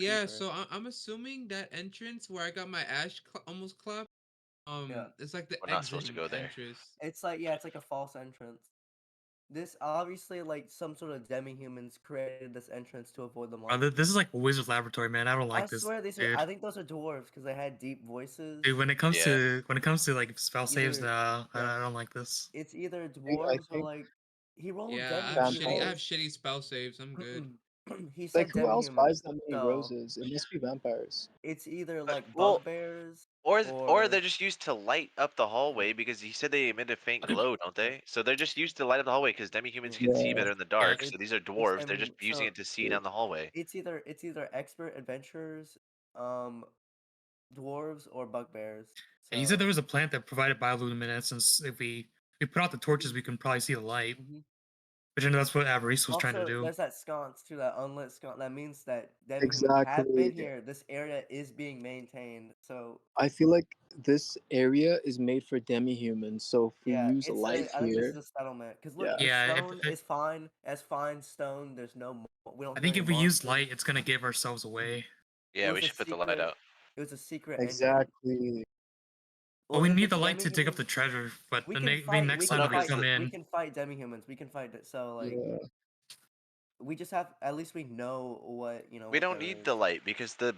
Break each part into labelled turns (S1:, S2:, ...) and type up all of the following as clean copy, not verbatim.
S1: Yeah,
S2: creeper.
S1: so I'm assuming that entrance where I got my ash almost clapped,
S2: Yeah.
S1: it's like the
S3: We're not supposed to
S1: exit
S3: go there.
S1: entrance.
S2: It's like yeah, it's like a false entrance. This obviously like some sort of demi-humans created this entrance to avoid the monster.
S4: This is like a wizard's laboratory, man. I don't
S2: I
S4: like this,
S2: swear these are. I
S4: dude.
S2: think those are dwarves because they had deep voices.
S4: Dude,
S3: Yeah.
S4: when it comes to like spell saves,
S2: Either
S4: nah,
S2: yeah,
S4: I don't like this.
S2: it's either
S5: I
S2: dwarves or
S5: think
S2: like he rolled
S1: Yeah, I have
S5: vampires.
S2: demi-humans.
S1: shitty spell saves. I'm good.
S2: He
S5: Like,
S2: said
S5: who else buys
S2: demi-humans,
S5: that many
S2: so
S5: roses? It must be vampires.
S2: it's either like
S3: Well,
S2: bugbears
S3: or they're
S2: or
S3: just used to light up the hallway because he said they emit a faint glow, don't
S2: yeah,
S3: they? So they're just used to light up the hallway because
S2: yeah.
S3: demi-humans can see
S5: Yeah.
S3: better in the
S4: Yeah,
S3: dark. So
S2: It's
S3: these are
S2: it's
S3: dwarves.
S2: I
S3: They're just
S2: mean
S3: using
S2: so
S3: it to see down the hallway.
S2: it's either expert adventurers, um, dwarves or bugbears.
S4: and you said there
S2: So
S4: was a plant that provided bioluminescence. If we put out the torches, we can probably see the light.
S2: mhm.
S4: Which I know that's what Avarice was trying to
S2: Also,
S4: do.
S2: there's that sconce too, that unlit sconce. That means that demi-humans have been
S5: Exactly.
S2: here. This area is being maintained. So
S5: I feel like this area is made for demi-humans, so if we
S2: yeah,
S5: use a
S2: it's
S5: light
S2: a. I think this is
S5: here,
S2: a settlement. Cause look,
S5: yeah.
S2: the
S4: Yeah,
S2: stone is fine as fine stone. There's no. We don't
S4: I
S2: hear
S4: think
S2: any
S4: if we use
S2: monsters.
S4: light, it's gonna give ourselves away.
S2: It
S3: Yeah, we
S2: was a
S3: should put the light
S2: secret.
S3: out.
S2: It was a secret entrance.
S5: Exactly.
S4: Well,
S2: Well,
S4: we
S2: if
S4: need
S2: it's
S4: the light to dig up the
S2: demi-humans,
S4: treasure, but
S2: we
S4: the
S2: can
S4: maybe
S2: fight.
S4: next
S2: We
S3: Well,
S4: time
S2: can
S3: no,
S4: that we
S3: because
S2: fight.
S4: come
S2: We
S4: in,
S2: can fight demi-humans. We can fight it. So like,
S4: yeah,
S2: we just have. At least we know what
S3: we
S2: what
S3: don't
S2: there
S3: need
S2: is.
S3: the light because the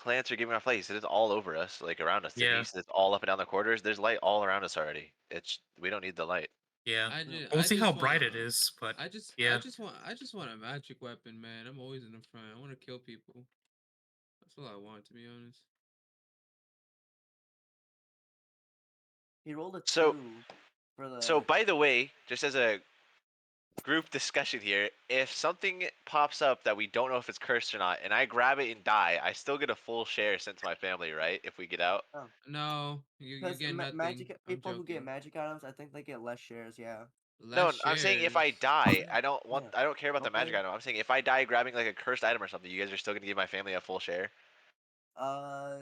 S3: plants are giving off light. He said it's all over us, like around us. Didn't he?
S4: yeah,
S3: He said it's all up and down the corridors. There's light all around us already. It's we don't need the light.
S4: yeah.
S2: No.
S4: We'll
S1: I
S4: see how
S1: just want
S4: bright it is, but
S1: I
S4: yeah.
S1: just want a magic weapon, man. I'm always in the front. I want to kill people. That's all I want, to be honest.
S2: He rolled a
S3: So
S2: 2 for
S3: so
S2: the.
S3: by the way, just as a group discussion here, if something pops up that we don't know if it's cursed or not, and I grab it and die, I still get a full share sent to my family, right? If we get out.
S2: Oh,
S1: No, you
S2: because
S1: get nothing.
S2: magic
S1: I'm
S2: people who get
S1: joking.
S2: magic items, I think they get less shares. Yeah.
S1: Less
S3: No, I'm saying if I
S1: shares.
S3: die,
S2: Yeah.
S3: I don't care about the magic
S2: Okay.
S3: item. I'm saying if I die grabbing like a cursed item or something, you guys are still gonna give my family a full share.
S2: Uh.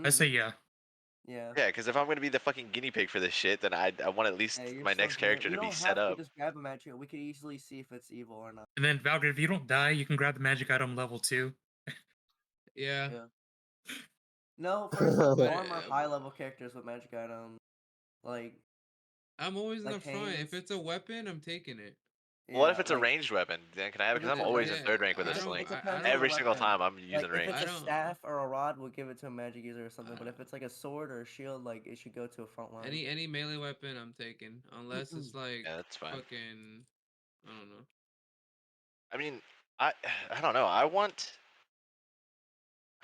S4: I say
S2: Mm,
S4: yeah.
S2: yeah.
S3: Yeah, because if I'm gonna be the fucking guinea pig for this shit, then I want at
S2: Yeah,
S3: least
S2: you're
S3: my
S2: still
S3: next
S2: getting it.
S3: character
S2: We
S3: to be
S2: don't
S3: set
S2: have to
S3: up.
S2: just grab a magic. We could easily see if it's evil or not.
S4: And then Valkyrie, if you don't die, you can grab the magic item level 2.
S1: Yeah,
S2: Yeah. No, for some
S1: but
S2: normal high level characters with magic items, like
S1: I'm always in the
S2: like
S1: front. If
S2: Haynes.
S1: it's a weapon, I'm taking it.
S3: What if
S2: Yeah,
S3: it's a
S2: like
S3: ranged weapon? Then can I have it?
S2: it
S3: Because I'm
S2: depends.
S3: always in
S1: Yeah,
S3: third rank with a
S2: It
S3: sling.
S1: I
S2: depends on the
S3: Every single
S2: weapon.
S3: time I'm using
S2: Like if
S3: range.
S2: it's
S1: I
S2: a
S1: don't.
S2: staff or a rod, we'll give it to a magic user or something. But
S1: Uh,
S2: if it's like a sword or a shield, like it should go to a front line.
S1: any melee weapon, I'm taking. Unless it's like
S3: Yeah, that's fine.
S1: fucking. I don't know.
S3: I mean, I I don't know. I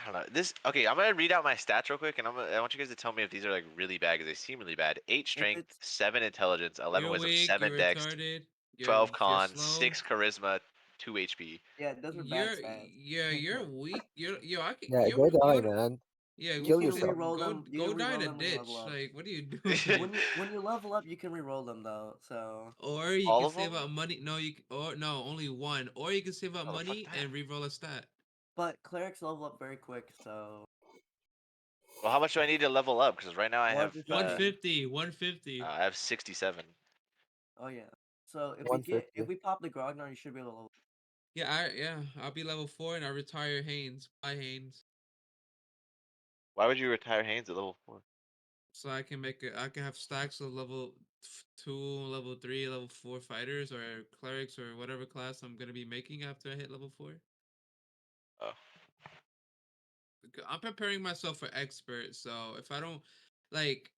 S3: don't know. This okay. I'm gonna read out my stats real quick, and I want you guys to tell me if these are like really bad because they seem really bad. Eight
S2: If
S3: strength,
S2: it's
S3: 7 intelligence, 11
S1: You're
S3: wisdom,
S1: weak. You're
S3: 7 dex,
S1: retarded.
S3: 12
S1: You're
S3: con,
S1: slow.
S3: 6 charisma, 2 HP.
S2: yeah, those are bad stats.
S1: You're weak. You're I can
S6: Yeah,
S1: you're
S6: go die,
S1: you're
S6: man.
S1: yeah.
S2: You
S6: Kill
S2: can
S6: yourself.
S2: re-roll them. You can
S1: Go die in
S2: re-roll
S1: a
S2: them when you level
S1: ditch.
S2: up.
S1: Like what are you doing?
S2: When you level up, you can re-roll them though. So
S1: Or you
S3: All
S1: can
S3: of
S1: save
S3: them?
S1: up money. No, or no, only one. Or you can save up
S3: Oh, fuck
S1: money
S3: that.
S1: and re-roll a stat.
S2: but clerics level up very quick. So
S3: Well, how much do I need to level up? Because right now
S1: One
S2: 150.
S1: fifty. 150.
S3: I have 67.
S2: Oh yeah. So if
S6: 150.
S2: we pop the Grognard, you should be able to.
S1: Yeah. I'll be level 4 and I retire Haynes. Bye Haynes.
S3: Why would you retire Haynes at level 4?
S1: So I can make it. I can have stacks of level 2, level 3, level 4 fighters or clerics or whatever class I'm gonna be making after I hit level 4.
S3: Oh,
S1: I'm preparing myself for expert. So if I don't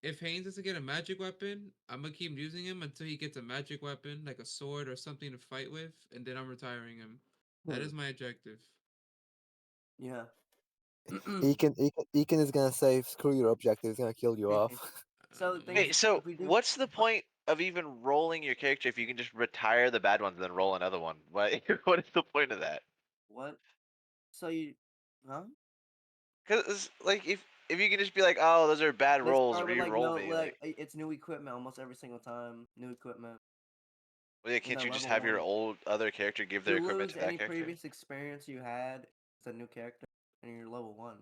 S1: if Haynes doesn't get a magic weapon, I'm gonna keep using him until he gets a magic weapon, like a sword or something to fight with, and then I'm retiring him. That
S2: Hmm.
S1: is my objective.
S2: Yeah.
S6: Ekin is gonna say, "Screw your objective." He's gonna kill you off.
S2: So the thing is,
S3: wait. So
S2: if we do,
S3: what's the point of even rolling your character if you can just retire the bad ones and then roll another one? What what is the point of that?
S2: what? So you, huh?
S3: Because like if you can just be like, oh, those are bad
S2: They
S3: rolls,
S2: start with like
S3: re-roll
S2: no,
S3: me. Like,
S2: it's new equipment almost every single time. New equipment,
S3: well, yeah,
S2: and
S3: can't
S2: then
S3: you just
S2: level
S3: have your
S2: one.
S3: old other character give their
S2: You
S3: equipment
S2: lose
S3: to that
S2: any
S3: character?
S2: previous experience you had. It's a new character, and you're level 1.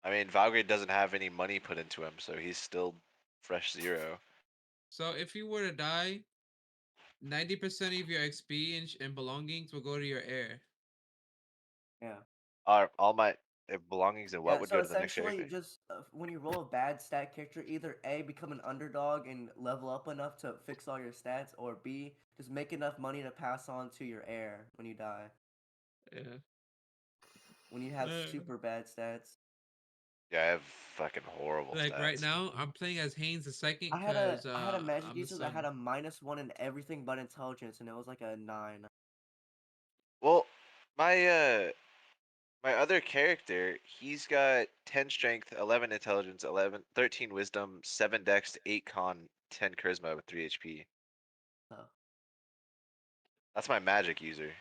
S3: I mean, Valgrade doesn't have any money put into him, so he's still fresh 0.
S1: So if you were to die, 90% of your XP and belongings will go to your heir.
S2: Yeah.
S3: Are all my belongings and what
S2: Yeah,
S3: would
S2: so
S3: go to the next
S2: essentially,
S3: character?
S2: just when you roll a bad stat character, either A, become an underdog and level up enough to fix all your stats, or B, just make enough money to pass on to your heir when you die.
S1: Yeah.
S2: When you have
S1: Uh,
S2: super bad stats.
S3: Yeah, I have fucking horrible
S1: Like right
S3: stats.
S1: now, I'm playing as Haynes the second
S2: I had a
S1: because
S2: I had a magic
S1: I'm the
S2: user that had
S1: son.
S2: a -1 in everything but intelligence, and it was like a 9.
S3: Well, my my other character, he's got 10 strength, 11 intelligence, 13 wisdom, 7 dex, 8 con, 10 charisma with 3 HP.
S2: So
S3: That's my magic user.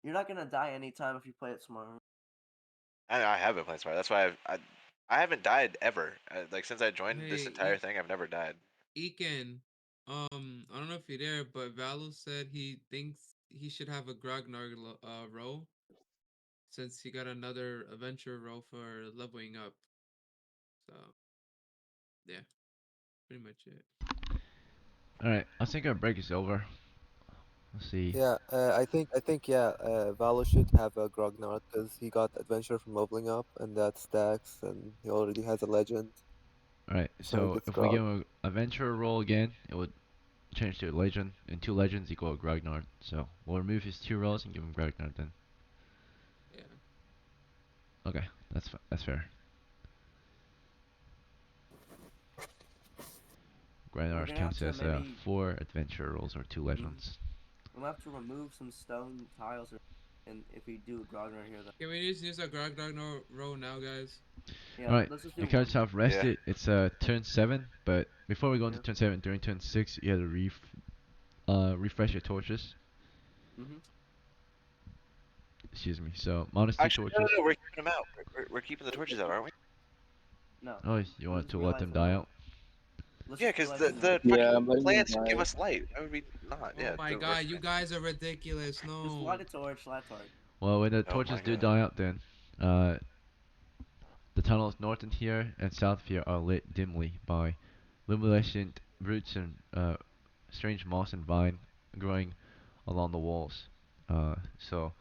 S2: you're not gonna die anytime if you play it smart.
S3: I haven't played smart. That's why I haven't died ever. Like since I joined this
S1: Hey,
S3: entire thing, I've never died.
S1: Ekin, I don't know if you're there, but Valo said he thinks he should have a Grognard role since he got another adventure role for leveling up. So yeah, pretty much it.
S7: Alright, I think our break is over. Let's see.
S6: Yeah, I think yeah, Valo should have a Grognard because he got adventure from leveling up, and that stacks, and he already has a legend,
S7: Alright,
S6: so he
S7: so
S6: gets
S7: if we give
S6: Grog.
S7: him a adventurer roll again, it would change to a legend, and 2 legends equal a Grognard. So we'll remove his 2 rolls and give him Grognard then.
S1: Yeah.
S7: Okay, that's fair.
S2: We're
S7: Grognard
S2: gonna have
S7: counts
S2: to
S7: as
S2: maybe
S7: 4 adventurer rolls or 2
S2: Mhm.
S7: legends.
S2: we'll have to remove some stone tiles, and if we do Grogner here, then
S1: Can we just use a Grognard role now, guys?
S2: yeah,
S7: Alright,
S2: let's just do
S7: your
S2: one.
S7: cards have
S3: Yeah.
S7: rested. It's turn 7, but before we go into
S2: Yeah.
S7: turn 7, during turn 6, you have to refresh your torches.
S2: Mm-hmm.
S7: Excuse me. So minus 2
S3: Actually, no,
S7: torches.
S3: no, no. We're keeping them out. We're keeping the torches out, aren't we?
S2: No,
S7: Oh, you
S2: I
S7: want
S2: just
S7: to let
S2: realized
S7: them
S2: we're
S7: die
S2: not.
S7: out?
S2: Let's
S3: Yeah,
S2: just
S3: because
S2: realize we're
S3: the
S2: not.
S5: Yeah,
S3: fucking
S5: I'm letting them
S3: plants give
S5: die.
S3: us light. Why would we not?
S1: Oh
S3: Yeah,
S1: my
S3: it works
S1: god,
S3: for
S1: you
S3: me.
S1: guys are ridiculous.
S2: Just
S1: No.
S2: light a torch, light a torch.
S7: Well, when the
S3: Oh
S7: torches
S3: my
S7: do
S3: god.
S7: die out, then uh, the tunnels north of here and south of here are lit dimly by luminescent roots and strange moss and vine growing along the walls. So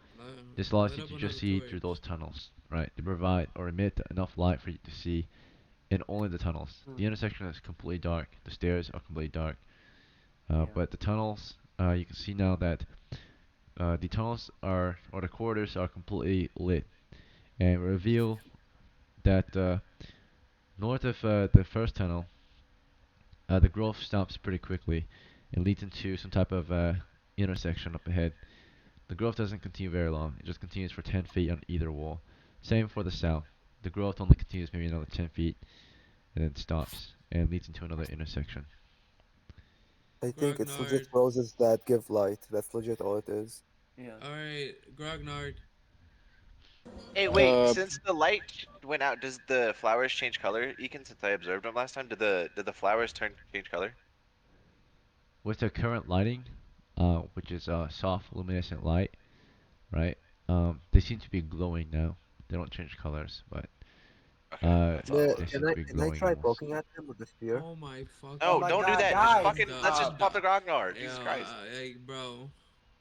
S7: this allows
S1: Lit
S7: you
S1: up
S7: to just
S1: another
S7: see through
S1: torch.
S7: those tunnels, right? They provide or emit enough light for you to see in only the tunnels.
S2: Hmm.
S7: The intersection is completely dark. The stairs are completely dark.
S2: Yeah.
S7: But the tunnels, you can see now that the tunnels are, or the corridors are completely lit, and reveal that north of the first tunnel, the growth stops pretty quickly and leads into some type of intersection up ahead. The growth doesn't continue very long, it just continues for 10 feet on either wall. Same for the south. The growth only continues maybe another 10 feet and then stops and leads into another intersection.
S6: I think it's legit
S1: Grognard.
S6: roses that give light. That's legit all it is.
S2: Yeah.
S1: Alright, Grognard.
S3: Hey, wait.
S5: Uh,
S3: Since the light went out, does the flowers change color? Ekin, since I observed them last time, did the flowers change color?
S7: With the current lighting, which is soft luminescent light, right? They seem to be glowing now. They don't change colors, but
S3: Okay, that's all I
S7: they
S3: wanted to
S7: seem
S3: know.
S7: to be
S6: Can I
S7: glowing
S6: try
S7: almost.
S6: poking at them with the spear?
S1: Oh my
S2: Oh
S3: No,
S1: fucking
S2: my
S3: don't do
S2: god,
S3: that. Just
S2: guys!
S3: fucking let's just pop the
S1: I'm
S3: Grognard. Jesus
S1: yo,
S3: Christ.
S1: like bro.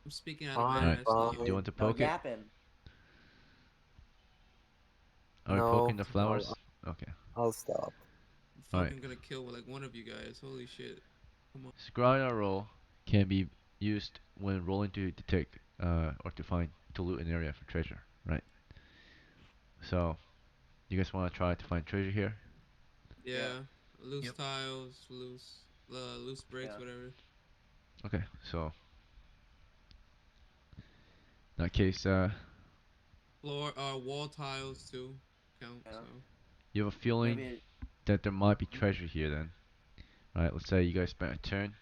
S1: I'm speaking out of my
S6: Fine,
S7: Alright,
S1: ass
S7: do you
S1: now.
S6: fine.
S7: want to
S2: No
S7: poke it?
S2: yapping.
S7: Are you poking
S6: No,
S7: the
S6: no,
S7: flowers? Okay.
S6: I'll stop.
S1: I'm
S7: Alright.
S1: fucking gonna kill like one of you guys. Holy shit. Come on.
S7: Scrying roll can be used when rolling to detect or to find to loot an area for treasure, right? So, you guys want to try to find treasure here?
S2: Yeah.
S1: Yeah. Loose
S4: Yep.
S1: tiles, loose bricks,
S2: Yeah.
S1: whatever.
S7: Okay, so in that case,
S1: Floor wall tiles too count,
S2: Yeah.
S1: so
S7: you have a feeling
S2: Maybe.
S7: that there might be
S2: Mhm.
S7: treasure here then. Right, let's say you guys spent a turn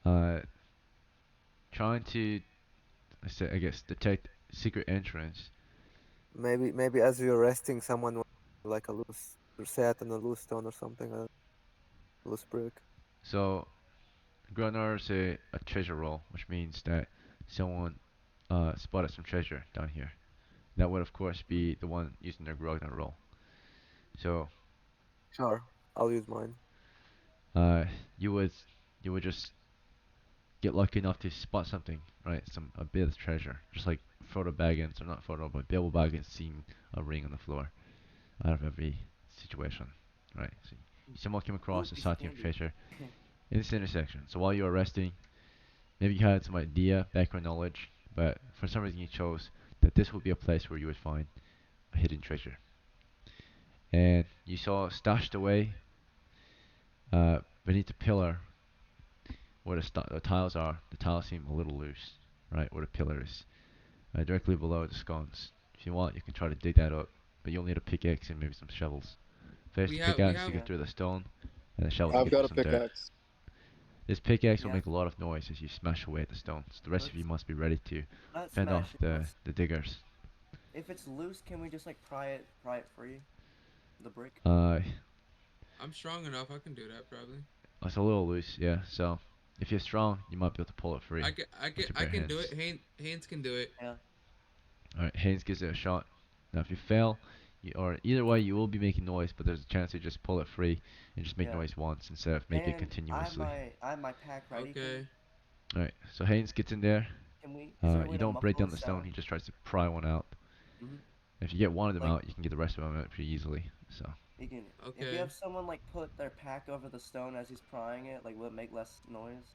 S7: uh, trying to, I guess, detect secret entrance.
S6: Maybe as you're resting, someone will like a loose set and a loose stone or something, a loose brick.
S7: So, Grunner is a treasure roll, which means that someone spotted some treasure down here. That would, of course,
S2: Mhm.
S7: be the one using their Grognar roll. So,
S6: Sure, I'll use mine.
S7: uh, you would you would just get lucky enough to spot something, right? A bit of treasure, just like Frodo Baggins, or not Frodo, but Bilbo Baggins seeing a ring on the floor out of every situation, right? So you somehow came
S2: Ooh,
S7: across a
S2: piece of
S7: solitary
S2: candy.
S7: treasure in this intersection. So while you were resting, maybe you had some idea, background knowledge, but for some reason you chose that this would be a place where you would find a hidden treasure. And you saw stashed away beneath the pillar where the tiles are. The tiles seem a little loose, right? Where the pillar is, directly below the scones. If you want, you can try to dig that up, but you'll need a pickaxe and maybe some shovels. First,
S1: We
S7: the
S1: have we
S7: pickaxe to
S1: have
S7: get
S2: Yeah.
S7: through the stone, and the shovels to
S5: I've
S7: get through
S5: got a
S7: some dirt.
S5: pickaxe.
S7: This pickaxe will
S2: Yeah.
S7: make a lot of noise as you smash away at the stones. The rest of you
S2: Let's
S7: must be ready to
S2: not
S7: fend
S2: smash
S7: off
S2: it.
S7: the,
S2: Let's.
S7: the diggers.
S2: If it's loose, can we just like pry it free? The brick.
S7: Uh,
S1: I'm strong enough. I can do that probably.
S7: it's a little loose, yeah. So if you're strong, you might be able to pull it free with your
S1: I
S7: bare
S1: can do it.
S7: hands.
S1: Haynes can do it.
S2: Yeah.
S7: All right, Haynes gives it a shot. Now, if you fail, or either way, you will be making noise, but there's a chance you just pull it free and just make
S2: Yeah.
S7: noise once instead of make it
S2: And
S7: continuously.
S2: I have my pack ready.
S1: Okay.
S7: All right, so Haynes gets in there.
S2: Can we? Is there a way
S7: You
S2: to
S7: don't break
S2: muffle
S7: down
S2: the
S7: the stone.
S2: sound?
S7: He just tries to pry one out.
S2: Mm-hmm.
S7: If you get one of them
S2: Like
S7: out, you can get the rest of them out pretty easily. So
S2: you can. If you
S1: Okay.
S2: have someone like put their pack over the stone as he's prying it, like will it make less noise?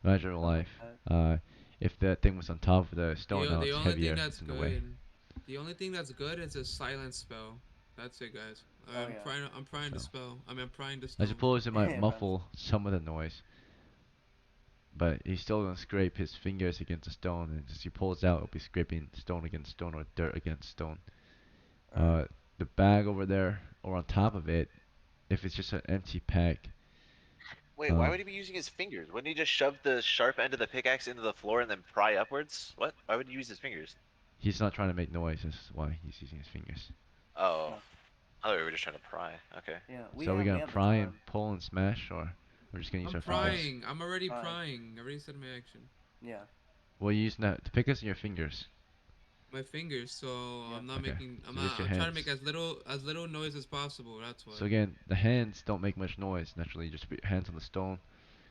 S7: imagine real
S2: Something
S7: life.
S2: like that.
S7: If that thing was on top of the stone, now
S1: The
S7: it's
S1: only thing
S7: heavier.
S1: that's
S7: It's in the way.
S1: good. The only thing that's good is a silence spell. That's it, guys.
S2: Oh yeah.
S1: I'm prying the
S7: So
S1: spell. I mean, I'm prying the
S7: I
S1: stone.
S7: suppose it might
S2: Yeah, bro.
S7: muffle some of the noise, but he's still gonna scrape his fingers against the stone, and as he pulls out, it'll be scraping stone against stone or dirt against stone.
S2: All right.
S7: Uh, the bag over there, or on top of it, if it's just an empty pack,
S3: Wait, why would he be using his fingers? Wouldn't he just shove the sharp end of the pickaxe into the floor and then pry upwards? What? Why would he use his fingers?
S7: he's not trying to make noise. That's why he's using his fingers.
S3: Oh,
S2: Yeah.
S3: I thought we were just trying to pry. Okay.
S2: Yeah.
S7: So are we
S2: We
S7: gonna
S2: have the
S7: pry and
S2: time.
S7: pull and smash, or we're just gonna use
S1: I'm
S7: our fingers?
S1: prying. I'm already
S2: Prying.
S1: prying. I already said my action.
S2: Yeah.
S7: Well, you using that to pick us in your fingers.
S1: My fingers. So
S2: Yeah.
S1: I'm not
S7: Okay.
S1: making.
S7: So just your
S1: I'm trying to make
S7: hands.
S1: as little noise as possible. That's why.
S7: So again, the hands don't make much noise. Naturally, you just put your hands on the stone.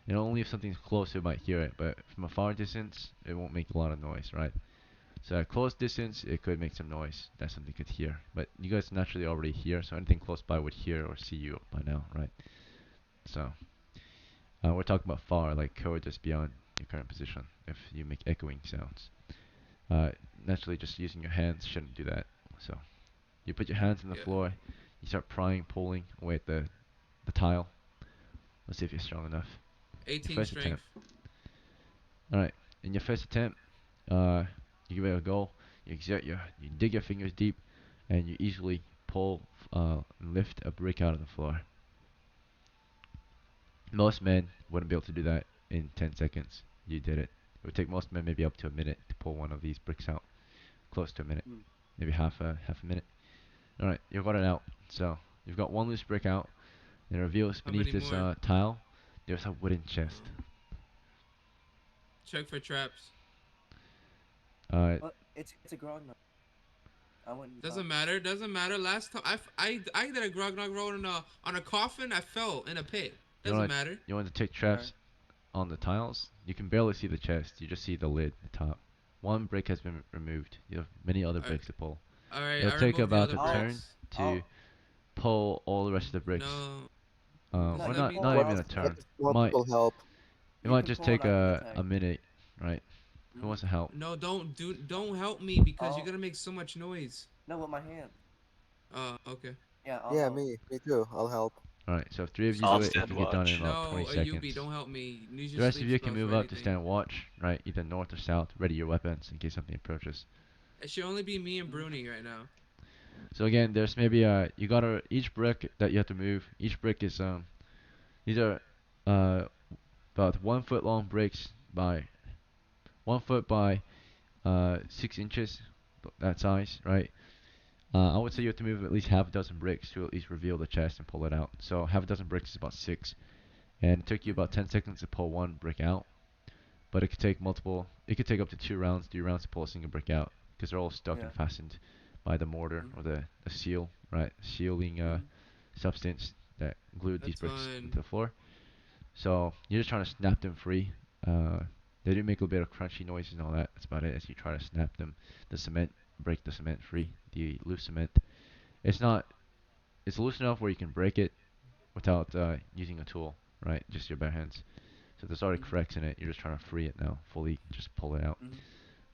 S7: And only if something's close you might hear it, but from a far distance, it won't make a lot of noise, right? So at close distance, it could make some noise that something could hear. But you guys naturally already hear, so anything close by would hear or see you by now, right? So we're talking about far, like code just beyond your current position. If you make echoing sounds, uh, naturally, just using your hands shouldn't do that. So you put your hands on the
S1: Yeah.
S7: floor, you start prying, pulling away at the tile. Let's see if you're strong enough. Your
S1: 18
S7: first attempt.
S1: strength.
S7: All right. In your first attempt, uh, you give it a go. You dig your fingers deep, and you easily pull, lift a brick out of the floor. Most men wouldn't be able to do that in 10 seconds. You did it. It would take most men maybe up to a minute to pull one of these bricks out. Close to a minute,
S2: Mm.
S7: maybe half a minute. All right, you've got it out. So you've got one loose brick out. And it reveals
S1: How
S7: beneath
S1: many
S7: this
S1: more?
S7: tile, there's a wooden chest.
S1: Oh. Check for traps.
S2: But it's a grog nut. I wouldn't.
S1: Doesn't matter. Doesn't matter. Last time I did a grognog roll on a coffin. I fell in a pit.
S7: You
S1: Doesn't
S7: want
S1: matter.
S7: you want to take
S2: Alright.
S7: traps on the tiles? You can barely see the chest. You just see the lid, the top. One brick has been removed. You have many other
S1: Alright.
S7: bricks to pull.
S1: All right.
S7: It'll
S1: I
S7: take
S1: removed the
S7: about
S1: other
S7: a
S2: I'll-
S7: turn
S1: bricks.
S7: to pull all the rest of the bricks.
S1: No.
S7: Or
S1: Does
S2: No,
S1: that
S2: you
S7: not
S1: mean
S2: pull
S7: not
S2: it.
S7: even
S6: What
S7: a
S2: I'll.
S6: what
S7: turn.
S6: if more
S7: Might
S6: people help?
S7: it
S2: You
S7: might
S2: can
S7: just
S2: pull and
S7: take
S2: I can
S7: a
S2: attack.
S7: minute, right? Who wants to help?
S1: No, don't help me because you're
S2: I'll-
S1: gonna make so much noise.
S2: No, with my hand.
S1: Okay.
S2: Yeah, I'll
S6: Yeah,
S2: help.
S6: me too. I'll help.
S7: All right. So if three of you
S3: I'll
S7: do it, it
S3: stand
S7: can get done in
S3: watch.
S7: about 20
S1: No, Yubi,
S7: seconds.
S1: don't help me. Use
S7: The
S1: your
S7: rest of
S1: sleep
S7: you can
S1: spells
S7: move
S1: for
S7: up to
S1: anything.
S7: stand watch, right? Either north or south. Ready your weapons in case something approaches.
S1: It should only be me and Bruni right now.
S7: So again, there's maybe you gotta each brick that you have to move. Each brick is these are uh about 1 foot long bricks by 1 foot by 6 inches, that size, right? I would say you have to move at least half a dozen bricks to at least reveal the chest and pull it out. So half a dozen bricks is about 6, and it took you about 10 seconds to pull one brick out. But it could take multiple. It could take up to 2 rounds, 3 rounds to pull a single brick out because they're all stuck
S2: Yeah.
S7: and fastened by the mortar or the seal, right? Sealing substance that glued these
S1: That's
S7: bricks
S1: fine.
S7: into the floor. So you're just trying to snap them free. They do make a bit of crunchy noises and all that. That's about it. As you try to snap them, the cement, break the cement free, the loose cement. It's not. It's loose enough where you can break it without using a tool, right? Just your bare hands. So there's already
S2: Mm-hmm.
S7: cracks in it. You're just trying to free it now, fully just pull it out.
S2: Mm-hmm.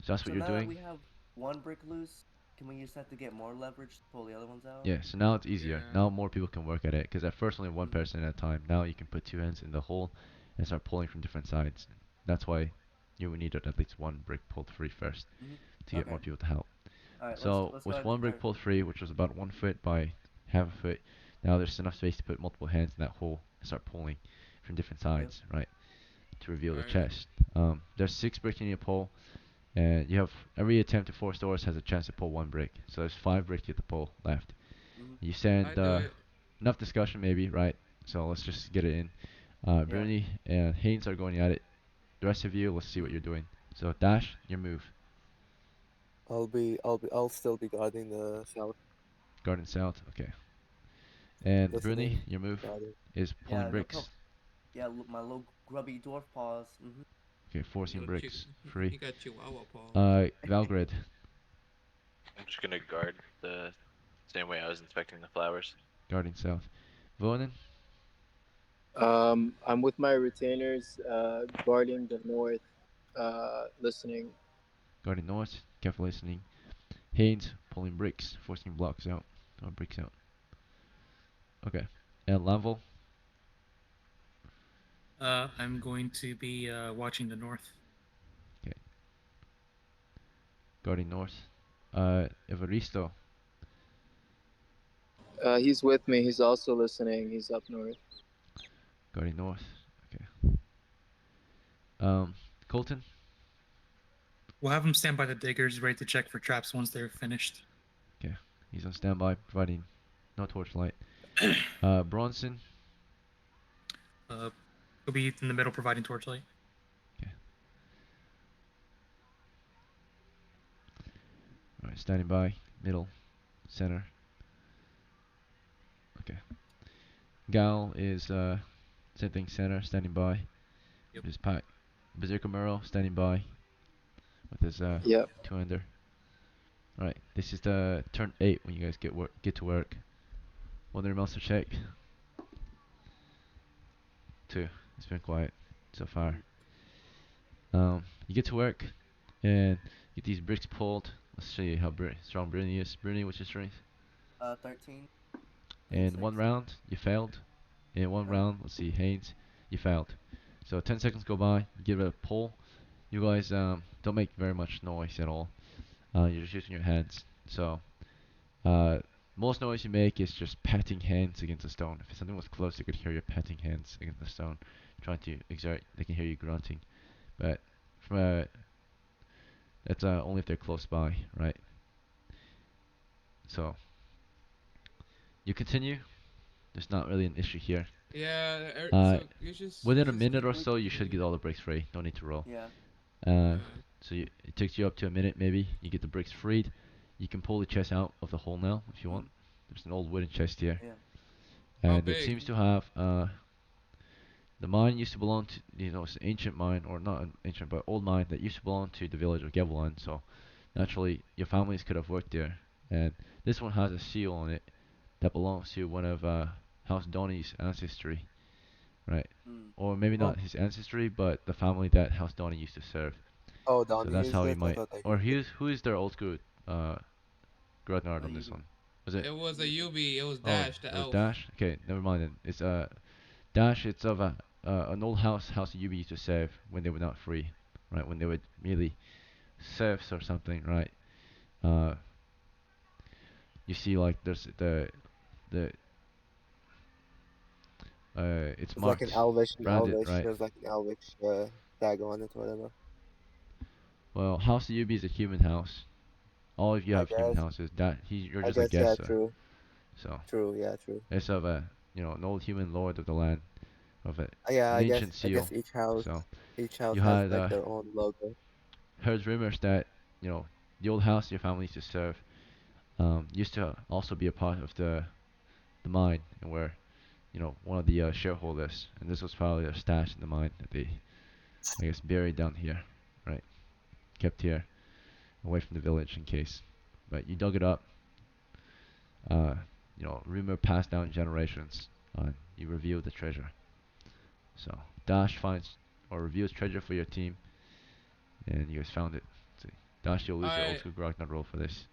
S7: So that's what
S2: So
S7: you're
S2: now that
S7: doing.
S2: we have one brick loose, can we use that to get more leverage to pull the other ones out?
S7: Yeah, so now it's easier.
S1: Yeah.
S7: Now more people can work at it. Because at first only one
S2: Mm-hmm.
S7: person at a time. Now you can put two hands in the hole and start pulling from different sides. That's why you would need at least one brick pulled free first
S2: Mm-hmm.
S7: to get
S2: Okay.
S7: more people to help.
S2: All right.
S7: So
S2: Let's go
S7: with
S2: ahead and
S7: one brick
S2: start.
S7: pulled free, which was about 1 foot by half a foot, now there's enough space to put multiple hands in that hole and start pulling from different
S2: Yep.
S7: sides, right, to reveal the
S1: Alright.
S7: chest. There's 6 bricks you need to pull, and you have every attempt to force doors has a chance to pull 1 brick. So there's 5 bricks you have to pull left.
S2: Mm-hmm.
S7: You
S1: I
S7: send
S1: do it.
S7: enough discussion maybe, right? So let's just get it in.
S2: Yeah.
S7: Bruni and Haynes are going at it. The rest of you, let's see what you're doing. So Dash, your move.
S6: I'll still be guarding the south,
S7: Garden South, okay. And Bruni,
S6: listening,
S7: your move
S6: guarding.
S7: is pulling
S2: Yeah. No.
S7: bricks.
S2: Yeah. My little grubby dwarf paws. Mm-hmm.
S7: Okay, forcing
S1: Yo,
S7: bricks. Free.
S1: he got Chihuahua paws.
S7: Valgrid,
S3: I'm just gonna guard the same way I was inspecting the flowers.
S7: Garden South. Vonin,
S5: I'm with my retainers, guarding the north, listening.
S7: Garden North, careful listening. Haynes, pulling bricks, forcing blocks out. Or bricks out. Okay. And Lanvil,
S4: I'm going to be watching the north.
S7: okay. Guarding North. Evaristo,
S5: He's with me. He's also listening. He's up north.
S7: guarding North. Okay. Colton,
S4: We'll have him stand by the diggers, ready to check for traps once they're finished.
S7: okay. He's on standby, providing no torchlight. Bronson,
S4: He'll be in the middle, providing torchlight.
S7: okay. Alright, standing by, middle, center. Okay. Gal is same thing, center, standing by.
S4: Yep.
S7: His pack. Berserker Muro standing by with his
S5: Yep.
S7: two-hander. Alright, this is the turn 8 when you guys get to work. Wonder monster check. 2. It's been quiet so far. You get to work and get these bricks pulled. Let's show you how strong Bruni is. Bruni, what's your strength?
S2: 13.
S7: In
S2: 6.
S7: one round, you failed. In one round, let's see, Haynes, you failed. So 10 seconds go by, you give it a pull. You guys don't make very much noise at all. You're just using your hands. So uh, most noise you make is just patting hands against the stone. If something was close, they could hear your patting hands against the stone, trying to exert. They can hear you grunting, but from that's only if they're close by, right? So you continue. There's not really an issue here.
S1: Yeah,
S7: Uh,
S1: so you
S7: Within a
S1: just
S7: minute or
S1: keep
S7: so, you should get
S1: continuing.
S7: all the bricks free. No need to roll.
S2: Yeah.
S7: Uh,
S1: Yeah.
S7: so it takes you up to a minute maybe. You get the bricks freed. You can pull the chest out of the hole now if you want. There's an old wooden chest here,
S2: Yeah.
S1: How
S7: and it
S1: big?
S7: seems to have the mine used to belong to it's an ancient mine, or not an ancient but old mine that used to belong to the village of Gevelon. So naturally your families could have worked there, and this one has a seal on it that belongs to one of House Donnie's ancestry, right?
S2: Mm.
S7: Or maybe
S6: Oh,
S7: not his ancestry, but the family that House Donnie used to serve.
S6: oh,
S7: So
S6: Donnie
S7: that's
S6: is
S7: how you
S6: it? I
S7: might.
S6: thought I
S7: Or
S6: heard it.
S7: who is their old school Grognard
S2: Oh,
S7: on this
S2: you.
S7: one? Was it?
S1: It was a UB. It was
S7: Oh,
S1: Dash, the
S7: it was
S1: elf.
S7: Dash. Okay, never mind then. It's Dash. It's of a an old House Yubi used to serve when they were not free, right? When they were merely serfs or something, right? Uh, you see like there's the it's
S6: It's like an
S7: marked, branded,
S6: Elvish.
S7: right?
S6: There's like an Elvish tag on it or whatever.
S7: Well, House Yubi is a human house. All of you
S6: I
S7: have human
S6: guess.
S7: houses. That you're
S6: I
S7: just a
S6: guess, yeah,
S7: guest,
S6: true.
S7: so
S6: True, yeah, true.
S7: it's of a an old human lord of the land of
S6: Yeah,
S7: an ancient
S6: I
S7: seal.
S6: guess
S7: So
S6: each house
S7: you
S6: has
S7: had
S6: like their own logo.
S7: heard rumors that the old house your family used to serve used to also be a part of the mine, and were one of the shareholders, and this was probably a stash in the mine that they I guess, buried down here, right? Kept here, away from the village in case. But you dug it up. Uh, rumor passed down generations. You revealed the treasure. So Dash finds or reveals treasure for your team, and you guys found it. See, Dash, you'll lose your old
S1: Alright,
S7: school Grognard roll for this.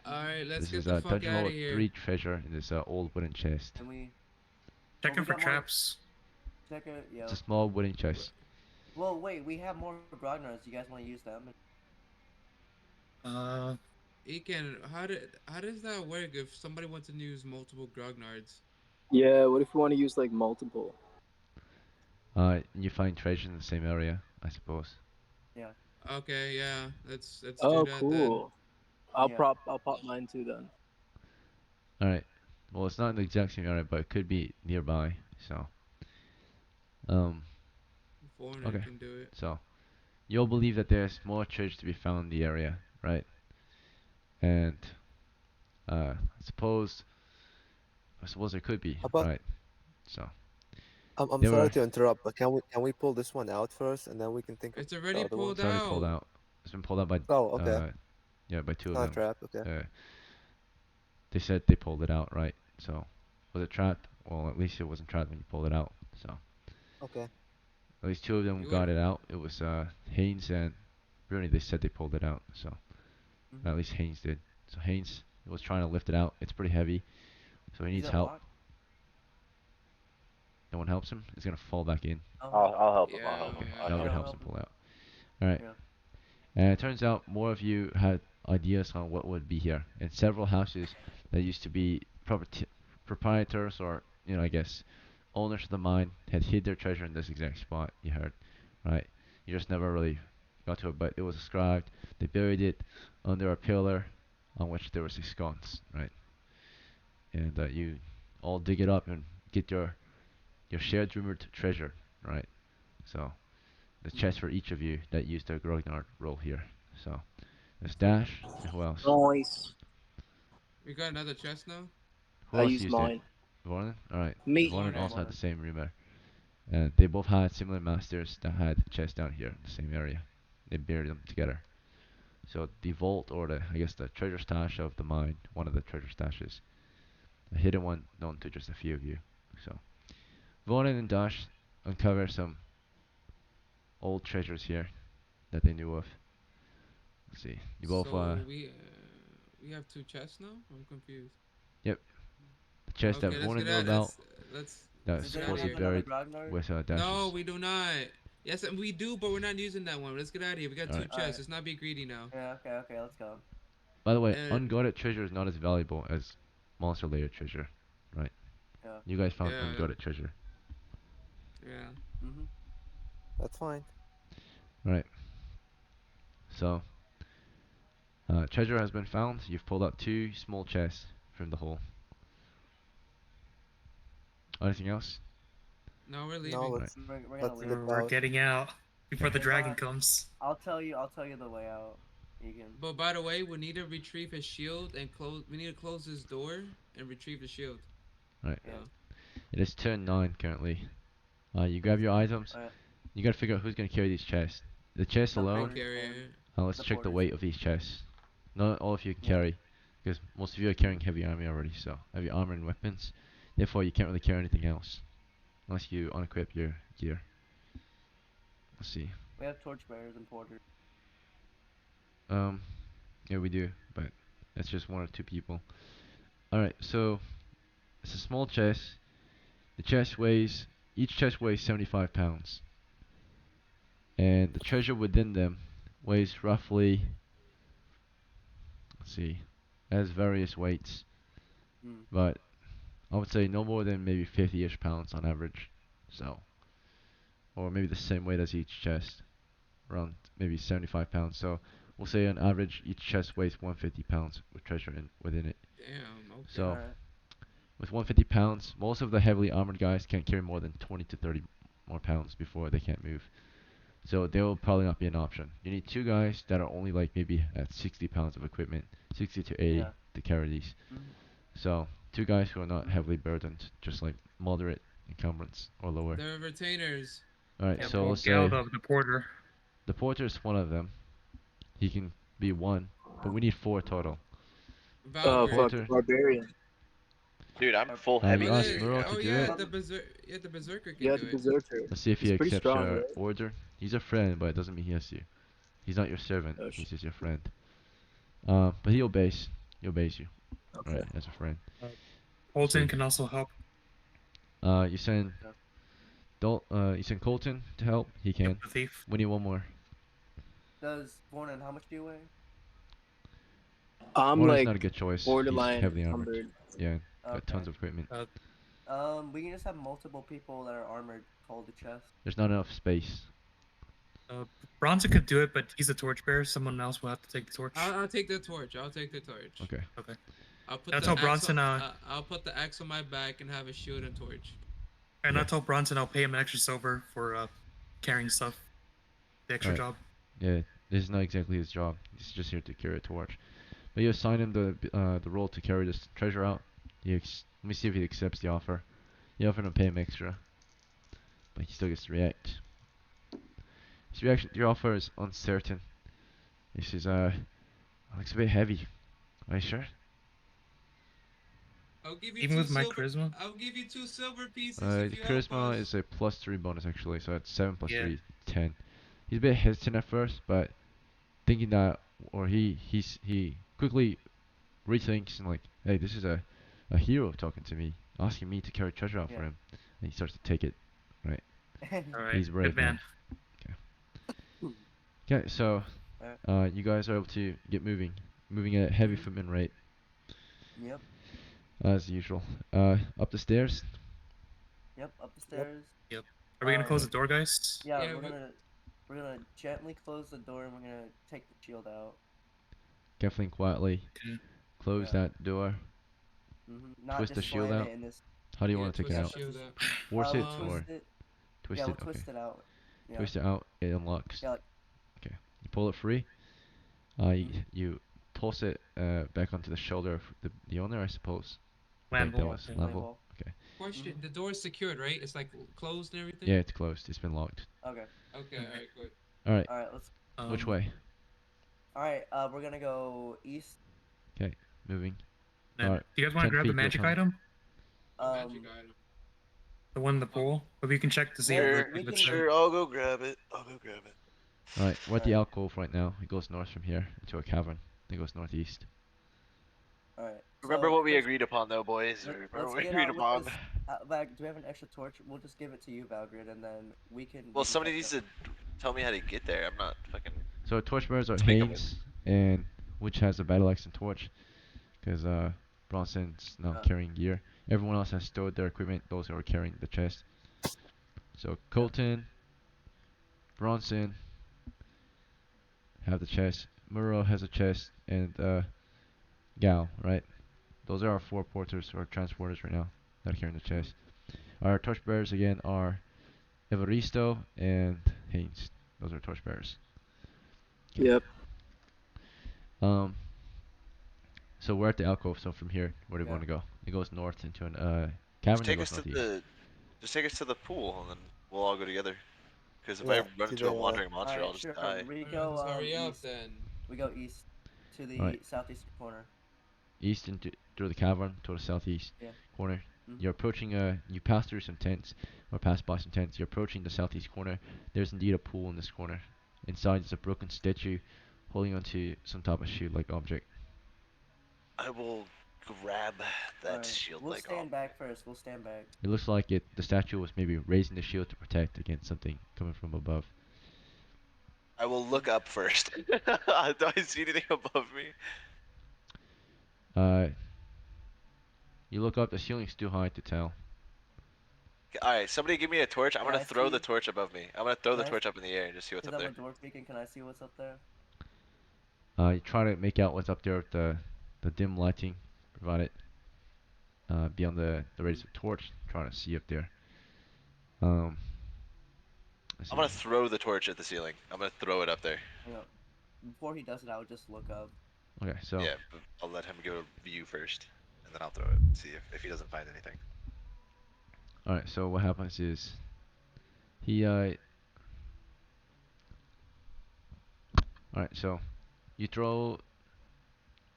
S1: alright, let's
S7: This
S1: get
S7: is
S1: the fuck
S7: dungeon
S1: out
S7: roll
S1: of here.
S7: 3 treasure in this old wooden chest.
S2: And we
S4: Checking
S2: we
S4: for
S2: got more.
S4: traps.
S2: Check it.
S7: It's
S2: Yo.
S7: a small wooden chest.
S2: Well, wait. We have more Grognards. You guys want to use them?
S4: Uh,
S1: Ekan, how does that work if somebody wants to use multiple grognards?
S5: Yeah, what if we want to use like multiple?
S7: You find treasure in the same area, I suppose.
S2: Yeah.
S1: Okay, yeah, let's do
S5: Oh,
S1: that then.
S5: cool.
S2: Yeah.
S5: I'll pop mine too then.
S7: Alright. Well, it's not in the exact same area, but it could be nearby. So, um,
S1: Foreigner
S7: okay.
S1: can do it.
S7: So, you'll believe that there's more treasure to be found in the area, right? And, I suppose there could be,
S6: How about
S7: right? So,
S6: I'm
S7: there
S6: sorry
S7: were.
S6: to interrupt, but can we pull this one out first, and then we can think of
S1: It's
S6: the
S1: already
S6: other
S1: pulled
S7: It's
S6: ones?
S7: already pulled
S1: out.
S7: out. It's been pulled out by,
S6: Oh, okay.
S7: by two
S6: It's
S7: of
S6: not a
S7: them.
S6: trap. Okay.
S7: They said they pulled it out, right? So, was it trapped? Well, at least it wasn't trapped when you pulled it out. So,
S6: Okay.
S7: at least two of them
S1: You
S7: got
S1: would
S7: it out. It was Haynes and Bruni. They said they pulled it out. So,
S2: Mm-hmm.
S7: at least Haynes did. So Haynes was trying to lift it out. It's pretty heavy, so he
S2: Is
S7: needs
S2: it
S7: help.
S2: locked?
S7: No one helps him. He's gonna fall back in.
S2: Oh.
S3: I'll help him. I'll
S1: yeah,
S3: help him.
S1: yeah.
S3: I'll
S7: Nobody
S3: help
S2: Yeah,
S3: him.
S7: helps him
S2: help him.
S7: pull out. All right.
S2: Yeah.
S7: And it turns out more of you had ideas on what would be here. And several houses that used to be proprietors or, I guess, owners of the mine had hid their treasure in this exact spot, you heard, right? You just never really got to it, but it was described. They buried it under a pillar on which there was a sconce, right? And you all dig it up and get your shared rumored treasure, right? So, the chest for each of you that used their Grognard roll here. So, there's
S2: Sweet.
S7: Dash, and who else?
S5: Nice.
S1: We got another chest now.
S7: Who
S5: I
S7: else
S5: used
S7: used it?
S5: mine.
S7: Vornan? Alright.
S5: Me.
S7: Vornan
S1: Warner.
S7: also had the
S2: Warner.
S7: same rumor. And they both had similar masters that had chests down here in the same area. They buried them together. So the vault, or I guess the treasure stash of the mine, one of the treasure stashes, a hidden one known to just a few of you. So Vornan and Dash uncover some old treasures here that they knew of. Let's see. You both
S1: So we have two chests now. I'm confused.
S7: yep. The chest that
S1: Okay, let's
S7: Vornan
S1: get
S7: knew
S1: out.
S7: about
S1: Let's
S7: that was
S1: let's
S2: Does
S1: get out of
S2: anyone
S7: supposedly
S2: have
S1: here.
S2: another
S7: buried
S2: Grognard?
S7: with
S1: No,
S7: Dash's.
S1: we do not. Yes, and we do, but we're not using that one. Let's get out of here. We got two
S7: Alright.
S1: chests.
S2: Alright.
S1: Let's not be greedy now.
S2: Yeah. Okay. Let's go.
S7: By the way,
S1: And
S7: unguarded treasure is not as valuable as monster layer treasure, right?
S2: Yeah.
S7: You guys found
S1: yeah,
S7: unguarded treasure.
S1: yeah.
S2: Mm-hmm.
S6: That's fine.
S7: Right. So, treasure has been found. You've pulled out two small chests from the hole. Anything else?
S1: No, we're
S6: No,
S1: leaving.
S7: Right.
S2: We're gonna
S6: let's
S2: leave.
S6: dip
S4: we're
S6: out.
S4: getting out before the
S2: Hey,
S4: dragon
S2: but
S4: comes.
S2: I'll tell you the way out. You can.
S1: But by the way, we need to retrieve his shield and close. We need to close this door and retrieve the shield.
S7: Right.
S2: Yeah.
S7: It is turn 9 currently. You grab your items.
S2: Alright.
S7: You gotta figure out who's gonna carry these chests. The chests
S2: The
S7: alone.
S1: I'll
S2: porters
S1: carry
S2: and
S1: it.
S7: Let's
S2: the
S7: check the
S2: porters.
S7: weight of these chests. Not all of you can
S2: Yeah.
S7: carry, because most of you are carrying heavy armor already. So heavy armor and weapons. Therefore, you can't really carry anything else unless you unequip your gear. Let's see.
S2: We have torchbearers and porters.
S7: Yeah, we do, but that's just one or two people. Alright, so it's a small chest. Each chest weighs 75 pounds. And the treasure within them weighs roughly, let's see, has various weights,
S2: Hmm.
S7: but I would say no more than maybe 50-ish pounds on average. So, or maybe the same weight as each chest, around maybe 75 pounds. So, we'll say on average each chest weighs 150 pounds with treasure within it.
S1: Damn. Okay.
S7: So,
S2: Alright.
S7: with 150 pounds, most of the heavily armored guys can't carry more than 20 to 30 more pounds before they can't move. So they will probably not be an option. You need two guys that are only like maybe at 60 pounds of equipment, 60 to 80
S2: Yeah.
S7: to carry these.
S2: Mm-hmm.
S7: So two guys who are not heavily burdened, just like moderate encumbrance or lower.
S1: They're retainers.
S7: All right,
S4: Yeah,
S7: so
S4: well,
S7: let's
S4: Gal,
S7: say
S4: the porter.
S7: the porter is one of them. He can be one, but we need 4 total.
S5: Oh,
S1: Valgrind.
S5: fuck,
S7: Porter.
S5: barbarian.
S3: Dude, I'm full
S7: You
S3: heavy
S7: asked
S3: here.
S7: Muro
S1: Oh
S7: to do
S1: yeah,
S7: it.
S1: the berserker can
S5: Yeah,
S1: do
S5: the
S1: it.
S5: berserker.
S7: Let's see if he
S5: He's pretty
S7: accepts
S5: strong,
S7: your
S5: right?
S7: order. He's a friend, but it doesn't mean he has to. He's not your servant.
S5: Oh,
S7: He's just your friend. But he obeys. He obeys you.
S5: okay.
S7: Right, as a friend.
S4: Colton
S7: See.
S4: can also help.
S7: You send you send Colton to help. He
S4: Yep,
S7: can.
S4: the thief.
S7: We need one more.
S2: Does Vornan, how much do you weigh?
S5: I'm
S7: Warner's
S5: like
S7: not a good choice. He's
S5: borderline
S7: heavily armored.
S5: encumbered.
S7: Yeah, got
S2: Okay.
S7: tons of equipment.
S2: We can just have multiple people that are armored hold the chest.
S7: There's not enough space.
S4: Bronson could do it, but he's a torchbearer. Someone else will have to take the torch.
S1: I'll take the torch. I'll take the torch.
S7: Okay.
S4: Okay.
S1: I'll put
S4: That's
S1: the
S4: how
S1: axe
S4: Bronson.
S1: I'll put the axe on my back and have a shield and torch.
S4: And
S7: Yeah.
S4: I told Bronson I'll pay him an extra silver for carrying stuff. The extra
S7: Right.
S4: job.
S7: Yeah, this is not exactly his job. He's just here to carry a torch. But you assign him the role to carry this treasure out. Let me see if he accepts the offer. You offer to pay him extra, but he still gets to react. His reaction to your offer is uncertain. He says, looks a bit heavy. Are you sure?
S1: I'll give you
S4: Even
S1: two
S4: with my
S1: silver.
S4: charisma?
S1: I'll give you 2 silver pieces
S7: The
S1: if you help
S7: charisma
S1: us.
S7: is a +3 bonus actually, so that's 7 plus
S4: Yeah.
S7: 3, 10. He's a bit hesitant at first, but thinking that, or he quickly rethinks and like, hey, this is a hero talking to me, asking me to carry treasure out for him, and he starts to take it. Right.
S4: All right.
S7: He's brave
S4: Good man.
S7: Okay, so you guys are able to get moving at a heavy footman rate
S2: Yep.
S7: as usual. Up the stairs.
S2: Yep. Up the stairs.
S4: Yep. Are we gonna close the
S7: Right.
S4: door, guys?
S2: Yeah,
S1: Yeah,
S2: we're gonna gently close the door and we're gonna take the shield out.
S7: Carefully and quietly
S4: Okay.
S7: close
S2: Yeah.
S7: that door.
S2: Not
S7: Twist the
S2: just
S7: shield
S2: slam
S7: out.
S2: it in this.
S7: How do you
S1: Yeah,
S7: want to take
S1: twist
S7: it
S1: the
S7: out?
S1: shield out.
S7: Force it
S2: We'll
S7: or
S2: twist it.
S7: twist
S2: Yeah,
S7: it?
S2: we'll
S7: Okay.
S2: twist it out. Yeah.
S7: Twist it out. It unlocks.
S2: Yeah. Like,
S7: Okay. You pull it free. You toss it back onto the shoulder of the owner, I suppose.
S4: Land
S7: That
S4: wall.
S7: was
S4: Yeah.
S7: level.
S2: wall.
S7: Okay.
S1: Question: The door is secured, right? It's like closed and everything.
S7: Yeah, it's closed. It's been locked.
S2: Okay.
S1: Okay. All right. Good.
S7: All right.
S2: All right. Let's.
S7: Which way?
S2: All right. We're gonna go east.
S7: Okay. Moving.
S4: And
S7: Alright,
S4: do you guys want
S7: 10
S4: to grab the
S7: feet to a
S4: magic
S7: tunnel.
S4: item?
S1: Oh, magic item.
S4: The one in the pool? But we can check to see
S2: Well,
S4: if
S3: Sure,
S2: we
S4: it's
S2: can-
S3: sure. I'll go grab it. I'll go grab it.
S7: Alright, we're at the
S2: Alright.
S7: alcove right now. It goes north from here into a cavern. It goes northeast.
S2: All right.
S3: Remember
S2: so
S3: what we
S2: let's-
S3: agreed upon, though, boys.
S2: Let,
S3: Remember
S2: let's
S3: what we
S2: get
S3: agreed
S2: out
S3: upon.
S2: with this. Do we have an extra torch? We'll just give it to you, Valgrid, and then we can.
S3: Well,
S2: we can
S3: somebody
S2: catch
S3: needs
S2: up.
S3: to tell me how to get there. I'm not fucking.
S7: So torchbearers are
S3: Speak of
S7: Haynes and which has a battle axe and torch. Because Bronson's not carrying gear. Everyone else has stored their equipment, those who are carrying the chest. So Colton, Bronson have the chest. Muro has a chest, and Gal, right? Those are our 4 porters or transporters right now that are carrying the chest. Our torchbearers again are Evaristo and Haynes. Those are torchbearers.
S5: Yep.
S7: So we're at the alcove. So from here, where do we want to go? It goes north into an cavern.
S3: Just
S7: It
S3: take
S7: goes
S3: us to
S7: northeast.
S3: the. Just take us to the pool, and then we'll all go together. Because if
S6: Yeah,
S3: I run
S6: to
S3: into a
S6: the-
S3: wandering monster, I'll
S2: Alright,
S3: just
S2: sure.
S3: die.
S2: We
S1: Alright,
S2: go
S1: let's hurry up
S2: east.
S1: then.
S2: We go east to the
S7: Alright.
S2: southeast corner.
S7: East into through the cavern to the southeast
S2: Yeah.
S7: corner.
S2: Mhm.
S7: You're approaching you pass through some tents or pass by some tents. You're approaching the southeast corner. There's indeed a pool in this corner. Inside is a broken statue holding onto some type of shield-like object.
S3: I will grab that
S2: Alright,
S3: shield
S2: we'll
S3: like
S2: stand back first. We'll stand back.
S7: It looks like the statue was maybe raising the shield to protect against something coming from above.
S3: I will look up first. Do I see anything above me?
S7: You look up. The ceiling's too high to tell.
S3: Alright, somebody give me a torch. I'm
S2: Can
S3: gonna
S2: I
S3: throw the
S2: see-
S3: torch above me. I'm gonna throw the
S2: Can I
S3: torch up in the air and just see what's
S2: Because
S3: up
S2: I'm
S3: there.
S2: a dwarf beacon, can I see what's up there?
S7: You try to make out what's up there with the dim lighting provided beyond the rays of torch. Trying to see up there. Let's
S3: I'm gonna
S7: see.
S3: throw the torch at the ceiling. I'm gonna throw it up there.
S2: Hang on. Before he does it, I would just look up.
S7: Okay, so
S3: Yeah, but I'll let him give a view first, and then I'll throw it. See if he doesn't find anything.
S7: all right. So what happens is he All right, so you throw,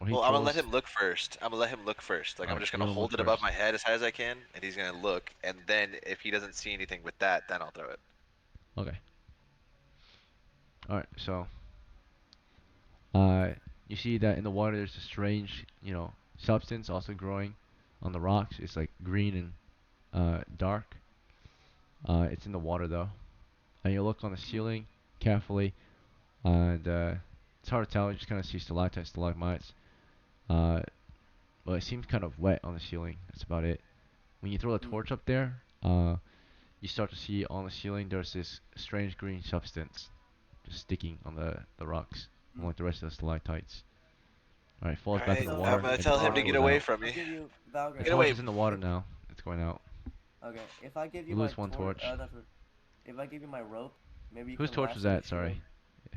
S7: or he
S3: Well, I'm gonna let
S7: throws.
S3: him look first. I'm gonna let him look first. Like
S7: All
S3: I'm
S7: right,
S3: just
S7: you
S3: gonna
S7: let him look
S3: hold it above
S7: first.
S3: my head as high as I can, and he's gonna look. And then if he doesn't see anything with that, then I'll throw it.
S7: Okay. All right, so uh, you see that in the water there's a strange, substance also growing on the rocks. It's like green and dark. It's in the water though, and you look on the ceiling carefully, and it's hard to tell. You just kind of see stalactites, stalagmites. Uh, well, it seems kind of wet on the ceiling. That's about it. When you throw the torch up there, you start to see on the ceiling there's this strange green substance just sticking on the rocks, unlike the rest of the stalactites. Alright, falls
S3: All
S7: back in
S3: right,
S7: the
S2: So
S3: I'm
S7: water,
S3: gonna
S7: and the
S3: tell him
S7: torch
S3: to get
S7: goes
S3: away
S7: out.
S3: from
S2: I'll
S3: me.
S2: give you
S7: The
S3: Get
S2: Valgrind.
S3: away.
S7: torch is in the water now. It's going out.
S2: Okay, if I give
S7: You
S2: you my
S7: lose one
S2: torch,
S7: torch.
S2: if I give you my rope, maybe you
S7: Whose
S2: can
S7: torch was
S2: lasso the
S7: that?
S2: shield.
S7: Sorry.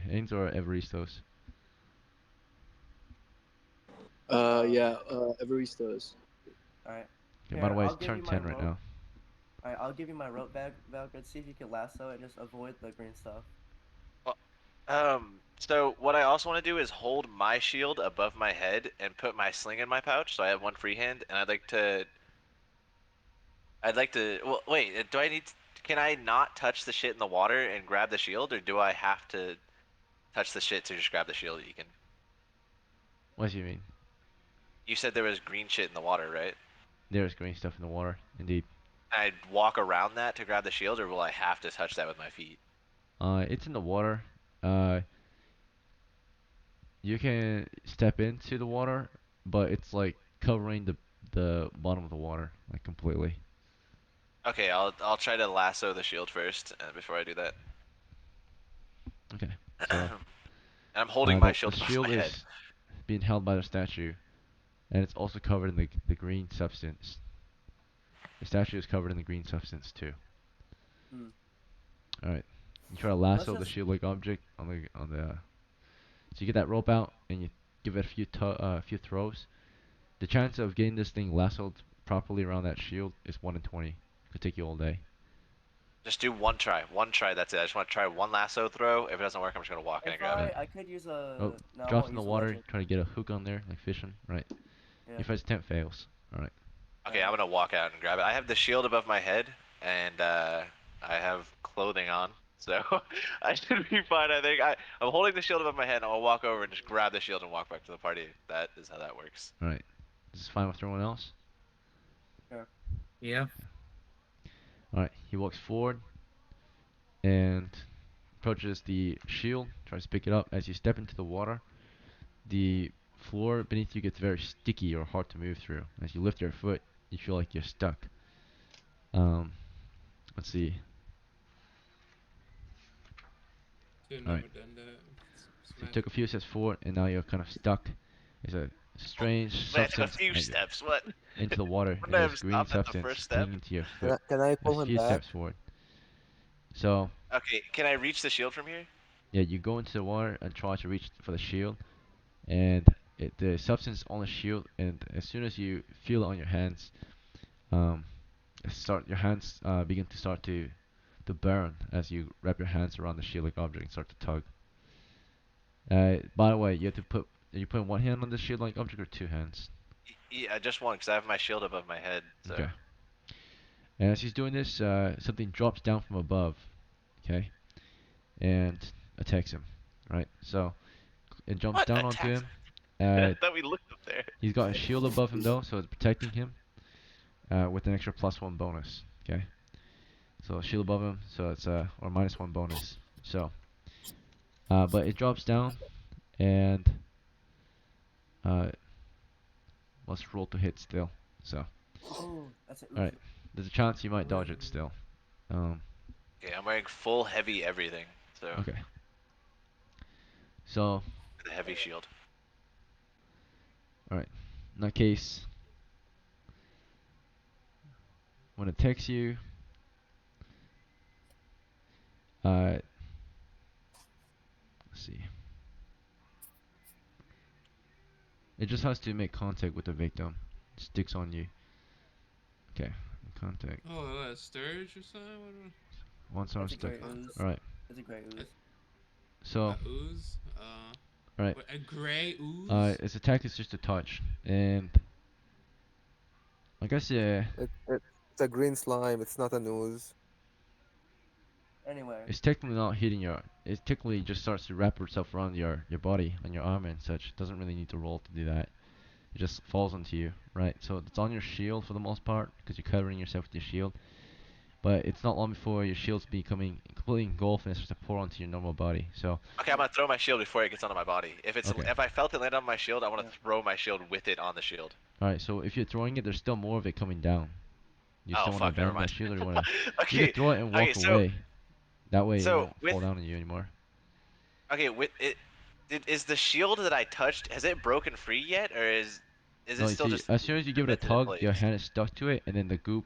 S7: Ains or Evaristo's?
S5: Yeah, Evaristo's.
S2: All right.
S7: Okay, by the
S2: Here,
S7: way,
S2: I'll
S7: it's
S2: give you
S7: turn
S2: my
S7: 10 right
S2: rope.
S7: now.
S2: All right, I'll give you my rope bag, Valgrind. See if you can lasso it and just avoid the green stuff.
S3: So what I also want to do is hold my shield above my head and put my sling in my pouch, so I have one free hand, and I'd like to. Well, wait. Do I need? Can I not touch the shit in the water and grab the shield, or do I have to touch the shit to just grab the shield? You can.
S7: What do you mean?
S3: You said there was green shit in the water, right?
S7: There's green stuff in the water, indeed.
S3: Can I walk around that to grab the shield, or will I have to touch that with my feet?
S7: It's in the water. Uh, you can step into the water, but it's like covering the bottom of the water, like completely.
S3: Okay, I'll try to lasso the shield first before I do that.
S7: Okay,
S3: And
S7: so
S3: I'm holding my
S7: the
S3: shield above my
S7: shield
S3: head.
S7: is being held by the statue, and it's also covered in the green substance. The statue is covered in the green substance too.
S2: Hmm.
S7: All right, you try to
S2: Let's
S7: lasso the
S2: just.
S7: shield-like object on the. So you get that rope out and you give it a few throws. The chance of getting this thing lassoed properly around that shield is 1 in 20. It could take you all day.
S3: Just do one try. One try, that's it. I just want to try one lasso throw. If it doesn't work, I'm just going to walk in and
S2: If
S3: grab it.
S2: I could use
S7: Oh,
S2: a. No, I
S7: drops
S2: won't
S7: in the
S2: use a
S7: water.
S2: legend.
S7: Try to get a hook on there, like fishing. Right.
S2: Yeah.
S7: Your first attempt fails. All right.
S3: Okay, I'm going to walk out and grab it. I have the shield above my head, and I have clothing on. So I should be fine, I think. I'm holding the shield above my head, and I'll walk over and just grab the shield and walk back to the party. That is how that works.
S7: All right. This is fine with everyone else.
S2: Sure.
S4: Yeah.
S7: All right. He walks forward and approaches the shield. Tries to pick it up. As you step into the water, the floor beneath you gets very sticky or hard to move through. As you lift your foot, you feel like you're stuck. Um, let's see.
S1: Should've
S7: All right.
S1: never done that. It's
S7: So you took a
S1: magical.
S7: few steps forward, and now you're kind of stuck. There's a strange
S3: Wait, I took a
S7: substance
S3: few steps. What?
S7: into the water,
S3: Wouldn't
S7: and
S3: I
S7: there's
S3: have
S7: green
S3: stopped at the
S7: substance
S3: first step?
S7: clinging to your
S6: Can
S7: foot.
S6: I
S7: There's
S6: pull
S7: a
S6: him
S7: few
S6: back?
S7: steps forward. So,
S3: Okay, can I reach the shield from here?
S7: yeah, you go into the water and try to reach for the shield, and the substance is on the shield, and as soon as you feel it on your hands, um, your hands begin to start to burn as you wrap your hands around the shield-like object and start to tug. By the way, you have to put are you putting one hand on the shield-like object or two hands?
S3: Yeah, just one, because I have my shield above my head, so.
S7: Okay. And as he's doing this, something drops down from above, okay, and attacks him. Right. So it jumps
S3: What?
S7: down onto
S3: Attacks?
S7: him.
S3: I
S7: Uh,
S3: thought we looked up there.
S7: he's got a shield above him though, so it's protecting him. With an extra +1 bonus. Okay. So shield above him, so it's or -1 bonus. So, but it drops down, and uh, let's roll to hit still. So,
S2: Oh, that's an
S7: all right.
S2: oof.
S7: There's a chance you might dodge it still.
S3: Okay, I'm wearing full heavy everything, so
S7: Okay. So,
S3: the heavy shield.
S7: all right. In that case, when it attacks you, let's see. It just has to make contact with the victim. It sticks on you. Okay. Contact.
S1: Oh, Sturge or something? What
S7: Once I'm
S2: That's a
S7: stuck.
S2: great ooze.
S7: All right.
S2: That's a great ooze.
S7: So,
S1: ooze?
S7: Right.
S1: A gray ooze.
S7: Its attack is just a touch, and I guess yeah,
S6: It's a green slime. It's not a ooze.
S2: Anyway,
S7: it's technically not hitting your. It technically just starts to wrap itself around your body and your armor and such. It doesn't really need to roll to do that. It just falls onto you, right? So it's on your shield for the most part because you're covering yourself with your shield. But it's not long before your shield's becoming completely engulfed and it starts to pour onto your normal body. So
S3: Okay, I'm gonna throw my shield before it gets onto my body.
S7: okay,
S3: If I felt it land on my shield, I want
S2: Yeah.
S3: to throw my shield with it on the shield.
S7: all right. So if you're throwing it, there's still more of it coming down. You
S3: Oh
S7: still want to
S3: fuck, never
S7: abandon that
S3: mind.
S7: shield, or you want to? You could
S3: Okay,
S7: throw it and
S3: okay,
S7: walk away. That way it
S3: so
S7: won't
S3: with
S7: fall down on you anymore.
S3: okay with it, is the shield that I touched, has it broken free yet, or is
S7: No,
S3: it
S7: you
S3: still
S7: see,
S3: just
S7: as soon as you give it a
S3: cemented in
S7: tug, your
S3: place?
S7: hand is stuck to it, and then the goop,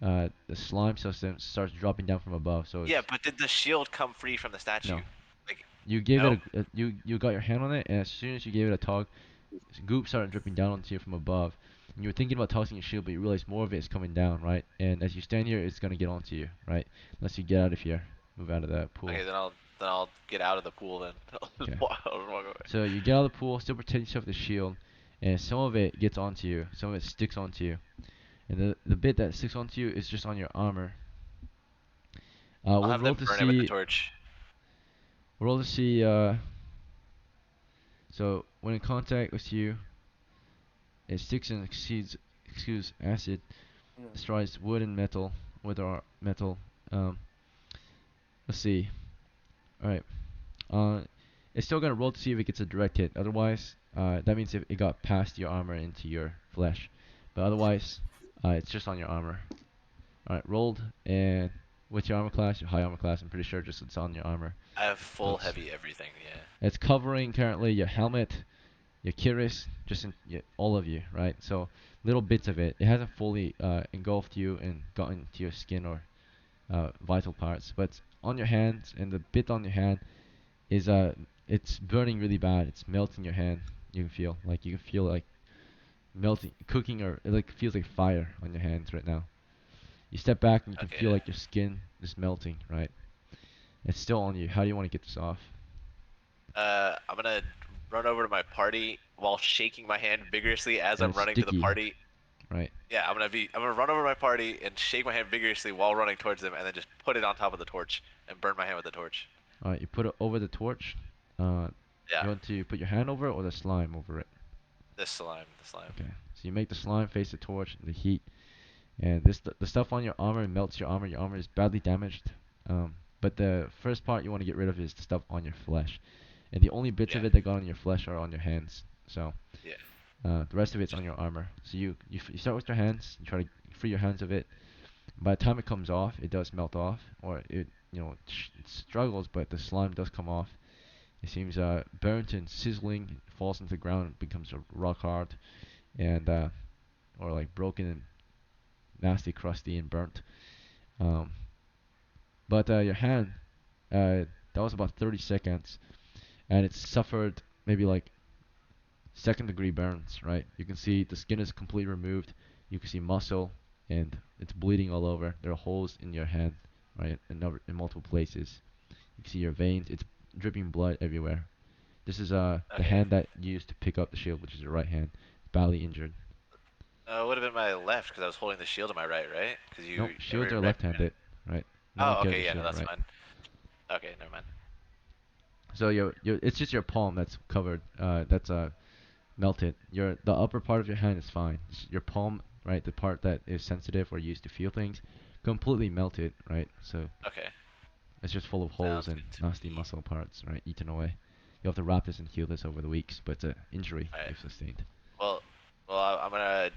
S7: the slime system starts dropping down from above. So
S3: Yeah,
S7: it's
S3: but did the shield come free from the statue?
S7: no.
S3: Like,
S7: You gave
S3: no?
S7: it you got your hand on it, and as soon as you gave it a tug, goop started dripping down onto you from above. And you were thinking about tossing your shield, but you realize more of it is coming down, right? And as you stand here, it's gonna get onto you, right? Unless you get out of here, move out of that pool.
S3: Okay, then I'll get out of the pool then.
S7: Okay.
S3: I'll just walk away.
S7: So you get out of the pool, still protect yourself with the shield, and some of it gets onto you, some of it sticks onto you. And the bit that sticks onto you is just on your armor.
S3: I'll
S7: We'll
S3: have
S7: roll
S3: them
S7: to
S3: burn it with the
S7: see.
S3: torch.
S7: Roll to see. So when in contact with you, it sticks and exceeds. Excuse acid.
S2: Yeah.
S7: Destroys wood and metal. Wood or metal. Um. Let's see. All right. Uh. It's still gonna roll to see if it gets a direct hit. Otherwise, that means if it got past your armor into your flesh. But otherwise, it's just on your armor. All right. Rolled and with your armor class, your high armor class. I'm pretty sure just it's on your armor.
S3: I have
S7: So
S3: full heavy everything, yeah.
S7: it's covering currently your helmet, your cuirass, just all of you, right? So little bits of it. It hasn't fully engulfed you and gotten to your skin or vital parts, but on your hands, and the bit on your hand is it's burning really bad. It's melting your hand. You can feel like melting, cooking, or it like feels like fire on your hands right now. You step back and you can
S3: Okay.
S7: feel like your skin is melting, right? It's still on you. How do you want to get this off?
S3: I'm gonna run over to my party while shaking my hand vigorously as
S7: And
S3: I'm
S7: it's
S3: running to the
S7: sticky,
S3: party.
S7: right?
S3: Yeah, I'm gonna run over to my party and shake my hand vigorously while running towards them, and then just put it on top of the torch and burn my hand with the torch.
S7: Alright, you put it over the torch. Uh,
S3: Yeah,
S7: you want to put your hand over it or the slime over it?
S3: this slime, the slime.
S7: Okay. So you make the slime face the torch in the heat, and the stuff on your armor melts your armor. Your armor is badly damaged. But the first part you want to get rid of is the stuff on your flesh, and the only bits
S3: Yeah,
S7: of it that got on your flesh are on your hands. So
S3: yeah.
S7: the rest of it's
S3: Just
S7: on your armor. So you start with your hands. You try to free your hands of it. By the time it comes off, it does melt off, or it struggles, but the slime does come off. It seems burnt and sizzling, falls into the ground, becomes rock hard, and or like broken and nasty, crusty, and burnt. Um, but your hand, that was about 30 seconds, and it's suffered maybe like second degree burns. Right? You can see the skin is completely removed. You can see muscle, and it's bleeding all over. There are holes in your hand, right, in multiple places. You can see your veins. It's dripping blood everywhere. This is the
S3: okay.
S7: hand that you used to pick up the shield, which is your right hand. It's badly injured.
S3: It would have been my left because I was holding the shield in my right, right? Because
S7: Nope,
S3: you
S7: shields
S3: every
S7: are
S3: rep.
S7: left-handed, right? No one
S3: Oh,
S7: carries
S3: okay,
S7: a
S3: yeah, no,
S7: shield in
S3: that's
S7: right.
S3: fine. Okay, never mind.
S7: So it's just your palm that's covered. That's melted. The upper part of your hand is fine. Your palm, right, the part that is sensitive or used to feel things, completely melted, right? So
S3: Okay,
S7: it's just full of holes
S3: sounds
S7: and
S3: good to
S7: nasty
S3: me.
S7: muscle parts, right, eaten away. You have to wrap this and heal this over the weeks, but it's an injury
S3: All right.
S7: you've sustained.
S3: Well, I'm gonna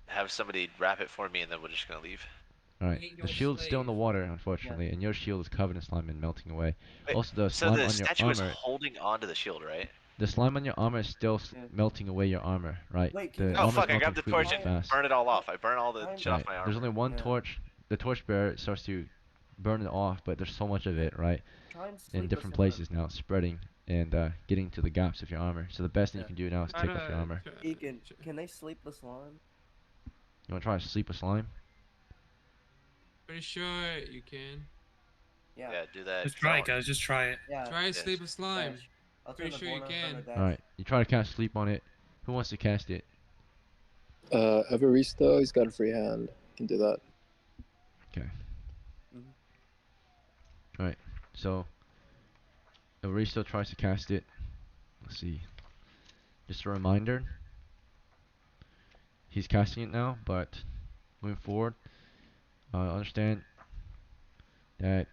S3: have somebody wrap it for me, and then we're just gonna leave.
S7: Alright,
S1: Hate
S7: the
S1: your
S7: shield's still in the
S1: slave.
S7: water,
S2: Yeah.
S7: unfortunately, and your shield is covered in slime and melting away.
S3: Wait,
S7: Also, the
S3: so
S7: slime
S3: the
S7: on your
S3: statue is
S7: armor,
S3: holding on to the shield, right?
S7: the slime on your armor is still
S2: Yeah.
S7: melting away your armor, right?
S2: Wait, can
S7: The
S2: you
S3: Oh
S7: armor's
S3: fuck! I
S2: sleep?
S7: melting
S3: grabbed the
S7: completely
S3: torch
S7: too
S3: and
S2: Why?
S7: fast.
S3: burn it all
S2: Why?
S3: off. I burn all the
S2: I'm
S3: shit off
S7: Right,
S3: my
S7: there's
S3: armor.
S7: only one
S2: Yeah.
S7: torch. The torch bearer starts to burn it off, but there's so much of it, right?
S2: Try and
S7: In
S2: sleep with
S7: different
S2: someone.
S7: places now, spreading and getting to the gaps of your armor. So the best thing you
S2: Yeah.
S7: can do now is
S1: Try
S7: take off your
S1: to.
S7: armor.
S2: Egan, can they sleep with slime?
S7: You want to try to sleep with slime?
S1: Pretty sure you can.
S2: Yeah.
S3: Yeah, do that.
S4: Just
S3: 'Cause I
S4: try it,
S3: don't.
S4: guys. Just try it.
S2: Yeah.
S1: Try
S3: Yeah,
S1: sleep with slime.
S2: I'll turn
S1: Pretty
S2: the
S1: sure you
S2: corner on her
S1: can.
S2: dash.
S7: Alright, you try to cast sleep on it. Who wants to cast it?
S5: Evaristo, he's got a free hand. Can do that.
S7: Okay.
S2: Mhm.
S7: Alright, so Evaristo tries to cast it. Let's see. Just a reminder. He's casting it now, but moving forward, understand that.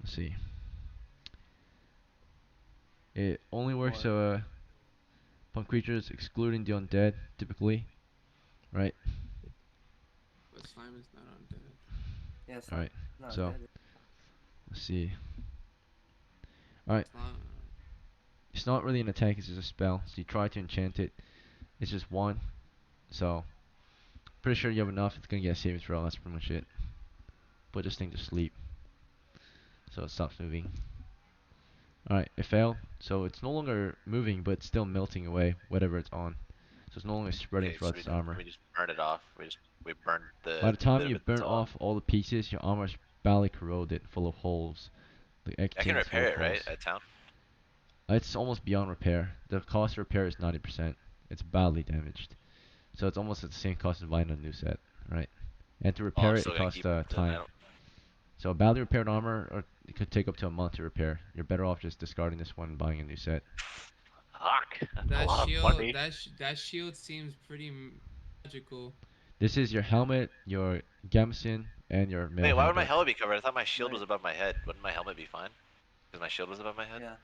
S7: Let's see. It only works
S2: What?
S7: upon creatures excluding the undead, typically, right?
S1: But slime is not undead.
S2: Yeah, it's
S7: All right.
S2: not
S7: So
S2: dead.
S7: let's see. All right.
S1: Slime.
S7: It's not really an attack. It's just a spell. So you try to enchant it. It's just one. So pretty sure you have enough. It's gonna get a saving throw. That's pretty much it. Put this thing to sleep, so it stops moving. All right. It failed. So it's no longer moving, but it's still melting away whatever it's on. So it's no longer spreading
S3: Okay, so
S7: throughout its armor.
S3: we just burn it off. We burned
S7: By
S3: the
S7: the time
S3: bit of
S7: you
S3: it that's
S7: burn
S3: on.
S7: off all the pieces, your armor is badly corroded, full of holes. The egg
S3: I can
S7: contains full
S3: repair
S7: of
S3: it, right?
S7: holes.
S3: At town.
S7: It's almost beyond repair. The cost to repair is 90%. It's badly damaged. So it's almost at the same cost as buying a new set, right? And to
S3: Oh,
S7: repair
S3: I'm
S7: it,
S3: still
S7: it
S3: gonna
S7: costs
S3: keep it. Then I
S7: time.
S3: don't.
S7: So badly repaired armor, or it could take up to a month to repair. You're better off just discarding this one and buying a new set.
S3: Fuck. That's a
S1: That
S3: lot of
S1: shield.
S3: money.
S1: That shield seems pretty magical.
S7: This is your helmet, your gambeson, and your mail
S3: Wait, why would my
S7: habit.
S3: helmet be covered? I thought my shield
S2: Right.
S3: was above my head. Wouldn't my helmet be fine? Because my shield was above my head.
S2: Yeah.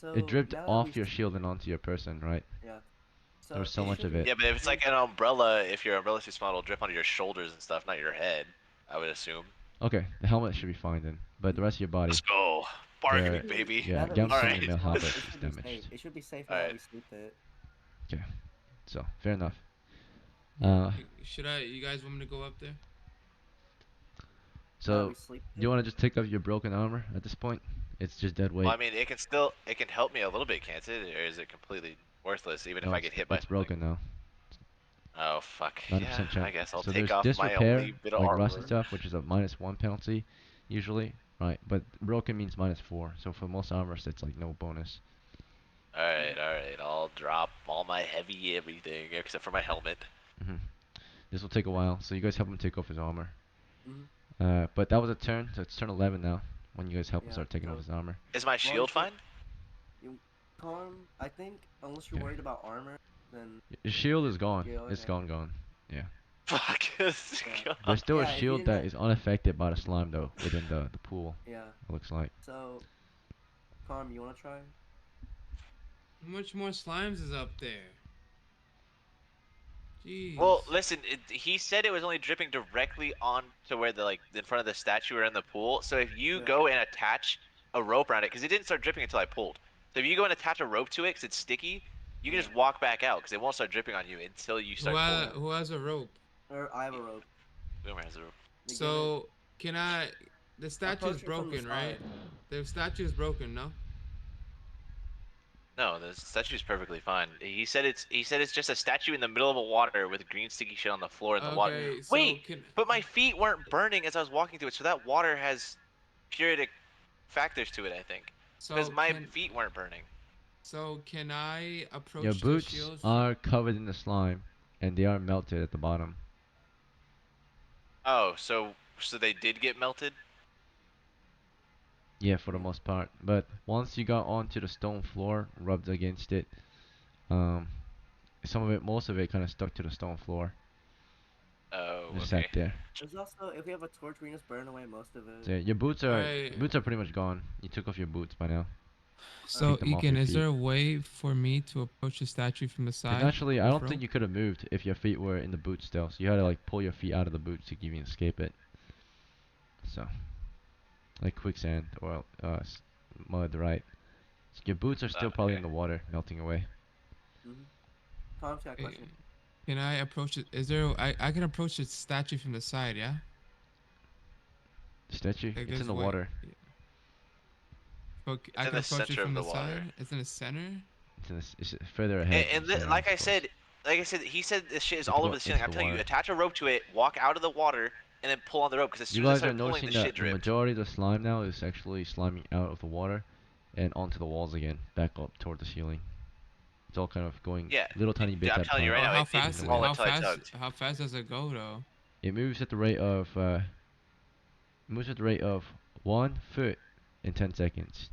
S2: So
S7: It dripped
S2: now that
S7: off your shield and
S2: yeah.
S7: onto your person, right?
S2: So
S7: There was so
S2: it
S7: much of
S2: shouldn't-
S7: it.
S3: Yeah, but if it's like an umbrella, if your umbrella's too small, it'll drip onto your shoulders and stuff, not your head. I would assume.
S7: Okay, the helmet should be fine then. But the rest of your body,
S3: Let's go. Bargaining, baby.
S7: yeah,
S2: Now that we
S7: gambeson
S2: sleep
S7: and
S3: Alright.
S7: mail
S2: it,
S7: habit
S2: it
S7: is
S2: should be safe.
S7: damaged.
S2: It should be safe now that
S3: Alright.
S2: we sleep it.
S7: Okay, so fair enough.
S2: Yeah.
S1: Should I? You guys want me to go up there?
S2: Now that
S7: So
S2: we sleep
S7: do you
S2: it.
S7: want to just take off your broken armor at this point? It's just dead weight.
S3: Well, I mean, it can help me a little bit, can't it? Or is it completely worthless, even if
S7: No,
S3: I get hit by
S7: it's
S3: something?
S7: broken now.
S3: Oh, fuck.
S7: 90%
S3: Yeah,
S7: chance.
S3: I guess I'll
S7: So
S3: take
S7: there's
S3: off my
S7: disrepair,
S3: only bit of
S7: like rust and
S3: armor.
S7: stuff, which is a -1 penalty, usually, right? But broken means -4. So for most armors, it's like no bonus.
S3: Alright. I'll drop all my heavy everything, except for my helmet.
S7: hmm This will take a while, so you guys help him take off his armor.
S2: Mhm.
S7: But that was a turn, so it's turn 11 now. When you guys help him
S2: Yeah,
S7: start taking off
S2: so-
S7: his armor.
S3: Is my shield fine?
S2: I think unless you're
S7: Okay.
S2: worried about armor, then
S7: Your shield is gone.
S2: go
S7: It's
S2: ahead.
S7: gone. Yeah.
S3: Fuck. It's
S2: Yeah.
S3: gone.
S7: There's still
S2: Yeah,
S7: a
S2: if you
S7: shield
S2: didn't
S7: that
S2: have-
S7: is unaffected by the slime though within the pool.
S2: Yeah.
S7: It looks like.
S2: So, Carm, you wanna try?
S1: How much more slimes is up there? Jeez.
S3: Well, listen, he said it was only dripping directly onto where the in front of the statue or in the pool. So if you
S2: Yeah.
S3: go and attach a rope around it, because it didn't start dripping until I pulled. So if you go and attach a rope to it, because it's sticky, you can
S2: Yeah.
S3: just walk back out, because it won't start dripping on you until you start pulling.
S1: Who has a rope?
S2: Or I have a rope.
S3: Boomer has a rope.
S2: They give it-
S1: So can I? The statue's
S2: Approach it from the
S1: broken, right?
S2: side.
S1: The statue's broken, no?
S3: No, the statue's perfectly fine. He said it's just a statue in the middle of a water with green sticky shit on the floor in the water.
S1: Okay, so
S3: Wait,
S1: can
S3: but my feet weren't burning as I was walking to it, so that water has puritic factors to it, I think. Because
S1: so
S3: my
S1: can
S3: feet weren't burning.
S1: so can I approach
S7: Your
S1: the
S7: boots
S1: shields?
S7: are covered in the slime, and they are melted at the bottom.
S3: Oh, so they did get melted?
S7: Yeah, for the most part. But once you got onto the stone floor, rubbed against it, most of it, kind of stuck to the stone floor.
S3: Oh,
S7: Just
S3: okay.
S7: sat there.
S2: There's also, if we have a torch, we can just burn away most of it.
S7: So your boots are
S1: Alright.
S7: pretty much gone. You took off your boots by now.
S1: So
S7: Take them off
S1: Egan,
S7: your
S1: is there
S7: feet.
S1: a way for me to approach the statue from the side?
S7: Naturally, I
S1: with
S7: don't
S1: rope?
S7: think you could have moved if your feet were in the boots still. So you had to like pull your feet out of the boots to even escape it. So, like quicksand or mud, right? So your boots are still probably in
S3: Okay.
S7: the water, melting away.
S2: Tom's got a
S1: Eh,
S2: question.
S1: Can I approach it? Is there? I can approach the statue from the side, yeah.
S7: The statue,
S1: Like
S7: it's
S1: this
S7: in the
S1: way.
S7: water.
S1: But I
S3: in
S1: can
S3: the
S1: approach it
S3: center of
S1: from
S3: the
S1: the
S3: water.
S1: side. It's in the center.
S7: It's further ahead.
S3: And
S7: than the
S3: like
S7: center,
S3: I
S7: of course.
S3: said, he said this shit is
S7: You have
S3: all
S7: to
S3: over
S7: go
S3: the ceiling.
S7: into
S3: I'm
S7: the
S3: telling you,
S7: water.
S3: attach a rope to it, walk out of the water, and then pull on the rope. Because as
S7: You
S3: soon as I
S7: guys are
S3: started pulling,
S7: noticing
S3: the
S7: that
S3: shit
S7: the
S3: dripped.
S7: majority of the slime now is actually sliming out of the water and onto the walls again, back up toward the ceiling. It's all kind of going
S3: Yeah,
S7: little tiny bits
S3: I'm
S7: at a
S3: telling you
S7: time,
S3: right
S1: Oh,
S3: now,
S1: how
S3: it didn't
S1: fast?
S7: making the way
S3: fall
S7: up.
S3: until I tugged.
S1: How fast does it go though?
S7: It moves at the rate of 1 foot in 10 seconds.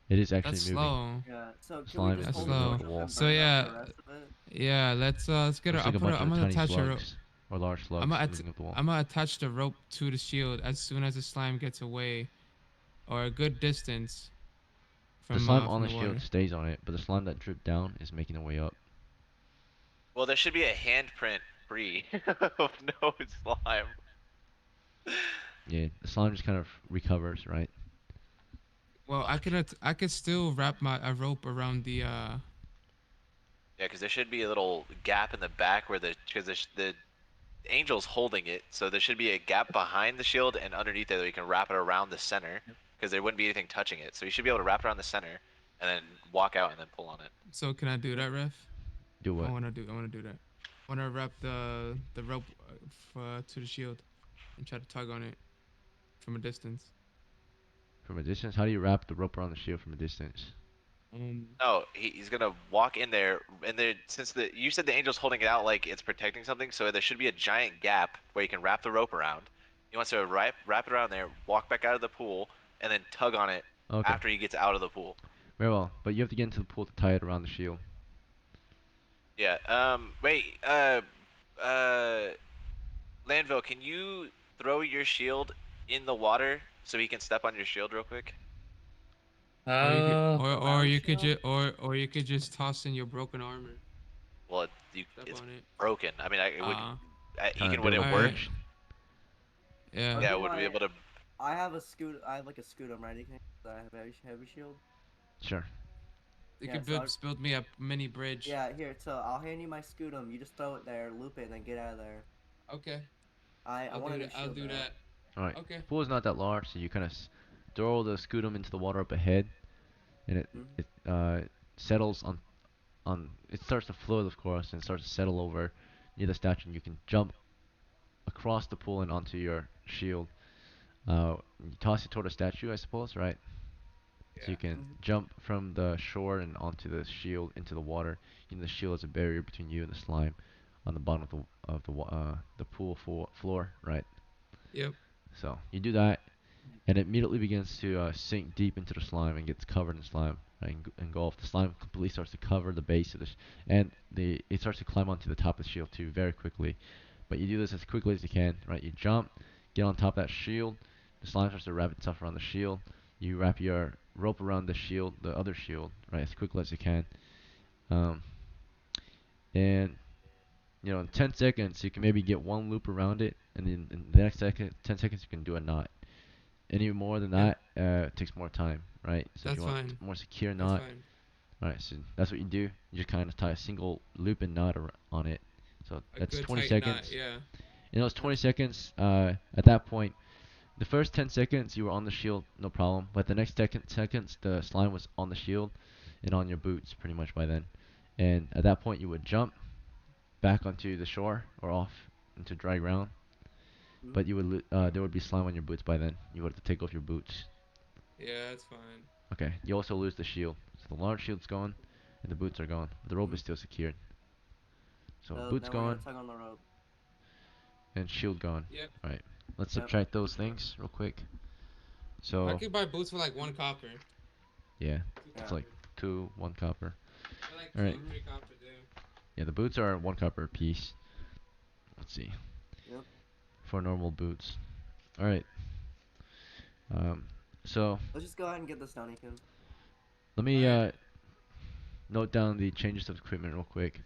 S7: It is actually
S1: That's
S7: moving.
S1: slow.
S2: Yeah. So can we
S7: Slime
S2: just
S7: is
S1: That's
S2: hold
S7: moving
S2: the
S7: towards
S1: slow.
S2: torch
S7: the
S2: up and
S7: wall.
S1: So
S2: burn up the
S1: yeah,
S2: rest of it?
S1: yeah. Let's get her.
S7: Looks like a bunch
S1: I'm
S7: of
S1: gonna
S7: tiny
S1: attach her.
S7: slugs or large
S1: I'm
S7: slugs
S1: gonna
S7: moving up the wall.
S1: I'm gonna attach the rope to the shield as soon as the slime gets away, or a good distance
S7: The slime on
S1: from
S7: the
S1: the
S7: shield
S1: water.
S7: stays on it, but the slime that dripped down is making the way up.
S3: Well, there should be a handprint free of no slime.
S7: Yeah, the slime just kind of recovers, right?
S1: Well, I could still wrap my a rope around the
S3: Yeah, because there should be a little gap in the back where because the angel's holding it, so there should be a gap behind the shield and underneath it that we can wrap it around the center, because there wouldn't be anything touching it. So you should be able to wrap around the center and then walk out and then pull on it.
S1: So can I do that, Ref?
S7: Do what?
S1: I wanna do that. I wanna wrap the rope to the shield and try to tug on it from a distance.
S7: From a distance? How do you wrap the rope around the shield from a distance?
S3: No, he's gonna walk in there, and then since you said the angel's holding it out like it's protecting something, so there should be a giant gap where you can wrap the rope around. He wants to wrap it around there, walk back out of the pool, and then tug on it
S7: Okay,
S3: after he gets out of the pool.
S7: very well. But you have to get into the pool to tie it around the shield.
S3: Yeah. Wait. Landville, can you throw your shield in the water so he can step on your shield real quick?
S1: Or
S2: Around
S1: you could
S2: shield?
S1: just or you could just toss in your broken armor.
S3: Well,
S1: Step
S3: it's
S1: on it.
S3: broken. I mean, it would.
S1: Uh,
S7: Kind of
S3: Ethan
S7: build a
S3: wouldn't
S1: Alright.
S3: work.
S7: bridge.
S1: Yeah.
S3: Yeah,
S2: Okay,
S3: would be able to.
S2: I have a scoot. I have like a scooter, right? I have a heavy shield.
S7: Sure.
S1: You
S2: Yeah,
S1: could
S2: so
S1: build me a mini bridge.
S2: yeah, here. So I'll hand you my scootum. You just throw it there, loop it, and then get out of there.
S1: Okay.
S2: I want a new
S1: I'll
S2: shield.
S1: do
S2: though.
S1: that.
S7: Alright.
S1: Okay.
S7: The pool is not that large, so you kind of throw the scutum into the water up ahead, and
S2: Mhm.
S7: it settles on. It starts to float, of course, and starts to settle over near the statue. And you can jump across the pool and onto your shield. You toss it toward the statue, I suppose, right? So you
S1: Yeah.
S7: can
S2: Mhm.
S7: jump from the shore and onto the shield into the water. The shield is a barrier between you and the slime on the bottom of the pool floor, right?
S1: Yep.
S7: So you do that, and it immediately begins to sink deep into the slime and gets covered in slime, right, engulfed. The slime completely starts to cover the base of and it starts to climb onto the top of the shield too very quickly. But you do this as quickly as you can, right? You jump, get on top of that shield. The slime starts to wrap itself around the shield. You wrap your rope around the shield, the other shield, right, as quickly as you can. Um, and in 10 seconds you can maybe get one loop around it, and then in the next 10 seconds you can do a knot. Any more than
S1: Yeah.
S7: that, it takes more time, right? So if
S1: That's
S7: you want
S1: fine.
S7: a more secure
S1: That's
S7: knot,
S1: fine.
S7: right? So that's what you do. You just kind of tie a single loop and knot on it. So
S1: A
S7: that's
S1: good
S7: 20
S1: tight knot.
S7: seconds.
S1: Yeah.
S7: In those 20 seconds, at that point, the first 10 seconds you were on the shield, no problem. But the next seconds, the slime was on the shield and on your boots pretty much by then. And at that point, you would jump back onto the shore or off into dry ground.
S2: Mhm.
S7: But there would be slime on your boots by then. You would have to take off your boots.
S1: Yeah, that's fine.
S7: Okay, you also lose the shield. So the large shield's gone, and the boots are gone. The rope
S2: Mhm.
S7: is still secured. So
S2: So
S7: boots
S2: now we're gonna
S7: gone,
S2: tug on the rope.
S7: and shield gone.
S1: Yep.
S7: Alright, let's
S2: Yep.
S7: subtract those things real quick.
S1: I
S7: So,
S1: could buy boots for like 1 copper.
S7: yeah,
S1: Two
S7: it's
S2: Yeah.
S7: like
S1: copper.
S7: 1 copper.
S1: For like
S7: Alright,
S1: 2 or 3 copper, dude.
S7: yeah, the boots are 1 copper a piece. Let's see,
S2: Yep.
S7: for normal boots. Alright, um, so
S2: Let's just go ahead and get this done, Ethan.
S7: let me
S1: Alright.
S7: note down the changes of equipment real quick.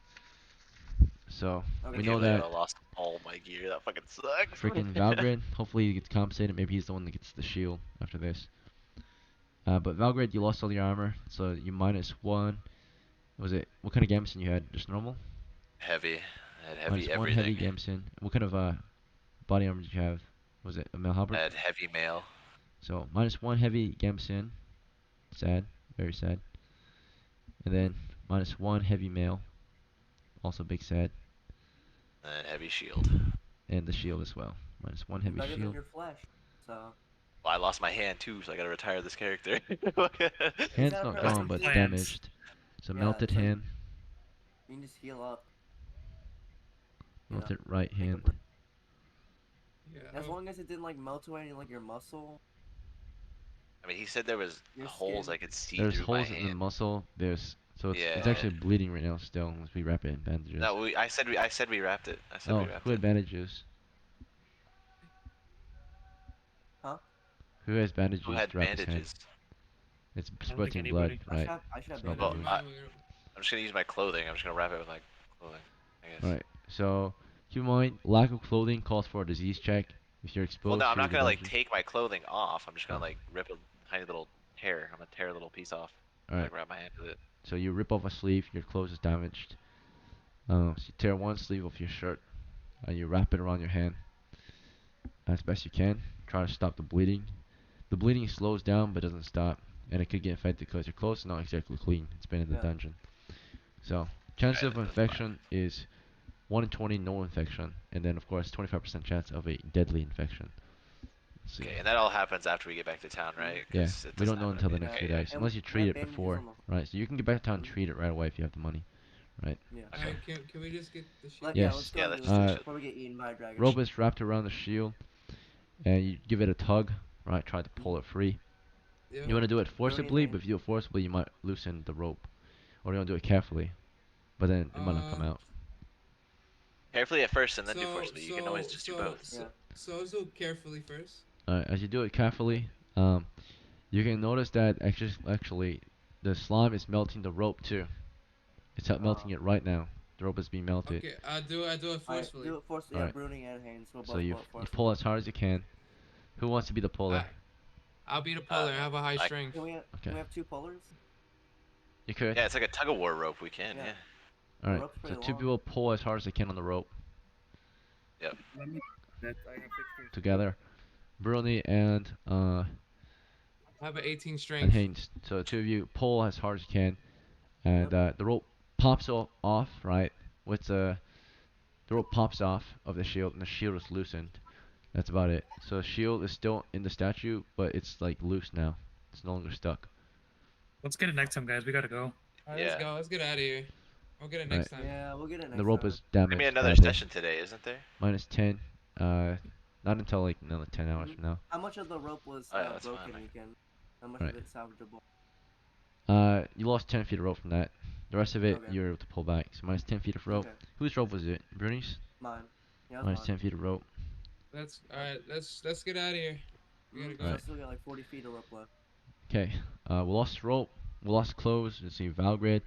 S7: So,
S2: Okay.
S7: we
S3: I
S7: know
S3: can't believe
S7: that
S3: I lost all my gear. That fucking sucks.
S7: freaking Valgrid, hopefully he gets compensated. Maybe he's the one that gets the shield after this. But Valgrid, you lost all your armor, so you -1. Was it, what kind of gambeson you had? Just normal?
S3: Heavy. I had heavy
S7: -1
S3: everything.
S7: heavy gambeson. What kind of body armor did you have? Was it a mail
S3: I
S7: halberd?
S3: had heavy mail.
S7: So -1 heavy gambeson. Sad, very sad. And
S2: Mhm.
S7: then -1 heavy mail. Also big sad.
S3: And heavy shield.
S7: And the shield as well. Minus 1
S2: You're
S7: heavy
S2: better than
S7: shield.
S2: your flesh. So
S3: Well, I lost my hand too, so I gotta retire this character.
S2: is
S7: Hand's
S2: that a
S7: not
S2: permanent
S7: gone, but
S2: too?
S7: it's
S4: Plans.
S7: damaged. It's a
S2: Yeah,
S7: melted
S2: so
S7: hand,
S2: you can just heal up.
S7: melted right
S2: Take a
S7: hand.
S2: break.
S1: Yeah.
S2: As long as it didn't like melt away like your muscle.
S3: I mean, he said there was
S2: Your
S3: holes
S2: skin.
S3: I could see
S7: There's
S3: through my
S7: holes in the
S3: hand.
S7: muscle. So it's
S3: Yeah.
S7: actually bleeding right now still unless we wrap it in bandages.
S3: No, I said we wrapped it. I said we
S7: Oh,
S3: wrapped
S7: who had
S3: it.
S7: bandages?
S2: Huh?
S7: Who has
S3: Who
S7: bandages
S3: had
S7: to wrap his hand?
S3: bandages?
S7: It's
S4: I don't think
S7: spurting blood,
S4: anybody.
S7: right?
S2: I should have
S7: It's not
S1: Never
S3: Well,
S2: bandages.
S7: bleeding.
S1: mind.
S3: I'm just gonna use my clothing. I'm just gonna wrap it with my clothing, I guess.
S7: Alright, so keep in mind, lack of clothing calls for a disease check. If you're
S3: Well, no,
S7: exposed
S3: I'm
S7: to
S3: not
S7: the
S3: gonna like
S7: dungeon.
S3: take my clothing off. I'm just gonna
S7: Oh,
S3: like rip a tiny little tear. I'm gonna tear a little piece off.
S7: alright.
S3: Like wrap my hand with it.
S7: So you rip off a sleeve, your clothes is damaged. So you tear one sleeve of your shirt, and you wrap it around your hand as best you can. Try to stop the bleeding. The bleeding slows down but doesn't stop, and it could get infected because your clothes are not exactly clean. It's been in the
S2: Yeah.
S7: dungeon. So chance
S3: Alright,
S7: of
S3: that's fine.
S7: infection is 1 in 20 no infection, and then of course 25% chance of a deadly infection. Let's see.
S3: Okay, and that all happens after we get back to town, right?
S7: Yeah,
S3: 'Cause it
S7: we
S3: doesn't
S7: don't know
S3: happen
S7: until the
S3: immediately.
S7: next
S2: Yeah.
S7: few
S3: Okay,
S7: days,
S2: And
S7: unless you
S2: we
S7: treat
S2: have
S7: it
S2: bandages
S7: before,
S2: on the.
S7: right? So you can get back to town and
S2: Mhm.
S7: treat it right away if you have the money, right?
S2: Yeah.
S3: Okay.
S1: Alright, can we just get the shield?
S2: Yeah, let's
S7: Yes.
S2: go
S3: Yeah,
S2: and do
S3: let's
S2: this
S3: do
S7: Uh,
S3: shit.
S2: before we get eaten by a dragon.
S7: Rope is wrapped around the shield, and you give it a tug, right? Try to pull it free.
S1: Yeah.
S7: You want to do it
S2: Brony
S7: forcibly,
S2: and
S7: but if you do it forcibly, you might loosen the rope. Or you want to do it carefully, but then it might not come
S1: Uh.
S7: out.
S3: Carefully at first, and then do
S1: So
S3: forcibly. You can always
S1: so
S3: just do
S1: so
S3: both.
S1: so
S2: Yeah.
S1: so let's do it carefully first.
S7: As you do it carefully, you can notice that actually, the slime is melting the rope too. It's melting it right now. The rope is being melted.
S1: Okay, I do it
S2: Alright,
S1: forcefully.
S2: do it forcefully. Yeah,
S7: Alright.
S2: Bruni and Haynes will
S7: So
S2: both pull it
S7: you
S2: forcefully.
S7: pull as hard as you can. Who wants to be the puller?
S1: I'll be the puller. I have a high strength.
S2: Can we
S7: Okay.
S2: have two pullers?
S7: You could.
S3: Yeah, it's like a tug of war rope. We can,
S2: Yeah.
S3: yeah.
S2: The
S7: Alright.
S2: rope's
S7: So
S2: pretty
S7: two
S2: long.
S7: people pull as hard as they can on the rope
S3: Yep.
S2: Let me. That I have 16.
S7: together. Bruni and
S1: I have an 18
S7: and
S1: strength.
S7: Haynes. So the two of you pull as hard as you can, and
S2: Yep.
S7: the rope pops off, right? With the rope pops off of the shield, and the shield is loosened. That's about it. So the shield is still in the statue, but it's like loose now. It's no longer stuck.
S4: Let's get it next time, guys. We gotta go.
S1: Alright, let's
S3: Yeah.
S1: go. Let's get out of here. We'll get it
S7: Right.
S1: next time.
S2: Yeah, we'll get it
S7: And
S2: next
S7: the rope
S2: time.
S7: is
S3: There's gonna be
S7: damaged
S3: another
S7: badly.
S3: session today, isn't there?
S7: Minus 10. Not until like another 10 hours from now.
S2: How much of the rope was
S3: Oh, yeah, that's
S2: broken,
S3: fine.
S2: Weekend? How much
S7: Right.
S2: of it salvageable?
S7: You lost 10 feet of rope from that. The rest of it,
S2: Okay.
S7: you were able to pull back. So minus 10 feet of rope.
S2: Okay.
S7: Whose rope was it? Bruni's?
S2: Mine. Yeah, that's
S7: Minus
S2: mine.
S7: 10 feet of rope.
S1: Let's alright. Let's get out of here. We gotta
S2: So
S1: go.
S2: I still got like 40 feet of rope left.
S7: Okay. We lost rope. We lost clothes. Let's see. Valgrid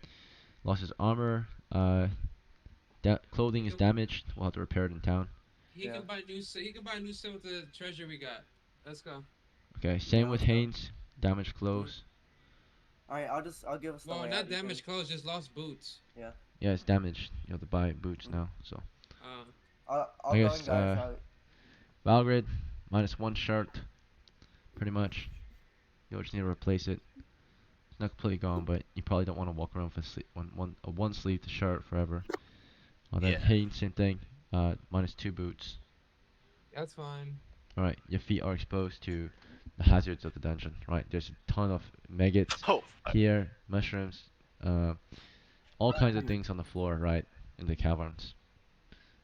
S7: lost his armor. Clothing is damaged. We'll have to repair it in town.
S1: He
S2: Yeah.
S1: can buy new. He can buy new stuff with the treasure we got. Let's go.
S7: Okay. Same
S2: Yeah,
S7: with
S2: let's go.
S7: Haynes. Damaged clothes.
S2: Alright, I'll give us the
S1: Well,
S2: way
S1: not
S2: out, you
S1: damaged clothes, just lost boots.
S2: Yeah.
S7: Yeah, it's damaged. You have to buy boots now. So
S1: Uh,
S2: I'll
S7: I
S2: go
S7: guess
S2: in, guys.
S7: Valgrid minus 1 shirt. Pretty much. You'll just need to replace it. It's not completely gone, but you probably don't want to walk around with a one sleeve shirt forever. Then
S3: Yeah.
S7: Haynes, same thing. Minus 2 boots.
S1: that's fine.
S7: Alright, your feet are exposed to the hazards of the dungeon. Right, there's a ton of maggots
S3: Oh, fuck.
S7: here, mushrooms, all kinds of things on the floor, right, in the caverns.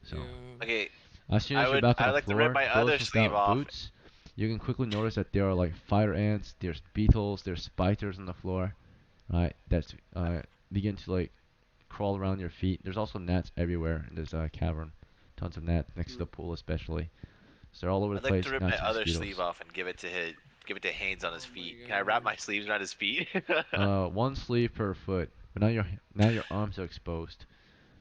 S7: So,
S1: Yeah.
S3: Okay,
S7: as soon as you're back on
S3: I'd
S7: the
S3: like to rip
S7: floor,
S3: my
S7: those
S3: other sleeve
S7: without
S3: off.
S7: boots, you can quickly notice that there are like fire ants, there's beetles, there's spiders on the floor, right, that's begin to like crawl around your feet. There's also gnats everywhere in this cavern. Tons of gnats next to the pool especially. So they're all over the
S3: I'd like
S7: place,
S3: to rip
S7: gnats
S3: my
S7: and
S3: other
S7: mosquitoes.
S3: sleeve off and give it to Haynes on his
S1: Oh my
S3: feet. Can I wrap
S1: God.
S3: my sleeves around his feet?
S7: One sleeve per foot. But now your arms are exposed.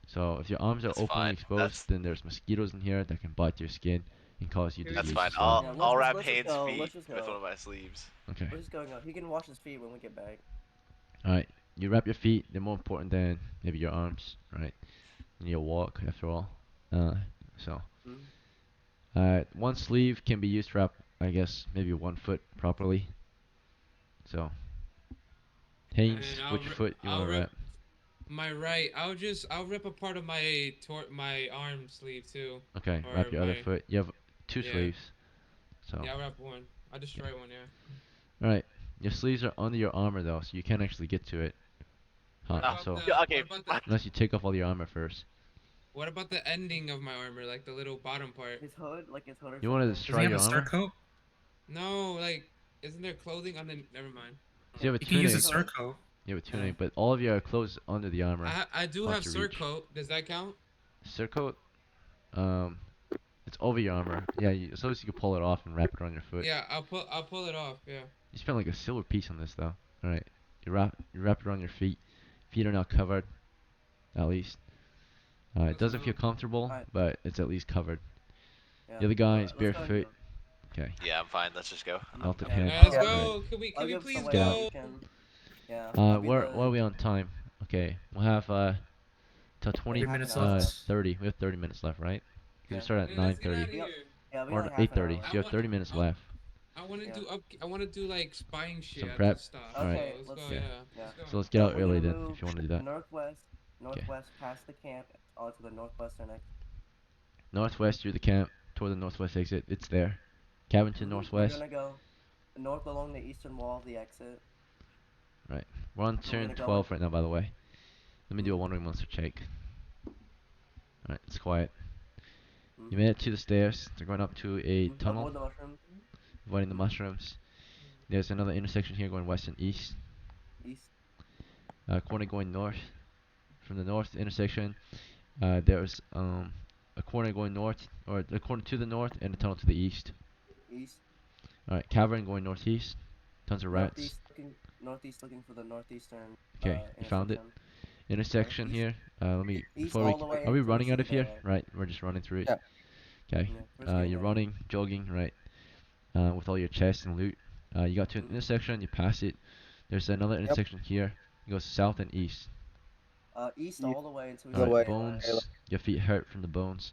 S7: So if your arms are
S3: That's
S7: openly
S3: fine.
S7: exposed, then there's mosquitoes in here that can bite your skin and cause you
S1: That's
S3: That's
S7: disease
S3: fine.
S7: as well.
S2: Yeah,
S3: I'll
S2: let's
S3: wrap
S2: just
S3: Haynes'
S2: go,
S3: feet
S2: let's just
S3: with
S2: go.
S3: one of my sleeves.
S7: Okay.
S2: We're just going up. He can wash his feet when we get back.
S7: Alright. You wrap your feet. They're more important than maybe your arms, right? You need to walk after all. So one sleeve can be used to wrap, I guess, maybe 1 foot properly. So Haynes,
S1: And
S7: which foot you want to wrap?
S1: my right. I'll rip a part of my arm sleeve too.
S7: Okay,
S1: or
S7: wrap your other
S1: my-
S7: foot. You have two
S1: Yeah.
S7: sleeves. So,
S1: Yeah, I wrap one. I destroy one. Yeah.
S7: alright. Your sleeves are under your armor though, so you can't actually get to it.
S1: What
S3: Ah,
S1: about
S7: So,
S1: the?
S3: yeah, okay.
S1: What about the?
S7: unless you take off all your armor first.
S1: What about the ending of my armor, like the little bottom part?
S2: His hood, like his hood or
S7: You want to
S2: something.
S4: Does
S7: destroy
S4: he have
S7: your
S4: a
S7: armor?
S4: surcoat?
S1: No, like, isn't there clothing on the? Never mind.
S7: So you have a
S4: You can use a
S7: tunic.
S2: Tunic.
S4: surcoat.
S7: You have a
S1: Yeah.
S7: tunic, but all of your clothes under the armor.
S1: I do
S7: Hard
S1: have
S7: to reach.
S1: surcoat. Does that count?
S7: Surcoat, um, it's over your armor. Yeah, as long as you can pull it off and wrap it around your foot.
S1: Yeah, I'll pull it off. Yeah.
S7: You spent like a silver piece on this though. Alright. You wrap it around your feet. Feet are now covered, at least. It
S1: Let's
S7: doesn't feel
S1: go.
S7: comfortable,
S2: Alright.
S7: but it's at least covered.
S2: Yeah.
S7: The other guy
S2: Well,
S7: is
S2: let's go ahead and
S7: barefoot.
S2: go.
S7: Okay.
S3: Yeah, I'm fine. Let's just go.
S7: Out the
S2: Yeah.
S7: pants.
S1: Alright, let's
S2: Yeah.
S1: go.
S7: Alright.
S1: Can we
S2: I'll give
S1: please
S2: some way
S7: Get
S2: out.
S7: out.
S2: You can. Yeah. I'll be
S7: Where
S2: the.
S7: are we on time? Okay, we'll have till 20
S4: 30
S2: half an
S4: minutes
S2: hour
S4: left.
S7: 30. We have 30 minutes left, right? Because we
S2: Yeah.
S7: started at
S1: Yeah, let's get out
S7: 9:30
S1: of here.
S2: Yeah, we
S7: or
S2: only half an hour
S7: 8:30. So
S2: left.
S7: you have 30 minutes
S1: I,
S7: left.
S1: I want to
S2: Yeah.
S1: do up. I want to do like spying shit
S7: Some
S1: at
S7: prep.
S1: the stop.
S7: Alright.
S2: Okay,
S1: So let's
S2: let's
S1: go.
S7: Yeah.
S1: Yeah.
S2: Yeah.
S1: Let's
S7: So
S1: go.
S7: let's get out
S2: we're
S7: early
S2: gonna
S7: then,
S2: move
S7: if you want to do that.
S2: northwest past the camp onto the northwestern exit.
S7: Northwest through the camp, toward the northwest exit. It's there. Cabin to the
S2: We're
S7: northwest.
S2: gonna go north along the eastern wall of the exit.
S7: We're on
S2: We're
S7: turn
S2: gonna go
S7: 12 right now, by the way. Let me do a
S2: Mhm.
S7: wandering monster check. Alright, it's quiet. You
S2: Mhm.
S7: made it to the stairs. They're going up to a
S2: Mhm.
S7: tunnel,
S2: Avoid the mushroom.
S7: avoiding the
S2: Mhm.
S7: mushrooms. There's another intersection here going west and east.
S2: East.
S7: Corner going north. From the north intersection, there's a corner going north, or the corner to the north, and a tunnel to the east.
S2: East.
S7: Alright, cavern going northeast. Tons of rats.
S2: Northeast looking for the northeastern
S7: Okay, you found it.
S2: intersection.
S7: Intersection
S2: East.
S7: here. Let me.
S2: East
S7: Before we.
S2: all the way
S7: Are we
S2: until we
S7: running out
S2: see
S7: of here?
S2: the.
S7: Right, we're just running through it.
S6: Yeah.
S7: Okay.
S2: Yeah, we're just getting
S7: You're
S2: ready.
S7: running, jogging, right? With all your chests and loot. You got to an
S2: Mhm.
S7: intersection. You pass it. There's another intersection here. It goes south and east.
S2: East
S6: East
S2: all the way until we
S6: all
S2: see
S6: the way.
S7: Bones. Your feet hurt from the bones.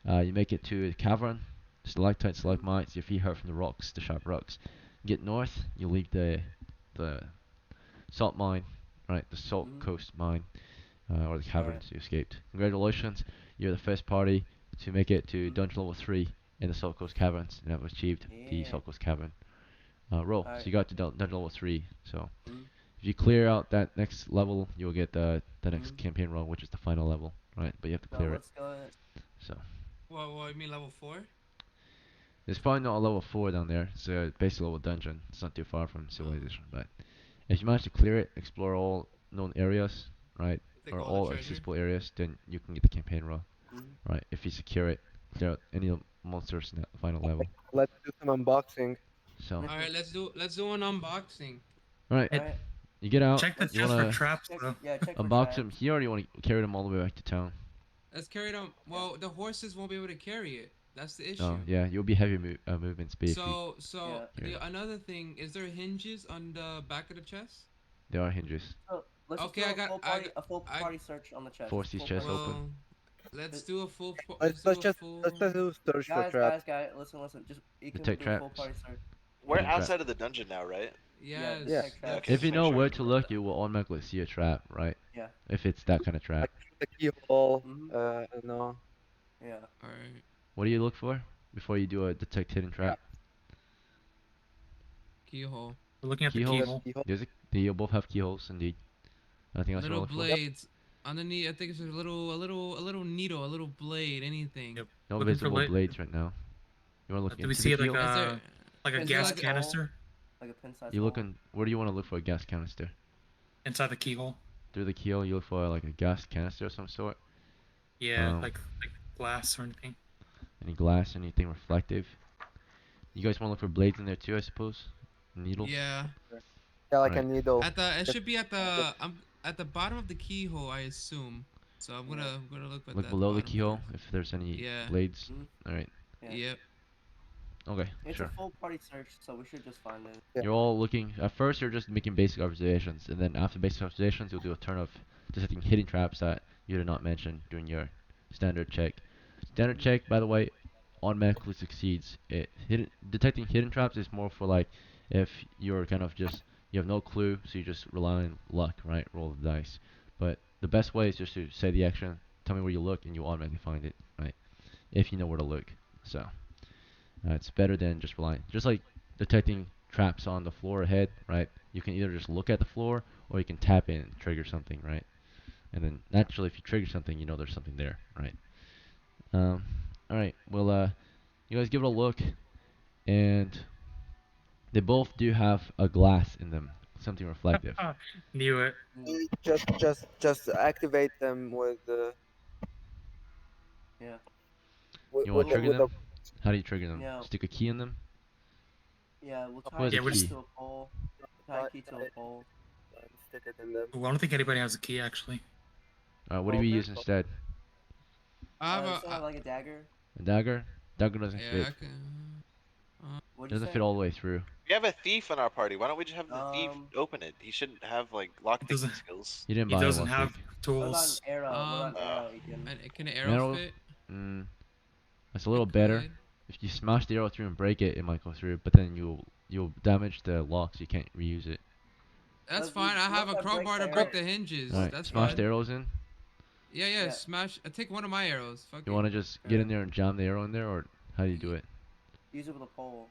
S7: You make it to the cavern. Stalactites, stalagmites. Your feet hurt from the rocks, the sharp rocks. Get north. You leave the salt mine, right? The salt
S2: Mhm.
S7: coast mine, or the caverns
S2: Alright.
S7: you escaped. Congratulations. You're the first party to make it to
S2: Mhm.
S7: dungeon level 3 in the Salt Coast Caverns, and have achieved the
S2: Yeah.
S7: Salt Coast Cavern. Roll. So
S2: Alright.
S7: you got to dungeon level 3. So
S2: Mhm.
S7: if you clear out that next level, you'll get the next
S2: Mhm.
S7: campaign run, which is the final level, right? But you have to
S2: So
S7: clear it.
S2: let's go ahead.
S7: So
S1: What? You mean level 4?
S7: there's probably not a level 4 down there. It's a basic level dungeon. It's not too far from civilization, but if you manage to clear it, explore all known areas, right,
S1: Take
S7: or
S1: all the
S7: all
S1: treasure.
S7: accessible areas, then you can get the campaign run,
S2: Mhm.
S7: right? If you secure it, clear out any monsters in that final level.
S6: Let's do some unboxing.
S7: So,
S2: Mhm.
S1: All right, let's do an unboxing.
S7: alright,
S2: Alright.
S7: you get out.
S4: Check the
S2: Let's
S7: You
S4: chest for
S7: wanna
S4: traps,
S2: Check,
S4: though.
S2: yeah, check for
S7: unbox them
S2: traps.
S7: here, or do you wanna carry them all the way back to town?
S1: Let's carry it on. Well, the horses won't be able to carry it. That's the
S7: Oh,
S1: issue.
S7: yeah, you'll be heavy movement speed if you.
S1: So
S7: Yeah.
S1: another thing is there hinges on the back of the chest?
S7: There are hinges.
S2: So let's just
S1: Okay,
S2: do
S1: I got
S2: a full
S1: I
S2: party search on the chest.
S7: Force these
S2: Full
S7: chests
S2: party-
S7: open.
S1: well, let's
S2: Just-
S1: do a full.
S6: Let's
S1: do a
S6: just
S1: full.
S6: let's just do search for
S2: Guys,
S6: traps.
S2: listen. Just you can
S7: Detect
S2: do a full
S7: traps.
S2: party search.
S3: We're
S7: Hidden trap.
S3: outside of the dungeon now, right?
S1: Yes.
S6: Yeah.
S2: detect
S3: Yeah,
S2: traps.
S3: okay.
S7: If you
S3: Just make
S7: know
S3: sure.
S7: where to look, you will automatically see a trap, right?
S2: Yeah.
S7: If it's that kind of trap.
S6: Like the keyhole.
S2: Mhm.
S6: No.
S2: Yeah.
S1: All right.
S7: What do you look for before you do a detect hidden trap?
S1: Keyhole.
S4: We're looking at the
S7: Keyholes?
S4: keyhole.
S6: Keyhole.
S7: They both have keyholes, indeed. Nothing else you're
S1: Little
S7: looking for?
S1: blades. Underneath, I think it's a little needle, a little blade, anything.
S4: Yep.
S7: No
S4: Looking for
S7: visible
S4: light.
S7: blades right now. You want to look
S4: Do we
S7: into
S4: see
S7: the
S4: like
S7: keyhole?
S1: Is there?
S4: a
S1: is there
S4: gas
S1: like a-
S4: canister
S2: Like a pin size.
S7: You
S2: hole.
S7: looking? Where do you want to look for a gas canister?
S4: inside the keyhole?
S7: Through the keyhole, you look for like a gas canister of some sort.
S4: Yeah,
S7: Um,
S4: like glass or anything.
S7: Any glass, anything reflective. You guys want to look for blades in there too, I suppose. Needles.
S1: Yeah.
S6: Yeah, like a
S7: Right.
S6: needle.
S1: It
S6: Just-
S1: should be at the bottom of the keyhole, I assume. So I'm
S2: Yeah.
S1: gonna look at
S7: Look
S1: that
S7: below the
S1: bottom
S7: keyhole
S1: part.
S7: if there's any
S1: Yeah.
S7: blades.
S2: Mhm.
S7: All right.
S2: Yeah.
S1: Yep.
S7: Okay.
S2: It's
S7: Sure.
S2: a full party search, so we should just find it.
S6: Yeah.
S7: You're all looking. At first, you're just making basic observations, and then after basic observations, you'll do a turn of detecting hidden traps that you did not mention during your standard check. Standard check, by the way, automatically succeeds. Detecting hidden traps is more for like if you're kind of just you have no clue, so you just rely on luck, right? Roll the dice. But the best way is just to say the action, tell me where you look, and you automatically find it, right? If you know where to look. So It's better than just relying, just like detecting traps on the floor ahead, right? You can either just look at the floor or you can tap in and trigger something, right? And then naturally, if you trigger something, you know there's something there, right? Um, all right. Well, you guys give it a look, and they both do have a glass in them, something reflective.
S4: Knew it.
S6: Just activate them with
S2: Yeah.
S7: You want to trigger
S6: with the
S7: them? How do you trigger them?
S2: Yeah.
S7: Stick a key in them?
S2: Yeah. We'll
S7: What
S2: tie
S7: is
S2: a
S7: a
S4: Yeah, we're
S2: key
S4: just.
S7: key?
S2: to a pole. Tie a key to a pole.
S6: and stick it in them.
S4: Ooh, I don't think anybody has a key actually.
S7: What do we
S2: Boulder?
S7: use instead?
S1: I have
S2: You
S1: a.
S2: still have like a dagger.
S7: A dagger? Dagger doesn't
S1: Yeah,
S7: fit.
S1: I can.
S2: What'd you
S7: Doesn't
S2: say?
S7: fit all the way through.
S3: We have a thief in our party. Why don't we just have the thief
S2: Um.
S3: open it? He shouldn't have like
S4: It
S3: lockpicking
S4: doesn't.
S3: skills.
S7: You didn't
S4: He
S7: buy a
S4: doesn't have
S7: lockpick.
S2: What about an
S4: tools.
S2: arrow? What about an
S3: Uh,
S2: arrow, Ethan?
S1: Can an
S7: An
S1: arrow
S7: arrow?
S1: fit?
S7: Mm, that's a little
S1: It
S7: better.
S1: could.
S7: If you smash the arrow through and break it, it might go through, but then you'll damage the lock, so you can't reuse it.
S1: That's fine. I have
S2: Once
S1: a
S2: I break
S1: crowbar
S2: the
S1: to
S2: arrow.
S1: break the hinges.
S7: Alright,
S1: That's
S7: smash the
S1: fine.
S7: arrows in.
S1: Yeah, yeah.
S2: Yeah.
S1: Smash. Take one of my arrows. Fuck
S7: You
S1: it.
S7: want to just get in
S2: Sure.
S7: there and jam the arrow in there, or how do you do
S1: Ye-
S7: it?
S2: Use it with a pole.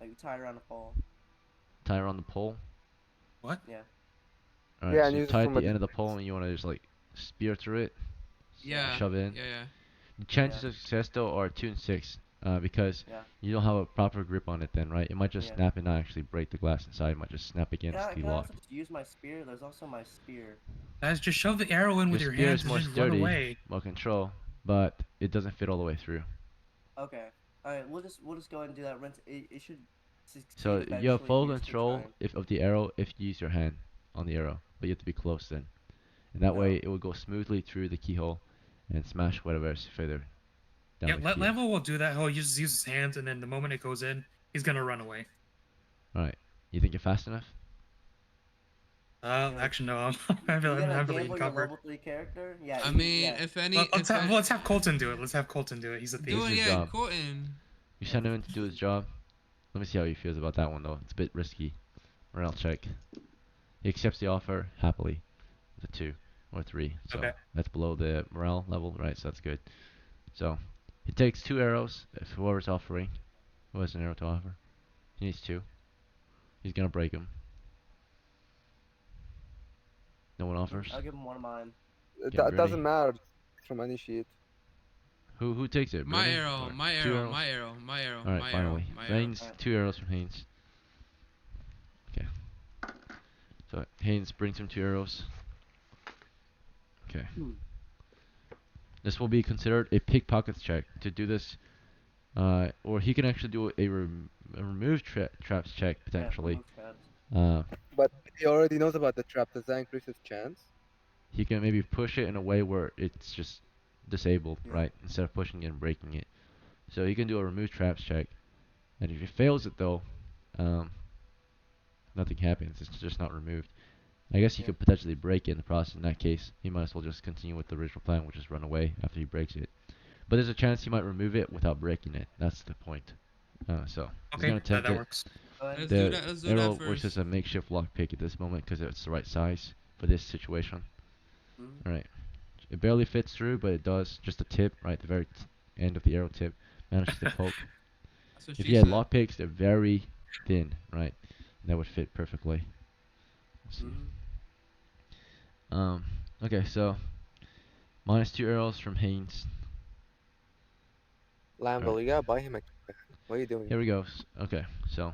S2: Like tie it around a pole.
S7: Tie around the pole.
S4: What?
S2: Yeah.
S7: Alright,
S6: Yeah,
S7: so
S6: and
S7: you
S6: use it
S7: tie at
S6: from a
S7: the end of the
S6: distance.
S7: pole, and you want to just like spear through it,
S1: Yeah.
S7: shove it in.
S1: Yeah, yeah.
S7: The chances
S2: Yeah.
S7: of success though are 2 and 6, because
S2: Yeah.
S7: you don't have a proper grip on it. Then, right? It might just
S2: Yeah.
S7: snap and not actually break the glass inside. It might just snap
S2: Can
S7: against
S2: I,
S7: the
S2: can I
S7: lock.
S2: also just use my spear? There's also my spear.
S4: Guys, just shove the arrow in with
S7: Your
S4: your
S7: spear
S4: hands
S7: is
S4: and
S7: more
S4: just run
S7: sturdy,
S4: away.
S7: more control, but it doesn't fit all the way through.
S2: Okay. Alright, we'll just go ahead and do that. Rinse it should succeed
S7: So you have
S2: eventually.
S7: full
S2: We just keep
S7: control
S2: trying.
S7: if of the arrow if you use your hand on the arrow, but you have to be close then, and that way
S2: No.
S7: it will go smoothly through the keyhole and smash whatever is further down
S4: Yeah,
S7: the key.
S4: Level will do that. He'll just use his hands, and then the moment it goes in, he's gonna run away.
S7: All right, you think you're fast enough?
S2: Yeah.
S4: Actually, no. I'm
S2: You gonna
S4: heavily
S2: gamble your
S4: encumbered.
S2: level 3 character? Yeah.
S1: I
S2: You,
S1: mean,
S2: yeah.
S1: if any,
S4: Let's have Colton do it. Let's have Colton do it. He's a
S7: This
S1: do
S7: is
S1: it,
S4: thief.
S7: his
S1: yeah,
S7: job.
S1: Colton.
S7: You
S2: Yeah.
S7: send him in to do his job. Let me see how he feels about that one though. It's a bit risky. Morale check. He accepts the offer happily. With a 2 or 3, so
S4: Okay.
S7: that's below the morale level, right? So that's good. So he takes 2 arrows. If whoever's offering, who has an arrow to offer, he needs 2. He's gonna break them. No one offers.
S2: I'll give him one of mine.
S7: Okay,
S6: It doesn't
S7: Bernie.
S6: matter from any sheet.
S7: Who takes it?
S1: My
S7: Bernie?
S1: arrow,
S7: Or
S1: my
S7: 2
S1: arrow,
S7: arrows?
S1: my arrow, my arrow,
S7: All right,
S1: my arrow,
S7: finally.
S1: my arrow.
S7: Haynes,
S2: Alright.
S7: 2 arrows from Haynes. Okay. So Haynes brings him 2 arrows. Okay.
S2: Hmm.
S7: This will be considered a pickpockets check. To do this, or he can actually do a remove traps check
S2: Yeah.
S7: potentially.
S2: Remove traps.
S7: Uh,
S6: But he already knows about the trap. Does that increase his chance?
S7: he can maybe push it in a way where it's just disabled,
S2: Yeah.
S7: right? Instead of pushing it and breaking it. So he can do a remove traps check, and if he fails it though, um, nothing happens. It's just not removed. I guess he
S2: Yeah.
S7: could potentially break it in the process. In that case, he might as well just continue with the original plan, which is run away after he breaks it. But there's a chance he might remove it without breaking it. That's the point. So he's
S4: Okay,
S7: gonna attempt
S4: that
S7: it.
S4: works.
S2: Go ahead.
S1: Let's do
S7: The
S1: that. Let's do
S7: arrow
S1: that
S7: works as
S1: first.
S7: a makeshift lockpick at this moment because it's the right size for this situation.
S2: Mhm.
S7: All right. It barely fits through, but it does. Just the tip, right, the very end of the arrow tip, manages to poke.
S1: That's what
S7: If
S1: she
S7: you had
S1: said.
S7: lockpicks, they're very thin, right? And that would fit perfectly. Let's see.
S2: Mhm.
S7: Okay, so minus 2 arrows from Haynes.
S6: Lambo, you gotta buy him a. What are you doing?
S7: Here we go. Okay, so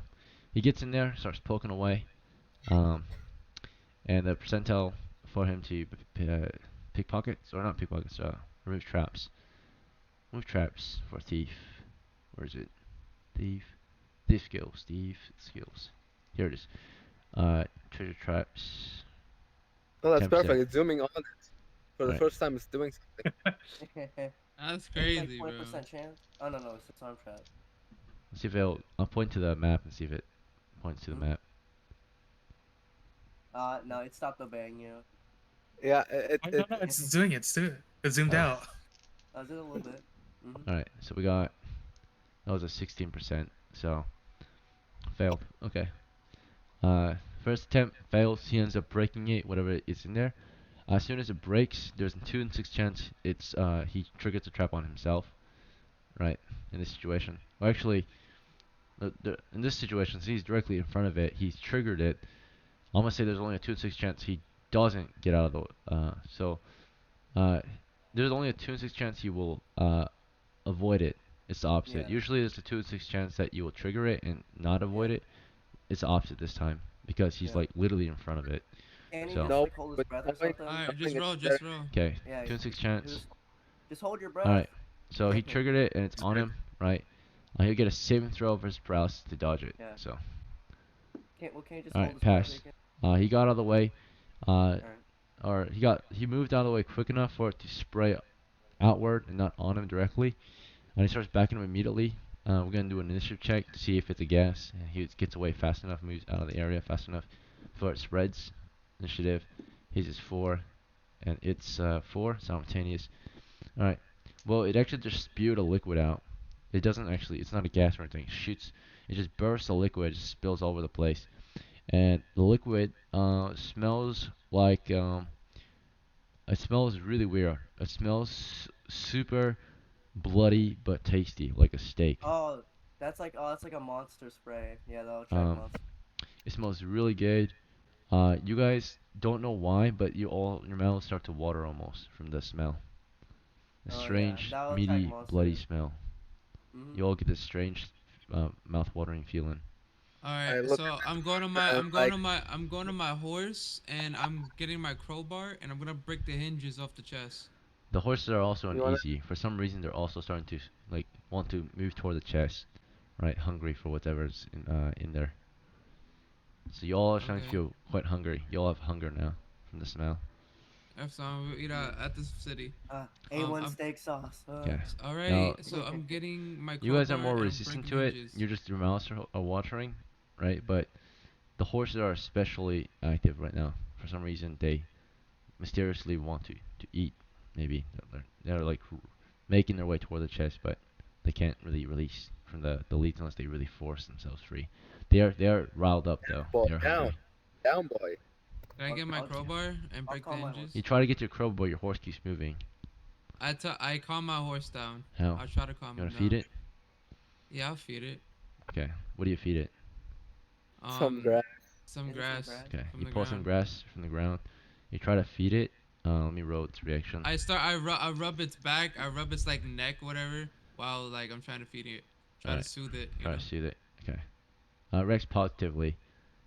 S7: he gets in there, starts poking away, um, and the percentile for him to pickpockets, or not pickpockets, remove traps. Remove traps for thief. Where is it? Thief. Thief skills. Thief skills. Here it is. Treasure traps.
S6: Oh, that's
S7: 10%.
S6: perfect. It's zooming on it. For the
S7: Right.
S6: first time, it's doing something.
S1: That's
S2: It's like
S1: crazy, bro.
S2: 20% chance. Oh no, it's a time trap.
S7: Let's see if I'll point to the map and see if it points to the
S2: Mhm.
S7: map.
S2: No, it stopped obeying you.
S6: Yeah,
S4: No, it's doing it. It's doing it. It zoomed
S7: Oh.
S4: out.
S2: I did a little bit. Mhm.
S7: Alright, so we got, that was a 16%, so failed. Okay. First attempt fails, he ends up breaking it, whatever is in there. As soon as it breaks, there's a 2 in 6 chance he triggers the trap on himself. right? In this situation, well, actually, in this situation, since he's directly in front of it, he's triggered it. I'm gonna say there's only a 2 in 6 chance he doesn't get out of the. Uh, there's only a 2 in 6 chance he will avoid it. It's the opposite.
S2: Yeah.
S7: Usually, there's a 2 in 6 chance that you will trigger it and not avoid
S2: Yeah.
S7: it. It's the opposite this time because he's
S2: Yeah.
S7: like literally in front of it.
S2: Can he
S7: So
S2: just
S6: No,
S2: like hold his
S6: but
S2: breath or
S6: knowing,
S2: something?
S1: All right,
S6: knowing it's
S1: just
S6: there,
S1: roll.
S7: okay,
S2: Yeah.
S7: 2 in 6 chance.
S2: Just hold your
S7: All right.
S2: breath.
S7: So he
S2: Okay.
S7: triggered it and it's
S6: it's
S7: on
S6: good.
S7: him, right? He'll get a saving throw versus paralysis to dodge it.
S2: Yeah.
S7: So,
S2: Can you just
S7: all
S2: hold
S7: right,
S2: his breath
S7: pass.
S2: again?
S7: He got out of the way. Uh,
S2: All right.
S7: or he moved out of the way quick enough for it to spray outward and not on him directly. And he starts backing him immediately. We're gonna do an initiative check to see if it's a gas. And he gets away fast enough, moves out of the area fast enough before it spreads. Initiative. His is 4, and it's 4 simultaneous. All right. Well, it actually just spewed a liquid out. It doesn't actually. It's not a gas or anything. It shoots. It just bursts a liquid. Just spills all over the place. And the liquid smells like it smells really weird. It smells super bloody but tasty, like a steak.
S2: That's like a monster spray. Yeah, that'll attract
S7: Um,
S2: monsters.
S7: it smells really good. You guys don't know why, but your mouths start to water almost from the smell. A
S2: Oh yeah,
S7: strange,
S2: that'll attract
S7: meaty, bloody
S2: monsters.
S7: smell.
S2: Mhm.
S7: You all get this strange, mouth-watering feeling.
S1: All right,
S6: I look
S1: so
S6: around like,
S1: I'm going to my horse, and I'm getting my crowbar, and I'm gonna break the hinges off the chest.
S7: The horses are also
S6: you wanna,
S7: uneasy. For some reason, they're also starting to like want to move toward the chest, right? Hungry for whatever's in there. So you all are starting to
S1: Okay,
S7: feel quite hungry. You all have hunger now from the smell.
S1: if so, we'll eat
S2: Mm.
S1: at this city.
S2: A1
S1: I'm
S2: steak sauce.
S7: Okay.
S1: all
S7: Now
S1: right. So I'm getting my
S7: you guys are
S1: crowbar,
S7: more
S1: and I'm
S7: resistant
S1: breaking
S7: to it.
S1: hinges.
S7: You're just your mouths are watering, right? But the horses are especially active right now. For some reason, they mysteriously want to eat. Maybe they're like making their way toward the chest, but they can't really release from the leads unless they really force themselves free. They are riled up though.
S6: boy,
S7: They are hungry.
S6: down, boy.
S1: Can I get my
S2: I'll
S1: crowbar and
S2: I'll
S1: break the
S2: call my
S1: hinges?
S2: horse.
S7: You try to get your crow, but your horse keeps moving.
S1: I calm my horse down.
S7: How?
S1: I'll try to calm
S7: You
S1: him
S7: wanna feed
S1: down.
S7: it?
S1: Yeah, I'll feed it.
S7: Okay. What do you feed it?
S6: Some
S1: Um,
S6: grass.
S1: some
S2: Give it some
S1: grass
S2: grass.
S7: Okay.
S1: from
S7: You
S1: the
S7: pull some
S1: ground.
S7: grass from the ground. You try to feed it. Let me roll its reaction.
S1: I rub its back. I rub its like neck, whatever, while like I'm trying to feed it.
S7: All
S1: Try to
S7: right.
S1: soothe it.
S7: Try to soothe it. Okay. Reacts positively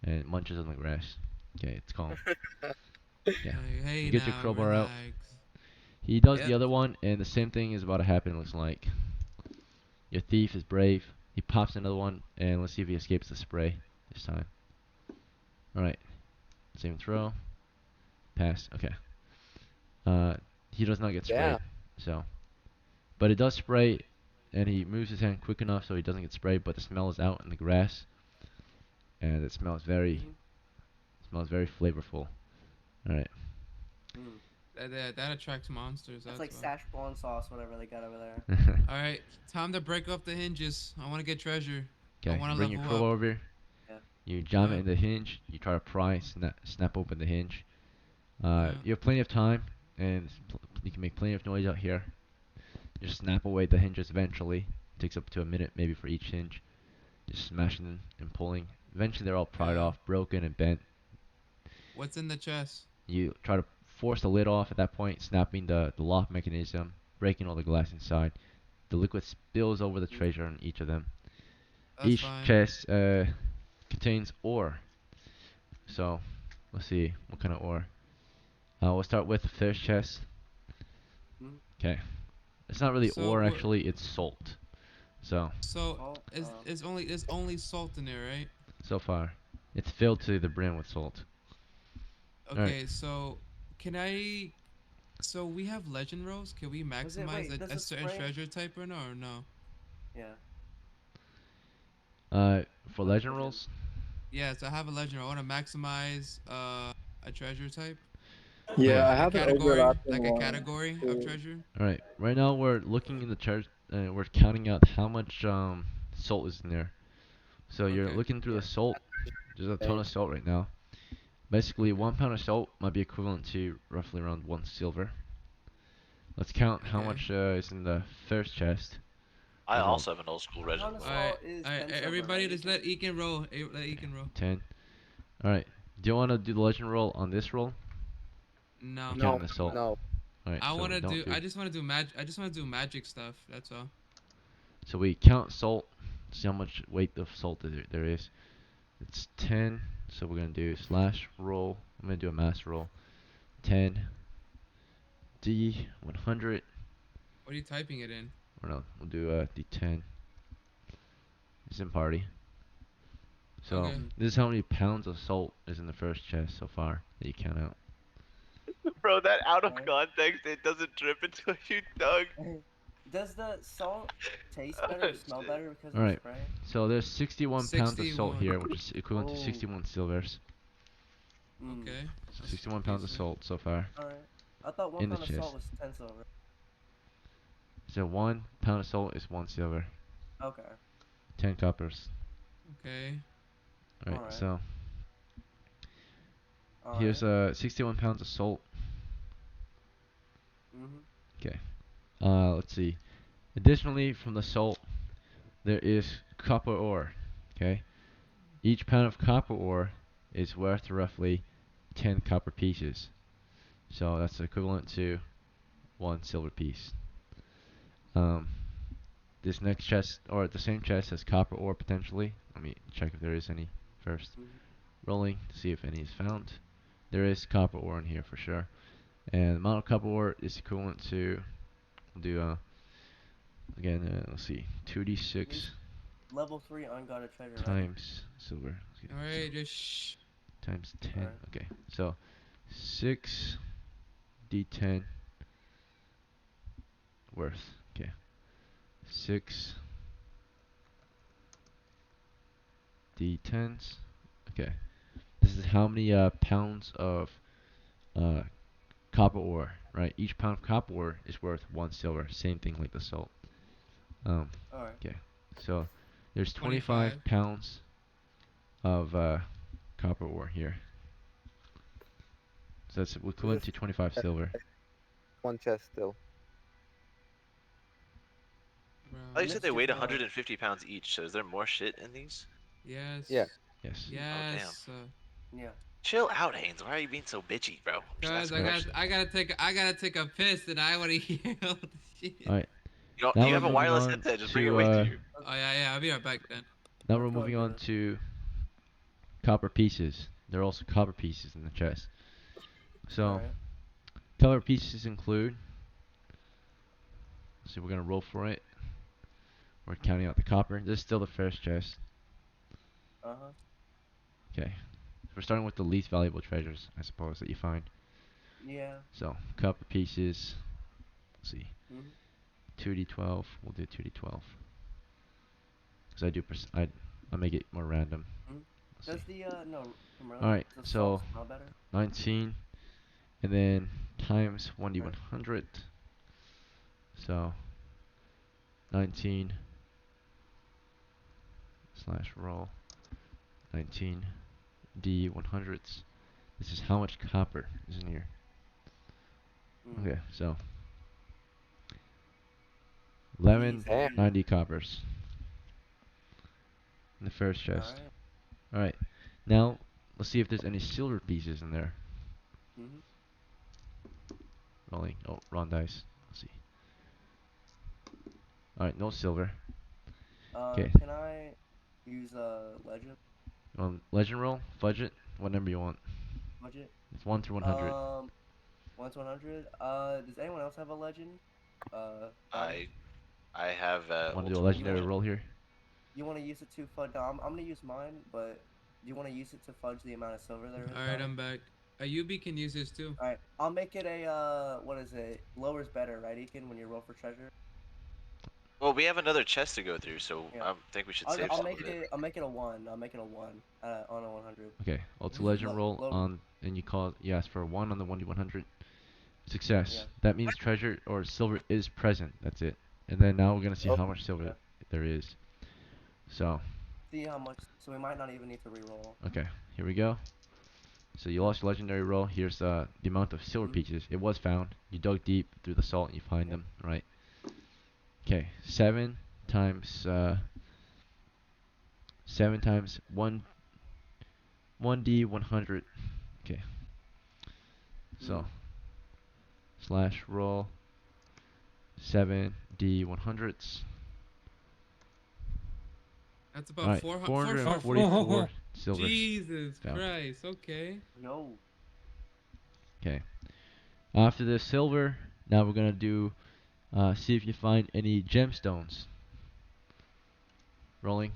S7: and munches on the grass. Okay, it's calm. Yeah.
S1: Hey
S7: You get your
S1: now,
S7: crowbar out.
S1: relax.
S7: He does the
S1: Yep.
S7: other one, and the same thing is about to happen. It looks like your thief is brave. He pops another one, and let's see if he escapes the spray this time. All right. Same throw. Pass. Okay. Uh, he does not get
S6: Yeah.
S7: sprayed. So, but it does spray, and he moves his hand quick enough so he doesn't get sprayed. But the smell is out in the grass, and it
S2: Mhm.
S7: smells very flavorful. All right.
S2: Mm.
S1: That attracts monsters.
S2: That's
S1: That's
S2: like
S1: why.
S2: Szechuan sauce, whatever they got over there.
S1: All right, time to break off the hinges. I want to get treasure. I
S7: Okay.
S1: want to
S7: Bring your
S1: level
S7: crowbar
S1: up.
S7: over.
S2: Yeah.
S7: You jam it
S1: Yep.
S7: in the hinge. You try to pry, snap open the hinge.
S1: Yeah.
S7: You have plenty of time, and you can make plenty of noise out here. Just snap away the hinges eventually. It takes up to a minute maybe for each hinge. Just smashing them and pulling. Eventually they're all pried
S1: Yeah.
S7: off, broken and bent.
S1: What's in the chest?
S7: You try to force the lid off at that point, snapping the lock mechanism, breaking all the glass inside. The liquid spills over the
S2: Mm.
S7: treasure on each of them.
S1: That's
S7: Each
S1: fine.
S7: chest contains ore. So, let's see what kind of ore. We'll start with the first chest.
S2: Mm.
S7: Okay. It's not really
S1: So
S7: ore
S1: what?
S7: actually, it's salt. So,
S1: So
S2: Salt.
S1: it's only salt in there, right?
S7: so far, it's filled to the brim with salt. Alright.
S1: Okay. So can I? So we have legend rolls. Can we
S2: Was it?
S1: maximize
S2: Wait. Does
S1: a
S2: it
S1: certain
S2: spray?
S1: treasure type or no? Or no?
S2: Yeah.
S7: For
S2: What
S7: legend
S2: legend?
S7: rolls,
S1: Yeah. So I have a legend. roll. I want to maximize a treasure type,
S5: Yeah,
S7: okay.
S5: I
S1: like a
S5: have an
S1: category,
S5: overlapping
S1: like a
S5: one.
S1: category of
S5: So
S1: treasure.
S7: Alright. Right now we're looking in the chart. We're counting out how much salt is in there. So you're
S1: Okay.
S7: looking through the
S2: Yeah.
S7: salt. There's a ton
S6: Okay.
S7: of salt right now. Basically,
S1: Okay.
S7: 1 pound of salt might be equivalent to roughly around 1 silver. Let's count how
S1: Okay.
S7: much is in the first chest.
S3: I
S7: I rolled.
S3: also have an old school
S2: A pound
S3: regiment
S2: of
S3: roll.
S1: Alright,
S2: salt is
S1: alright,
S2: 10 silver,
S1: everybody,
S2: right,
S1: just
S2: Ethan?
S1: let Ekin roll. Let Ekin roll.
S7: 10. Alright. Do you want to do the legend roll on this roll?
S1: No,
S7: Or
S6: No,
S7: counting the salt?
S6: no.
S7: Alright,
S1: I
S7: so
S1: want
S7: we
S1: to
S7: don't
S1: do.
S7: do.
S1: I just want to do magic. I just want to do magic stuff. That's all.
S7: So we count salt. See how much weight of salt there is. It's 10. So we're gonna do slash roll. I'm gonna do a mass roll. 10 D 100.
S1: What are you typing it in?
S7: Or no, we'll do D10. It's in party. So
S1: Okay.
S7: this is how many pounds of salt is in the first chest so far that you count out.
S3: Bro, that out of
S2: Alright.
S3: context, it doesn't drip until you dug.
S2: Does the salt taste
S3: Oh,
S2: better or smell
S3: shit.
S2: better because of the
S7: Alright.
S2: spray?
S7: So there's 61 pounds of salt
S1: 61.
S7: here, which is equivalent to
S2: Oh.
S7: 61 silvers.
S1: Okay.
S7: So
S1: That's
S7: 61 pounds of
S1: decent.
S7: salt so far
S2: Alright. I thought 1
S7: in the
S2: pound of salt
S7: chest.
S2: was 10 silver.
S7: So 1 pound of salt is 1 silver.
S2: Okay.
S7: 10 coppers.
S1: Okay.
S7: Alright,
S2: Alright.
S7: so
S2: Alright.
S7: here's 61 pounds of salt. Okay. Let's see. Additionally, from the salt, there is copper ore. Okay. Each pound of copper ore is worth roughly 10 copper pieces. So that's equivalent to 1 silver piece. This next chest, or the same chest, has copper ore potentially. Let me check if there is any first. Rolling to see if any is found. There is copper ore in here for sure. And the amount of copper ore is equivalent to, we'll do, again, let's see, 2d6
S2: Use level 3 unguarded treasure, right?
S7: times silver. Okay,
S1: Alright,
S7: so
S1: just shh.
S7: times 10.
S2: Alright.
S7: Okay, so 6 d10 worth. Okay, 6 d10s. Okay, this is how many pounds of uh, copper ore, right? Each pound of copper ore is worth 1 silver. Same thing like the salt.
S2: Alright.
S7: Okay, so there's 25
S1: 25.
S7: pounds of copper ore here. So that's equivalent to 25 silver.
S6: 1 chest still.
S1: Bro.
S3: Oh, you said they weighed
S2: Mischief
S3: 150 pounds each, so is there more shit in these?
S1: Yes.
S6: Yeah.
S7: Yes.
S1: Yes.
S2: Yeah.
S3: Chill out, Haynes. Why are you being so bitchy, bro? I'm just
S1: Cause
S3: asking a question.
S1: I gotta take a piss and I wanna hear all the shit.
S7: Alright,
S3: You
S7: we're
S3: have a
S7: moving
S3: wireless
S7: on
S3: headset. Just bring it
S7: to
S3: with you.
S1: Oh yeah, I'll be right back then.
S7: now
S2: Let's
S7: we're
S2: go
S7: moving
S2: into
S7: on
S2: this.
S7: to copper pieces. There are also copper pieces in the chest. So
S2: Alright.
S7: copper pieces include. So we're gonna roll for it. We're counting out the copper. This is still the first chest.
S2: Uh-huh.
S7: Okay. We're starting with the least valuable treasures, I suppose, that you find.
S2: Yeah.
S7: So copper pieces. Let's see.
S2: Mhm.
S7: 2d12. We'll do 2d12. Because I make it more random.
S2: Mhm.
S7: Let's
S2: Does
S7: see.
S2: the no from earlier,
S7: Alright,
S2: does the
S7: so
S2: salt smell better?
S7: 19, and then times
S2: Right.
S7: 1d100. So 19 slash roll 19 d100s. This is how much copper is in here. Okay, so 11
S2: Damn.
S7: 90 coppers in the first chest.
S2: Alright.
S7: Alright, now let's see if there's any silver pieces in there.
S2: Mhm.
S7: Rolling. Oh, wrong dice. Let's see. Alright, no silver. Okay.
S2: Can I use legend
S7: Legend roll? Fudge it? What number you want?
S2: budget?
S7: It's 1 through 100.
S2: 1 to 100. Does anyone else have a legend? Fire?
S3: I have
S7: Want to
S3: old
S7: do a
S3: school
S7: legendary
S3: legend.
S7: roll here?
S2: You want to use it to fudge? No, I'm gonna use mine, but do you want to use it to fudge the amount of silver there is?
S1: Alright, I'm back. Ayubi can use this too.
S2: Alright, I'll make it a what is it? Lower's better, right, Ekin? When you roll for treasure.
S3: Well, we have another chest to go through, so
S2: Yeah.
S3: I think we should
S2: I'll,
S3: save
S2: I'll
S3: some
S2: make
S3: of it.
S2: it. I'll make it a 1. I'll make it a 1 on a 100.
S7: Okay, well, it's a
S2: This is
S7: legend roll
S2: lower.
S7: on, and you ask for 1 on the 1d100. Success.
S2: Yeah.
S7: That means treasure or silver is present. That's it. And then now we're gonna see
S6: Oh,
S7: how much silver
S2: yeah.
S7: there is. So,
S2: See how much. So we might not even need to re-roll.
S7: okay, here we go. So you lost your legendary roll. Here's the amount of silver
S2: Mhm.
S7: pieces. It was found. You dug deep through the salt and you find
S2: Yeah.
S7: them, right? Okay, 7 times 7 times 1d 100. Okay. So slash roll 7d 100s.
S1: That's
S7: All
S1: about
S7: right, 444 silvers
S1: Jesus
S7: found.
S1: Christ. Okay.
S2: No.
S7: Okay. After the silver, now we're gonna do see if you find any gemstones. Rolling.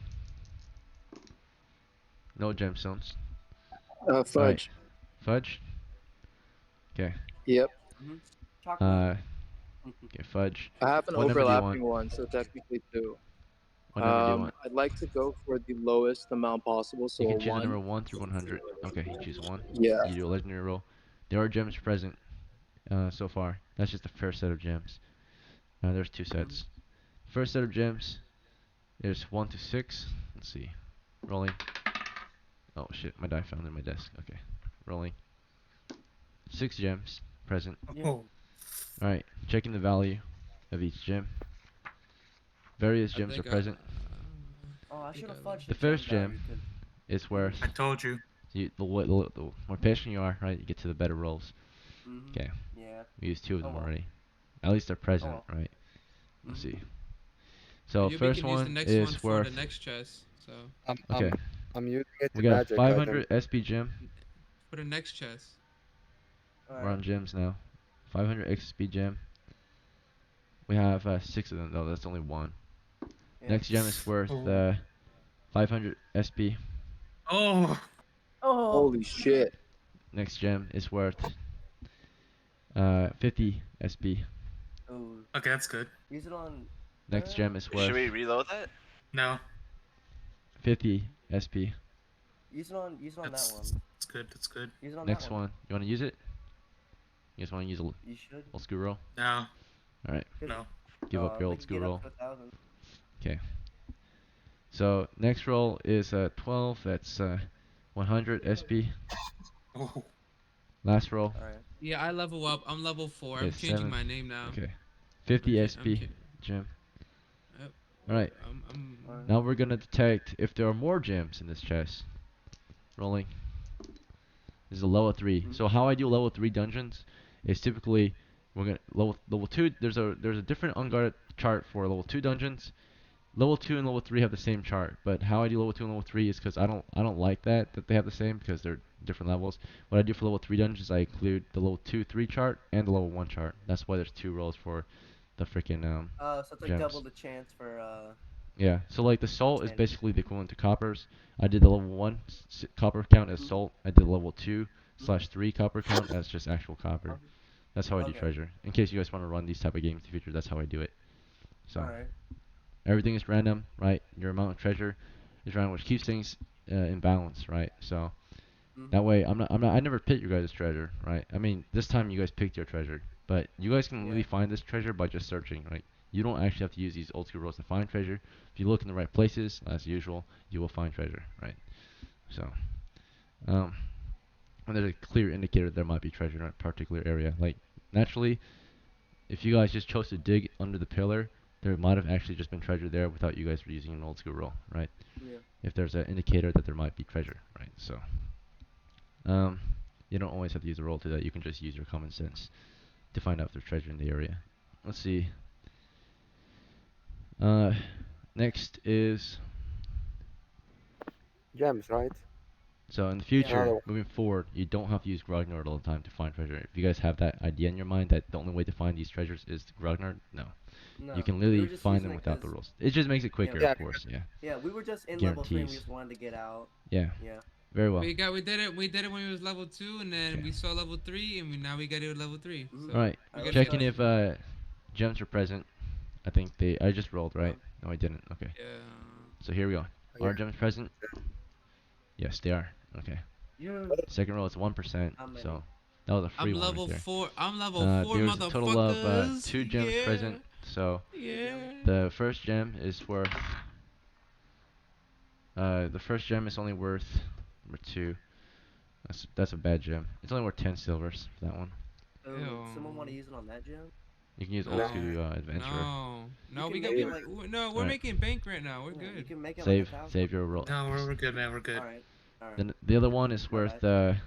S7: No gemstones. All right.
S5: Fudge.
S7: Fudge. Okay.
S5: Yep.
S2: Chocolate.
S7: Uh. Okay. Fudge.
S5: I have an
S7: What number do you want?
S5: overlapping one, so technically two.
S7: What number do you want?
S5: I'd like to go for the lowest amount possible, so
S7: You
S5: a
S7: can choose a number
S5: one.
S7: 1 through 100. Okay, you choose 1.
S5: Yeah.
S7: You do a legendary roll. There are gems present so far. That's just the first set of gems. There's 2 sets. First set of gems is 1 to 6. Let's see. Rolling. Oh shit, my die found in my desk. Okay. Rolling. 6 gems present.
S4: Oh,
S7: Alright, checking the value of each gem. Various
S1: I
S7: gems are
S1: think
S7: present.
S2: Oh, I
S1: think
S2: should have
S1: I
S2: fudged
S7: The
S2: the gem
S7: first gem
S2: value.
S7: is worth.
S4: I told you.
S7: The more patient you are, right, you get to the better rolls. Okay.
S2: Yeah.
S7: We used 2 of
S2: Oh,
S7: them
S2: well.
S7: already. At least they're present,
S2: well.
S7: right? Let's see.
S1: But
S7: So
S1: you
S7: first
S1: can use the
S7: one
S1: next one
S7: is
S1: for the
S7: worth.
S1: next chest. So
S6: I'm
S7: Okay.
S6: I'm I'm using it
S7: We
S6: in
S7: got a
S6: magic. I don't.
S7: 500 SP gem.
S1: for the next chest.
S7: We're on gems now. 500 XP gem. We have 6 of them. No, that's only 1.
S2: Yeah.
S7: Next gem is worth
S4: Oh.
S7: 500 SP.
S4: Oh.
S2: Oh.
S5: Holy shit.
S7: Next gem is worth 50 SP.
S2: Ooh.
S4: Okay, that's good.
S2: Use it on.
S7: Next gem is
S3: Should
S7: worth
S3: we reload that?
S4: No,
S7: 50 SP.
S2: Use it on. Use it on that
S4: that's
S2: one.
S4: that's good. That's good.
S2: Use it on
S7: Next
S2: that one.
S7: one. You want to use it? You guys want to use a
S2: You should.
S7: old school roll?
S4: No,
S7: Alright.
S4: no.
S7: Give up your old
S2: Like,
S7: school
S2: get up
S7: roll.
S2: to 1,000.
S7: Okay. So next roll is 12. That's 100 SP.
S4: Oh.
S7: Last roll
S2: All right.
S1: Yeah, I level up. I'm level 4. I'm
S7: is
S1: changing
S7: 7.
S1: my name now.
S7: Okay. 50
S1: I'm
S7: SP
S1: cha-
S7: gem.
S1: Yep.
S7: Alright.
S1: I'm
S2: Alright.
S7: Now we're gonna detect if there are more gems in this chest. Rolling. This is a level 3. So how I do level 3 dungeons is typically we're gonna level 2. There's a different unguarded chart for level 2 dungeons. Level 2 and level 3 have the same chart, but how I do level 2 and level 3 is because I don't like that they have the same because they're different levels. What I do for level 3 dungeons, I include the level 2, 3 chart and the level 1 chart. That's why there's 2 rolls for the freaking
S2: So it's like
S7: gems.
S2: double the chance for
S7: Yeah, so like the salt is
S2: Ten.
S7: basically the equivalent to coppers. I did the level 1 copper count as salt. I did level 2/3 copper count as just actual copper. That's how I do
S2: Okay.
S7: treasure. In case you guys want to run these type of games in the future, that's how I do it. So
S2: Alright.
S7: everything is random, right? Your amount of treasure is random, which keeps things in balance, right? So that way, I never pick your guys' treasure, right? I mean, this time you guys picked your treasure, but you guys can really find this treasure by just searching, right? You don't actually have to use these old school rolls to find treasure. If you look in the right places, as usual, you will find treasure, right? So, when there's a clear indicator there might be treasure in a particular area, like naturally, if you guys just chose to dig under the pillar, there might have actually just been treasure there without you guys using an old school roll, right?
S2: Yeah.
S7: If there's an indicator that there might be treasure, right? So, you don't always have to use a roll to that. You can just use your common sense to find out if there's treasure in the area. Let's see. Next is
S6: Gems, right?
S7: so in the future,
S6: Another one.
S7: moving forward, you don't have to use Grognard all the time to find treasure. If you guys have that idea in your mind that the only way to find these treasures is Grognard, no.
S2: No.
S7: You can
S2: we were
S7: literally
S2: just
S7: find
S2: using
S7: them
S2: it
S7: without the
S2: 'cause-
S7: rolls. It just makes it quicker,
S2: Yeah.
S7: of course. Yeah.
S2: Yeah, we were just in level 3 and we
S7: Guarantees.
S2: just wanted to get out.
S7: Yeah.
S2: Yeah.
S7: Very well.
S1: We did it. We did it when we was level 2, and then
S7: Okay.
S1: we saw level 3, and now we got it at level 3. So
S7: All right.
S1: we gotta
S7: Checking
S1: get
S7: if gems are present. I think I just rolled, right? No, I didn't. Okay.
S1: Yeah.
S7: So here we go.
S6: Yeah.
S7: Are gems present? Yes, they are. Okay.
S2: Yeah.
S7: Second roll is 1%.
S2: How many?
S7: So that was a free
S1: I'm
S7: one
S1: level
S7: right there.
S1: 4. I'm level 4,
S7: There's a total of
S1: motherfuckers.
S7: 2 gems
S1: Yeah.
S7: present. So
S1: Yeah.
S7: the first gem is worth. The first gem is only worth number 2. That's a bad gem. It's only worth 10 silvers for that one.
S2: So,
S1: Ew.
S2: someone want to use it on that gem?
S7: You can use
S1: No.
S7: old school adventurer.
S1: No. No,
S2: can
S1: we
S2: make
S1: got
S2: it
S1: we,
S2: like
S1: no. We're
S7: Alright.
S1: making bank right now. We're
S2: yeah, you
S1: good.
S2: can make it like 1,000.
S7: Save your roll.
S4: No, we're good, man. We're good.
S2: All right. All right.
S7: Then the other one is
S2: My
S7: worth
S2: bad.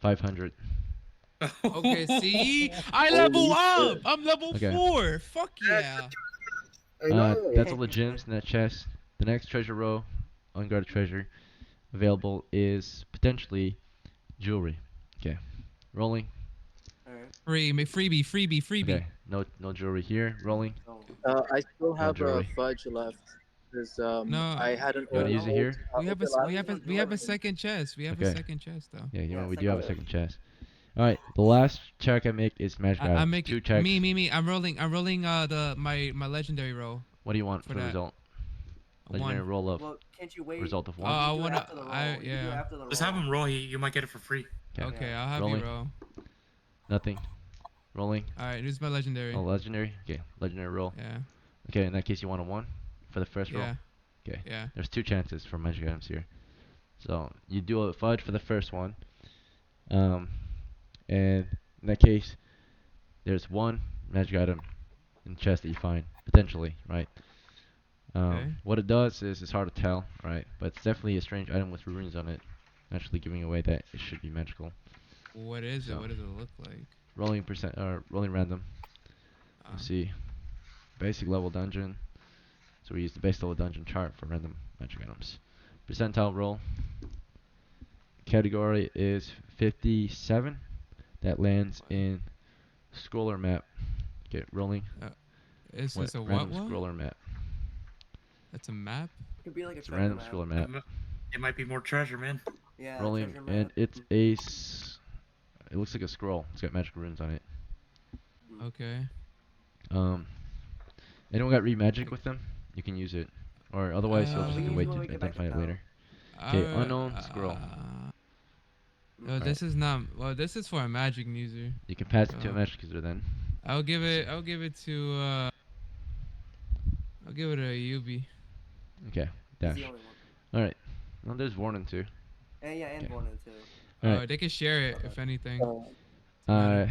S7: 500.
S1: Okay, see, I level
S5: Holy
S1: up.
S5: shit.
S1: I'm level
S7: Okay.
S1: 4. Fuck yeah.
S5: I know.
S7: That's all the gems in that chest. The next treasure row, unguarded treasure, available is potentially jewelry. Okay. Rolling.
S2: All right.
S1: Freebie.
S7: Okay. No jewelry here. Rolling.
S2: So,
S5: I still
S7: No
S5: have a
S7: jewelry.
S5: fudge left because
S1: No,
S5: I had an
S7: You wanna use it here?
S1: we have a second chest. We have a
S7: Okay.
S1: second chest though.
S7: Yeah,
S2: yeah,
S7: we do have a
S2: chest.
S7: second chest. Alright, the last check I make is magic
S1: I'm
S7: items.
S1: making
S7: 2 checks.
S1: me. I'm rolling my legendary roll
S7: What do you want
S1: for
S7: for the
S1: that.
S7: result?
S1: A
S7: Legendary
S1: 1.
S7: roll of
S2: Well, can't you wait?
S7: result of
S2: You
S7: 1.
S2: can
S1: I
S2: do it
S1: wanna
S2: after the roll. You can do it
S1: yeah.
S2: after the
S4: Just
S2: roll.
S4: have him roll. You might get it for free.
S7: Okay.
S1: Okay,
S2: Yeah.
S1: I'll have
S7: Rolling.
S1: you roll.
S7: Nothing. Rolling.
S1: All right, this is my legendary.
S7: Oh, legendary. Okay, legendary roll.
S1: Yeah.
S7: Okay, in that case you want a 1 for the first roll.
S1: Yeah.
S7: Okay.
S1: Yeah.
S7: There's 2 chances for magic items here. So you do a fudge for the first one. And in that case, there's 1 magic item in the chest that you find potentially, right?
S1: Okay.
S7: What it does is it's hard to tell, right? But it's definitely a strange item with runes on it, actually giving away that it should be magical.
S1: What is it?
S7: So-
S1: What does it look like?
S7: Rolling percent or rolling random. Let's see. Basic level dungeon. So we use the base level dungeon chart for random magic items. Percentile roll. Category is 57. That lands
S1: What?
S7: in scroller map. Okay, rolling.
S1: Is
S7: What?
S1: this a
S7: Random
S1: what?
S7: scroller map.
S1: That's a map.
S2: It could be like a
S7: It's a
S2: treasure
S7: random
S2: map.
S7: scroller map.
S4: It might be more treasure, man.
S2: Yeah,
S7: Rolling,
S2: treasure
S7: and
S2: map.
S7: it's a. It looks like a scroll. It's got magic runes on it.
S1: Okay.
S7: Anyone got read magic with them? You can use it, or otherwise you'll just
S2: we
S7: have to
S2: use
S7: wait
S2: it when
S7: to
S2: we get back to
S7: identify it
S2: town.
S7: later. Okay, unknown scroll.
S1: No, this is not. Well, this is for a magic user.
S7: You can pass it to a
S1: So-
S7: magic user then.
S1: I'll give it to. I'll give it a Yubi.
S7: Okay,
S2: He's
S7: dash.
S2: the only one.
S7: All right. Well, there's warning too.
S2: And yeah, and
S7: Okay.
S2: Bornin too.
S7: Alright.
S1: They can share it if anything.
S5: Uh,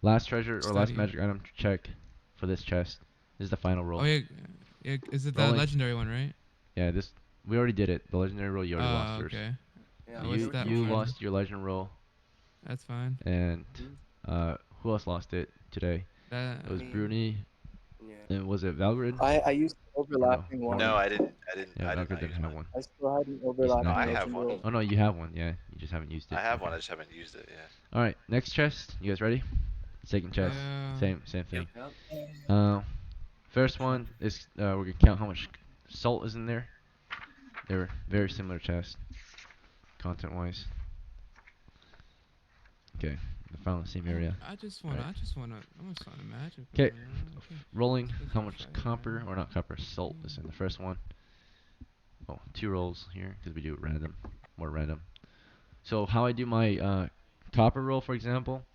S7: Last treasure or last
S1: Study.
S7: magic item check for this chest. This is the final roll.
S1: Oh yeah, yeah. Is it the
S7: Rolling.
S1: legendary one, right?
S7: Yeah, this we already did it. The legendary roll you already lost yours.
S1: Okay.
S2: Yeah,
S7: So
S1: what's
S7: you
S1: that
S7: you
S1: one?
S7: lost your legend roll,
S1: That's fine.
S7: and who else lost it today?
S1: That.
S7: It was
S2: Me.
S7: Bruni,
S2: Yeah.
S7: and was it Valgrid?
S5: I used the overlapping one.
S3: No, I didn't.
S7: Yeah,
S3: I did
S7: Valgrid
S3: not
S7: didn't
S3: use
S7: have
S3: mine.
S7: one.
S5: I still had an
S7: He's
S5: overlapping
S7: not
S3: I
S7: good.
S3: have
S5: legend
S3: one.
S5: roll.
S7: Oh no, you have one. Yeah, you just haven't used it.
S3: I have
S7: Okay.
S3: one. I just haven't used it. Yeah.
S7: All right, next chest. You guys ready? Second chest.
S1: Yeah.
S7: Same thing.
S2: Yep.
S7: First one is we're gonna count how much salt is in there. They're very similar chests, content-wise. Okay, they found the same area.
S1: I just wanna.
S7: Right.
S1: I just wanna magic.
S7: 'Kay.
S1: one, okay.
S7: Rolling,
S1: Let's
S7: how
S1: go
S7: much
S1: try it,
S7: copper,
S1: man.
S7: or not copper, salt is in the first one. Oh, 2 rolls here, because we do it random, more random. So how I do my copper roll, for example,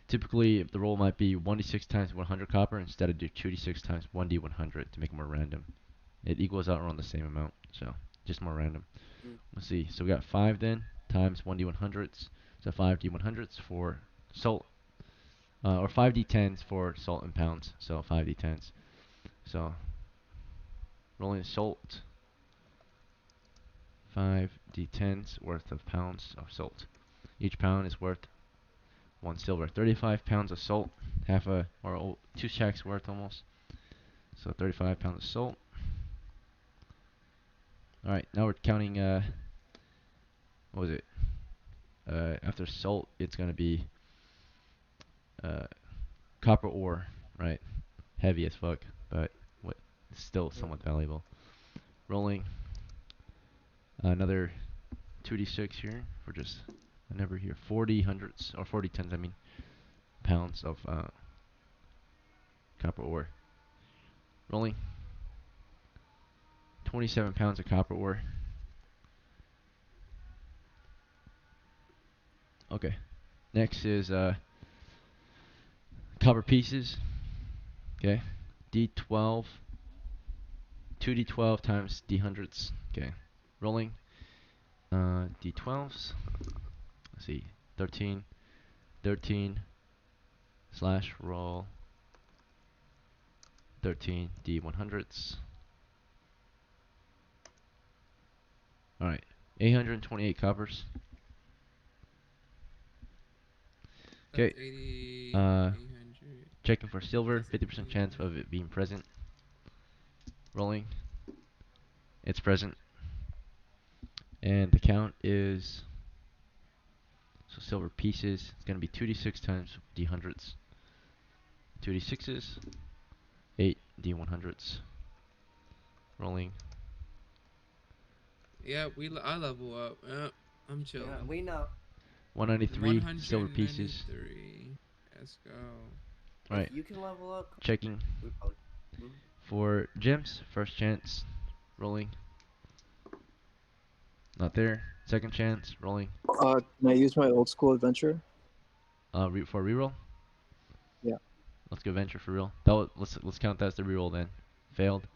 S7: typically the roll might be 1d6 times 100 copper, instead I do 2d6 times 1d100 to make it more random. It equals out around the same amount, so just more random. Let's see, so we got 5 then, times 1d100s, so 5d100s for salt, or 5d10s for salt in pounds, so 5d10s. So, rolling salt, 5d10s worth of pounds of salt. Each pound is worth 1 silver. 35 pounds of salt, half a, or 2 shacks worth almost. So 35 pounds of salt. Alright, now we're counting, what was it? After salt, it's gonna be, copper ore, right? Heavy as fuck, but still somewhat valuable. Rolling another 2d6 here for just a number here, 40 hundreds, or 40 tens, I mean, pounds of copper ore. Rolling 27 pounds of copper ore. Okay, next is copper pieces. Okay, D12, 2d12 times d100s. Okay, rolling d12s. Let's see, 13 slash roll 13 D100s. Alright, 828 coppers.
S1: That's
S7: Okay,
S1: 80,
S7: uh,
S1: 800.
S7: checking for silver,
S1: That's
S7: 50% chance
S1: 800.
S7: of it being present. Rolling. It's present. And the count is, so silver pieces, it's going to be 2d6 times D100s. 2d6s, 8 D100s. Rolling.
S1: Yeah, I level up. I'm chilling.
S2: Yeah, we know.
S7: 193 silver pieces.
S1: 193. Let's go.
S7: Alright,
S2: If you can level up,
S7: checking
S2: we probably. Mhm.
S7: for gems. First chance. Rolling. Not there. Second chance. Rolling.
S5: Can I use my old school adventure?
S7: For reroll.
S5: Yeah.
S7: Let's go venture for real. Let's count that as the reroll then. Failed.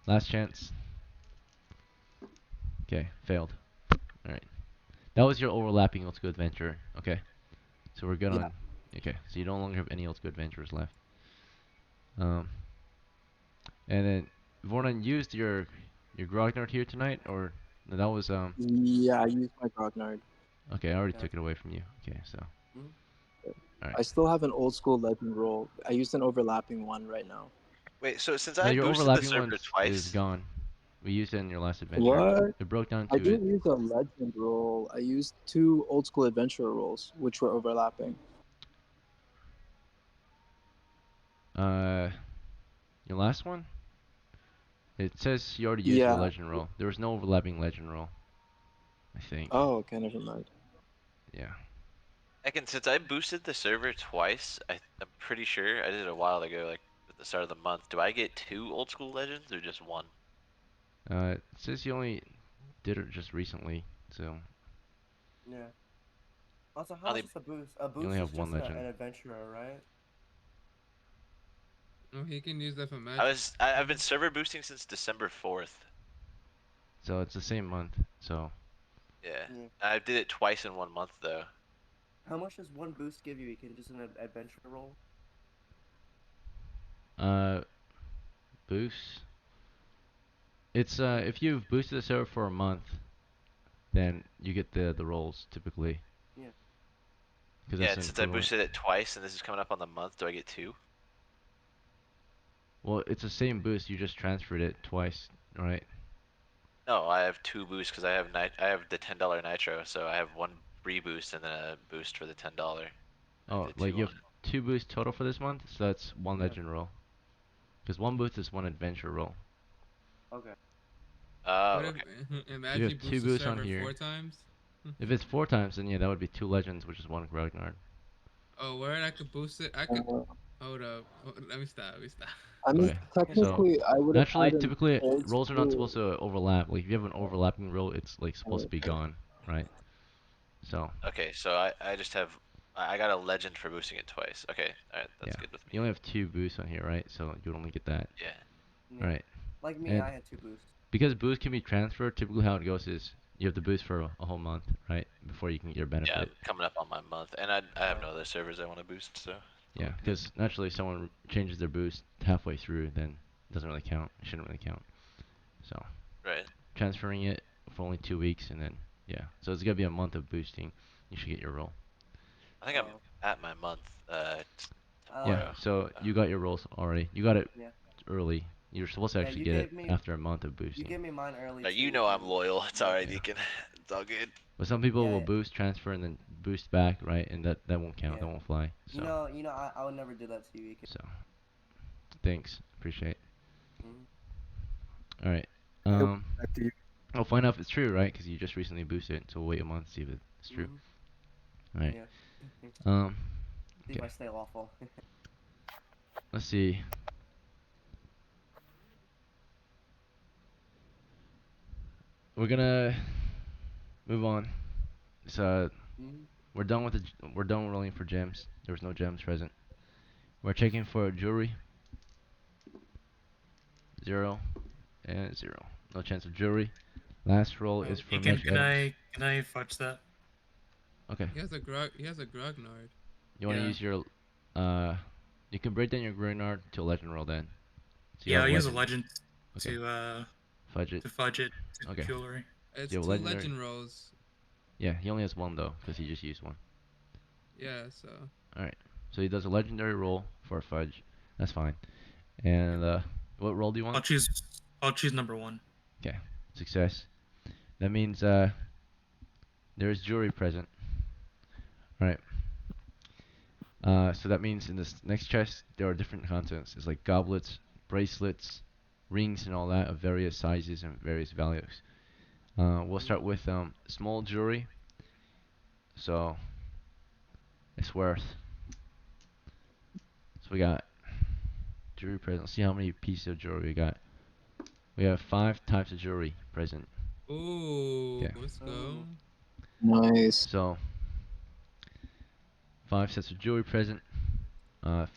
S7: Last chance. Okay, failed. Alright. That was your overlapping Let's Go Adventure. Okay. So we're good
S5: Yeah.
S7: on. Okay, so you no longer have any Let's Go Adventures left. And then Vornan used your Grognard here tonight, or no, that was
S5: Yeah, I used my Grognard.
S7: okay, I already
S2: Yeah.
S7: took it away from you. Okay, so
S2: Mhm.
S7: alright.
S5: I still have an old school legend roll. I used an overlapping one right now.
S3: Wait, so since
S7: No,
S3: I
S7: your
S3: boosted the
S7: overlapping
S3: server
S7: is
S3: twice,
S7: gone. We used it in your last adventure.
S5: What?
S7: It broke down
S5: I
S7: to it.
S5: didn't use a legend roll. I used 2 old school adventure rolls, which were overlapping.
S7: Your last one? It says you already used your
S5: Yeah.
S7: legend roll. There was no overlapping legend roll. I think.
S5: Oh, okay, never mind.
S7: Yeah.
S3: Ekin, since I boosted the server twice, I'm pretty sure I did it a while ago, like at the start of the month. Do I get 2 old school legends or just 1?
S7: It says you only did it just recently, so
S2: Yeah. Also,
S3: I
S2: how
S3: only
S2: is this a boost? A
S7: you only
S2: boost is
S7: have one
S2: just
S7: legend.
S2: an adventurer, right?
S1: Oh, he can use that for magic.
S3: I've been server boosting since December 4th.
S7: So it's the same month. So
S3: Yeah.
S2: Yeah.
S3: I did it twice in 1 month though.
S2: How much does one boost give you? You can just an adventure roll.
S7: uh boost. It's if you've boosted the server for a month, then you get the rolls typically.
S2: Yeah.
S7: Because
S3: Yeah,
S7: that's
S3: and
S7: an
S3: since I
S7: equivalent.
S3: boosted it twice and this is coming up on the month, do I get 2?
S7: Well, it's the same boost. You just transferred it twice, right?
S3: No, I have 2 boosts because I have the $10 nitro, so I have 1 free boost and then a boost for the $10. I
S7: Oh,
S3: did
S7: like
S3: 2
S7: you
S3: on
S7: have 2 boosts total for this month, so that's 1
S2: Yeah.
S7: legend roll. Because 1 boost is 1 adventure roll.
S2: Okay.
S3: Oh,
S1: What if
S3: okay.
S7: So you
S1: imagine you
S7: have 2
S1: boost the
S7: boosts on
S1: server
S7: here.
S1: 4 times?
S7: If it's 4 times, then yeah, that would be 2 legends, which is 1 Grognard.
S1: Oh, where I could boost it? I could.
S5: Uh,
S1: Hold up. Let me stop. Let me stop.
S5: I mean,
S7: Okay, so
S5: technically, I would have
S7: naturally,
S5: had an
S7: typically
S5: old
S7: rolls are not
S5: school.
S7: supposed to overlap. Like if you have an overlapping roll, it's like supposed to be gone, right? So
S3: Okay, so I just have I got a legend for boosting it twice. Okay, alright, that's
S7: yeah,
S3: good with me.
S7: you only have 2 boosts on here, right? So you would only get that,
S3: Yeah.
S2: Yeah.
S7: right?
S2: Like me,
S7: And
S2: I had 2 boosts.
S7: because boost can be transferred, typically how it goes is you have the boost for a whole month, right? Before you can get your
S3: Yeah, I'm
S7: benefit.
S3: coming up on my month, and I have
S2: Oh.
S3: no other servers I want to boost, so
S7: Yeah,
S3: I'm good.
S7: because naturally, if someone changes their boost halfway through, then it doesn't really count. It shouldn't really count. So
S3: Right.
S7: transferring it for only 2 weeks, and then yeah, so it's gonna be a month of boosting. You should get your roll.
S3: I think I'm
S2: Oh.
S3: at my month
S7: Yeah,
S3: tomorrow.
S7: so
S3: Uh,
S7: you got your rolls already. You got it
S2: Yeah.
S7: early. You're supposed to
S2: Yeah.
S7: actually
S2: You
S7: get it
S2: gave me.
S7: after a month of
S2: You
S7: boosting.
S2: gave me mine early
S3: you
S2: too.
S3: know
S2: With
S3: I'm loyal. It's alright,
S7: Yeah.
S3: Deacon. It's all good.
S7: But some people will
S2: Yeah.
S7: boost, transfer, and then boost back, right? And that won't count.
S2: Yeah.
S7: That won't fly.
S2: You
S7: So
S2: know. You know. I would never do that to you.
S7: so thanks. Appreciate.
S2: Mm-hmm.
S7: All right.
S6: Yep,
S7: Um,
S6: back to you.
S7: I'll find out if it's true, right? Because you just recently boosted it, so we'll wait a month to see if it's true.
S2: Mm-hmm.
S7: All right.
S2: Yeah.
S7: Um,
S2: See if
S7: okay.
S2: I stay lawful.
S7: Let's see. We're gonna move on. So
S2: Mm-hmm.
S7: we're done rolling for gems. There was no gems present. We're checking for jewelry. 0 and 0. No chance of jewelry. Last roll is for
S4: Deacon,
S7: magic items.
S4: can I fudge that?
S7: Okay.
S1: He has a grog. He has a grognard.
S7: You want to
S4: Yeah.
S7: use your you can break down your Grenard to a legend roll then. So you
S4: Yeah,
S7: have
S4: I use a
S7: legend.
S4: legend
S7: Okay. Fudge it.
S4: to fudge it to
S7: Okay.
S4: jewelry.
S1: It's
S7: You have
S1: 2
S7: legendary.
S1: legend rolls.
S7: Yeah, he only has one though, because he just used one.
S1: Yeah, so
S7: Alright. So he does a legendary roll for a fudge. That's fine. And what roll do you
S4: I'll
S7: want?
S4: choose. I'll choose number 1.
S7: Okay. Success. That means there's jewelry present. Alright. So that means in this next chest there are different contents. It's like goblets, bracelets, rings, and all that of various sizes and various values. We'll start with small jewelry. So it's worth. So we got jewelry present. Let's see how many pieces of jewelry we got. We have 5 types of jewelry present.
S1: ooh,
S7: Okay.
S1: let's go.
S2: Ooh.
S5: Nice.
S7: So 5 sets of jewelry present.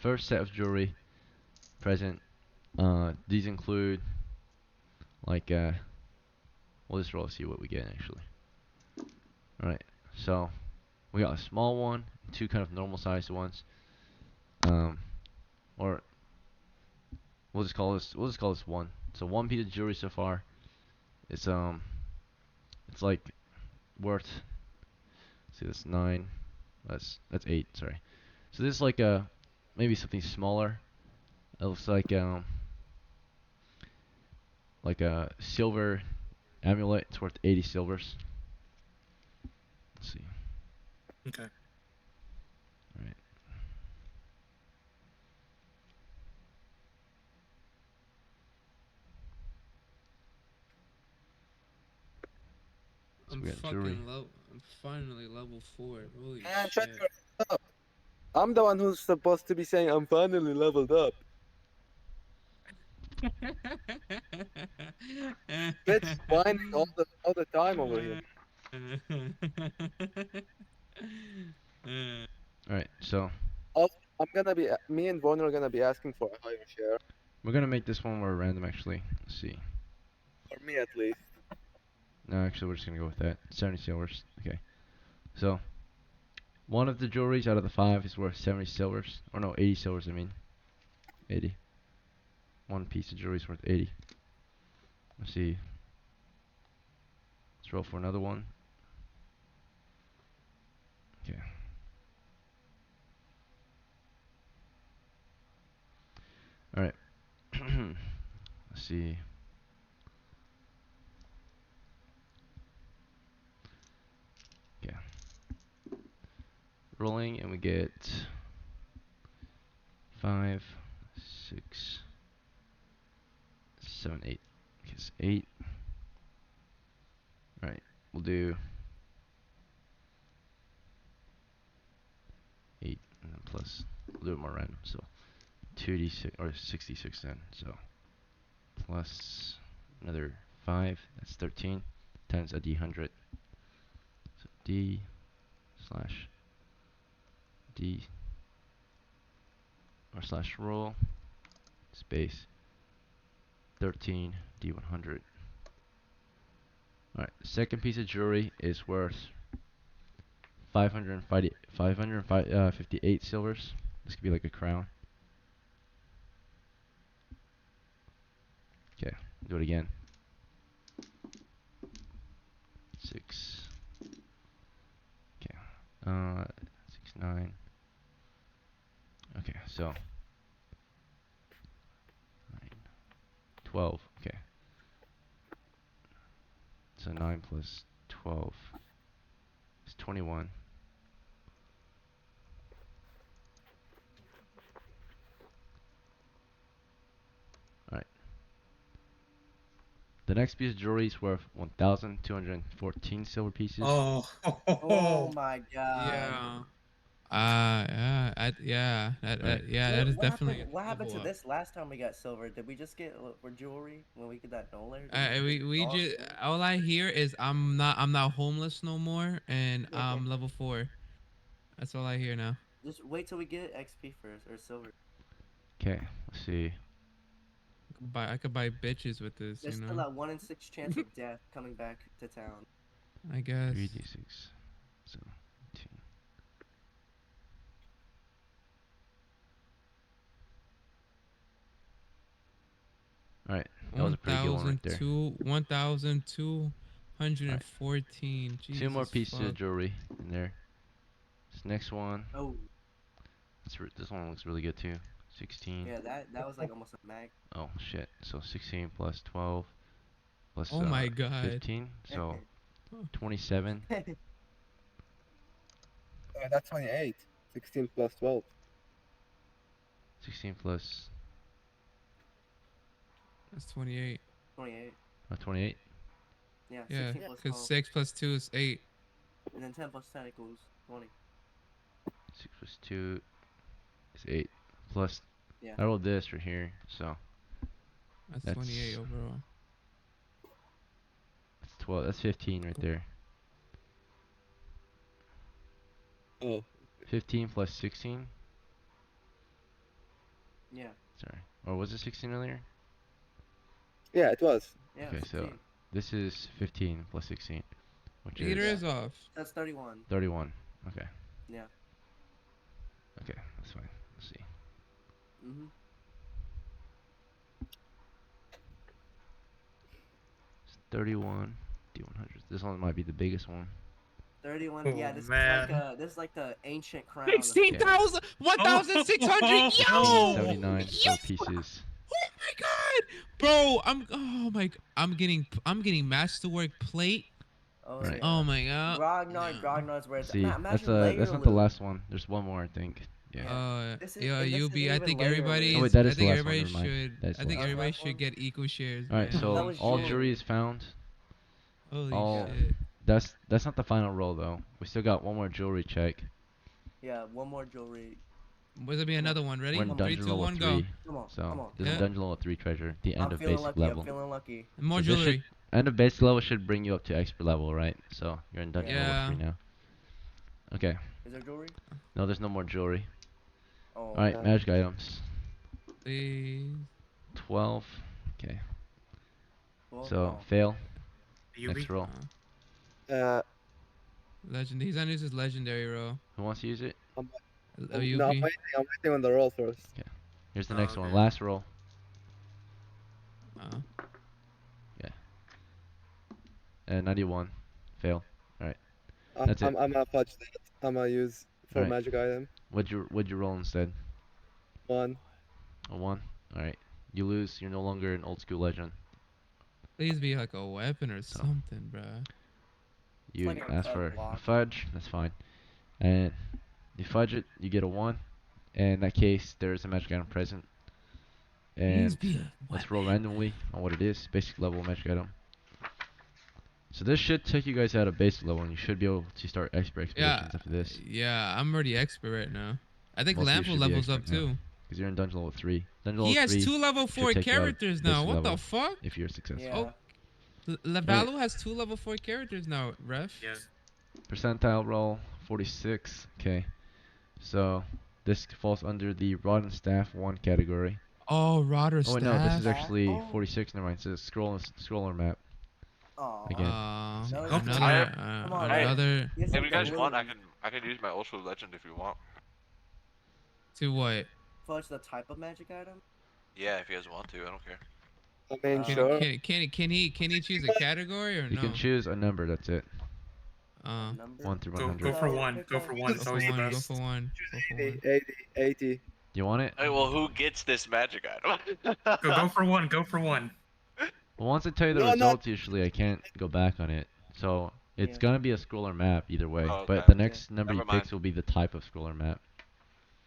S7: First set of jewelry present. These include like we'll just roll to see what we get actually. Alright, so we got a small one, 2 kind of normal sized ones. Or we'll just call this 1. So 1 piece of jewelry so far. It's like worth, see, that's 9. That's 8, sorry. So this is like a maybe something smaller. It looks like a silver amulet. It's worth 80 silvers. Let's see.
S4: Okay.
S7: All right. So
S1: I'm
S7: we got jewelry.
S1: fucking low. I'm finally level 4. Holy
S6: Man, shut
S1: shit.
S6: your up. I'm the one who's supposed to be saying I'm finally leveled up. Bitch whining all the time over here.
S7: All right. So
S6: Also, me and Vaughn are gonna be asking for a higher share,
S7: we're gonna make this one more random actually. Let's see.
S6: for me at least.
S7: No, actually, we're just gonna go with that. 70 silvers. Okay. So one of the jewelries out of the 5 is worth 70 silvers. Or no, 80 silvers. I mean, 80. One piece of jewelry is worth 80. Let's see. Let's roll for another one. Okay. All right. Let's see. Okay. Rolling, and we get 5, 6, 7, 8. Okay, so 8. All right. We'll do 8 and then plus. We'll do it more random. So 2d6 or 66 then. So plus another 5. That's 13 times a d100. So d slash d or slash roll space 13 d100. Alright, the second piece of jewelry is worth 558 silvers. This could be like a crown. Okay, do it again. 6. Okay, 6, 9. Okay, so 9, 12. Okay, so 9 plus 12 is 21. Alright. The next piece of jewelry is worth 1,214 silver pieces.
S4: Oh.
S2: Oh my god.
S1: Yeah. Yeah.
S7: Right.
S1: Yeah, that
S2: What
S1: is
S2: what
S1: definitely
S2: happened?
S1: a
S2: What happened
S1: level
S2: to
S1: up.
S2: this last time we got silver? Did we just get for jewelry when we get that no layer? Did
S1: I
S2: we just
S1: we
S2: draw
S1: just
S2: silver?
S1: all I hear is I'm not homeless no more and I'm level 4. That's all I hear now.
S2: Just wait till we get XP first or silver.
S7: Okay, let's see.
S1: I could buy bitches with this,
S2: There's still that 1 in 6 chance of death coming back to town.
S1: I guess.
S7: 3d6. So 18. All right, that was a pretty good one right there.
S1: 1,214.
S7: Two more
S1: Jesus
S7: pieces of
S1: fuck.
S7: jewelry in there. This next one,
S2: Oh,
S7: this one looks really good too. 16.
S2: yeah, that was like almost a mag.
S7: Oh shit. So 16 plus 12 plus
S1: Oh my god.
S7: 15. So 27.
S6: That's 28. 16 plus 12.
S7: 16 plus
S1: That's 28.
S2: 28.
S7: 28.
S2: Yeah,
S1: Yeah,
S2: 16 plus
S1: because
S2: 12.
S1: 6 plus 2 is 8.
S2: And then 10 plus 10 equals 20.
S7: 6 plus 2 is 8. Plus,
S2: Yeah.
S7: I rolled this right here. So
S1: That's 28
S7: that's
S1: overall.
S7: 12. That's 15 right there.
S6: Oh.
S7: 15 plus 16.
S2: Yeah.
S7: Sorry. Or was it 16 earlier?
S6: Yeah, it was.
S2: Yeah,
S7: Okay,
S2: 16.
S7: so this is 15 plus 16, which
S1: Meter
S7: is
S1: is off.
S2: That's 31.
S7: 31. Okay.
S2: Yeah.
S7: Okay, that's fine. Let's see.
S2: Mm-hmm.
S7: 31 D100. This one might be the biggest one.
S2: 31.
S4: Oh,
S2: Yeah, this
S4: man.
S2: is like the ancient crown.
S1: 16,000! 1,600! Yo!
S7: 79
S1: Yo!
S7: silver pieces.
S1: Oh my god! Bro, I'm getting masterwork plate.
S2: Oh
S7: Right.
S2: yeah.
S1: Oh my god.
S2: Grognard's where it's
S7: See, that's
S2: imagine
S7: that's
S2: layer
S7: not the
S2: loot.
S7: last one. There's one more, I think. Yeah.
S2: Yeah. This is-
S1: Yeah,
S2: and this
S1: UB.
S2: isn't
S1: I
S2: even
S1: think
S2: layer
S1: everybody.
S2: loot.
S7: Oh wait, that
S1: I
S7: is the
S1: think
S7: last one.
S1: everybody
S7: Never mind.
S1: should.
S7: That is
S1: I
S7: the
S1: think
S7: last one.
S1: everybody
S2: Last one?
S1: should get equal shares.
S7: All right,
S1: man.
S7: so
S2: That was
S7: all
S2: jewelry.
S7: jewelry is found.
S1: Holy
S7: all-
S1: shit.
S7: That's not the final roll though. We still got one more jewelry check.
S2: Yeah, one more jewelry.
S1: Will there be
S2: Come on.
S1: another one? Ready?
S7: We're in
S2: Come on.
S1: 3,
S7: dungeon
S1: 2,
S7: level
S1: 1,
S7: 3.
S1: go.
S2: Come on.
S7: So
S2: Come on.
S7: this is
S1: Yeah.
S7: dungeon level 3 treasure. The end
S2: I'm
S7: of
S2: feeling
S7: basic
S2: lucky.
S7: level.
S2: I'm feeling lucky.
S1: More
S7: So this
S1: jewelry.
S7: End of basic level should bring you up to expert level, right? So you're in dungeon level
S1: Yeah.
S7: 3 now. Okay.
S2: Is there jewelry?
S7: No, there's no more jewelry.
S2: Oh.
S7: All right, magic items.
S1: Please.
S7: 12. Okay.
S2: Well,
S7: So
S2: oh.
S7: fail.
S4: Yubi?
S7: Next roll.
S1: Legend. He's on his legendary roll.
S7: Who wants to use it?
S2: Oh,
S6: No, I'm
S1: UP.
S6: waiting on the roll first.
S7: Here's the
S4: Oh,
S7: next one.
S4: okay.
S7: Last roll. And 91. Fail. That's it.
S6: I'm gonna fudge that. I'm gonna use for
S7: Alright.
S6: magic item.
S7: What'd you roll instead?
S6: 1.
S7: A 1. All right. You lose. You're no longer an old school legend.
S1: Please be like a weapon or
S7: So.
S1: something, bruh.
S7: You
S2: like a
S7: ask
S2: fudge
S7: for a
S2: block.
S7: fudge. That's fine. And you fudge it. You get a 1. And in that case, there's a magic item present.
S1: Please
S7: And
S1: be a
S7: let's roll randomly on what it is. Basic level magic item. So this should take you guys out of basic level, and you should be able to start expert expeditions after this.
S1: Yeah, I'm already expert right now. I think
S7: Most of you
S1: Lampo
S7: should be
S1: levels up
S7: expert now.
S1: too.
S7: Because you're in dungeon level 3. Dungeon
S1: He
S7: level
S1: has
S7: 3
S1: 2 level 4
S7: take you out of
S1: characters now.
S7: basic
S1: What the
S7: level
S1: fuck?
S7: if you're successful.
S2: Yeah.
S1: Oh, Lavalu has 2 level 4 characters now, ref.
S4: Yeah.
S7: Percentile roll 46. Okay. So this falls under the rod and staff 1 category.
S1: Oh, rod or
S7: Oh
S1: staff.
S7: wait, no, this is
S2: Staff?
S7: actually
S2: Oh.
S7: 46. Never mind. It says scroller map.
S2: Oh.
S7: Again.
S2: No,
S4: Hope it's
S1: another,
S2: Come on,
S1: another.
S2: Yes,
S3: If you guys
S2: really
S3: want, I can use my ultra legend if you want.
S1: To what?
S2: fudge the type of magic item.
S3: Yeah, if you guys want to, I don't care.
S6: I mean,
S2: Can-
S6: sure.
S1: Can he choose a category or
S7: You
S1: no?
S7: can choose a number. That's it.
S2: Number.
S7: 1 through
S4: Go
S7: 100.
S4: for one.
S2: pick
S4: Go
S2: a-
S4: for one.
S1: Go
S4: It's
S1: for
S4: always the
S1: one. Go
S4: best.
S1: for one. Go for
S6: 80,
S1: one.
S6: 80, 80.
S7: Do you want it?
S3: Hey, well, who gets this magic item?
S4: Go for one. Go for one.
S7: Well, once I tell you the
S6: No, no.
S7: results, usually I can't go back on it. So it's
S2: Yeah.
S7: gonna be a scroller map either way.
S3: Oh,
S7: But
S3: okay.
S7: the next number
S3: Never
S7: you pick
S3: mind.
S7: will be the type of scroller map.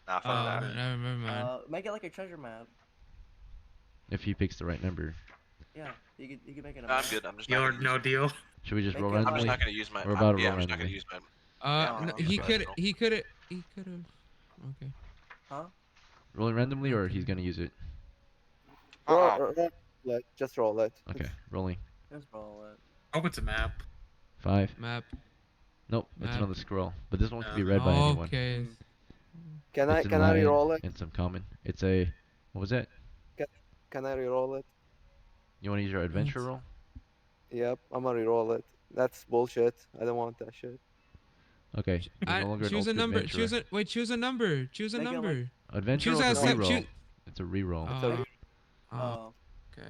S3: Nah, fuck
S1: Oh,
S3: that.
S4: okay.
S1: never mind.
S2: Make it like a treasure map.
S7: If he picks the right number.
S2: Yeah, you could make it a
S3: Nah,
S2: map.
S3: I'm good. I'm just
S4: Deal
S3: not
S4: or
S3: gonna use
S4: no
S3: it.
S4: deal.
S7: Should we just
S2: Make
S7: roll
S2: it
S3: I'm just
S7: randomly?
S3: not gonna use my.
S7: We're about to
S3: yeah,
S7: roll
S3: I'm just not gonna
S7: randomly.
S3: use my.
S2: Yeah,
S3: no,
S1: He
S3: no,
S1: could.
S3: no.
S1: He could have. He could have. Okay.
S2: Huh?
S7: Rolling randomly, or
S1: Okay.
S7: he's gonna use it.
S6: Just roll it.
S7: Okay, rolling.
S2: Just roll it.
S4: Hope it's a map.
S7: 5.
S1: Map.
S7: Nope, it's
S1: Map.
S7: another scroll. But this one can be
S4: Yeah.
S7: read by anyone.
S1: Okay.
S6: Can I
S7: It's in
S6: can I
S7: Latin
S6: reroll it?
S7: and some common. It's a. What was that?
S6: Can I reroll it?
S7: You want to use your adventure
S1: What?
S7: roll?
S6: Yep, I'm gonna reroll it. That's bullshit. I don't want that shit.
S7: Okay, you're no longer an
S1: Choose a
S7: old
S1: number.
S7: adventurer.
S1: Choose a number. Choose a
S2: Make it like-
S1: number.
S7: Adventure
S1: choose
S7: roll
S1: a
S7: is a
S1: sep-
S7: reroll.
S1: choose-
S7: It's a reroll.
S6: It's a
S1: Uh,
S2: Oh.
S1: Okay.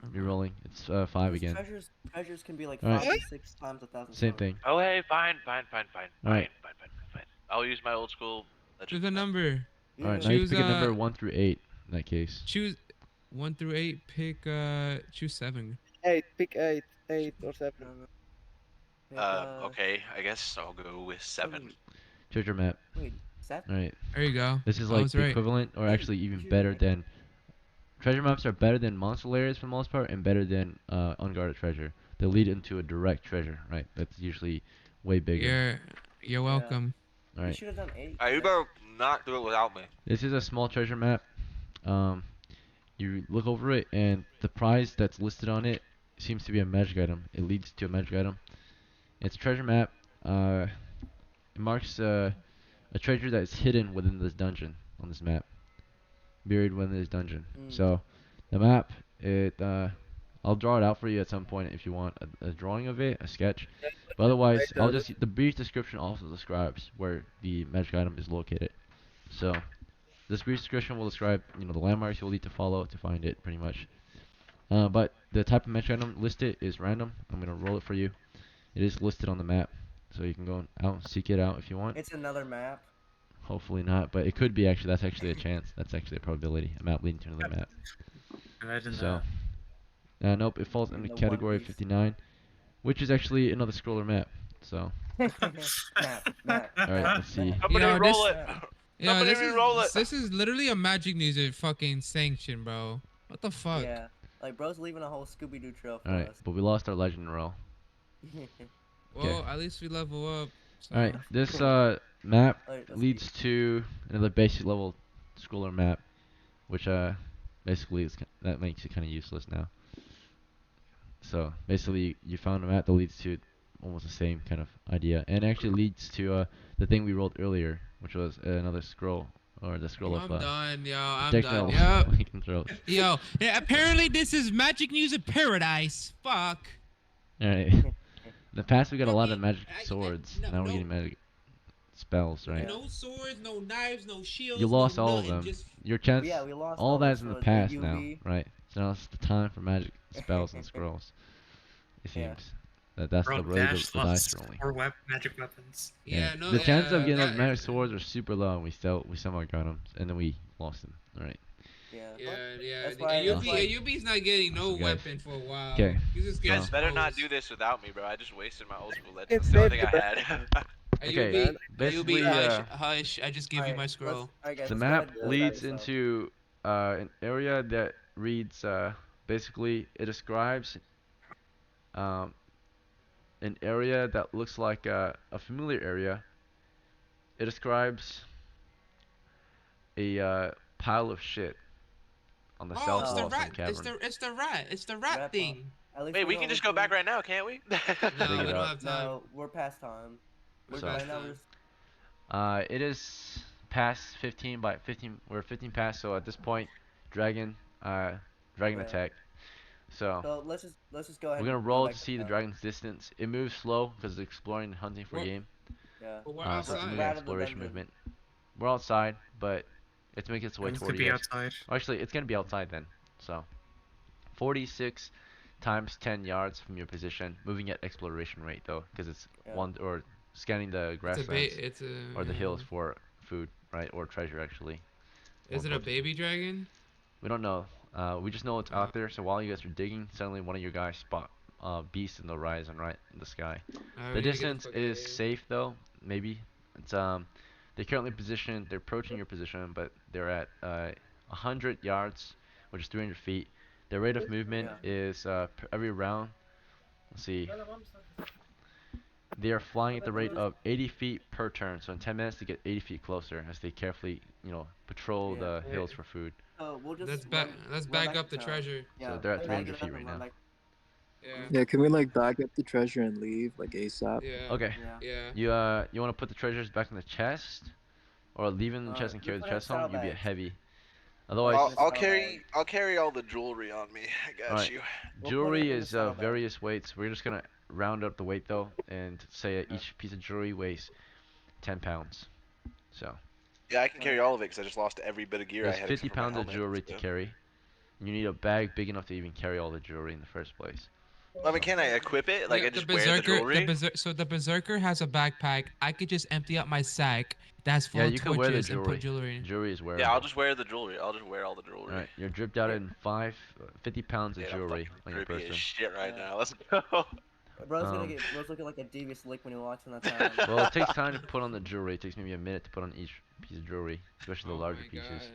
S1: never mind.
S7: Rerolling. It's 5
S2: Because
S7: again.
S2: treasures can be like
S7: All right.
S2: 5 to 6 times 1,000
S7: Same
S2: silver.
S7: thing.
S3: Oh, hey, fine.
S7: Alright.
S3: I'll use my old school
S1: Choose
S3: legends
S1: a
S3: then.
S1: number.
S7: Alright,
S2: Yeah.
S7: now you
S1: Choose
S7: pick a number 1 through 8 in that case.
S1: choose 1 through 8. Pick choose 7.
S6: 8. Pick 8. 8 or 7.
S2: No. Pick
S3: Okay, I guess I'll go with 7.
S2: Wait,
S7: Treasure map.
S2: wait, 7?
S7: Alright.
S1: There you go.
S7: This is
S1: I
S7: like
S1: was
S7: the
S1: right.
S7: equivalent, or
S2: Hey,
S7: actually
S2: you
S7: even
S2: should've
S7: better
S2: made-
S7: than. Treasure maps are better than monster layers for the most part, and better than unguarded treasure. They lead into a direct treasure, right? That's usually way bigger.
S1: You're
S2: Yeah.
S1: welcome.
S2: You
S7: Alright.
S2: should have done 8.
S3: You better not do it without me.
S7: This is a small treasure map. You look over it, and the prize that's listed on it seems to be a magic item. It leads to a magic item. It's a treasure map. It marks a treasure that is hidden within this dungeon on this map, buried within this dungeon. So, the map, I'll draw it out for you at some point if you want a drawing of it, a sketch. But otherwise, the brief description also describes where the magic item is located. So, this brief description will describe, the landmarks you'll need to follow to find it, pretty much. But the type of magic item listed is random. I'm gonna roll it for you. It is listed on the map, so you can go out and seek it out if you want.
S2: It's another map.
S7: Hopefully not, but it could be actually. That's actually a chance. That's actually a probability. A map leading to another map.
S4: Imagine
S7: So,
S4: that.
S7: nope, it falls in the
S2: The One
S7: category of
S2: Piece.
S7: 59, which is actually another scroller map. So,
S2: map.
S7: alright, let's see.
S3: Somebody
S1: Yo,
S3: roll
S1: this-
S3: it.
S1: Yeah,
S3: Somebody re-roll it.
S1: this is literally a magic music fucking sanction, bro. What the fuck?
S2: Yeah. Like, bro's leaving a whole Scooby Doo trail for
S7: Alright,
S2: us.
S7: but we lost our legend roll.
S1: Well, at least we level up. So.
S7: Alright, this map
S2: Alright, let's
S7: leads to another basic level scroller map, which basically that makes it kind of useless now. So basically, you found a map that leads to almost the same kind of idea, and actually leads to the thing we rolled earlier, which was another scroll, or the scroll
S1: I'm
S7: of
S1: done, yo. I'm
S7: techno
S1: done. Yep.
S7: controls.
S1: Yo, yeah, apparently this is magic music paradise. Fuck.
S7: Alright. In the past, we got a lot of
S1: Fucking-
S7: magic
S1: I-
S7: swords.
S1: no-
S7: Now we're
S1: no-
S7: getting magic spells, right?
S1: No swords, no knives, no shields.
S7: You lost
S1: no
S7: all of
S1: nothing,
S7: them.
S1: Just
S7: Your chance,
S2: Yeah, we lost
S7: all
S2: all
S7: that
S2: the
S7: is in the
S2: swords,
S7: past
S2: the
S7: now,
S2: UV.
S7: right? So now it's the time for magic spells and scrolls. It
S2: Yeah.
S7: seems that's
S4: Bro,
S7: the really
S4: Dash
S7: the dice
S4: lost
S7: rolling.
S4: 4 magic weapons.
S1: yeah, no.
S7: The chances of getting
S1: that-
S7: those magic swords are super low, and we somehow got them, and then we lost them. All right.
S1: Yeah.
S2: That's why- that's why-
S1: AUB's not getting no
S7: Awesome, guys.
S1: weapon for a while.
S7: Okay,
S1: He's just
S3: You
S1: getting
S3: guys better not
S1: exposed.
S3: do this without me, bro. I just wasted my old school legends.
S6: It's
S3: That's the only
S6: safe
S3: thing
S6: to
S3: I had.
S7: Okay,
S1: AUB,
S7: basically,
S1: hush. I just gave you
S2: Alright,
S1: my
S2: let's-
S1: scroll.
S2: alright, guys,
S7: the
S2: let's go
S7: map
S2: ahead and do
S7: leads
S2: that, so.
S7: into an area that reads. Basically, it describes an area that looks like a familiar area. It describes a pile of shit on the
S1: Oh,
S7: south
S1: it's
S7: wall
S1: the
S7: of some
S1: rat.
S7: cavern.
S1: It's the rat. It's the rat
S2: Rat
S1: thing.
S2: At least
S3: Wait, we
S2: know
S3: can just
S2: what
S3: go back
S2: we're
S3: right now, can't we?
S1: No,
S7: Dig
S1: we
S7: it
S1: don't
S7: up.
S1: have
S2: doing.
S1: time.
S2: No, we're past time.
S1: We're
S2: Right
S1: past
S2: now
S1: time.
S2: we're
S7: It is past 15 by 15. We're 15 past, so at this point, dragon
S2: Yeah.
S7: attack. So
S2: So let's just go ahead.
S7: we're gonna
S2: and
S7: roll
S2: back
S7: to
S2: to
S7: see the
S2: town.
S7: dragon's distance. It moves slow because it's exploring and hunting for
S1: Well,
S7: game.
S2: Yeah.
S1: But we're
S7: So it's
S1: outside.
S7: moving
S2: We're out of the
S7: exploration
S2: dungeon.
S7: movement. We're outside, but it's making its way
S4: Guns
S7: toward
S4: could
S7: you
S4: be
S7: guys.
S4: outside.
S7: Actually, it's gonna be outside then. So 46 times 10 yards from your position, moving at exploration rate though, because it's
S2: Yeah.
S7: or scanning the
S1: It's a
S7: grasslands
S1: It's a.
S7: or the
S1: yeah.
S7: hills for food, right, or treasure actually.
S1: Is it a baby dragon?
S7: We don't know. We just know it's
S1: Oh.
S7: out there. So while you guys are digging, suddenly one of your guys spot beast in the horizon, right in the sky.
S1: We
S7: The
S1: need to get the
S7: distance
S1: fuck
S7: is
S1: outta here.
S7: safe though. Maybe it's they're currently positioned. They're approaching your position, but they're at 100 yards, which is 300 feet. Their rate of movement is every round. Let's see. They are flying at the rate of 80 feet per turn. So in 10 minutes, they get 80 feet closer as they carefully, patrol
S2: Yeah.
S7: the hills for food.
S2: So we'll just
S1: Let's
S2: run-
S1: back. Let's
S2: run
S1: back
S2: back
S1: up
S2: to
S1: the
S2: town.
S1: treasure.
S2: Yeah.
S7: they're at
S2: back
S7: 300
S2: it up
S7: feet
S2: and
S7: right
S2: run
S7: now.
S2: back-
S1: Yeah.
S5: Yeah, can we like back up the treasure and leave like ASAP?
S1: Yeah.
S7: Okay.
S2: Yeah.
S1: Yeah.
S7: You want to put the treasures back in the chest, or leave it in the chest and
S2: we
S7: carry the
S2: put it in
S7: chest home? You'd be
S2: saddlebags.
S7: heavy. Otherwise,
S2: I'll-
S3: I'll
S2: Saddlebag.
S3: carry all the jewelry on me. I got
S7: Alright.
S3: you.
S2: We'll put it
S7: jewelry
S2: in the
S7: is
S2: saddlebag.
S7: various weights. We're just gonna round up the weight though, and say each piece of jewelry weighs 10 pounds. So
S3: Yeah, I can carry all of it because I just lost every bit of gear I
S7: there's
S3: had.
S7: 50
S3: except for my
S7: pounds of
S3: helmet,
S7: jewelry to
S3: so.
S7: carry. You need a bag big enough to even carry all the jewelry in the first place.
S3: I mean, can I equip it? Like,
S1: Yeah,
S3: I just wear the jewelry?
S1: so the berserker has a backpack. I could just empty out my sack that's full
S7: Yeah,
S1: of
S7: you could wear the
S1: torches and put
S7: jewelry.
S1: jewelry in.
S7: Jewelry is
S3: Yeah, I'll
S7: wearable.
S3: just wear the jewelry. I'll just wear all the jewelry.
S7: Alright, you're dripped out
S2: Yeah.
S7: in 50 pounds of
S3: Dude, I'm
S7: jewelry
S3: fucking
S7: on your
S3: drippy as
S7: person.
S3: shit right
S2: Yeah.
S3: now. Let's go.
S2: Bro's looking like a devious lick when he walks in that town.
S7: Well, it takes time to put on the jewelry. It takes maybe a minute to put on each piece of jewelry, especially the
S1: Oh
S7: larger
S1: my
S7: pieces.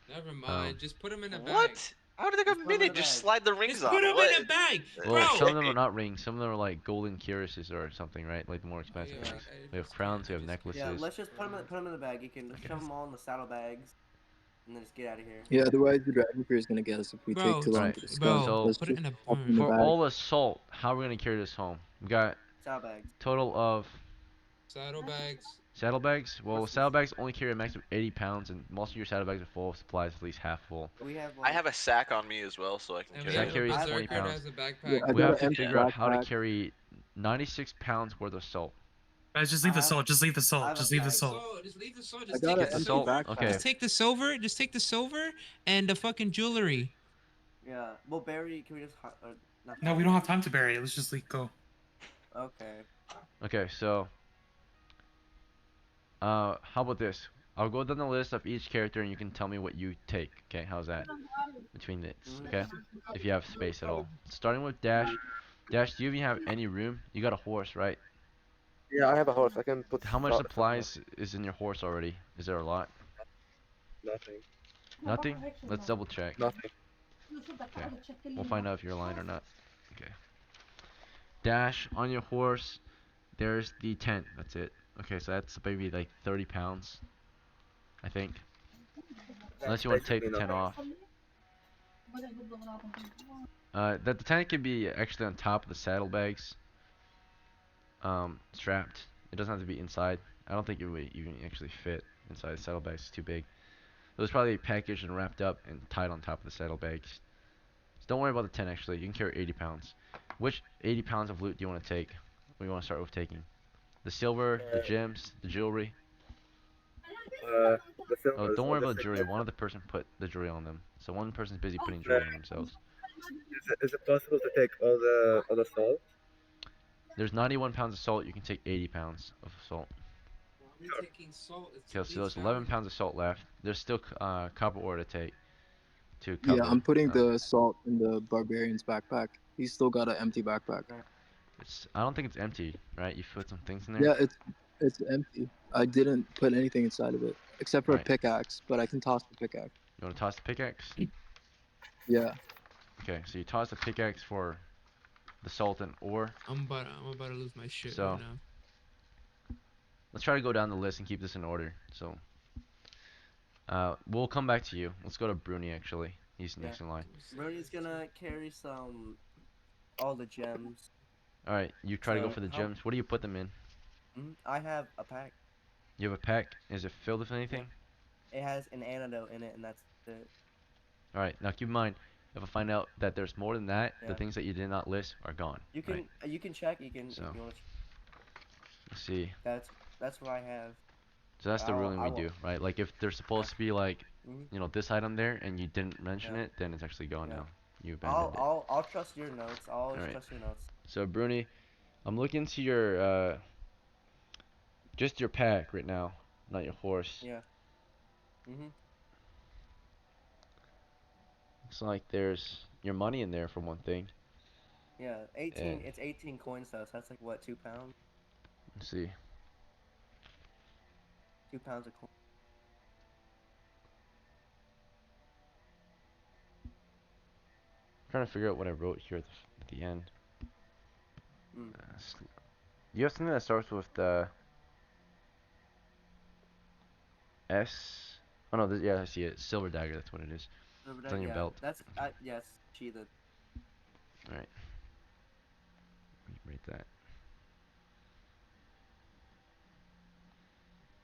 S1: god. Never mind. Just put them in a bag.
S3: What? How did it take
S2: Just
S3: a
S2: put 'em in
S3: minute?
S2: a
S3: Just
S2: bag.
S3: slide the rings
S1: Just
S3: on.
S1: put them
S3: What?
S1: in a bag,
S7: Well, some of them
S1: bro.
S7: are not rings. Some of them are like golden cuirasses or something, right? Like the more expensive
S1: Yeah,
S7: ones.
S1: I
S7: We have
S1: just
S7: crowns. We
S1: can't.
S7: have
S1: I just can't.
S2: Yeah,
S7: necklaces.
S2: let's just put 'em in the bag. You can
S7: Okay.
S2: shove them all in the saddlebags, and then just get out of here.
S5: Yeah, otherwise the Dragon Fear is gonna get us if we take
S1: Bro,
S5: too long
S7: Alright,
S5: to discuss.
S1: bro,
S7: so
S5: Let's
S1: put it
S5: just
S1: in a
S5: pop them in the
S7: for
S5: bag.
S7: all assault, how are we gonna carry this home? We got
S2: Saddlebags.
S7: total of
S1: saddlebags.
S7: saddlebags. Well,
S2: Horses.
S7: saddlebags only carry a max of 80 pounds, and most of your saddlebags are full of supplies, at least half full.
S2: We have.
S3: I have a sack on me as well, so I can
S1: And we
S3: carry
S7: That
S1: have a
S3: it.
S7: carries 20
S1: berserker that
S7: pounds.
S1: has a
S5: Yeah,
S1: backpack.
S5: I
S7: We
S5: got
S7: have
S5: an
S7: to
S5: empty
S7: figure out how to
S5: backpack.
S7: carry 96 pounds worth of salt.
S4: Guys, just leave
S2: I
S4: the
S2: have-
S4: salt. Just leave the
S2: I
S4: salt.
S2: have
S4: Just
S2: a
S4: leave the
S2: bag.
S4: salt.
S1: Just leave the sword.
S5: I
S1: Just
S5: got
S1: take
S5: an
S7: Get the
S5: empty
S7: salt.
S1: silver.
S7: Okay.
S5: backpack.
S1: Just take the silver. Just take the silver and the fucking jewelry.
S2: Yeah. Well, Barry, can we just? Not
S4: No, we don't have time to bury it. Let's just go.
S2: Okay.
S7: Okay, so how about this? I'll go down the list of each character and you can tell me what you take. Okay, how's that? Between this, okay? If you have space at all. Starting with Dash. Dash, do you even have any room? You got a horse, right?
S6: Yeah, I have a horse. I can put
S7: How much
S6: stuff on it.
S7: supplies is in your horse already? Is there a lot?
S6: Nothing.
S7: Nothing? Let's double check.
S6: Nothing.
S7: Okay. We'll find out if you're lying or not. Okay. Dash, on your horse, there's the tent. That's it. Okay, so that's maybe like 30 pounds, I think. Unless you want to take the
S6: Basically
S7: tent
S6: nothing.
S7: off. The tent can be actually on top of the saddlebags. Strapped. It doesn't have to be inside. I don't think it would even actually fit inside the saddlebags. It's too big. It was probably packaged and wrapped up and tied on top of the saddlebags. So don't worry about the tent actually. You can carry 80 pounds. Which 80 pounds of loot do you want to take? What do you want to start with taking? The silver, the gems, the jewelry?
S6: The
S7: Oh,
S6: silver
S7: don't
S6: is
S7: worry
S6: on the
S7: about the jewelry.
S6: signet.
S7: One other person put the jewelry on them. So one person's busy putting jewelry on themselves.
S6: Is it possible to take all the salt?
S7: There's 91 pounds of salt. You can take 80 pounds of salt.
S1: We're taking salt.
S7: Okay, so there's 11 pounds of salt left. There's still copper ore to take. To
S5: Yeah,
S7: cover.
S5: I'm putting the salt in the barbarian's backpack. He's still got an empty backpack.
S7: I don't think it's empty, right? You put some things in there.
S5: Yeah, it's empty. I didn't put anything inside of it except for
S7: Right.
S5: a pickaxe, but I can toss the pickaxe.
S7: You want to toss the pickaxe?
S5: Yeah.
S7: Okay, so you toss the pickaxe for the salt and ore.
S1: I'm about to lose my shit
S7: So-
S1: right now.
S7: Let's try to go down the list and keep this in order. So, we'll come back to you. Let's go to Bruni actually. He's next in line.
S2: Brody's gonna carry all the gems.
S7: All right, you try to go
S2: So,
S7: for the
S2: how-
S7: gems. What do you put them in?
S2: I have a pack.
S7: You have a pack. Is it filled with anything?
S2: It has an antidote in it, and that's it.
S7: All right. Now keep in mind, if I find out that there's more than that, the
S2: Yeah.
S7: things that you did not list are gone.
S2: You can
S7: Right.
S2: you can check. You can.
S7: So.
S2: If you wanna
S7: Let's see.
S2: that's what I have.
S7: So that's the
S2: I'll-
S7: ruling
S2: I
S7: we
S2: will-
S7: do, right? Like if there's supposed to be like,
S2: Mhm.
S7: you know, this item there and you didn't mention
S2: Yeah.
S7: it, then it's actually gone
S2: Yeah.
S7: now. You abandoned it.
S2: I'll trust your notes. I'll always
S7: Alright.
S2: trust your notes.
S7: So Bruni, I'm looking to your just your pack right now, not your horse.
S2: Yeah. Mhm.
S7: Looks like there's your money in there for one thing.
S2: Yeah. 18.
S7: And-
S2: It's 18 coins though. So that's like what, 2 pounds?
S7: Let's see.
S2: 2 pounds of coin.
S7: I'm trying to figure out what I wrote here at the end.
S2: Mm.
S7: You have something that starts with the S. Oh no, yeah, I see it. Silver dagger. That's what it is.
S2: Over
S7: It's on your
S2: yeah,
S7: belt.
S2: That's yes. Sheathed.
S7: Alright. Rate that.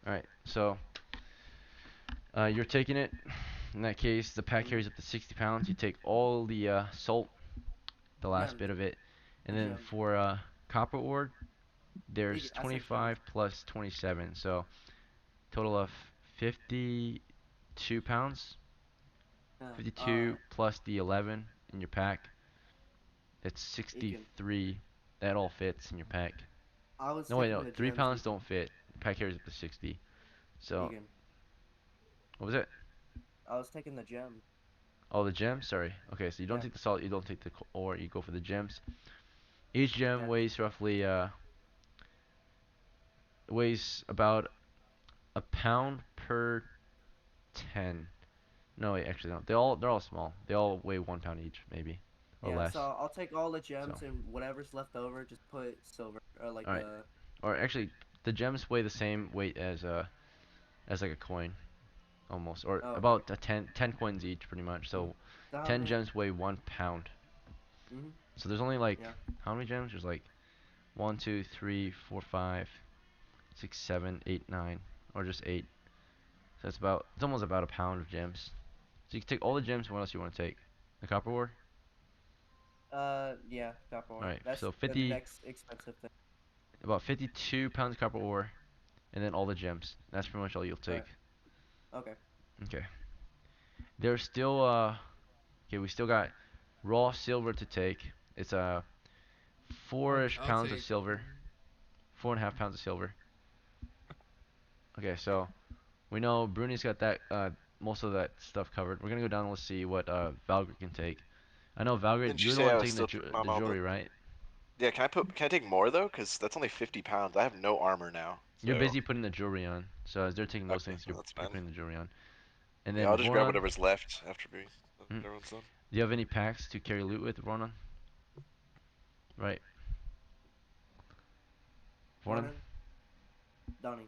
S7: Alright, so you're taking it. In that case, the pack carries up to 60 pounds. You take all the salt, the last
S2: Yeah.
S7: bit of it, and then
S2: Yeah.
S7: for copper ore, there's
S2: I said
S7: 25 plus 27, so total of 52 pounds.
S2: Yeah.
S7: 52 plus the 11 in your pack. That's
S2: Egan.
S7: 63. That all fits in your pack.
S2: I was
S7: No, wait,
S2: taking
S7: no.
S2: the
S7: 3
S2: gems.
S7: pounds don't fit. The pack carries up to 60. So,
S2: Egan.
S7: what was it?
S2: I was taking the gems.
S7: Oh, the gems? Sorry. Okay, so you don't
S2: Yeah.
S7: take the salt, you don't take the ore, you go for the gems. Each gem
S2: Yeah.
S7: weighs about a pound per 10. No, wait, actually no. They're all small. They all weigh 1 pound each, maybe, or
S2: Yeah. So
S7: less.
S2: I'll take all the
S7: So,
S2: gems and whatever's left over, just put silver or like
S7: all right. Or actually, the gems weigh the same weight as like a coin, almost, or
S2: Oh, okay.
S7: about 10 coins each, pretty much. So,
S2: So how
S7: 10
S2: many?
S7: gems weigh 1 pound.
S2: Mhm.
S7: So there's only like
S2: Yeah.
S7: how many gems? There's like 1, 2, 3, 4, 5, 6, 7, 8, 9, or just 8. So it's almost about a pound of gems. So you can take all the gems. What else you want to take? The copper ore.
S2: Yeah, copper
S7: All
S2: ore.
S7: right.
S2: That's
S7: So
S2: the next expensive thing.
S7: about 52 pounds of copper ore, and then all the gems. That's pretty much all you'll take.
S2: Right. Okay.
S7: Okay. There's still okay. We still got raw silver to take. It's four-ish
S1: I'll
S7: pounds of
S1: take.
S7: silver, 4.5 pounds of silver. Okay, so we know Bruni's got that most of that stuff covered. We're gonna go down and let's see what Valgrid can take. I know Valgrid,
S3: Didn't you
S7: you're the
S3: say I
S7: one
S3: was
S7: taking
S3: still picking my
S7: the
S3: mom up?
S7: jewelry, right?
S3: Yeah, can I take more though? Cause that's only 50 pounds. I have no armor now.
S7: You're
S3: So
S7: busy putting the jewelry on. So as they're taking those
S3: okay,
S7: things,
S3: well, that's
S7: you're
S3: fine.
S7: putting the jewelry on. And
S3: Yeah,
S7: then
S3: I'll just grab
S7: Voron,
S3: whatever's left after
S7: mm,
S3: everyone's done.
S7: do you have any packs to carry loot with, Voron? Right, Voron.
S2: Morning, Donnie.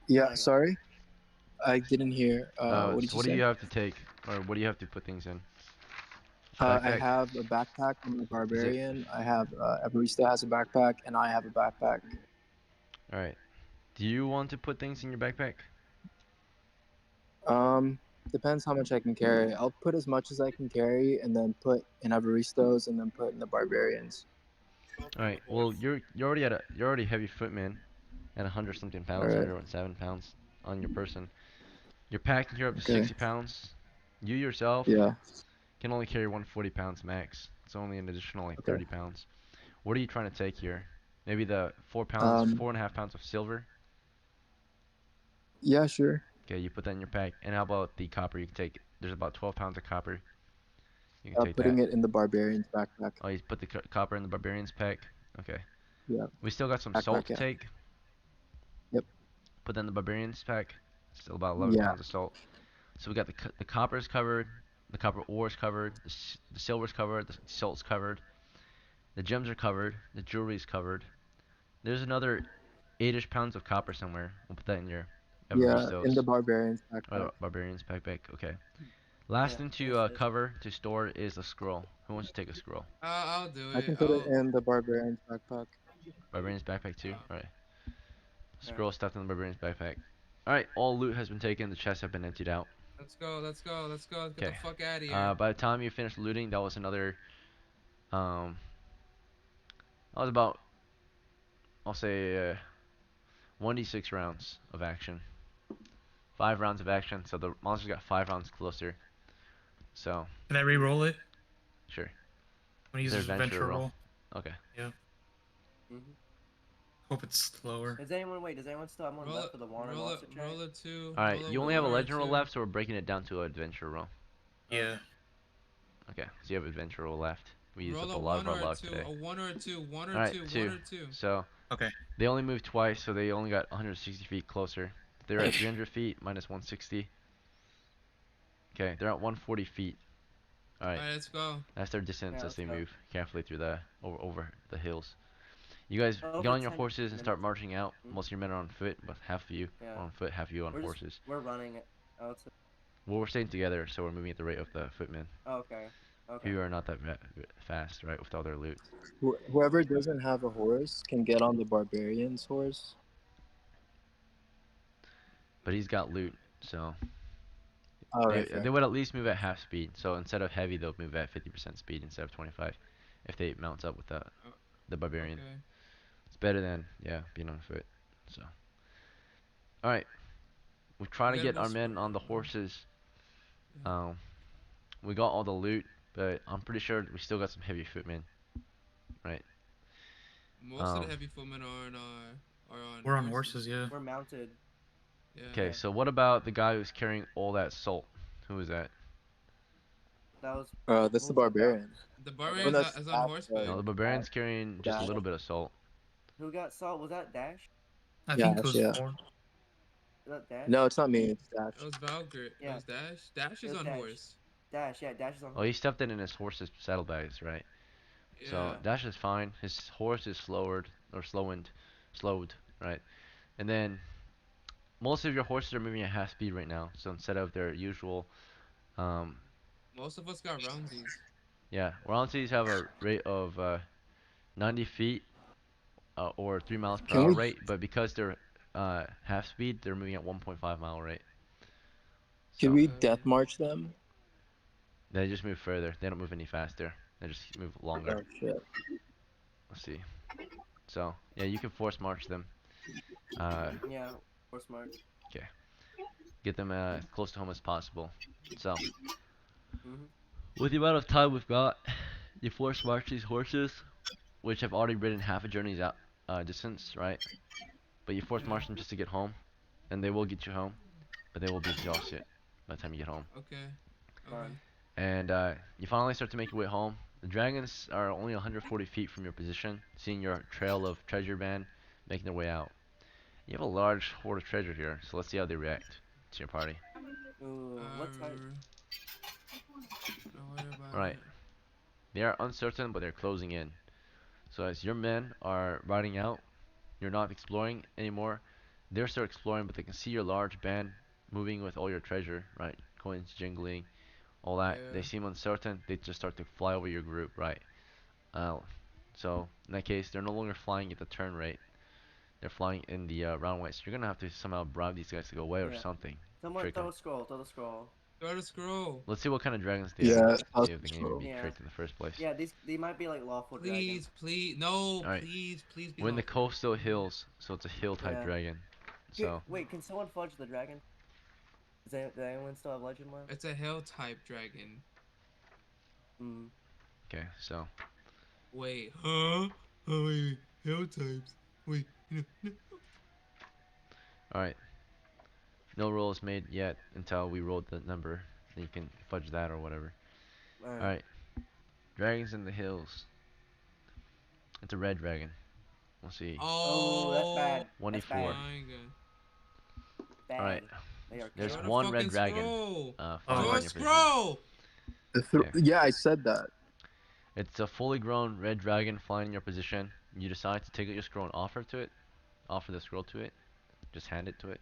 S5: Yeah,
S2: There you go.
S5: sorry, I didn't hear. What did
S7: So
S5: you
S7: what do
S5: say?
S7: you have to take, or what do you have to put things in?
S5: I
S7: Backpack.
S5: have a backpack. I'm a
S7: Is it?
S5: barbarian. I have a barista has a backpack, and I have a backpack.
S7: All right. Do you want to put things in your backpack?
S5: Um, Depends how much I can carry. I'll put as much as I can carry, and then put in Avaristos, and then put in the barbarians.
S7: All right. Well, you're already heavy footman at 100 something
S5: All
S7: pounds,
S5: right.
S7: 107 pounds on your person. You're packing here up to
S5: Okay.
S7: 60 pounds. You yourself
S5: Yeah.
S7: can only carry 140 pounds max. It's only an additional like
S5: Okay.
S7: 30 pounds. What are you trying to take here? Maybe the 4 pounds,
S5: Um.
S7: 4.5 pounds of silver.
S5: Yeah. Sure.
S7: Okay, you put that in your pack. And how about the copper? You can take. There's about 12 pounds of copper. You can take that.
S5: Putting it in the barbarian's backpack.
S7: Oh, you put the copper in the barbarian's pack. Okay.
S5: Yeah.
S7: We still got some salt
S5: Backpack.
S7: to
S5: Yeah.
S7: take.
S5: Yep.
S7: Put that in the barbarian's pack. Still about 11
S5: Yeah.
S7: pounds of salt. So we got the copper's covered, the copper ore's covered, the silver's covered, the salt's covered, the gems are covered, the jewelry's covered. There's another 8ish pounds of copper somewhere. We'll put that in your
S5: Yeah. In the
S7: Everistos
S5: barbarian's
S7: or
S5: backpack.
S7: the barbarian's backpack. Okay. Last
S2: Yeah.
S7: thing
S2: Yes,
S7: to
S2: yes.
S7: cover to store is a scroll. Who wants to take a scroll?
S1: I'll do
S5: I
S1: it.
S5: can put it
S1: I'll.
S5: in the barbarian's backpack.
S7: Barbarian's backpack too. All right.
S2: Alright.
S7: Scroll stuffed in the barbarian's backpack. All right. All loot has been taken. The chests have been emptied out.
S1: Let's go. Let's go. Let's go. Let's get the
S7: Okay.
S1: fuck out of here.
S7: By the time you finish looting, that was another um. That was about I'll say 1d6 rounds of action. 5 rounds of action, so the monsters got 5 rounds closer. So,
S4: Can I re-roll it?
S7: sure.
S4: When I use
S7: Their
S4: his adventure
S7: roll.
S4: roll.
S7: Okay.
S4: Yeah.
S2: Mhm.
S4: Hope it's slower.
S2: Does anyone wait? Does anyone still have one
S1: Roll
S2: left
S1: it.
S2: for the water
S1: Roll it.
S2: monster check?
S1: Roll a two.
S7: Alright,
S1: Roll a
S7: you only have a
S1: one or a
S7: legend roll
S1: two.
S7: left, so we're breaking it down to an adventure roll.
S4: Yeah.
S7: Okay, so you have adventure roll left. We used
S1: Roll
S7: up
S1: a
S7: a lot of
S1: one
S7: our
S1: or a
S7: luck
S1: two.
S7: today.
S1: A one or a two. One or
S7: Alright,
S1: two. One
S7: two.
S1: or two.
S7: So,
S4: Okay.
S7: they only moved twice, so they only got 160 feet closer. They're at 300 feet, minus 160. Okay, they're at 140 feet. Alright,
S1: Alright, let's go.
S7: that's their distance
S2: Yeah,
S7: as
S2: let's
S7: they
S2: go.
S7: move carefully through over the hills. You guys get
S2: Over
S7: on your
S2: 10
S7: horses and start
S2: minutes.
S7: marching out.
S2: Mhm.
S7: Most of your men are on foot, but half of you
S2: Yeah.
S7: are on foot, half of you on horses.
S2: We're running it. Oh, it's
S7: Well, we're staying together, so we're moving at the rate of the footmen,
S2: okay. Okay.
S7: who are not that fast, right, with all their loot.
S5: Whoever doesn't have a horse can get on the barbarian's horse.
S7: But he's got loot, so
S5: All
S7: they
S5: right, fair.
S7: they would at least move at half speed. So instead of heavy, they'll move at 50% speed instead of 25, if they mount up with the barbarian.
S1: Okay.
S7: It's better than being on foot. So, all right, we try
S1: We
S7: to
S1: gotta
S7: get
S1: go
S7: our men on the
S1: sprint.
S7: horses
S1: Okay.
S7: Um, we got all the loot, but I'm pretty sure we still got some heavy footmen, right?
S1: Most of the
S7: Um,
S1: heavy footmen are on
S4: We're on
S1: horses.
S4: horses, yeah.
S2: We're mounted.
S1: Yeah.
S7: okay,
S2: Yeah.
S7: so what about the guy who's carrying all that salt? Who is that?
S2: That was.
S5: That's the
S2: What was that?
S5: barbarian.
S1: The
S5: When
S1: barbarian
S5: that's
S1: is on
S5: that,
S1: horseback.
S7: No, the barbarian's carrying just a
S5: Dash.
S7: little bit of salt.
S2: Who got salt? Was that Dash?
S4: I
S5: Yeah,
S4: think it was
S5: yeah.
S4: 4.
S2: Was that Dash?
S5: No, it's not me. It's Dash.
S1: It was Valgrit. It
S2: Yeah,
S1: was Dash. Dash
S2: it
S1: is
S2: was
S1: on
S2: Dash.
S1: horse.
S2: Dash, yeah, Dash is on
S7: Oh,
S2: horse.
S7: he stuffed it in his horse's saddlebags, right? So
S1: Yeah.
S7: Dash is fine. His horse is slowed, right? And then most of your horses are moving at half speed right now. So instead of their usual, um,
S1: Most of us got roundsies.
S7: yeah, Roundseas have a rate of 90 feet or 3 miles per
S5: Can
S7: hour
S5: we
S7: rate, but because they're half speed, they're moving at 1.5 mile rate.
S5: can
S7: So
S5: we
S1: Okay.
S5: death march them?
S7: they just move further. They don't move any faster. They just move longer.
S5: Oh shit.
S7: Let's see. So yeah, you can force march them. Uh,
S2: Yeah, horse march.
S7: okay. Get them as close to home as possible. So
S2: Mm-hmm.
S7: with the amount of time we've got, you force march these horses, which have already ridden half a journey's out distance, right? But you force
S1: Yeah.
S7: march them just to get home, and they will get you home, but they will be exhausted by the time you get home.
S1: Okay. Okay.
S2: Fun.
S7: And you finally start to make your way home. The dragons are only 140 feet from your position, seeing your trail of treasure band making their way out. You have a large hoard of treasure here, so let's see how they react to your party.
S2: Ooh, what type?
S1: Don't worry about
S7: Alright,
S1: it.
S7: they are uncertain, but they're closing in. So as your men are riding out, you're not exploring anymore. They're still exploring, but they can see your large band moving with all your treasure, right? Coins jingling, all that.
S1: Yeah.
S7: They seem uncertain. They just start to fly over your group, right? Uh, so in that case, they're no longer flying at the turn rate. They're flying in the round way. So you're gonna have to somehow bribe these guys to go away or
S2: Yeah.
S7: something.
S2: Someone
S7: Trick
S2: throw
S7: 'em.
S2: a scroll. Throw the scroll.
S1: Throw the scroll.
S7: Let's see what kind of dragons they are.
S5: Yeah,
S7: See if they can even be
S2: Yeah.
S7: tricked in the first place.
S2: Yeah, they might be like lawful dragons.
S1: Please, please, no,
S7: Alright.
S1: please be
S7: We're in the
S1: lawful.
S7: coastal hills, so it's a hill type
S2: Yeah.
S7: dragon. So
S2: Wait, can someone fudge the dragon? Does anyone still have legend left?
S1: It's a hell type dragon.
S2: Hmm.
S7: okay, so
S1: Wait, huh? Oh wait, hell types. Wait, no.
S7: alright. No roll is made yet until we rolled the number. Then you can fudge that or whatever.
S2: Alright.
S7: Alright. Dragons in the hills. It's a red dragon. We'll see.
S2: Oh, that's bad.
S1: Oh
S7: 1
S2: That's
S7: d4.
S2: bad.
S1: my god.
S7: Alright.
S2: Bad. They are
S7: There's
S1: Throw
S2: chaos.
S1: the
S7: one red
S1: fucking
S7: dragon
S1: scroll.
S7: flying
S1: Throw
S4: Oh,
S1: a
S7: in your position.
S1: scroll.
S7: Okay.
S5: Yeah, I said that.
S7: It's a fully grown red dragon flying in your position. You decide to take out your scroll and offer the scroll to it. Just hand it to it.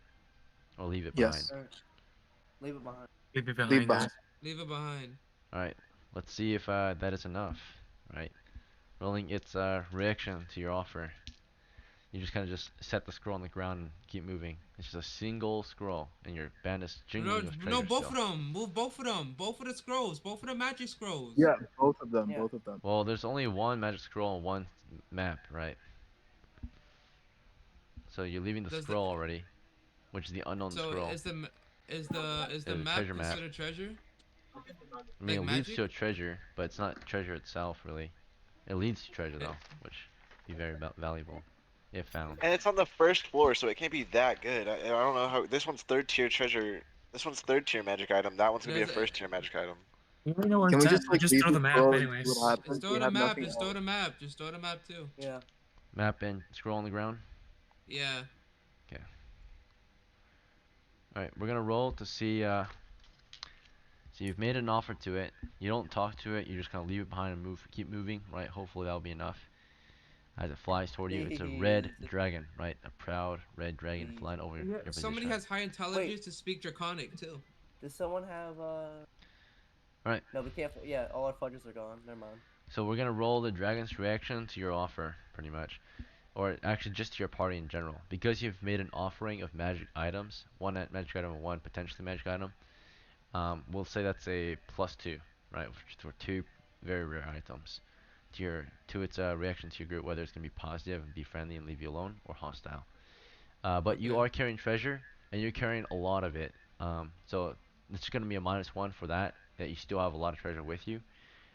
S7: Or leave it behind.
S5: Yes.
S2: Alright. Leave it behind.
S4: Leave it
S5: Leave
S4: behind,
S5: behind.
S4: guys.
S1: Leave it behind.
S7: Alright. Let's see if that is enough. Right. Rolling its reaction to your offer. You just kind of just set the scroll on the ground and keep moving. It's just a single scroll, and your band is
S1: No,
S7: jingling with
S1: no,
S7: treasure
S1: both
S7: still.
S1: of them. Move both of them. Both of the scrolls. Both of the magic scrolls.
S5: Yeah, both of them.
S2: Yeah.
S5: Both of them.
S7: Well, there's only one magic scroll and one map, right? So you're leaving the
S1: Does the
S7: scroll already, which is the unknown
S1: so
S7: scroll.
S1: is the
S7: Is a
S1: map
S7: treasure map.
S1: considered treasure?
S7: I mean,
S1: Like
S7: it leads
S1: magic?
S7: to a treasure, but it's not treasure itself, really. It leads to treasure, though, which be very valuable if found.
S3: And it's on the first floor, so it can't be that good. I don't know how. This one's third tier treasure. This one's third tier magic item. That one's gonna be a
S1: Does it?
S3: first tier magic item.
S4: We already know where
S5: Can
S4: it's
S5: we
S4: at.
S5: just
S4: We
S5: like
S4: just
S5: leave
S4: throw
S5: the
S4: the map
S5: scroll and see
S4: anyways.
S5: what
S1: Just
S5: happens?
S1: throw
S5: We
S1: the
S5: have
S1: map.
S5: nothing
S1: Just throw
S5: else.
S1: the map. Just throw the map too.
S2: Yeah.
S7: Map and scroll on the ground.
S1: Yeah.
S7: Okay. All right, we're gonna roll to see. So you've made an offer to it. You don't talk to it. You just kind of leave it behind and keep moving. Right. Hopefully that'll be enough. As it flies toward you, it's a red
S2: Please.
S7: dragon. Right. A proud red dragon
S2: Please.
S7: flying over
S1: Yeah,
S7: your
S1: somebody
S7: position.
S1: has high intelligence to speak Draconic too.
S2: Does someone have
S7: Alright.
S2: No, we can't. Yeah, all our fudges are gone. Never mind.
S7: So we're gonna roll the dragon's reaction to your offer, pretty much. Or actually just to your party in general. Because you've made an offering of magic items, one magic item and one potentially magic item, we'll say that's a +2, right? For two very rare items. To its reaction to your group, whether it's gonna be positive and be friendly and leave you alone, or hostile. But you
S1: Okay.
S7: are carrying treasure, and you're carrying a lot of it. So it's gonna be a -1 for that you still have a lot of treasure with you,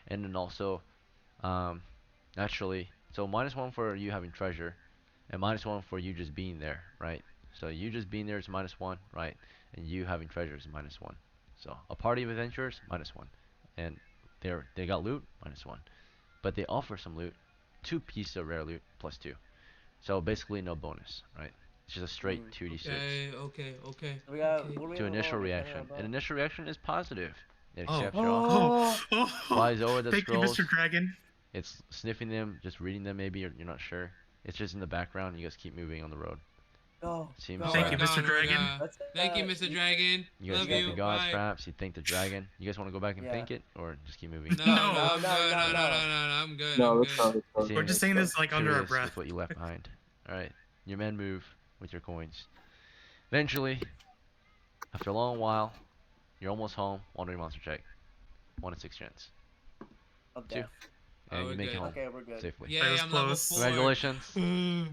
S7: and then also um, naturally, so -1 for you having treasure, and -1 for you just being there, right? So you just being there is -1, right? And you having treasure is -1. So a party of adventurers -1, and they got loot -1, but they offer some loot, 2 pieces of rare loot +2. So basically no bonus, right? It's just a straight 2d6.
S1: Okay.
S2: So we got
S1: Okay.
S2: what do we
S7: To
S2: have to roll
S7: initial
S2: on mechanic
S7: reaction.
S2: about?
S7: An initial reaction is positive. It
S4: Oh.
S7: accepts your offer,
S4: Oh.
S7: flies over the
S4: Thank you,
S7: scrolls.
S4: Mr. Dragon.
S7: It's sniffing them, just reading them maybe, or you're not sure. It's just in the background. You guys keep moving on the road.
S2: Go.
S7: Seems
S1: Oh,
S4: Thank
S1: we're
S4: you,
S7: uh,
S4: Mr.
S1: gone. We're
S4: Dragon.
S1: gone.
S2: Let's
S1: Thank you, Mr. Dragon.
S7: you guys
S1: Love
S7: thank
S1: you.
S7: the gods,
S1: Bye.
S7: perhaps. You thank the dragon. You guys want to go back and
S2: Yeah.
S7: thank it, or just keep moving?
S1: No,
S4: No.
S1: no, I'm
S2: No,
S1: good.
S2: no,
S1: No, no,
S2: no.
S1: no, no, no. I'm good.
S5: No,
S1: I'm
S5: let's go.
S1: good.
S5: Let's go.
S7: Seems
S4: We're just saying
S2: go.
S4: this like under our
S7: curious
S4: breath.
S7: with what you left behind. All right, your men move with your coins. Eventually, after a long while, you're almost home. Wandering monster check. 1 in 6 chance.
S2: Of
S7: 2,
S2: death.
S7: and
S1: Oh,
S7: you
S1: we're
S7: make it
S1: good.
S7: home
S2: Okay, we're good.
S7: safely.
S4: That
S1: Yay,
S4: was
S1: I'm level
S4: close.
S1: 4.
S7: Congratulations.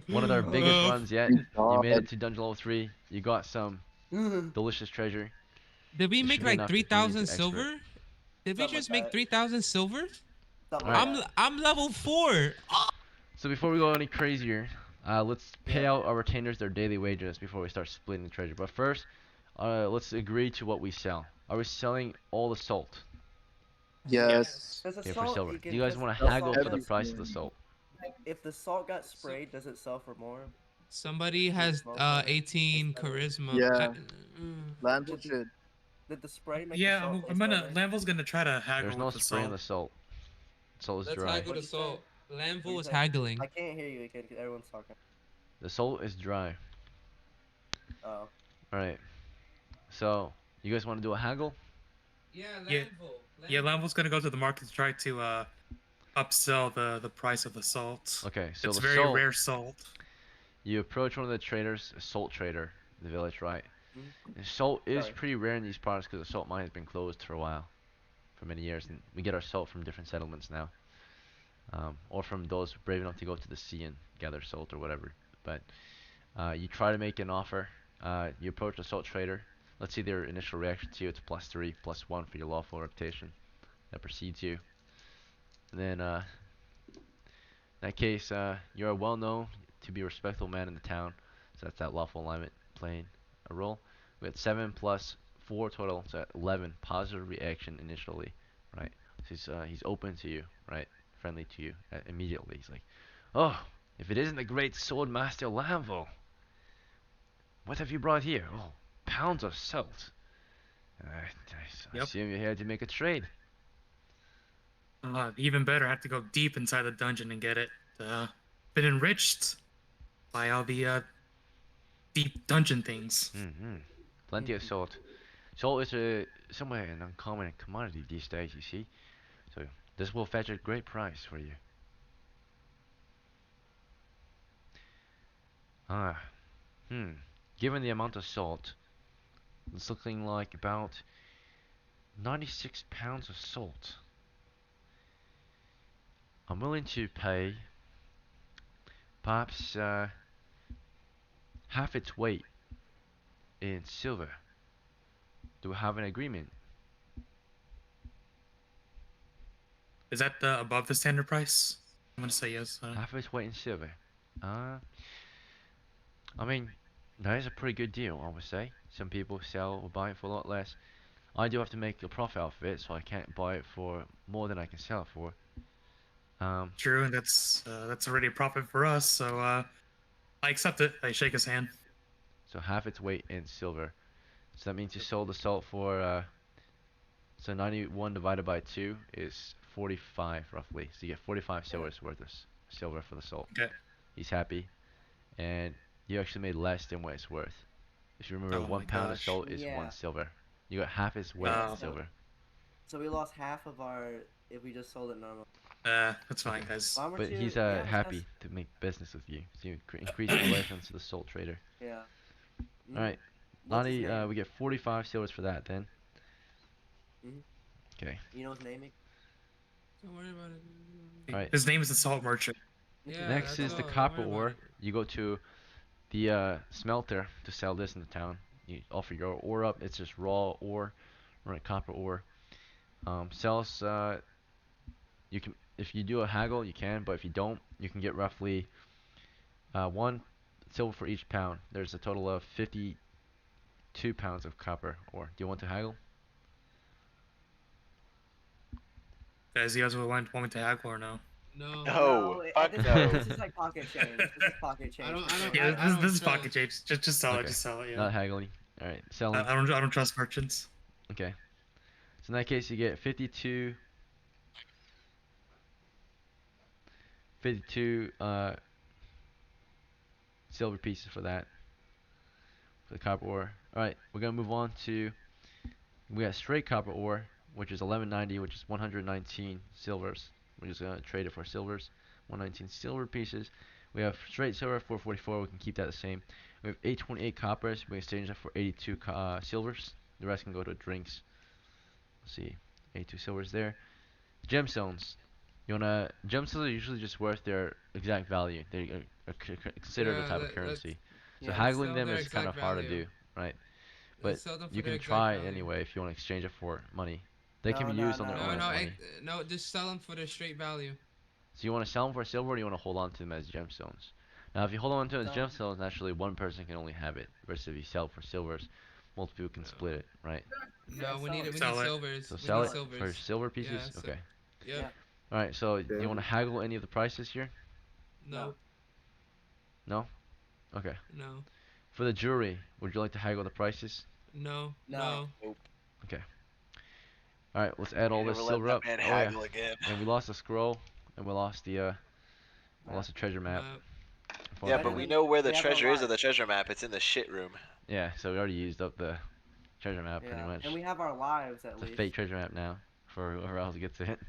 S7: One of our biggest runs yet.
S5: Good
S7: You made
S5: job.
S7: it to dungeon level 3. You got some delicious treasure.
S1: Did we
S7: This
S1: make
S7: should be
S1: like
S7: enough to turn you
S1: 3,000
S7: into expert.
S1: silver? Did we
S2: Something
S1: just
S2: like
S1: make
S2: that.
S1: 3,000 silver?
S2: Something
S7: Alright.
S2: like that.
S1: I'm level 4.
S7: So before we go any crazier, let's pay
S2: Yeah.
S7: out our retainers their daily wages before we start splitting the treasure. But first, let's agree to what we sell. Are we selling all the salt?
S5: Yes.
S2: Does the
S7: Okay, for
S2: salt
S7: silver.
S2: you
S7: Do
S2: can
S7: you guys
S2: does
S7: want to
S2: the
S7: haggle
S2: salt
S7: for the
S2: get,
S7: price of the salt?
S2: if the salt got sprayed, does it sell for more?
S1: Somebody
S2: Does it
S1: has
S2: smell better?
S1: 18
S2: Taste better?
S1: charisma.
S5: Yeah. Lanville
S2: Did the,
S5: should.
S2: did the spray make the
S4: Yeah,
S2: salt
S4: I'm
S2: taste
S4: gonna.
S2: better?
S4: Lanville's gonna try to
S7: There's
S4: haggle
S7: no
S4: with the
S7: spray in
S4: salt.
S7: the salt. Salt is
S1: Let's
S7: dry.
S1: haggle the
S2: What'd you say?
S1: salt.
S2: What'd
S1: Lanville
S2: you
S1: was
S2: say?
S1: haggling.
S2: I can't hear you again because everyone's talking.
S7: The salt is dry.
S2: Oh.
S7: Alright. So, you guys want to do a haggle?
S1: Yeah,
S4: Yeah. Yeah, Lanville's gonna go to the market to try to upsell the price of the salt.
S7: Okay, so
S4: It's
S7: the
S4: very
S7: salt,
S4: rare salt.
S7: you approach one of the traders, a salt trader in the village, right?
S2: Mhm.
S7: And salt is
S2: Sorry.
S7: pretty rare in these parts because the salt mine has been closed for a while, for many years, and we get our salt from different settlements now, or from those brave enough to go to the sea and gather salt or whatever. But you try to make an offer. You approach the salt trader. Let's see their initial reaction to you. It's +3, +1 for your lawful reputation. That precedes you. And then, in that case, you're well known to be a respectable man in the town. So that's that lawful alignment playing a role. We got 7 plus 4 total, so 11 positive reaction initially, right? So he's open to you, right? Friendly to you immediately. He's like, "Oh, if it isn't the great sword master Lanville, what have you brought here? Oh, pounds of salt. I
S4: Yep.
S7: assume you're here to make a trade."
S4: Even better, I have to go deep inside the dungeon and get it. Been enriched by all the deep dungeon things.
S7: Mm-hmm. Plenty of salt. Salt is somewhat an uncommon commodity these days, you see. So this will fetch a great price for you. Ah, Given the amount of salt, it's looking like about 96 pounds of salt. I'm willing to pay perhaps half its weight in silver. Do we have an agreement?
S4: Is that above the standard price? I'm gonna say yes.
S7: Half its weight in silver. I mean, that is a pretty good deal, I would say. Some people sell or buy it for a lot less. I do have to make a profit off of it, so I can't buy it for more than I can sell it for.
S4: True, and that's already a profit for us. So I accept it. I shake his hand.
S7: So half its weight in silver. So that means you sold the salt for, so 91 divided by 2 is 45 roughly. So you get 45 silvers worth of silver for the salt.
S4: Okay.
S7: He's happy. And you actually made less than what it's worth. If you remember,
S4: Oh
S7: one
S4: my
S7: pound of
S4: gosh.
S7: salt is
S2: Yeah.
S7: 1 silver. You got half its weight
S4: Wow.
S7: in silver.
S2: So we lost half of our if we just sold it normal.
S4: That's fine, guys.
S2: Why weren't
S7: But
S2: you?
S7: he's
S2: yeah,
S7: happy to make business with you. So you increase relations to the salt trader.
S2: Yeah.
S7: Alright.
S2: What's his
S7: Lonnie,
S2: name?
S7: we get 45 silvers for that then.
S2: Mhm.
S7: Okay.
S2: You know his name?
S1: Don't worry about it.
S7: Alright.
S4: His name is the Salt Merchant.
S1: Yeah,
S7: Next
S1: that's
S7: is the
S1: all. Don't
S7: copper
S1: worry about
S7: ore.
S1: it.
S7: You go to the smelter to sell this in the town. You offer your ore up. It's just raw ore, right? Copper ore. Sells. You can if you do a haggle, you can, but if you don't, you can get roughly 1 silver for each pound. There's a total of 52 pounds of copper ore. Do you want to haggle?
S4: Guys, you guys would want me to haggle or no?
S1: No,
S3: No,
S2: No, at
S3: fuck
S2: this point,
S3: no.
S2: this is like pocket change. This is pocket
S1: I
S2: change
S1: don't.
S2: for
S1: I don't.
S2: sure.
S4: Yeah,
S1: I
S4: this is
S1: don't
S4: pocket
S1: trust.
S4: change. Just sell it.
S7: Okay.
S4: Just sell it. Yeah.
S7: Not haggling. All right, selling.
S4: I don't trust merchants.
S7: Okay. So in that case, you get 52 silver pieces for that, for the copper ore. All right, we're gonna move on to we got straight copper ore, which is 1190, which is 119 silvers. We're just gonna trade it for silvers, 119 silver pieces. We have straight silver 444. We can keep that the same. We have 828 coppers. We exchange that for 82 silvers. The rest can go to drinks. Let's see, 82 silvers there. Gemstones. Gemstones are usually just worth their exact value. They are considered a
S1: Yeah.
S7: type of
S1: Let's
S7: currency. So
S2: Yeah.
S7: haggling
S1: sell
S7: them
S1: their
S7: is kind
S1: exact
S7: of hard to
S1: value.
S7: do, right? But
S1: Let's sell them for
S7: you
S1: their
S7: can
S1: exact
S7: try
S1: value.
S7: anyway if you want to exchange it for money. They can
S2: No,
S7: be
S2: no,
S7: used on their
S2: no,
S7: own
S1: No,
S2: no.
S7: as
S1: no,
S7: money.
S1: no. Just sell them for their straight value.
S7: So you want to sell them for silver, or do you want to hold on to them as gemstones? Now, if you hold on to them as
S2: So,
S7: gemstones, naturally one person can only have it. Versus if you sell it for silvers, multiple people can
S1: No.
S7: split it, right?
S2: yeah,
S1: No, we
S2: sell
S1: need
S2: it.
S1: it. We need
S4: Sell it.
S1: silvers.
S7: So
S1: We
S7: sell
S1: need
S2: Sell
S7: it
S2: it.
S7: for
S1: silvers.
S7: silver
S1: Yeah.
S7: pieces.
S1: So.
S7: Okay.
S1: Yep.
S2: Yeah.
S7: All right. So do you want
S6: Okay.
S7: to haggle any of the prices here?
S2: No.
S1: No.
S7: No. Okay.
S1: No.
S7: For the jewelry, would you like to haggle the prices?
S1: No.
S2: No.
S1: No.
S3: Nope.
S7: Okay. All right. Let's add all this
S3: Never let
S7: silver
S3: that
S7: up.
S3: man
S7: Oh yeah.
S3: haggle again.
S7: And we lost the scroll, and we lost
S2: Map.
S7: the treasure map.
S1: Map.
S3: Yeah,
S2: Better
S3: but we
S7: Unfortunately.
S2: than
S3: know where the
S2: we have our
S3: treasure is of
S2: lives.
S3: the treasure map. It's in the shit room.
S7: Yeah. So we already used up the treasure map pretty
S2: Yeah,
S7: much.
S2: and we have our lives at
S7: It's a
S2: least.
S7: fake treasure map now for whoever else gets it.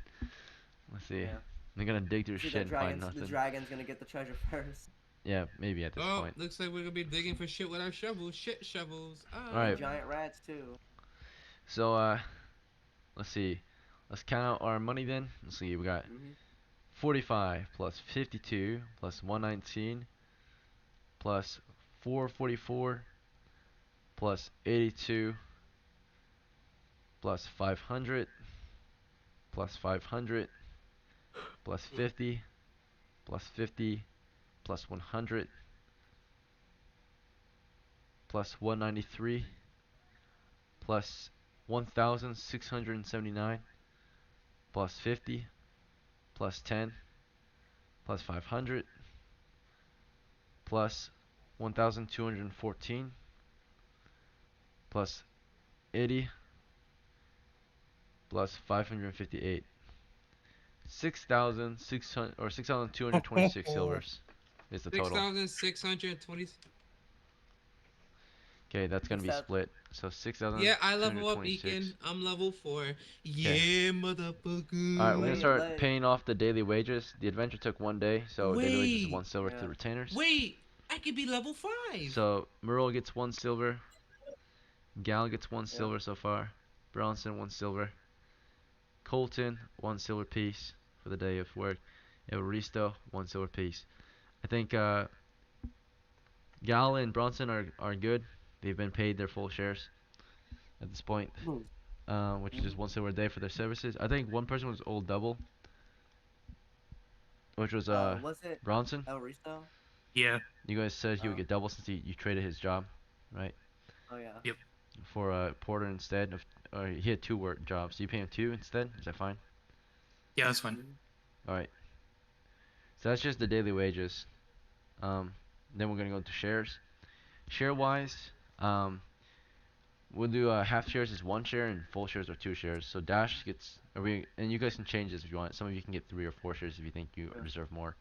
S7: Let's see.
S2: Yeah.
S7: They're gonna dig through
S2: See
S7: shit and find
S2: the
S7: nothing.
S2: dragon's gonna get the treasure first.
S7: Yeah, maybe at this
S1: Oh,
S7: point.
S1: looks like we're gonna be digging for shit with our shovels. Shit shovels.
S7: All right.
S2: Giant rats too.
S7: So let's see. Let's count out our money then. Let's see. We got
S2: Hmm
S7: 45 plus 52 plus 119 plus 444 plus 82 plus 500 plus 500 plus 50 plus 50 plus 100 plus 193 plus 1679 plus 50 plus 10 plus 500 plus 1214 plus 80 plus 558. 6,600 or 6,226 silvers is the total.
S1: 6,620.
S7: Okay, that's gonna be
S2: 6,000.
S7: split. So
S1: Yeah, I level up
S7: 6,226.
S1: Beacon. I'm level 4. Yeah, motherfucker.
S7: All right, we're gonna
S2: Lay,
S7: start
S2: lay.
S7: paying off the daily wages. The adventure took 1 day, so daily wages is
S1: Wait.
S7: 1 silver to the
S2: Yeah.
S7: retainers.
S1: Wait. I could be level 5.
S7: So Merle gets 1 silver. Gal gets 1 silver
S2: Yep.
S7: so far. Bronson 1 silver. Colton 1 silver piece for the day of work. Evaristo 1 silver piece. I think Gal and Bronson are good. They've been paid their full shares at this point, which is just
S2: Mhm.
S7: 1 silver a day for their services. I think one person was old double, which was
S2: Was it
S7: Bronson.
S2: El Risto?
S4: Yeah.
S7: You guys said he would
S2: Oh.
S7: get double since you traded his job, right?
S2: Oh yeah.
S4: Yep.
S7: For Porter instead of, or he had 2 work jobs. So you pay him 2 instead. Is that fine?
S4: Yeah, that's fine.
S2: Mhm.
S7: All right. So that's just the daily wages. Then we're gonna go to shares. Share wise, we'll do half shares is 1 share and full shares are 2 shares. So Dash gets, and you guys can change this if you want. Some of you can get 3 or 4 shares if you think you
S2: Yeah.
S7: deserve more.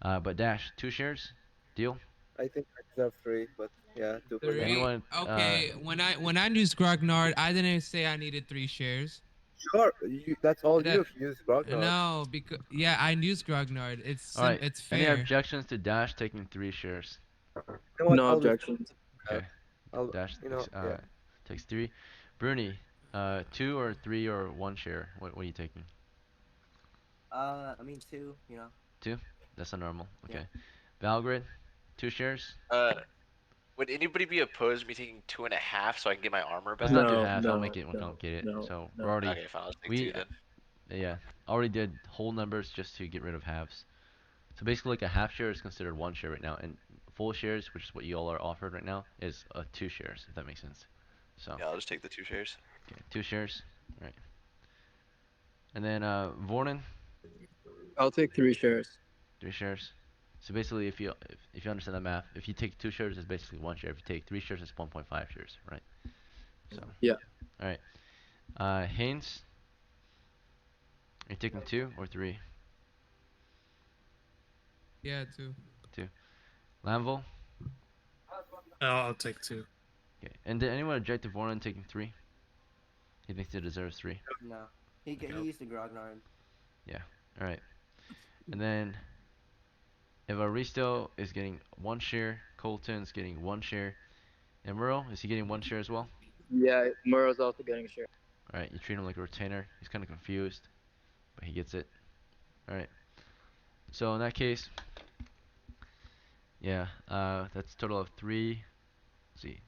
S7: But Dash, 2 shares, deal.
S6: I think I deserve 3, but yeah, 2 for now.
S1: 3.
S7: Anyone?
S1: Okay, when I used Grognard, I didn't say I needed 3 shares.
S6: Sure, that's all
S1: That
S6: you if you use Grognard.
S1: no, because yeah, I used Grognard.
S7: All right.
S1: It's
S7: Any
S1: fair.
S7: objections to Dash taking 3 shares?
S6: You know what?
S5: No
S6: I'll just
S5: objections.
S7: Okay.
S6: I'll
S7: Dash
S6: yeah.
S7: takes 3. Bruni, 2 or 3 or 1 share. What are you taking?
S2: I mean 2. You know.
S7: 2? That's a normal.
S2: Yeah.
S7: Okay. Valgrid, 2 shares.
S3: Would anybody be opposed to me taking 2.5 so I can get my armor
S7: Let's
S3: back?
S7: not do
S5: No,
S7: halves. I'll make
S5: no,
S7: it more
S5: no,
S7: complicated.
S5: no,
S7: So we're
S5: no.
S7: already
S3: Okay, fine. I'll take
S7: we
S3: 2 then.
S7: yeah already did whole numbers just to get rid of halves. So basically, like a half share is considered one share right now, and full shares, which is what you all are offered right now, is 2 shares. If that makes sense. So
S3: Yeah, I'll just take the 2 shares.
S7: okay, 2 shares, right? And then Vornin,
S5: I'll take 3 shares.
S7: 3 shares. So basically, if you understand the math, if you take 2 shares, it's basically 1 share. If you take 3 shares, it's 1.5 shares, right? So
S5: Yeah.
S7: all right. Haynes, are you taking 2 or 3?
S1: Yeah, too.
S7: 2. Lanville,
S4: I'll take 2.
S7: okay. And did anyone object to Vornin taking 3? He thinks he deserves 3.
S2: No, he
S7: Okay.
S2: he used the grognard.
S7: Yeah. All right. And then Evaristo is getting 1 share. Colton's getting 1 share. And Merle, is he getting 1 share as well?
S5: Yeah, Murrow's also getting a share.
S7: Alright, you treat him like a retainer. He's kind of confused, but he gets it. Alright. So in that case, yeah, that's a total of 3. Let's see.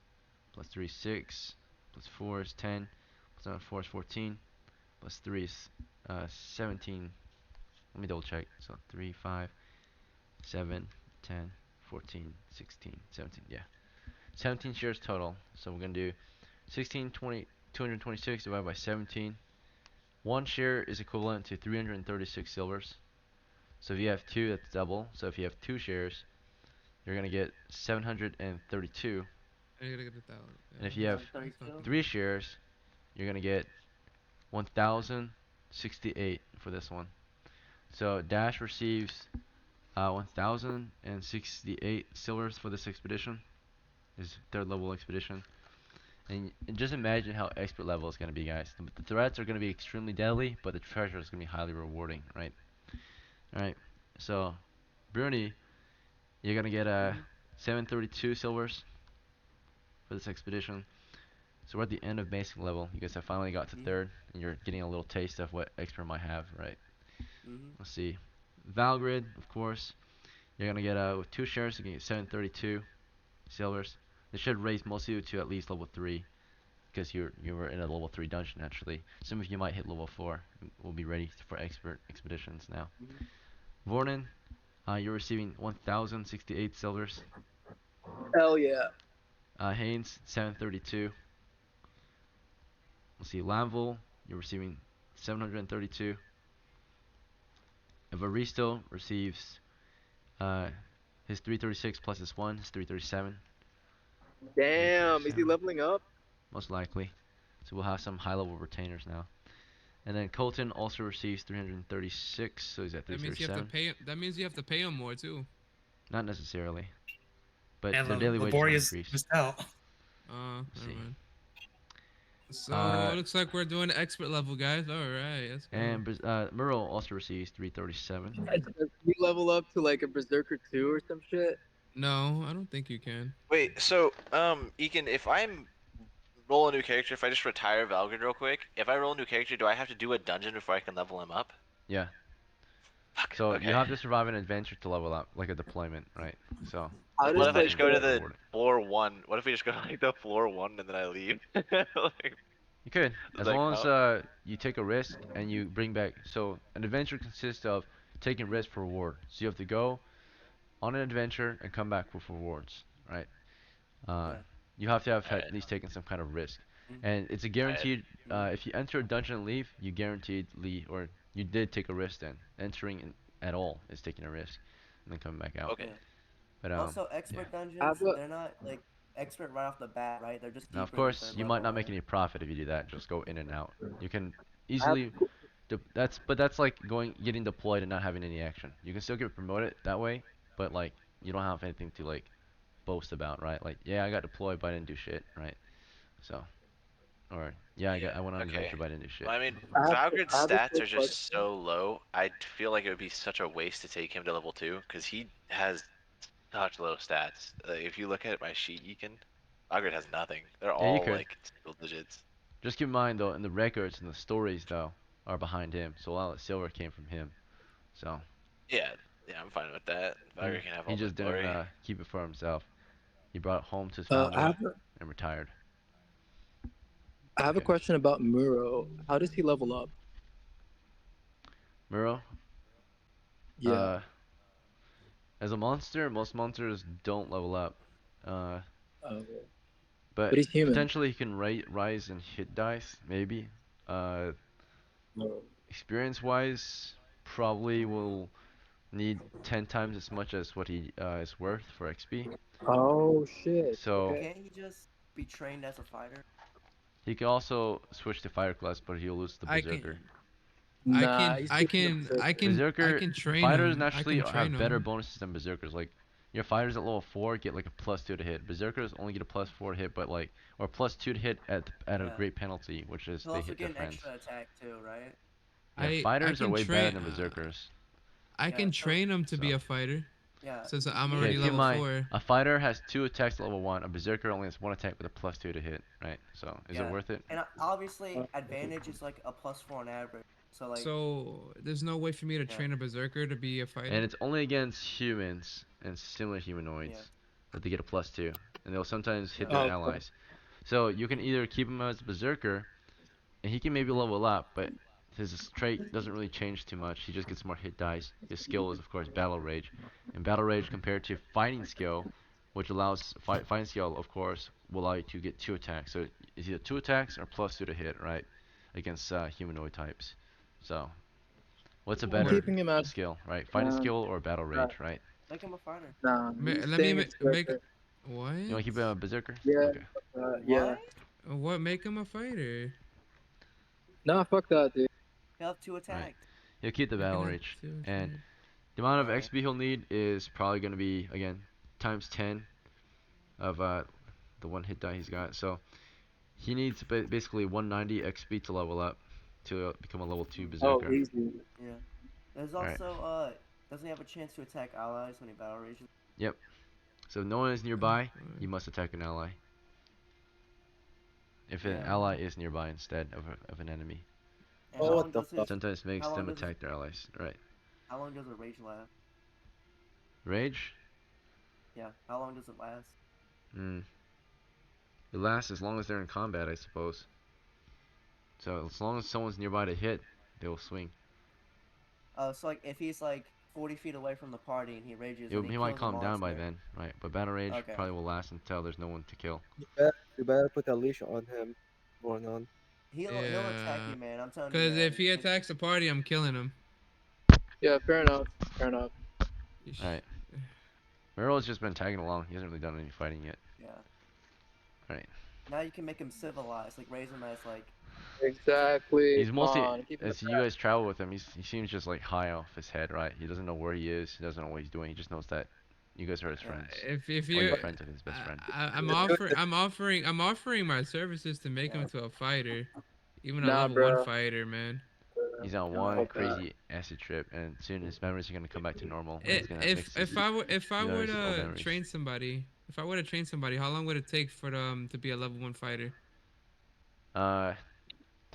S7: Plus 3 is 6. Plus 4 is 10. Plus 4 is 14. Plus 3 is 17. Let me double check. So 3, 5, 7, 10, 14, 16, 17. Yeah. 17 shares total. So we're going to do 16, 20, 226 divided by 17. 1 share is equivalent to 336 silvers. So if you have 2, that's double. So if you have 2 shares, you're going to get 732.
S1: I gotta get it out.
S7: And if
S1: Yeah,
S7: you have
S1: that's not
S2: 32.
S7: 3 shares, you're going to get 1068 for this one. So Dash receives 1068 silvers for this expedition. His 3rd level expedition. And just imagine how expert level is going to be, guys. The threats are going to be extremely deadly, but the treasure is going to be highly rewarding, right? Alright, so Bruni, you're going to get 732 silvers for this expedition. So we're at the end of basic level. You guys have finally got to
S2: Mhm.
S7: 3rd, and you're getting a little taste of what expert might have, right?
S2: Mhm.
S7: Let's see. Valgrid, of course, you're going to get with 2 shares, you can get 732 silvers. This should raise most of you to at least level 3. Because you were in a level 3 dungeon actually. Some of you might hit level 4. We'll be ready for expert expeditions now.
S2: Mhm.
S7: Vornin, you're receiving 1068 silvers.
S5: Hell yeah.
S7: Haynes, 732. Let's see, Lanville, you're receiving 732. Evaristo receives his 336 plus his 1, his 337.
S5: Damn, is he
S7: 337,
S5: leveling up?
S7: most likely. So we'll have some high level retainers now. And then Colton also receives 336, so he's at
S1: That means you have to
S7: 337.
S1: pay. That means you have to pay him more too.
S7: Not necessarily, but
S4: And
S7: their daily wages might
S4: Laborious
S7: increase.
S4: missed out.
S7: Let's
S1: Never
S7: see.
S1: mind. So
S7: Uh,
S1: it looks like we're doing expert level, guys. All right, let's go.
S7: and Murrow also receives 337.
S5: Does he level up to like a Berserker 2 or some shit?
S1: No, I don't think you can.
S3: Wait, so Egan, if I'm roll a new character, if I just retire Valgrid real quick, if I roll a new character, do I have to do a dungeon before I can level him up?
S7: Yeah.
S3: Fuck.
S7: So you
S3: Okay.
S7: have to survive an adventure to level up, like a deployment, right? So
S5: How
S3: But what
S5: does
S3: if I
S5: like
S3: just go to
S5: the
S3: the
S7: rewarding.
S3: floor 1? What if we just go to like the floor 1 and then I leave? Like,
S7: You could,
S3: does
S7: as
S3: that
S7: long as
S3: count?
S7: you take a risk and you bring back. So an adventure consists of taking risk for reward. So you have to go on an adventure and come back with rewards, right? Uh,
S2: Yeah.
S7: you have to have
S3: Alright.
S7: at least taken some kind of risk,
S2: Mhm.
S7: and it's a
S3: Alright.
S7: guaranteed. If you enter a dungeon and leave, you guaranteed leave, or you did take a risk. Then entering at all is taking a risk, and then coming back out.
S3: Okay.
S2: Yeah.
S7: But
S2: Also,
S7: yeah.
S2: expert
S5: I have
S2: dungeons,
S5: a,
S2: they're not like expert right off the bat, right? They're just
S7: Now, of
S2: deeper in the
S7: course,
S2: 3rd
S7: you might
S2: level,
S7: not make
S2: right?
S7: any profit if you do that. Just go in and out. You can
S5: I have
S7: easily. That's like getting deployed and not having any action. You can still get promoted that way, but like you don't have anything to like boast about, right? Like, yeah, I got deployed, but I didn't do shit, right? So, or yeah, I went on an
S3: Yeah. Okay.
S7: adventure, but I didn't do shit.
S3: Well, I mean,
S5: I have,
S3: Valgrid's
S5: I have a
S3: stats
S5: quick
S3: are just
S5: question.
S3: so low. I feel like it would be such a waste to take him to level 2 because he has such low stats. If you look at my sheet, Valgrid has nothing. They're
S7: Yeah, you
S3: all
S7: could.
S3: like single digits.
S7: Just keep in mind though, in the records and the stories though are behind him, so a lot of the silver came from him. So
S3: Yeah, yeah, I'm fine with that.
S7: he
S3: Valgrid can have
S7: he
S3: all the
S7: just didn't
S3: glory.
S7: keep it for himself. He brought it home to his
S5: Uh, I
S7: family
S5: have a,
S7: and retired.
S5: I have a
S7: Okay.
S5: question about Muro. How does he level up?
S7: Muro,
S5: Yeah.
S7: uh, as a monster, most monsters don't level up. Uh,
S5: Uh,
S7: but
S5: but he's human.
S7: potentially he can rise in hit dice, maybe. Uh,
S5: Oh,
S7: experience-wise, probably will need 10 times as much as what he is worth for XP.
S5: oh shit.
S7: So
S5: Okay.
S2: Can't he just be trained as a fighter?
S7: he can also switch to fire class, but he'll lose the
S1: I can,
S7: berserker.
S5: Nah, he's keeping the
S1: I
S7: Berserker
S1: can train
S7: fighters
S1: him. I
S7: naturally
S1: can
S7: have
S1: train
S7: better
S1: him.
S7: bonuses than berserkers. Like your fighters at level 4 get like a +2 to hit. Berserkers only get a +4 to hit, but like or +2 to hit at a
S2: Yeah.
S7: great penalty, which is
S2: He'll
S7: they
S2: also
S7: hit
S2: get
S7: their
S2: an
S7: friends.
S2: extra attack too, right?
S7: Yeah,
S1: I
S7: fighters are
S1: can
S7: way better
S1: train.
S7: than berserkers.
S1: I
S2: Yeah.
S1: can
S2: So
S1: train him to be
S7: So
S1: a fighter,
S2: yeah,
S1: since
S2: you
S1: I'm
S2: can
S7: yeah,
S1: already
S2: use
S7: keep in
S1: level
S7: mind
S1: 4.
S7: a fighter has 2 attacks at level 1. A berserker only has 1 attack with a +2 to hit. Right? So is it
S2: yeah,
S7: worth it?
S2: and obviously
S5: Uh,
S2: advantage is like a +4 on average. So like
S1: So there's no way for me to
S2: yeah,
S1: train a berserker to be a fighter.
S7: And it's only against humans and similar
S2: yeah,
S7: humanoids that they get a +2, and they'll sometimes hit
S2: yeah,
S7: their
S5: oh,
S7: allies. So you can either keep him as a berserker, and he can maybe level up, but his trait doesn't really change too much. He just gets more hit dice. His skill is of course battle rage, and battle rage compared to fighting skill, which allows fighting skill of course will allow you to get 2 attacks. So it's either 2 attacks or +2 to hit, right, against humanoid types. So what's a
S5: I'm
S1: What?
S7: better
S5: keeping him as
S7: skill, right? Fighting skill or battle
S5: uh,
S7: rage, right?
S2: make him a fighter.
S5: nah, he's
S1: Let me
S5: staying in
S1: make.
S5: Berserker.
S7: You want
S1: What?
S7: to keep him a berserker?
S5: Yeah,
S7: Okay.
S5: yeah.
S2: What?
S1: What make him a fighter?
S5: Nah, fuck that, dude.
S2: He'll have two
S7: Right.
S2: attacks.
S7: He'll keep the
S1: You can
S7: battle
S1: have
S7: rage.
S1: two
S7: And
S1: attacks.
S7: the amount of
S2: Oh
S7: XP he'll need is probably going to be, again, times 10 of the one hit die he's got. So he needs basically 190 XP to level up to become a level 2
S5: Oh,
S7: berserker.
S5: easy.
S2: yeah. There's
S7: Alright.
S2: also doesn't he have a chance to attack allies when he battle rages?
S7: Yep. So if no one is nearby, he must attack an ally. If an
S2: Yeah.
S7: ally is nearby instead of an enemy.
S2: And
S5: Oh,
S2: how
S5: what
S2: long
S5: the
S2: does
S5: fuck?
S2: his
S7: Sometimes makes
S2: how long
S7: them
S2: does
S7: attack their allies. Right.
S2: how long does a rage last?
S7: Rage?
S2: Yeah. How long does it last?
S7: Hmm. It lasts as long as they're in combat, I suppose. So as long as someone's nearby to hit, they will swing.
S2: So like if he's like 40 feet away from the party and he rages and he
S7: He might
S2: kills a
S7: calm down by
S2: monster.
S7: then, right? But battle rage
S2: Okay.
S7: probably will last until there's no one to kill.
S6: You better put a leash on him. Going on.
S2: He'll attack
S1: Yeah.
S2: you, man. I'm telling you,
S1: Cause if
S2: man.
S1: he attacks the party, I'm killing him.
S5: Yeah, fair enough. Fair enough.
S7: Alright. Meryl's just been tagging along. He hasn't really done any fighting yet.
S2: Yeah.
S7: Alright.
S2: Now you can make him civilized, like raise him as like
S5: Exactly.
S7: He's
S5: Come
S7: mostly,
S5: on, keep it
S7: as you guys travel with him, he seems just like high off his head, right? He doesn't know where he is. He doesn't know what he's doing. He just knows that you gues are his
S2: yeah.
S7: friends.
S1: If
S7: Or
S1: you,
S7: you're friends with his best friend.
S1: I'm offering my services to make
S2: Yeah.
S1: him to a fighter, even a
S5: Nah,
S1: level 1
S5: bro.
S1: fighter, man.
S7: He's on
S5: Nah,
S7: one
S5: fuck that.
S7: crazy acid trip, and soon his memories are gonna come back to normal, and he's gonna mix his
S1: If I
S7: new
S1: were
S7: memories with old
S1: to
S7: memories.
S1: train somebody, how long would it take for them to be a level 1 fighter?
S7: Uh,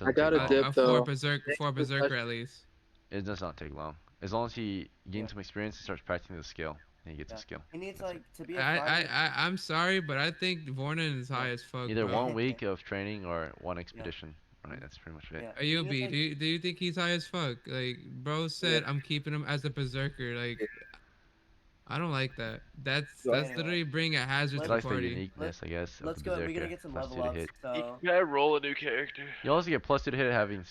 S5: I
S7: doesn't take
S5: got a
S7: long.
S5: dip though.
S1: For a
S5: Thanks for
S1: berserker at least.
S7: It does not take long. As long as he
S2: Yeah.
S7: gains some experience and starts practicing the skill, then he gets a
S2: Yeah.
S7: skill.
S2: He needs
S7: That's it.
S2: like to be a fighter.
S1: I'm sorry, but I think Vornan is
S2: Yeah.
S1: high as fuck,
S7: Either
S1: bro.
S7: 1 week of training or one
S2: Yeah.
S7: expedition. Right, that's pretty much it.
S2: Yeah. He needs
S1: Ayubi,
S2: like
S1: do you think he's high as fuck? Like, bro
S6: Yeah.
S1: said I'm keeping him as a berserker. Like,
S6: Yeah.
S1: I don't like that.
S6: So
S1: That's
S2: anyway.
S1: literally bringing a hazard
S7: He
S1: to
S2: Let
S1: the
S7: likes the
S1: party.
S7: uniqueness, I guess, of the
S2: let's go. We're gonna
S7: berserker.
S2: get some
S7: Plus
S2: level
S7: 2 to
S2: ups.
S7: hit.
S2: So
S3: Can I roll a new character?
S7: You also get +2 to hit having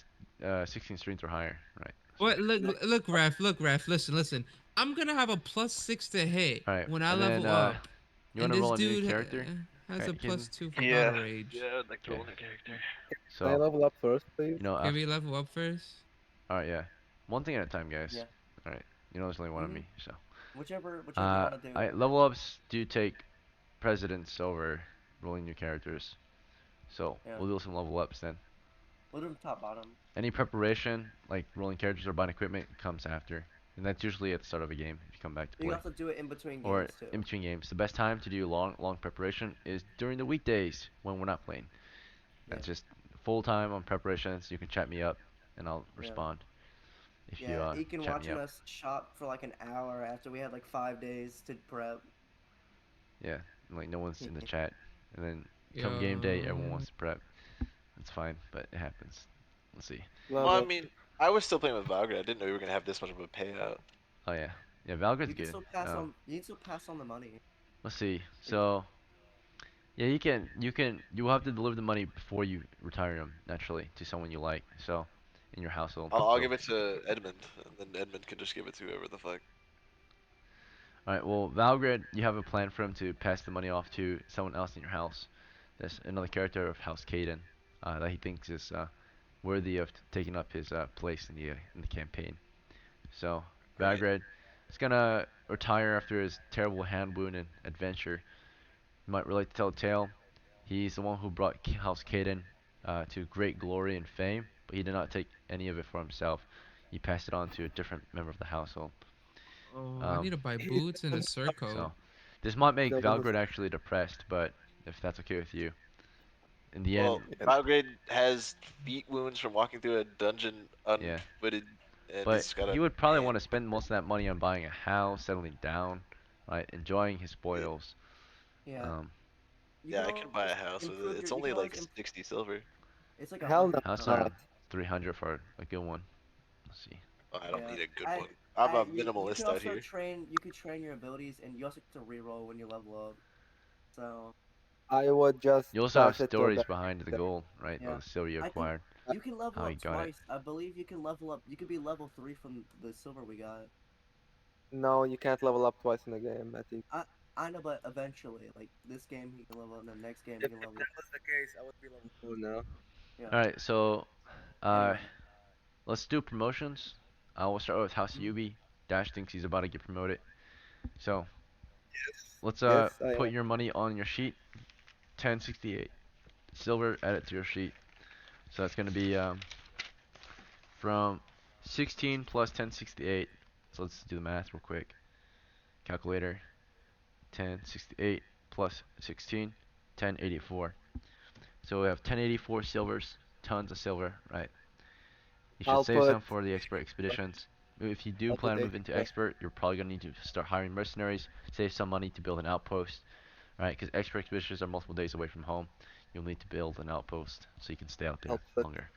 S7: 16 strength or higher, right? So,
S1: What? Look, ref. Listen. I'm gonna have a +6 to hit
S7: all right,
S1: when I
S7: and then
S1: level up,
S7: you want
S1: and
S7: to
S1: this
S7: roll a new
S1: dude
S7: character,
S1: has a
S7: right, Kitten?
S1: +2 for
S3: Yeah.
S1: battle rage.
S3: Yeah, I'd like to
S7: Okay.
S3: roll a new character.
S6: can I
S7: So,
S6: level up first, please?
S7: you know,
S1: Can we level up first?
S7: all right, yeah, one thing at a time, guys.
S2: yeah.
S7: All right, you know there's only one of me, so.
S2: Whichever you want to do.
S7: Level ups do take precedence over rolling new characters. So
S2: Yeah.
S7: we'll do some level ups then.
S2: We'll do them top bottom.
S7: Any preparation, like rolling characters or buying equipment, comes after. And that's usually at the start of a game if you come back to
S2: You can
S7: play.
S2: also do it in between
S7: Or
S2: games too.
S7: in between games. The best time to do long preparation is during the weekdays when we're not playing. That's
S2: Yeah.
S7: just full time on preparations. You can chat me up and I'll
S2: Yeah.
S7: respond if you
S2: Yeah. You can
S7: chat me
S2: watching
S7: up.
S2: us shop for like an hour after we had like 5 days to prep.
S7: Yeah. like no one's in the chat, and then come game day, everyone
S1: Yo.
S7: wants to prep. It's fine, but it happens. Let's see.
S6: Well,
S3: Well, I
S6: but
S3: mean, I was still playing with Valkyrie. I didn't know we were gonna have this much of a payout.
S7: Oh yeah, yeah. Valgrid's
S2: You can
S7: good.
S2: still pass on. You can still pass on the money.
S7: Let's see. So yeah, you will have to deliver the money before you retire them naturally to someone you like. So in your household.
S3: I'll
S7: So
S3: give it to Edmund, and then Edmund can just give it to whoever the fuck.
S7: all right. Well, Valgrid, you have a plan for him to pass the money off to someone else in your house. There's another character of House Caden that he thinks is worthy of taking up his place in the campaign. So
S3: Alright.
S7: Valgrid is gonna retire after his terrible hand wound and adventure. You might relate to tell a tale. He's the one who brought House Caden to great glory and fame, but he did not take any of it for himself. He passed it on to a different member of the household.
S1: Oh, I
S7: Um,
S1: need to buy
S6: he's
S1: boots and a surcoat.
S7: so this might make
S6: the one who's
S7: Valgrid actually depressed, but if that's okay with you, in the
S3: Well,
S7: end,
S6: yeah.
S3: Valgrade has feet wounds from walking through a dungeon
S7: yeah.
S3: unfooted, and
S7: But
S3: he's got
S7: he
S3: a
S7: would probably want
S3: hand.
S7: to spend most of that money on buying a house, settling down, right, enjoying his spoils.
S2: Yeah.
S7: Um,
S2: You
S3: Yeah,
S2: can
S3: I can buy
S2: always
S3: a house with it.
S2: improve your.
S3: It's
S2: You
S3: only
S2: can always.
S3: like 60 silver.
S2: It's like a
S6: Hell
S2: hundred.
S6: no,
S7: house
S6: not.
S7: 300 for a good one. Let's see.
S3: Oh, I don't
S2: Yeah.
S3: need a good
S2: I.
S3: one. I'm a
S2: You can
S3: minimalist out
S2: also
S3: here.
S2: train. You could train your abilities, and you also get to reroll when you level up. So
S6: I would just
S7: You also have
S6: pass it to a
S7: stories
S6: better
S7: behind the
S6: character.
S7: gold, right? Or
S2: yeah,
S7: the silver you
S2: I think
S7: acquired,
S6: I,
S2: you can level
S7: how you
S2: up
S7: got it.
S2: twice. I believe you can level up. You could be level 3 from the silver we got.
S6: no, you can't level up twice in a game, I think.
S2: I I know, but eventually, like this game, you can level up, and the next game you
S6: If
S2: can level
S6: that
S2: up.
S6: was the case, I would be level 4 now.
S2: Yeah.
S7: All right, so uh,
S2: Anyway.
S7: let's do promotions. We'll start with House
S2: Mhm.
S7: Yubi. Dash thinks he's about to get promoted. So let's
S6: Yes, I
S7: put your money on your sheet. 1068 silver. Add it to your sheet. So that's gonna be from 16 plus 1068. So let's do the math real quick. Calculator. 1068 plus 16. 1084. So we have 1084 silvers. Tons of silver, right? You should
S6: I'll
S7: save
S6: put
S7: some for the expert expeditions. If you do
S6: I'll put
S7: plan to move into
S6: 84.
S7: expert, you're probably gonna need to start hiring mercenaries. Save some money to build an outpost, right? Because expert expeditions are multiple days away from home. You'll need to build an outpost so you can stay out there
S6: I'll put
S7: longer.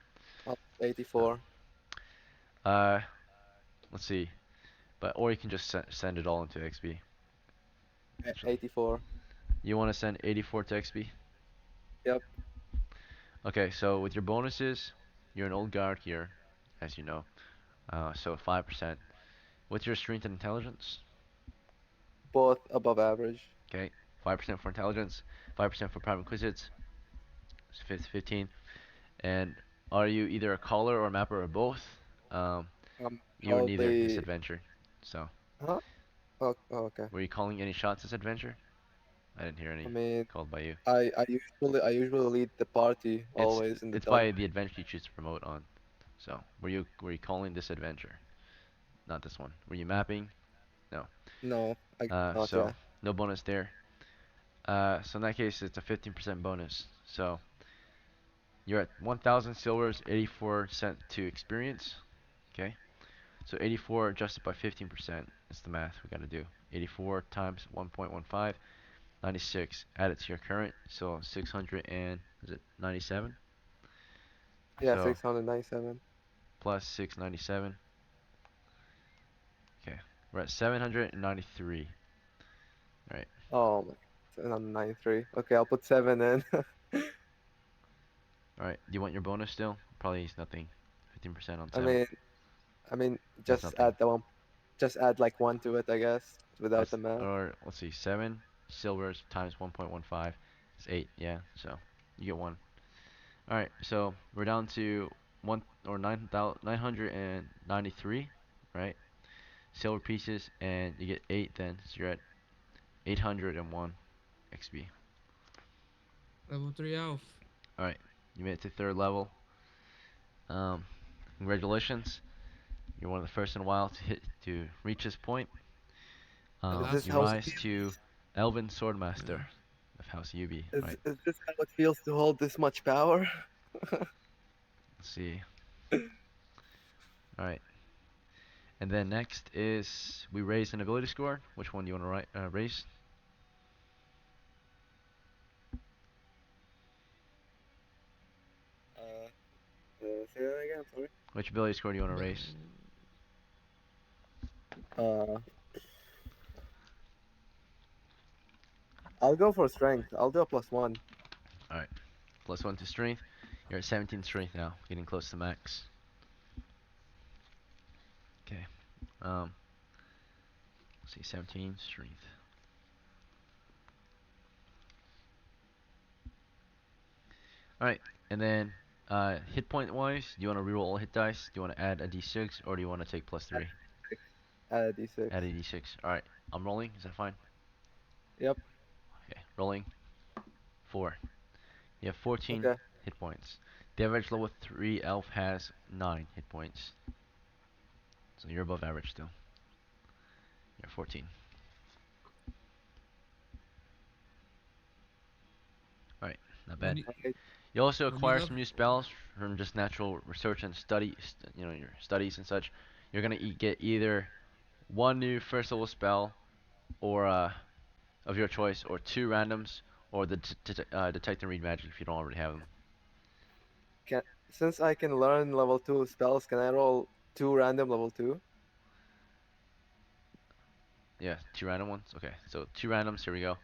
S6: I'll put
S7: So,
S6: 84.
S7: uh, let's see. But or you can just send it all into XP. Actually,
S6: 84.
S7: you want to send 84 to XP?
S6: Yep.
S7: Okay. So with your bonuses, you're an old guard here, as you know. So 5%. What's your strength and intelligence?
S6: Both above average.
S7: Okay, 5% for intelligence, 5% for private inquisits, 15. And are you either a caller or a mapper or both? Um, you were neither this
S6: Probably.
S7: adventure. So,
S6: Huh? Oh, okay.
S7: were you calling any shots this adventure? I didn't hear
S6: I
S7: any
S6: mean,
S7: called by you.
S6: I usually lead the party
S7: It's
S6: always in the
S7: it's
S6: dungeon.
S7: by the adventure you choose to promote on. So, were you calling this adventure? Not this one. Were you mapping? No.
S6: No, I guess not.
S7: So
S6: Yeah.
S7: no bonus there. So in that case, it's a 15% bonus. So you're at 1,000 silvers, 84 cent to experience. Okay. So 84 adjusted by 15%. That's the math we gotta do. 84 times 1.15, 96. Add it to your current. So 600 and is it 97?
S6: Yeah,
S7: So
S6: 697.
S7: plus 697. Okay. We're at 793. Right.
S6: Oh my. 793. Okay, I'll put 7 in.
S7: All right. Do you want your bonus still? Probably is nothing. 15% on
S6: I
S7: 7.
S6: mean, I mean,
S7: That's
S6: just
S7: nothing.
S6: add the one. Just add like 1 to it, I guess, without the math.
S7: Or let's see, 7 silvers times 1.15 is 8. Yeah. So you get 1. All right. So we're down to 993, right? Silver pieces, and you get 8. Then so you're at 801 XP.
S1: Level 3 elf.
S7: All right. You made it to 3rd level. Um, congratulations. You're one of the first in a while to reach this point.
S1: The
S6: Is
S1: last
S6: this
S7: You
S1: one
S6: how
S1: was.
S6: it
S7: rise to
S6: feels?
S7: Elven
S1: Yeah.
S7: Swordmaster of House Yubi, right?
S6: Is this how it feels to hold this much power?
S7: Let's see. All right. And then next is we raise an ability score. Which one do you want to raise?
S6: Say that again. Sorry.
S7: Which ability score do you want to raise?
S6: Uh, I'll go for strength. I'll do a +1.
S7: Alright. +1 to strength. You're at 17 strength now, getting close to max. Okay. Let's see, 17 strength. Alright, and then hit point wise, do you want to reroll all hit dice? Do you want to add a d6 or do you want to take +3?
S6: Add a d6.
S7: Add a d6. Alright, I'm rolling. Is that fine?
S6: Yep.
S7: Okay, rolling. 4. You have 14
S6: Okay.
S7: hit points. The average level 3 elf has 9 hit points. So you're above average still. You're 14. Alright, not
S1: When
S7: bad.
S1: you,
S6: Okay.
S7: You also
S1: when you
S7: acquire
S1: level,
S7: some new spells from just natural research and study, your studies and such. You're gonna get either one new first level spell, or of your choice, or 2 randoms, or the detect and read magic if you don't already have them.
S6: Can Since I can learn level 2 spells, can I roll 2 random level 2?
S7: Yeah, 2 random ones. Okay, so 2 randoms. Here we go.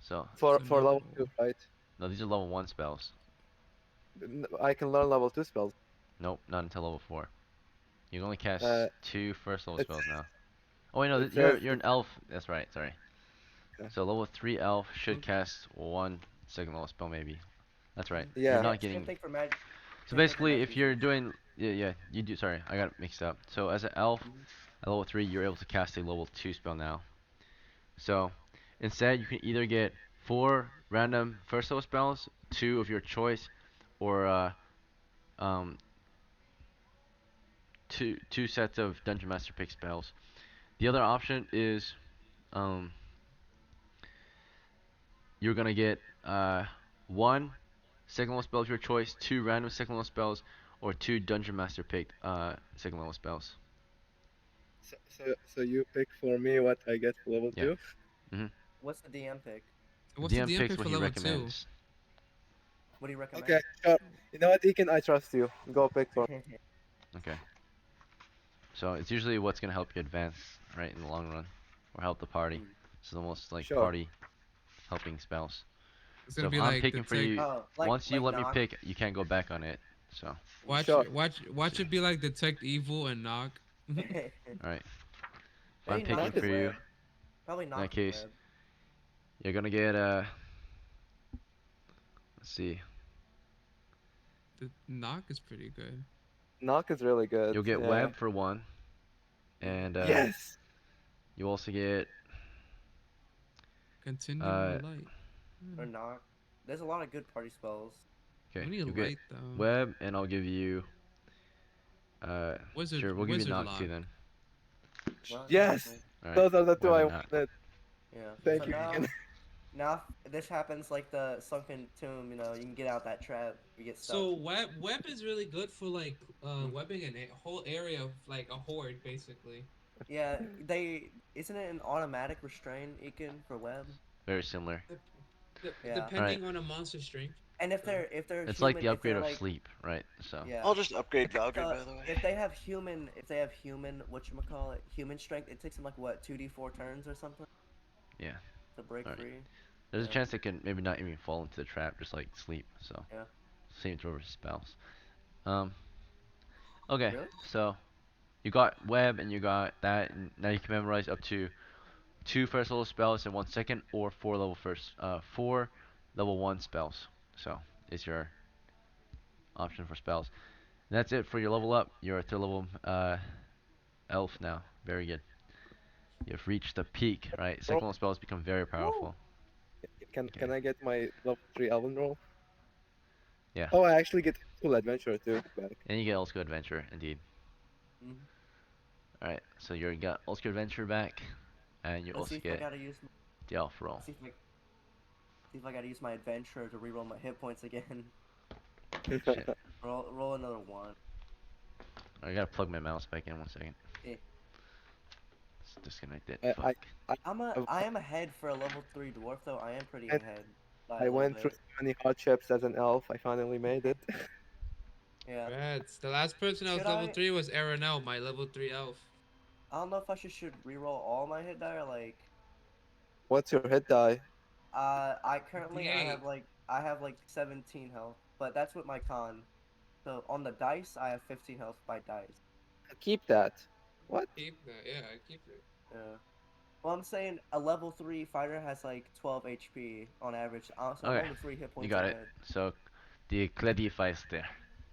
S7: So
S6: For
S1: so
S6: level 2,
S1: no.
S6: right?
S7: no, these are level 1 spells.
S6: I can learn level 2 spells.
S7: Nope, not until level 4. You can only
S6: Uh,
S7: cast 2 first level
S6: it
S7: spells now. Oh wait, no,
S6: it
S7: you're
S6: says
S7: an elf. That's right. Sorry.
S6: okay.
S7: So level 3 elf should
S1: Okay.
S7: cast 1 second level spell maybe. That's right. You're
S6: Yeah.
S7: not
S2: Same
S7: getting.
S2: thing for mag.
S7: So
S2: Same thing for
S7: basically, if you're
S2: magicians.
S7: doing, yeah, you do. Sorry, I got it mixed up. So as an elf
S2: Mhm.
S7: at level 3, you're able to cast a level 2 spell now. So instead, you can either get 4 random first level spells, 2 of your choice, or um, two sets of Dungeon Master pick spells. The other option is um, you're gonna get one second level spell of your choice, 2 random second level spells, or 2 Dungeon Master picked second level spells.
S6: So you pick for me what I get for level
S7: Yeah.
S6: 2?
S7: Mm-hmm.
S2: What's the DM pick?
S7: The
S1: What's the
S7: DM
S1: DM
S7: picks
S1: pick
S7: what
S1: for
S7: he
S1: level 2?
S7: recommends.
S2: What do you
S6: Okay,
S2: recommend?
S6: sure. You know what, Deacon? I trust you. Go pick for.
S7: Okay. So it's usually what's gonna help you advance, right, in the long run, or help the party.
S2: Mm.
S7: So the most like
S6: Sure.
S7: party helping spells.
S1: It's
S7: So
S1: gonna
S7: if
S1: be
S7: I'm
S1: like
S7: picking for
S1: detect.
S7: you,
S2: Oh,
S7: once you
S2: like
S7: let me
S2: knock.
S7: pick, you can't go back on it. So
S6: Sure.
S1: Watch it be like detect evil and knock.
S7: all right, if I'm
S2: Maybe
S7: picking
S2: knock
S6: Knock
S2: and
S6: is
S7: for you,
S2: web. Probably
S7: in that
S2: knock and
S7: case,
S2: web.
S7: you're gonna get let's see,
S1: The knock is pretty good.
S6: Knock is really good.
S7: you'll get
S6: Yeah.
S7: web for 1,
S2: Hmm.
S7: and
S6: Yes.
S7: you also get
S1: Continue or
S7: uh
S1: light.
S2: Or knock. There's a lot of good party spells.
S1: We
S7: okay,
S1: need
S7: you'll get
S1: light though.
S7: web, and I'll give you sure, we'll give you
S1: Wizard
S7: knock too
S1: lock.
S7: then.
S2: Well, yeah.
S6: Yes.
S2: Okay.
S7: All right,
S6: Those are the 2
S7: web
S6: I
S7: and knock.
S6: wanted.
S2: Yeah. So
S6: Thank you,
S2: now,
S6: Deacon.
S2: now if this happens like the sunken tomb. You can get out that trap. You get stuck.
S1: So web is really good for like
S2: Mhm.
S1: webbing a whole area of like a horde basically.
S2: Yeah, isn't it an automatic restrain, Ekin, for web?
S7: Very similar.
S2: Yeah.
S7: All right,
S1: Depending on a monster strength.
S2: And if
S1: So
S2: they're
S7: it's like
S2: human,
S7: the
S2: if
S7: upgrade
S2: they're
S7: of
S2: like
S7: sleep, right? So
S2: yeah.
S3: I'll just upgrade Valgrind,
S2: So
S3: by the way.
S2: if they have human, whatchamacallit, human strength, it takes them like what, 2d4 turns or something
S7: yeah,
S2: to break
S7: all right.
S2: free.
S7: There's a
S2: Yeah.
S7: chance they can maybe not even fall into the trap, just like sleep. So
S2: Yeah.
S7: same throw versus spells. Um, okay,
S2: Really?
S7: so you got web and you got that, and now you can memorize up to 2 first level spells in 1 second, or 4 level 1 spells. So is your option for spells. And that's it for your level up. You're a 3rd level elf now. Very good. You've reached the peak, right?
S6: Roll.
S7: Second level spells become very
S2: Woo!
S7: powerful.
S6: Can
S7: Okay.
S6: I get my level 3 Elven roll?
S7: Yeah.
S6: Oh, I actually get full adventure too. Back.
S7: And you get also adventure, indeed.
S2: Mhm.
S7: Alright, so you got Ulster Adventure back, and you
S2: Let's see
S7: also
S2: if I
S7: get
S2: gotta use
S7: the Elf roll.
S2: see if I gotta use my adventure to reroll my hit points again.
S7: Shit.
S2: Roll another one.
S7: I gotta plug my mouse back in 1 second.
S2: Eh.
S7: Let's disconnect it.
S6: I,
S7: Fuck.
S6: I, I,
S2: I am ahead for a level 3 dwarf though. I am pretty
S6: went,
S2: ahead by a
S6: I
S2: little
S6: went through
S2: bit.
S6: so many hardships as an elf. I finally made it.
S2: Yeah.
S1: Rats. The last person that was
S2: Should
S1: level
S2: I?
S1: 3 was Aranel, my level 3 elf.
S2: I don't know if I should reroll all my hit die or like.
S6: What's your hit die?
S2: I currently
S1: D8.
S2: I have like 17 health, but that's with my con. So on the dice, I have 15 health by dice.
S6: Keep that. What?
S1: Keep that. Yeah, I keep it.
S2: Yeah. Well, I'm saying a level 3 fighter has like 12 HP on average, so I'm
S7: Okay,
S2: only 3 hit
S7: you
S2: points
S7: got it.
S2: ahead.
S7: So the Cledifister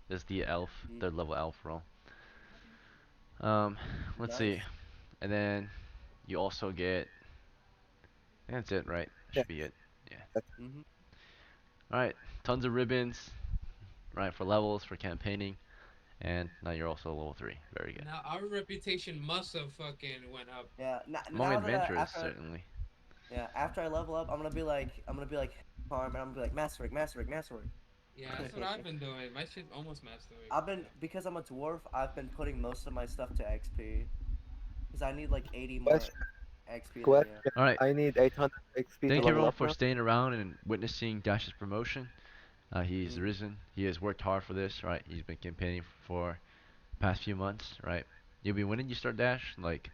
S7: is the elf,
S2: Mm,
S7: third level elf role. Um, let's see,
S2: nice.
S7: and then you also get. That's it, right?
S6: Yeah.
S7: Should be it. Yeah.
S2: Hmm.
S7: All right, tons of ribbons, right, for levels for campaigning, and now you're also level 3. Very good.
S1: Now our reputation must have fucking went up.
S2: Yeah.
S7: Among
S2: Now that
S7: adventurers, certainly.
S2: after I level up, I'm gonna be like farm, and I'm gonna be like masterwork, masterwork, masterwork.
S1: Yeah, that's what I've been doing. My shit's almost mastered.
S2: I've been because I'm a dwarf. I've been putting most of my stuff to XP because I need like 80 more
S6: Question.
S2: XP than you.
S6: Question.
S7: All right.
S6: I need 800 XP to
S7: Thank you
S6: level
S7: everyone
S6: up
S7: for
S6: now.
S7: staying around and witnessing Dash's promotion. He's
S2: Hmm.
S7: risen. He has worked hard for this, right? He's been campaigning for the past few months, right? You'll be when did you start Dash? Like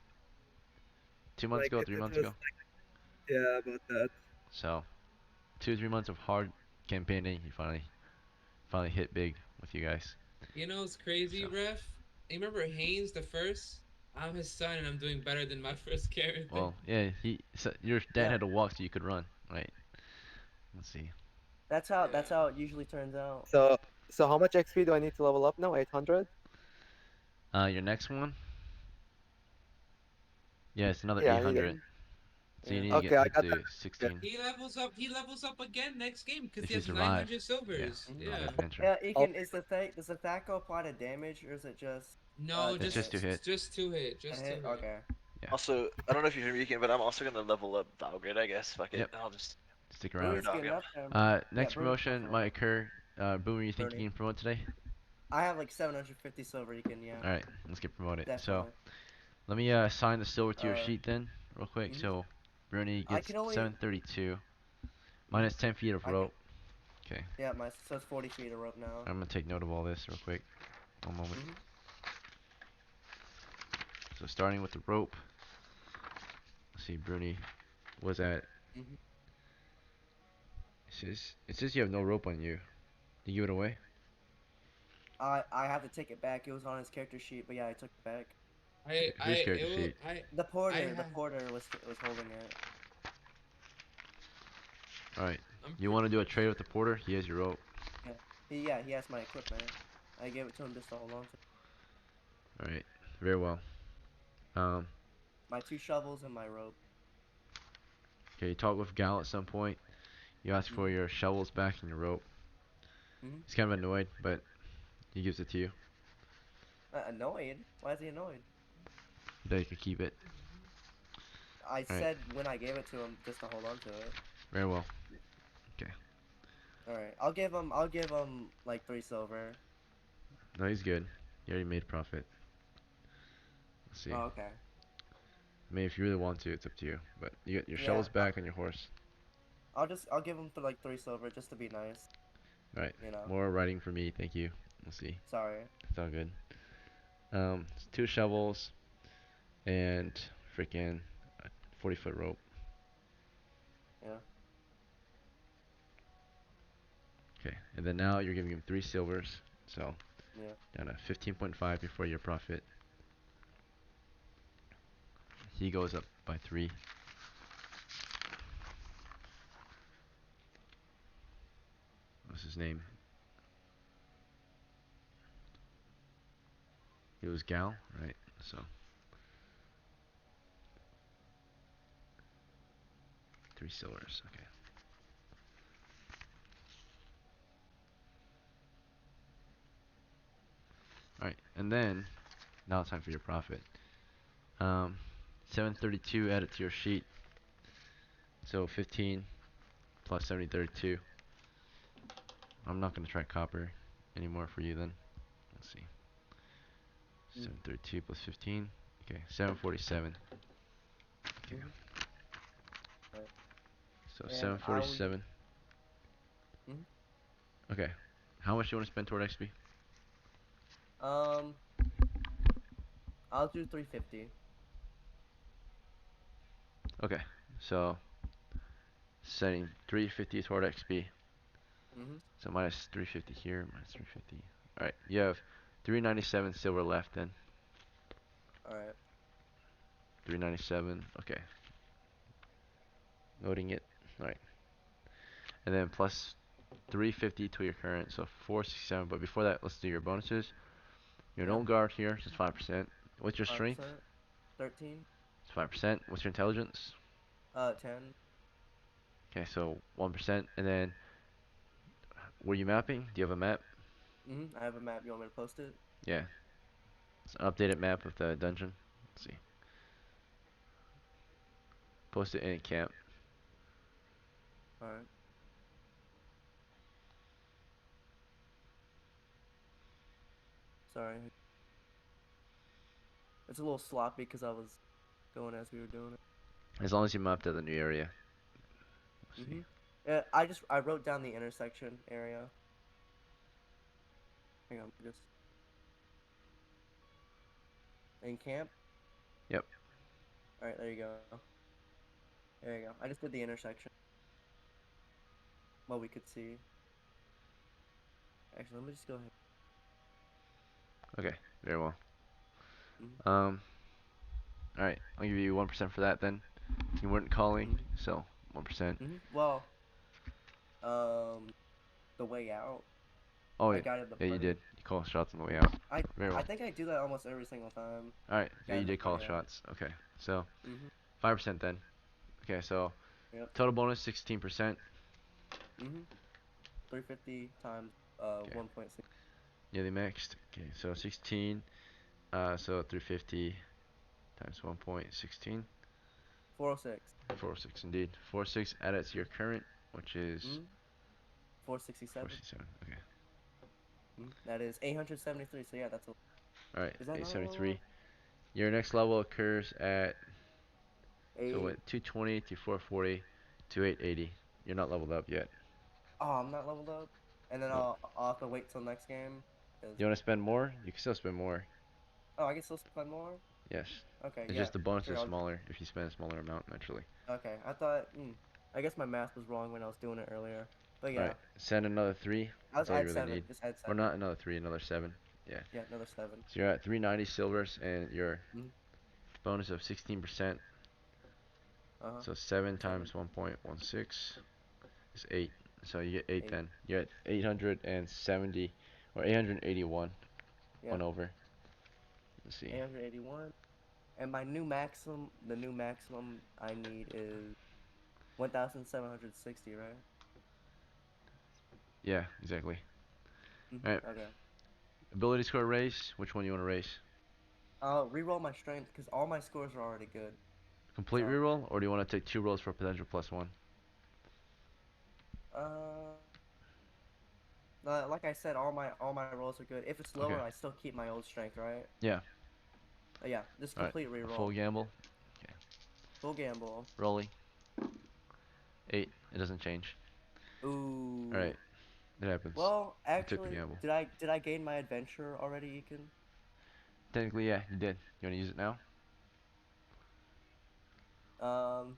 S7: 2 months
S6: Like
S7: ago,
S6: it,
S7: 3 months
S6: it was
S7: ago.
S6: yeah about that.
S7: So 2 3 months of hard campaigning. He finally hit big with you guys.
S1: You know it's crazy,
S7: So
S1: ref. You remember Haynes the first? I'm his son, and I'm doing better than my first character.
S7: well, yeah. Your dad
S2: Yeah,
S7: had to walk so you could run, right? Let's see.
S2: that's
S1: Yeah.
S2: how it usually turns out.
S6: So so how much XP do I need to level up now? 800?
S7: Your next one. Yeah, it's another
S6: Yeah, you get.
S7: 800.
S2: Hmm.
S7: So you
S2: Yeah.
S7: need to get
S6: Okay, I
S7: hit
S6: got that.
S7: to
S6: Yeah.
S7: 16
S1: He levels up. He levels up again next game because
S7: if
S1: he
S7: you
S1: has
S7: survive.
S1: 900
S7: Yeah,
S1: silvers.
S2: Hmm.
S7: on
S1: Yeah.
S7: adventure.
S2: Yeah,
S6: I'll
S2: Ekin, is the thing does the THAC apply to damage or is it just
S1: No,
S7: It's
S2: to
S7: just
S2: hit?
S7: to hit.
S1: just two hit,
S2: A
S1: just two
S2: hit?
S1: hit.
S2: Okay.
S7: Yeah.
S3: Also, I don't know if you're Rican, but I'm also gonna level up Valgrid, I guess. Fuck it.
S7: Yep.
S3: I'll just
S7: Stick
S3: blue
S7: around.
S2: Bruni's
S3: dog
S2: getting
S3: him.
S2: up there. Yeah,
S7: Next
S2: Bruni's go
S7: promotion
S2: for
S7: might
S2: it.
S7: occur. Boomer, you think you
S2: Bruni.
S7: can promote today?
S2: I have like 750 silver. Ekin, yeah,
S7: All right, let's get promoted. So
S2: definitely.
S7: let me assign the silver to your
S2: Uh,
S7: sheet then, real quick.
S2: hmm.
S7: So Bruni
S2: I
S7: gets
S2: can only.
S7: 732
S2: Hmm.
S7: minus 10 feet of
S2: I can.
S7: rope. Okay,
S2: Yeah, my so it's 40 feet of rope now.
S7: I'm gonna take note of all this real quick. One moment.
S2: Hmm.
S7: So starting with the rope. Let's see, Bruni was at.
S2: Hmm.
S7: It says you have no rope on you. Did you give it away?
S2: I have to take it back. It was on his character sheet, but yeah, I took it back.
S7: Whose character sheet?
S1: I
S2: The
S1: have.
S2: porter was holding it.
S7: All right.
S1: I'm
S7: You
S1: pretty.
S7: want to do a trade with the porter? He has your rope.
S2: Yeah, he has my equipment. I gave it to him just to hold on to.
S7: All right. Very well. Um.
S2: My 2 shovels and my rope.
S7: Okay. You talk with Gal at some point. You ask for
S2: Hmm.
S7: your shovels back and your rope.
S2: Hmm.
S7: He's kind of annoyed, but he gives it to you.
S2: Annoyed? Why is he annoyed?
S7: That you can keep it.
S2: I
S7: All right.
S2: said when I gave it to him just to hold on to it.
S7: Very well. Okay.
S2: All right, I'll give him like 3 silver.
S7: No, he's good. He already made profit. Let's see.
S2: Oh, okay.
S7: I mean, if you really want to, it's up to you. But you get your
S2: Yeah,
S7: shovels back on your horse.
S2: I'll give him for like 3 silver just to be nice.
S7: All right.
S2: You know.
S7: More writing for me. Thank you. Let's see.
S2: Sorry.
S7: It's all good. It's 2 shovels and freaking a 40-foot rope.
S2: Yeah.
S7: Okay. And then now you're giving him 3 silvers. So
S2: Yeah.
S7: down to 15.5 before your profit. He goes up by 3. What's his name? It was Gal, right? So 3 silvers. Okay. All right. And then now it's time for your profit. Um, 732 added to your sheet. So 15 plus 7032. I'm not gonna try copper anymore for you then. Let's see.
S2: Mm.
S7: 732 plus 15. Okay, 747. Okay.
S2: Hmm. Right.
S7: So
S2: And I will.
S7: 747.
S2: Mhm.
S7: Okay. How much do you want to spend toward XP?
S2: Um, I'll do 350.
S7: Okay, so setting 350 toward XP.
S2: Mhm.
S7: So minus 350 here, minus 350. Alright, you have 397 silver left then.
S2: All right.
S7: 397, okay. Loading it. Alright. And then plus 350 to your current, so 467. But before that, let's do your bonuses. Your
S2: Yeah.
S7: own guard here is 5%. What's your strength?
S2: 5%. 13.
S7: It's 5%. What's your intelligence?
S2: 10.
S7: Okay, so 1%. And then, were you mapping? Do you have a map?
S2: I have a map. You want me to post it?
S7: Yeah. It's an updated map of the dungeon. Let's see. Post it in camp.
S2: All right. Sorry. It's a little sloppy because I was going as we were doing it.
S7: As long as you mapped out the new area. Let's see.
S2: Yeah, I wrote down the intersection area. Hang on, just in camp.
S7: Yep.
S2: All right, there you go. There you go. I just did the intersection. What we could see. Actually, let me just go ahead.
S7: Okay, very well.
S2: Mhm.
S7: Alright, I'll give you 1% for that then. You weren't calling,
S2: Mhm.
S7: so 1%.
S2: Well, um, the way out.
S7: Oh,
S2: I
S7: yeah,
S2: guided the
S7: yeah, you
S2: party.
S7: did. You called shots on the way out.
S2: I
S7: Very
S2: I
S7: well.
S2: think I do that almost every single time.
S7: Alright, yeah, you
S2: Guiding the
S7: did call
S2: party out.
S7: shots. Okay, so
S2: Mhm.
S7: 5% then. Okay, so
S2: Yep.
S7: total bonus 16%.
S2: 350 times
S7: Okay,
S2: 1.6.
S7: nearly maxed. Okay, so 16. So 350 times 1.16.
S2: 406.
S7: 406 indeed. 406 added to your current, which is
S2: 467.
S7: 467. Okay.
S2: That is 873. So yeah, that's a.
S7: Alright,
S2: Is that not a level
S7: 873.
S2: up?
S7: Your next level occurs at, so
S2: Eight.
S7: what, 220 to 440 to 880. You're not leveled up yet.
S2: Oh, I'm not leveled up. And then
S7: No.
S2: I'll have to wait till next game. 'Cause-
S7: You want to spend more? You can still spend more.
S2: oh, I can still spend more.
S7: Yes.
S2: Okay,
S7: It's
S2: yeah,
S7: just the bonus
S2: sure.
S7: is smaller if you spend a smaller amount, naturally.
S2: Okay, I thought. I guess my math was wrong when I was doing it earlier. But yeah,
S7: Alright, send another 3.
S2: let's
S7: That's all you
S2: add
S7: really
S2: 7.
S7: need.
S2: Just add
S7: Or
S2: 7.
S7: not another 3, another 7. Yeah.
S2: Yeah, another 7.
S7: So you're at 390 silvers and your
S2: Mm-hmm.
S7: bonus of 16%.
S2: Uh huh.
S7: So 7
S2: 7.
S7: times 1.16 is 8. So you get 8
S2: 8.
S7: then. You're at 870 or 881.
S2: Yeah.
S7: One over. Let's see.
S2: 881. And my new maximum, the new maximum I need is 1,760, right?
S7: Yeah, exactly. Alright.
S2: Okay.
S7: Ability score raise. Which one you want to raise?
S2: I'll re-roll my strength because all my scores are already good.
S7: Complete
S2: So,
S7: reroll, or do you want to take 2 rolls for potential +1?
S2: uh, like I said, all my rolls are good. If it's
S7: Okay.
S2: lower, I still keep my old strength, right?
S7: Yeah.
S2: Yeah, just
S7: Alright.
S2: complete
S7: A
S2: re-roll.
S7: full gamble. Okay.
S2: Full gamble.
S7: Rolling. 8. It doesn't change.
S2: Ooh.
S7: Alright. It happens.
S2: Well,
S7: You took the
S2: actually,
S7: gamble.
S2: did I gain my adventure already, Ekin?
S7: Technically, yeah, you did. You want to use it now?
S2: Um,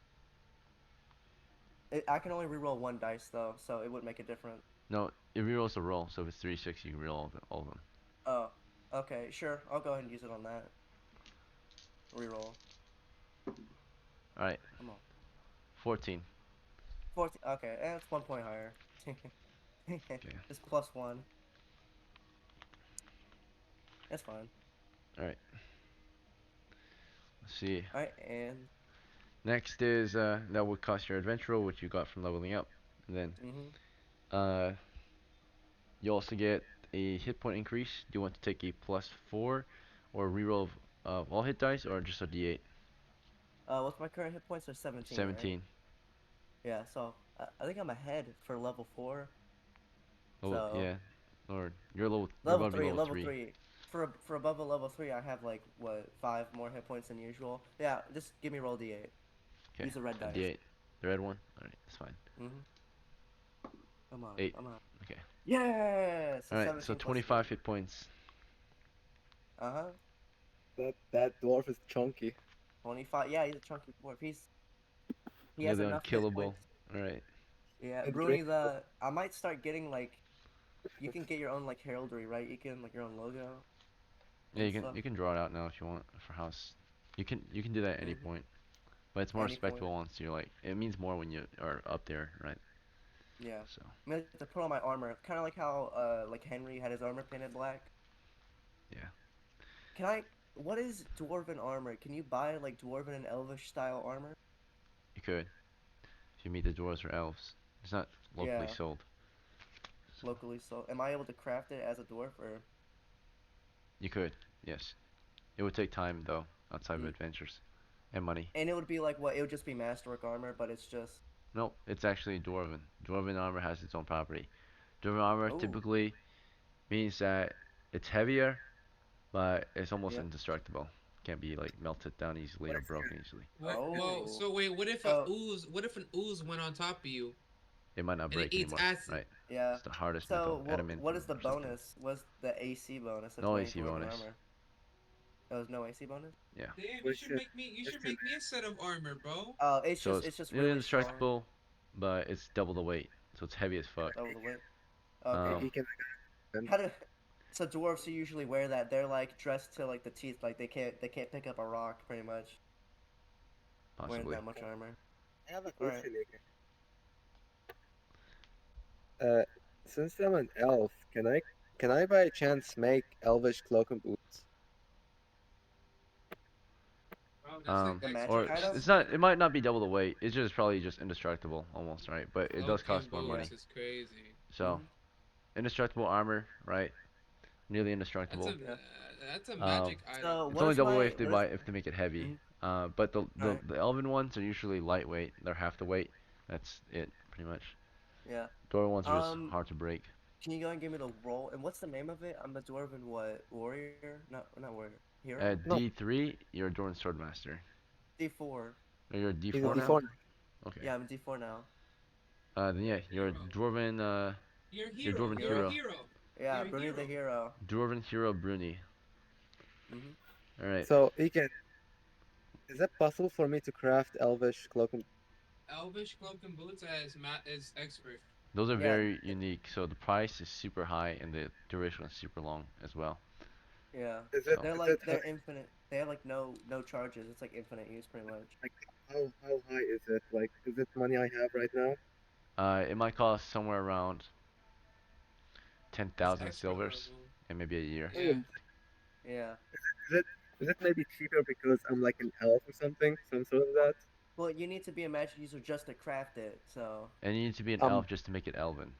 S2: I can only re-roll one dice though, so it wouldn't make a difference.
S7: No, it rerolls the roll. So if it's 3, 6, you can reroll all of them.
S2: Oh, okay, sure. I'll go ahead and use it on that. Reroll.
S7: Alright.
S2: Come on.
S7: 14.
S2: 14. Okay, it's 1 point higher.
S7: Okay.
S2: It's +1. That's fine.
S7: Alright. Let's see.
S2: Alright, and
S7: Next is that would cost your adventure roll, which you got from leveling up. And then
S2: mhm.
S7: uh you also get a hit point increase. Do you want to take a +4 or reroll of all hit dice or just a D8?
S2: What's my current hit points? Are 17, right?
S7: 17.
S2: Yeah. So I think I'm ahead for level 4.
S7: Oh
S2: So
S7: yeah. Or you're
S2: level
S7: about to be
S2: 3,
S7: level
S2: level
S7: 3.
S2: 3. For above a level 3, I have like what 5 more hit points than usual. Yeah, just give me roll d8.
S7: Okay.
S2: Use a red
S7: A
S2: dice.
S7: D8. The red one? Alright, that's fine.
S2: Mhm. Come on,
S7: 8.
S2: come on.
S7: Okay.
S2: Yes. So
S7: Alright, so
S2: 17 plus 3.
S7: 25 hit points.
S2: Uh-huh.
S6: That dwarf is chunky.
S2: 25. Yeah, he's a chunky dwarf. He has
S7: Nearly
S2: enough hit
S7: unkillable.
S2: points.
S7: Alright.
S2: Yeah,
S6: And
S2: Bruni,
S6: drink.
S2: I might start getting like you can get your own like heraldry, right? You can like your own logo
S7: Yeah,
S2: and stuff.
S7: you can draw it out now if you want for house. You can do that at any
S2: Mm-hmm.
S7: point. But it's more
S2: Any point.
S7: respectable once you're like it means more when you are up there, right?
S2: Yeah.
S7: So
S2: I'm gonna have to put on my armor. Kind of like how like Henry had his armor painted black.
S7: yeah.
S2: Can I? What is dwarven armor? Can you buy like dwarven and elvish style armor?
S7: You could. If you meet the dwarves or elves. It's not locally
S2: Yeah,
S7: sold. So
S2: locally. So, am I able to craft it as a dwarf or?
S7: you could, yes. It would take time though, outside of
S2: Mm.
S7: adventures. And money.
S2: And it would be like what? It would just be masterwork armor, but it's just.
S7: Nope, it's actually dwarven. Dwarven armor has its own property. Dwarven armor
S2: Oh,
S7: typically means that it's heavier, but it's almost
S2: yeah.
S7: indestructible. Can't be like melted down easily
S6: But
S7: or
S6: it's good.
S7: broken easily.
S1: What? Well,
S2: Oh.
S1: so wait. What if a
S2: So
S1: ooze? What if an ooze went on top of you
S7: It might not
S1: and it
S7: break
S1: eats
S7: anymore,
S1: acid?
S7: right?
S2: yeah.
S7: It's the hardest
S2: So
S7: metal,
S2: what is the
S7: adamantium system.
S2: bonus? What's the AC bonus of
S7: No
S2: wearing
S7: AC
S2: dwarven
S7: bonus.
S2: armor? Oh, there's no AC bonus.
S7: Yeah.
S1: Damn, you
S6: We
S1: should
S6: should
S1: make me. You
S6: we
S1: should
S6: should
S1: make me a set of armor, bro.
S2: Oh,
S7: So it's
S2: it's just
S7: nearly
S2: really strong.
S7: indestructible, but it's double the weight, so it's heavy as fuck.
S2: Over the weight.
S6: he,
S2: Okay.
S7: Um,
S6: he can
S2: How do so dwarves who usually wear that? They're like dressed to like the teeth, like they can't pick up a rock pretty much wearing
S7: possibly.
S2: that much armor.
S6: I have a
S2: All right.
S6: question, Ike. Since I'm an elf, can I by chance make elvish cloak and boots?
S1: Bro, that's like
S2: The
S7: Or
S2: magic
S1: expert.
S2: item?
S7: it's not. It might not be double the weight. It's just probably just indestructible almost, right? But it does
S1: Cloaking
S7: cost more
S2: Yeah.
S7: money.
S1: boots is crazy.
S7: So
S2: Mhm.
S7: indestructible armor, right? Nearly
S1: That's a
S7: indestructible.
S2: Yeah.
S1: that's a
S7: Um,
S1: magic item.
S2: So
S7: it's
S2: what
S7: only
S2: is
S7: double weight
S2: my
S7: if they
S2: what is?
S7: buy if they make it heavy.
S2: Mhm.
S7: But
S2: All right.
S7: the elven ones are usually lightweight. They're half the weight. That's it, pretty much.
S2: Yeah.
S7: Dwarven ones are just
S2: Um.
S7: hard to break.
S2: Can you go and give me the roll? And what's the name of it? I'm a dwarven what? Warrior? Not warrior. Hero?
S7: At
S6: No,
S7: D3, you're a Dwarven Swordmaster.
S2: D4.
S7: Or you're a
S6: he's a
S7: D4 now?
S2: Um.
S6: D4.
S7: Okay.
S2: Yeah, I'm a D4 now.
S7: Then yeah, you're a
S1: Hero.
S7: Dwarven.
S1: You're a
S7: You're a
S1: hero.
S7: Dwarven
S1: You're a
S2: Hero.
S7: hero.
S1: hero.
S2: Yeah,
S1: You're a
S2: Bruni the
S1: hero.
S2: hero.
S7: Dwarven hero Bruni.
S2: Mhm.
S7: All right.
S6: So, Ike, is it possible for me to craft elvish cloak and
S1: Elvish cloak and boots as is expert.
S7: Those are
S2: Yeah.
S7: very unique. So the price is super high and the duration is super long as well.
S2: Yeah.
S6: is it
S7: So
S2: They're
S6: is
S2: like
S6: it
S2: they're infinite. They have like no charges. It's like infinite use pretty much.
S6: like how high is it? Like, is it money I have right now?
S7: it might cost somewhere around
S1: It's
S7: 10,000
S1: expert
S7: silvers
S1: level.
S7: and maybe a year.
S6: Oh,
S1: Yeah.
S2: Yeah.
S6: is it maybe cheaper because I'm like an elf or something? Some sort of that?
S2: Well, you need to be a magic user just to craft it. So
S7: And you need to be an
S6: Um,
S7: elf just to make it elven.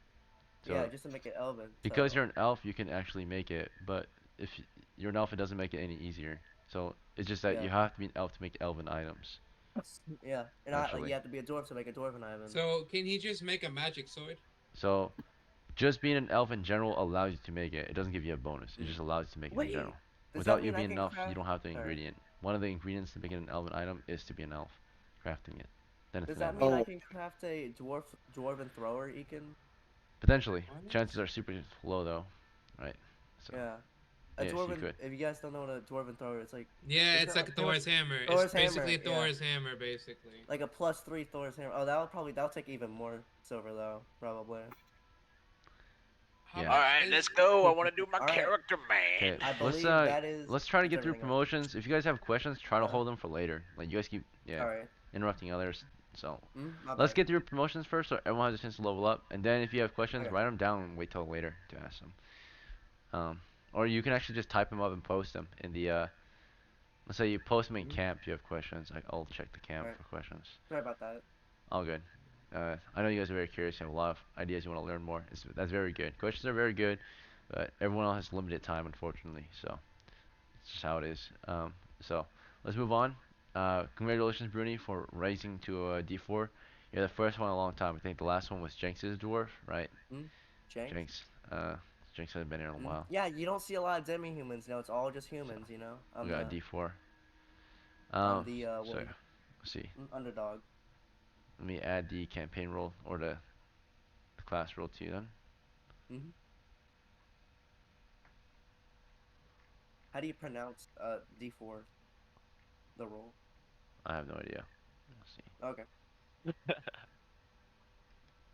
S2: yeah,
S7: So
S2: just to make it elven.
S7: because
S2: So
S7: you're an elf, you can actually make it. But if you're an elf, it doesn't make it any easier. So it's just that
S2: yeah,
S7: you have to be an elf to make elven items.
S2: yeah. And you
S7: Naturally.
S2: have to be a dwarf to make a dwarven island.
S1: So can he just make a magic sword?
S7: So just being an elf in general allows you to make it. It doesn't give you a bonus. It
S2: Mm.
S7: just allows you to make it in general.
S2: Wait, does that
S7: Without you
S2: mean I
S7: being an
S2: can
S7: elf, you
S2: craft?
S7: don't have the
S2: All right.
S7: ingredient. One of the ingredients to making an elven item is to be an elf, crafting it. Then it's
S2: Does
S7: an
S2: that
S7: elven
S2: mean
S7: item.
S2: I
S6: oh,
S2: can craft a dwarven thrower, Ekin?
S7: Potentially.
S1: What?
S7: Chances are super low though. Right? So,
S2: Yeah. A
S7: yes, you
S2: dwarven.
S7: could.
S2: If you guys don't know what a dwarven thrower, it's like,
S1: Yeah,
S2: isn't
S1: it's
S2: it like
S1: like a
S2: pretty much
S1: Thor's hammer. It's
S2: Thor's
S1: basically
S2: hammer?
S1: a
S2: Yeah,
S1: Thor's hammer, basically.
S2: like a +3 Thor's hammer. Oh, that'll take even more silver though, probably.
S1: How
S7: Yeah.
S3: All
S1: much
S3: right,
S1: is?
S3: let's go. I want to do my
S2: All right.
S3: character, man.
S7: Okay,
S2: I believe that is
S7: let's try to
S2: that's
S7: get through
S2: everything else.
S7: promotions. If you guys have questions, try to
S2: Uh,
S7: hold them for later. Like you guys keep
S2: all right.
S7: interrupting others. So
S2: My
S7: let's
S2: bad.
S7: get through promotions first, so everyone has a chance to level up. And then if you have questions,
S2: Okay.
S7: write them down and wait till later to ask them. Or you can actually just type them up and post them in the let's say you post them in
S2: Mhm.
S7: camp. If you have questions, I'll check the
S2: All
S7: camp
S2: right.
S7: for questions.
S2: Sorry about that.
S7: All good. I know you guys are very curious. You have a lot of ideas you want to learn more. That's very good. Questions are very good, but everyone else has limited time, unfortunately. So it's just how it is. So let's move on. Congratulations, Bruni, for rising to a D4. You're the first one in a long time. I think the last one was Jenks's dwarf, right?
S2: Mm? Jenks?
S7: Jenks. Uh, Jenks hasn't been here in a while.
S2: Yeah, you don't see a lot of demi-humans. No, it's all just
S7: So
S2: humans.
S7: we got a D4.
S2: I'm the
S7: So let's see.
S2: underdog.
S7: Let me add the campaign roll or the class roll to you then.
S2: Hmm. How do you pronounce D4? The roll.
S7: I have no idea. Let's see.
S2: Okay,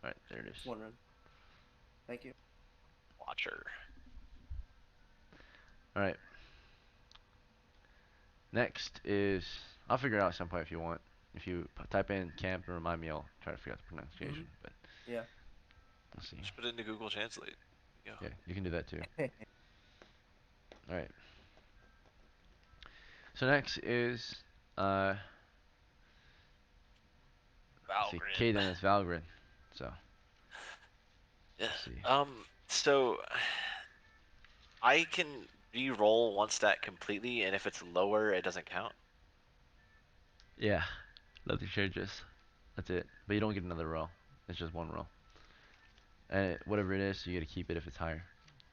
S7: All right, there it
S2: just
S7: is.
S2: wondering. Thank you.
S3: Watcher.
S7: All right. Next is I'll figure it out at some point if you want. If you type in camp and remind me, I'll try to figure out the pronunciation. But
S2: Yeah.
S7: let's see.
S3: Just put it into Google Translate. There you
S7: Yeah, you can do that too. All right. So next is let's see,
S3: Valgrind.
S7: Caden is Valgrind. So
S3: Yeah.
S7: let's see.
S3: So I can re-roll one stat completely, and if it's lower, it doesn't count.
S7: Yeah, nothing changes. That's it. But you don't get another roll. It's just one roll. And whatever it is, you get to keep it if it's higher.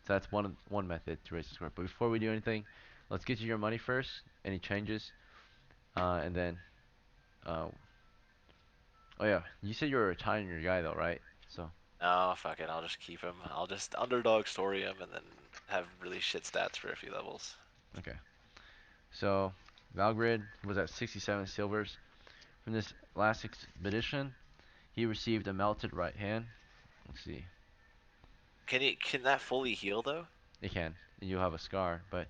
S7: So that's one method to raise the score. But before we do anything, let's get you your money first. Any changes, and then uh, oh yeah, you said you were retiring your guy though, right? So
S3: No, fuck it. I'll just keep him. I'll just underdog story him and then have really shit stats for a few levels.
S7: okay. So Valgrid was at 67 silvers. From this last expedition, he received a melted right hand. Let's see.
S3: Can that fully heal though?
S7: It can. And you'll have a scar, but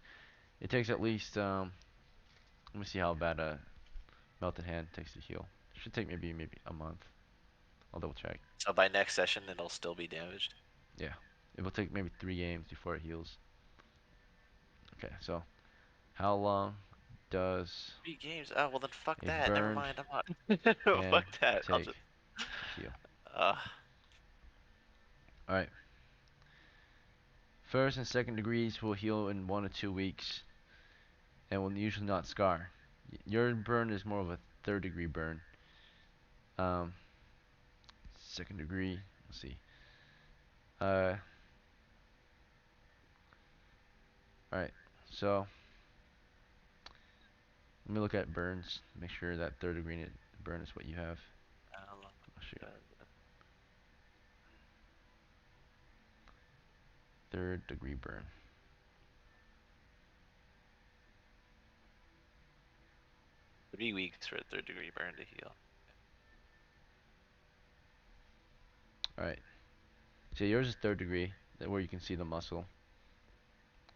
S7: it takes at least let me see how bad a melted hand takes to heal. It should take maybe a month. I'll double check.
S3: So by next session, it'll still be damaged.
S7: Yeah. It will take maybe 3 games before it heals. Okay, so how long does
S3: 3 games? Oh well, then fuck
S7: a
S3: that. Never
S7: burned
S3: mind. I'm not. No,
S7: hand
S3: fuck that. I'll
S7: take
S3: just.
S7: to heal?
S3: Uh,
S7: Alright. First and second degrees will heal in 1 to 2 weeks and will usually not scar. Your burn is more of a third degree burn. Um, second degree, let's see. Alright, so let me look at burns, make sure that third degree burn is what you have. Oh, shoot. Third degree burn.
S3: 3 weeks for a third degree burn to heal.
S7: Alright, so yours is third degree, where you can see the muscle.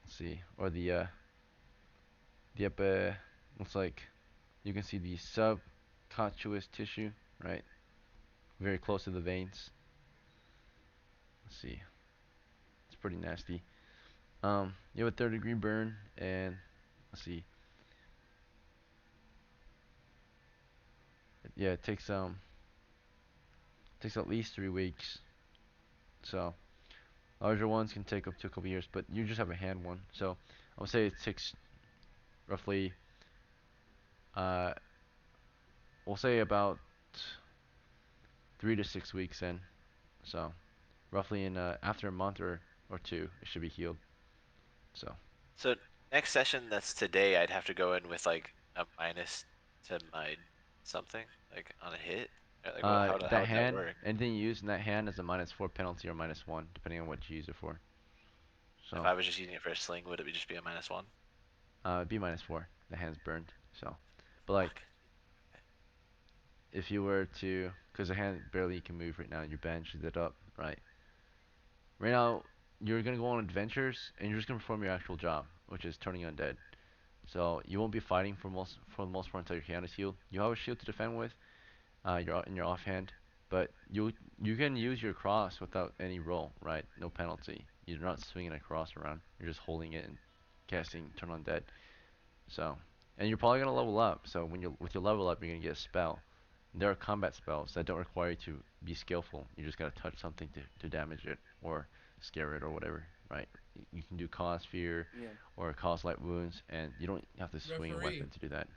S7: Let's see, or the upper, looks like you can see the subcutaneous tissue, right? Very close to the veins. Let's see, it's pretty nasty. You have a third degree burn, and let's see. Yeah, it takes at least 3 weeks. So larger ones can take up to a couple years, but you just have a hand one. So I would say it takes roughly uh we'll say about 3 to 6 weeks in. So roughly in after a month or two, it should be healed. So
S3: So next session, that's today. I'd have to go in with like a minus to my something like on a hit. Or, like, how
S7: that
S3: would that
S7: hand,
S3: work?
S7: anything you use in that hand is a -4 penalty or -1, depending on what you use it for.
S3: If
S7: So
S3: I was just using it for a sling, would it just be a -1?
S7: it'd be -4. The hand's burned. So, but like
S3: Fuck.
S7: if you were to, because the hand barely can move right now, you bench it up, right? Right now, you're gonna go on adventures, and you're just gonna perform your actual job, which is turning undead. So you won't be fighting for the most part until your hand is healed. You have a shield to defend with, you're in your offhand, but you can use your cross without any roll, right? No penalty. You're not swinging a cross around. You're just holding it and casting turn undead. So, and you're probably gonna level up. So when you with your level up, you're gonna get a spell. There are combat spells that don't require you to be skillful. You just gotta touch something to damage it or scare it or whatever, right? You can do cause fear
S2: Yeah.
S7: or cause light wounds, and you don't have to swing a
S1: Referee.
S7: weapon to do that.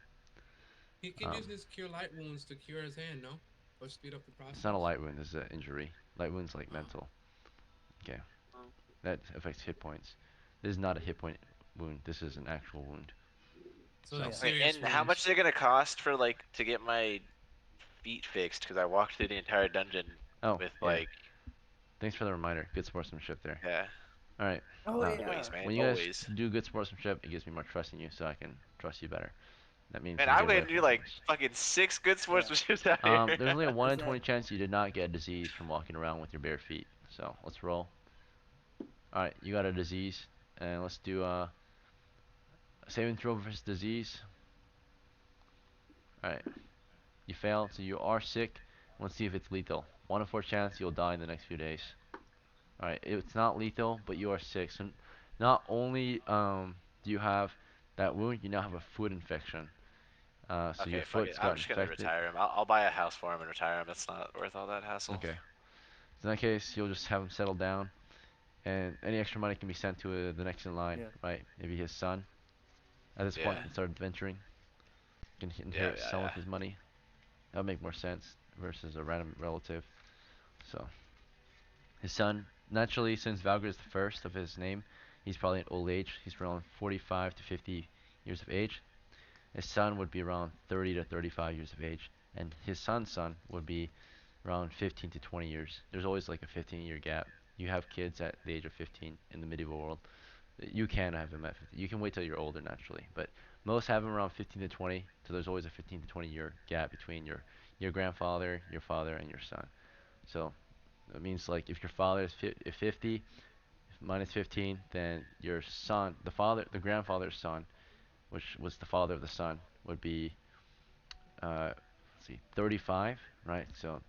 S1: He can use his cure light wounds to cure his hand, no? Or speed up the
S7: It's not a
S1: process.
S7: light wound. This is an injury. Light wound's like
S1: Oh.
S7: mental. Okay, that affects hit points. This is not a hit point wound. This is an actual wound.
S1: So
S7: So
S1: like
S2: Yeah.
S3: Okay,
S1: serious
S3: and how
S1: wounds.
S3: much is it gonna cost for like to get my feet fixed? Because I walked through the entire dungeon
S7: oh
S3: with
S7: yeah,
S3: like
S7: thanks for the reminder. Good sportsmanship there.
S3: yeah.
S7: All right.
S2: Oh
S7: Now,
S2: yeah.
S3: Always, man.
S7: when you guys
S3: Always.
S7: do good sportsmanship, it gives me more trust in you, so I can trust you better. That means
S3: Man,
S7: you
S3: I'm
S7: get away
S3: gonna
S7: from
S3: do like
S7: things.
S3: fucking 6 good
S2: Yeah.
S3: sportsmanships out here.
S7: There's only a 1
S2: Is
S7: in 20
S2: that
S7: chance you did not get a disease from walking around with your bare feet. So let's roll. All right, you got a disease, and let's do saving throw versus disease. All right, you failed, so you are sick. Let's see if it's lethal. 1 in 4 chance you'll die in the next few days. All right, it's not lethal, but you are sick. So not only do you have that wound, you now have a foot infection. So your
S3: Okay, fuck it.
S7: foot's
S3: I'm
S7: got
S3: just gonna
S7: infected.
S3: retire him. I'll buy a house for him and retire him. It's not worth all that hassle.
S7: Okay. So in that case, you'll just have him settle down, and any extra money can be sent to the next in line,
S2: yeah.
S7: right? Maybe his son. At this point,
S3: Yeah.
S7: can start adventuring. Can
S3: Yeah,
S7: inherit
S3: yeah,
S7: some
S3: yeah.
S7: of his money. That would make more sense versus a random relative. So his son, naturally, since Valgr is the first of his name, he's probably an old age. He's around 45 to 50 years of age. His son would be around 30 to 35 years of age, and his son's son would be around 15 to 20 years. There's always like a 15-year gap. You have kids at the age of 15 in the medieval world. You can have them at 15. You can wait till you're older naturally, but most have them around 15 to 20. So there's always a 15 to 20-year gap between your grandfather, your father, and your son. So that means like if your father is 50 minus 15, then your son, the grandfather's son, which was the father of the son, would be let's see, 35, right? So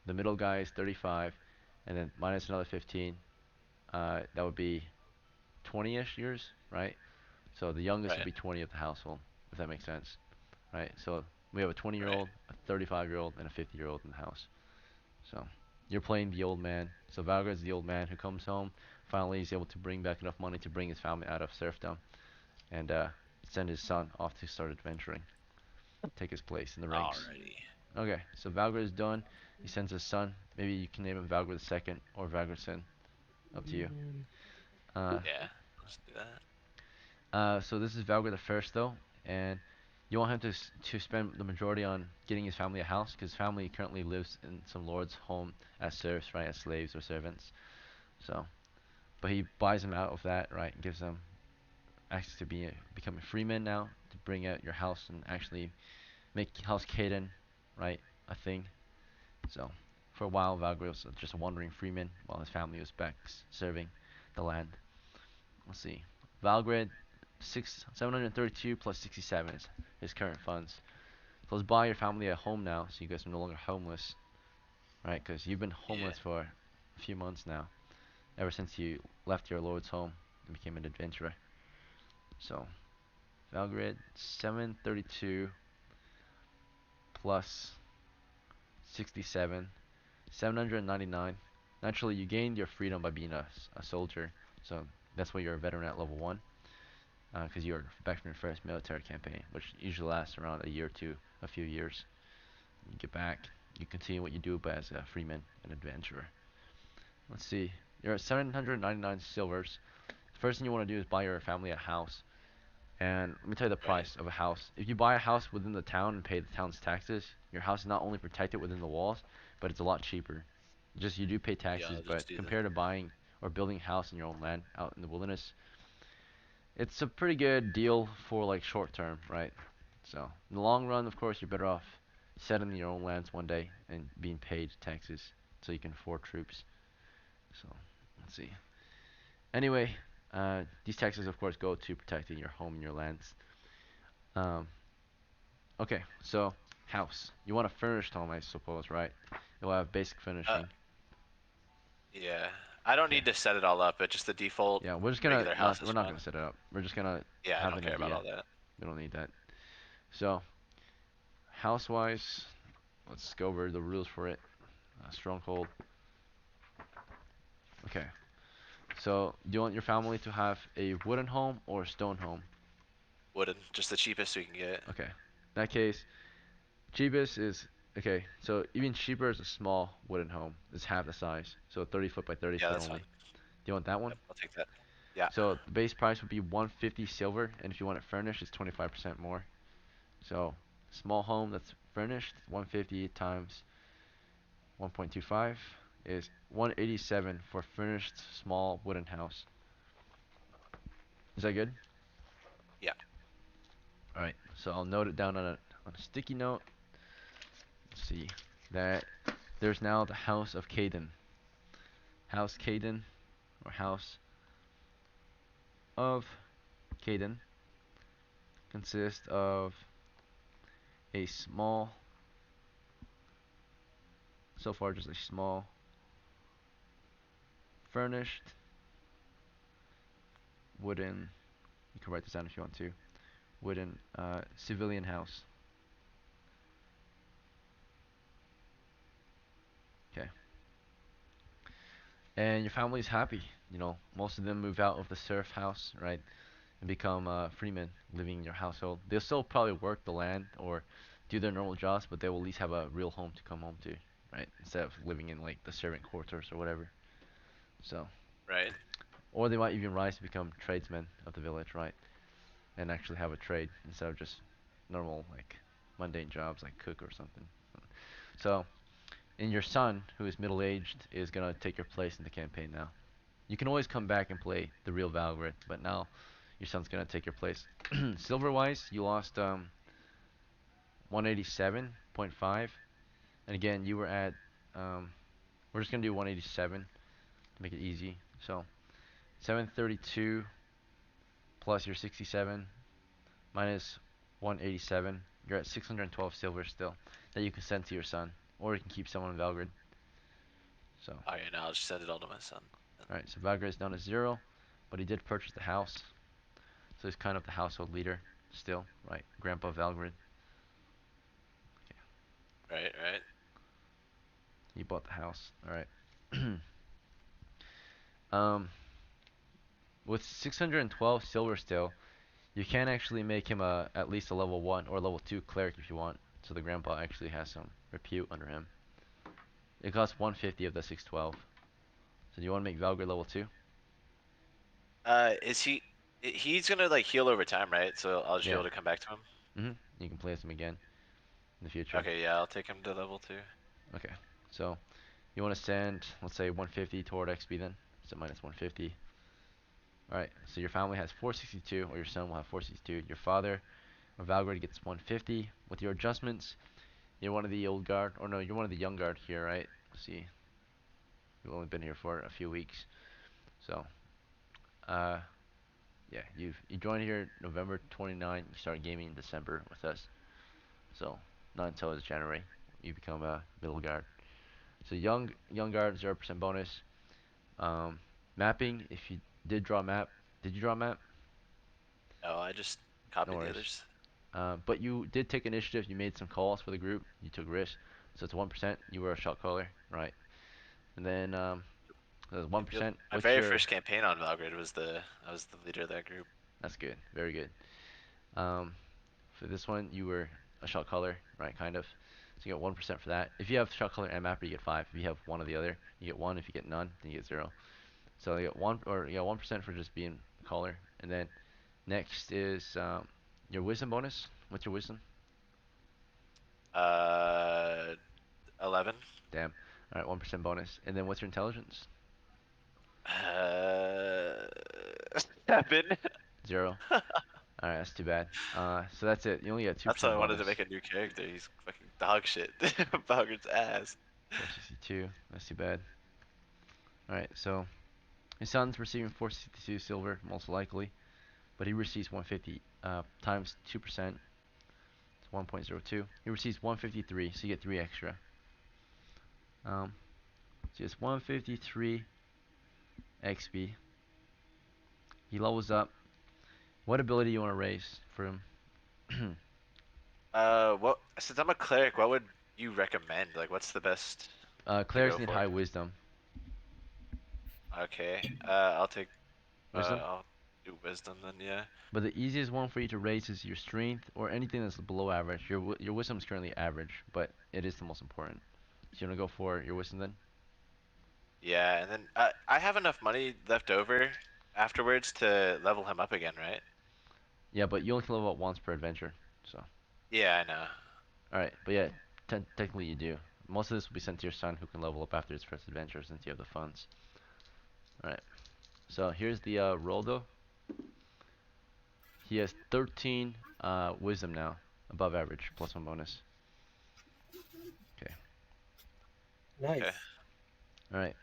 S7: the middle guy is 35, and then minus another 15, that would be 20-ish years, right? So the youngest would
S3: Right.
S7: be 20 of the household, if that makes sense, right? So we have a
S3: Right.
S7: 20-year-old, a 35-year-old, and a 50-year-old in the house. So you're playing the old man. So Valgard's the old man who comes home. Finally, he's able to bring back enough money to bring his family out of serfdom and send his son off to start adventuring, take his place in the ranks.
S3: Alrighty.
S7: Okay, so Valgard is done. He sends his son. Maybe you can name him Valgard the Second or Valgardson. Up to you. Uh,
S3: Yeah. Let's do that.
S7: so this is Valgard the First, though, and you want him to spend the majority on getting his family a house, because family currently lives in some lord's home as serfs, right, as slaves or servants. So, but he buys them out of that, right, and gives them access to becoming freemen now, to bring out your house and actually make House Caden, right, a thing. So, for a while, Valgriel was just a wandering freeman while his family was back serving the land. Let's see. Valgrid, 732 plus 67 is his current funds. So let's buy your family a home now, so you guys are no longer homeless, right? Because you've been
S3: Yeah.
S7: homeless for a few months now, ever since you left your lord's home and became an adventurer. So, Valgrid, 732 plus 67, 799. Naturally, you gained your freedom by being a soldier, so that's why you're a veteran at level 1, because you're back from your first military campaign, which usually lasts around a year to a few years. You get back, you continue what you do, but as a freeman and adventurer. Let's see, you're at 799 silvers. First thing you want to do is buy your family a house. And let me tell you the
S3: Right.
S7: price of a house. If you buy a house within the town and pay the town's taxes, your house is not only protected within the walls, but it's a lot cheaper. Just you do pay
S3: Yeah,
S7: taxes,
S3: I'll just
S7: but
S3: do that.
S7: compared to buying or building a house in your own land out in the wilderness, it's a pretty good deal for like short term, right? So in the long run, of course, you're better off settling your own lands one day and being paid taxes so you can afford troops. So let's see. Anyway, these taxes, of course, go to protecting your home and your lands. Um, okay, so house. You want a furnished home, I suppose, right? You'll have basic
S3: Uh,
S7: furnishing.
S3: yeah. I don't
S7: Okay.
S3: need to set it all up, but just the default
S7: Yeah, we're just gonna
S3: regular house
S7: not
S3: is
S7: we're not
S3: fine.
S7: gonna set it up. We're just gonna
S3: Yeah, I
S7: have
S3: don't
S7: an
S3: care about
S7: idea.
S3: all that.
S7: We don't need that. So house-wise, let's go over the rules for it. Stronghold. Okay. So do you want your family to have a wooden home or a stone home?
S3: Wooden, just the cheapest we can get.
S7: Okay. In that case, cheapest is okay. So even cheaper is a small wooden home. It's half the size. So 30 foot by 30
S3: Yeah,
S7: foot
S3: that's
S7: only.
S3: fine.
S7: Do you want that one?
S3: Yep, I'll take that. Yeah.
S7: So the base price would be 150 silver, and if you want it furnished, it's 25% more. So small home that's furnished, 150 times 1.25 is 187 for furnished small wooden house. Is that good?
S3: Yeah.
S7: All right. So I'll note it down on a sticky note. Let's see that there's now the House of Caden. House Caden, or House of Caden, consists of a small, so far just a small, furnished, wooden, you can write this down if you want to, wooden civilian house. Okay. And your family's happy. You know, most of them move out of the serf house, right, and become freemen living in your household. They'll still probably work the land or do their normal jobs, but they will at least have a real home to come home to, right, instead of living in like the servant quarters or whatever. So,
S3: Right.
S7: or they might even rise to become tradesmen of the village, right, and actually have a trade instead of just normal like mundane jobs like cook or something. So, and your son, who is middle-aged, is gonna take your place in the campaign now. You can always come back and play the real Valgrind, but now your son's gonna take your place. Silver-wise, you lost 187.5, and again, you were at we're just gonna do 187 to make it easy. So 732 plus your 67 minus 187, you're at 612 silver still that you can send to your son, or you can keep someone in Valgrind. So,
S3: Okay, now I'll just send it all to my son.
S7: alright, so Valgrind is down to 0, but he did purchase the house, so he's kind of the household leader still, right? Grandpa Valgrind.
S3: Right, right.
S7: He bought the house. Alright. um, with 612 silver still, you can actually make him at least a level 1 or level 2 cleric if you want. So the grandpa actually has some repute under him. It costs 150 of the 612. So do you want to make Valgrind level 2?
S3: Is he? He's gonna like heal over time, right? So I'll just be
S7: Yeah.
S3: able to come back to him.
S7: You can place him again in the future.
S3: Okay, yeah, I'll take him to level 2.
S7: Okay. So you want to send, let's say, 150 toward XP then. So minus 150. Alright, so your family has 462, or your son will have 462. Your father, or Valgrind, gets 150. With your adjustments, you're one of the old guard, or no, you're one of the young guard here, right? Let's see, you've only been here for a few weeks. So, uh, yeah, you joined here November 29. You start gaming in December with us. So, not until it's January you become a middle guard. So young guard 0% bonus. Um, Mapping. If you did draw a map, did you draw a map?
S3: No, I just
S7: No
S3: copied the
S7: worries.
S3: others.
S7: But you did take initiative. You made some calls for the group. You took risks. So it's 1%. You were a shot caller, right? And then there's
S3: Yep, yep.
S7: 1%.
S3: My
S7: What's
S3: very
S7: your?
S3: first campaign on Valgrind was I was the leader of that group.
S7: That's good. Very good. Um, for this one, you were a shot caller, right? Kind of. So you get 1% for that. If you have shot caller and mapper, you get 5. If you have one or the other, you get 1. If you get none, then you get 0. So you get 1, or you get 1% for just being a caller. And then next is your wisdom bonus. What's your wisdom?
S3: Uh, 11.
S7: Damn. All right, 1% bonus. And then what's your intelligence?
S3: Uh, 7.
S7: 0. All right, that's too bad. So that's it. You only get
S3: That's why
S7: 2%
S3: I wanted to
S7: bonus.
S3: make a new character. He's fucking dog shit. Valgrind's ass.
S7: 462. That's too bad. All right, so his son's receiving 462 silver, most likely, but he receives 150 times 2%. It's 1.02. He receives 153, so you get 3 extra. So it's 153 XP. He levels up. What ability you want to raise for him?
S3: What? Since I'm a cleric, what would you recommend? Like, what's the best to
S7: Clerics
S3: go
S7: need
S3: for?
S7: high wisdom.
S3: Okay. I'll take.
S7: Wisdom?
S3: I'll do wisdom then. Yeah.
S7: But the easiest one for you to raise is your strength or anything that's below average. Your wisdom is currently average, but it is the most important. So you want to go for your wisdom then?
S3: Yeah, and then I have enough money left over afterwards to level him up again, right?
S7: Yeah, but you only can level up once per adventure. So,
S3: Yeah, I know.
S7: alright. But yeah, technically you do. Most of this will be sent to your son who can level up after his first adventure since you have the funds. Alright. So here's the roll though. he has 13 wisdom now, above average, plus 1 bonus. Okay.
S6: Nice.
S3: Okay.
S7: All right.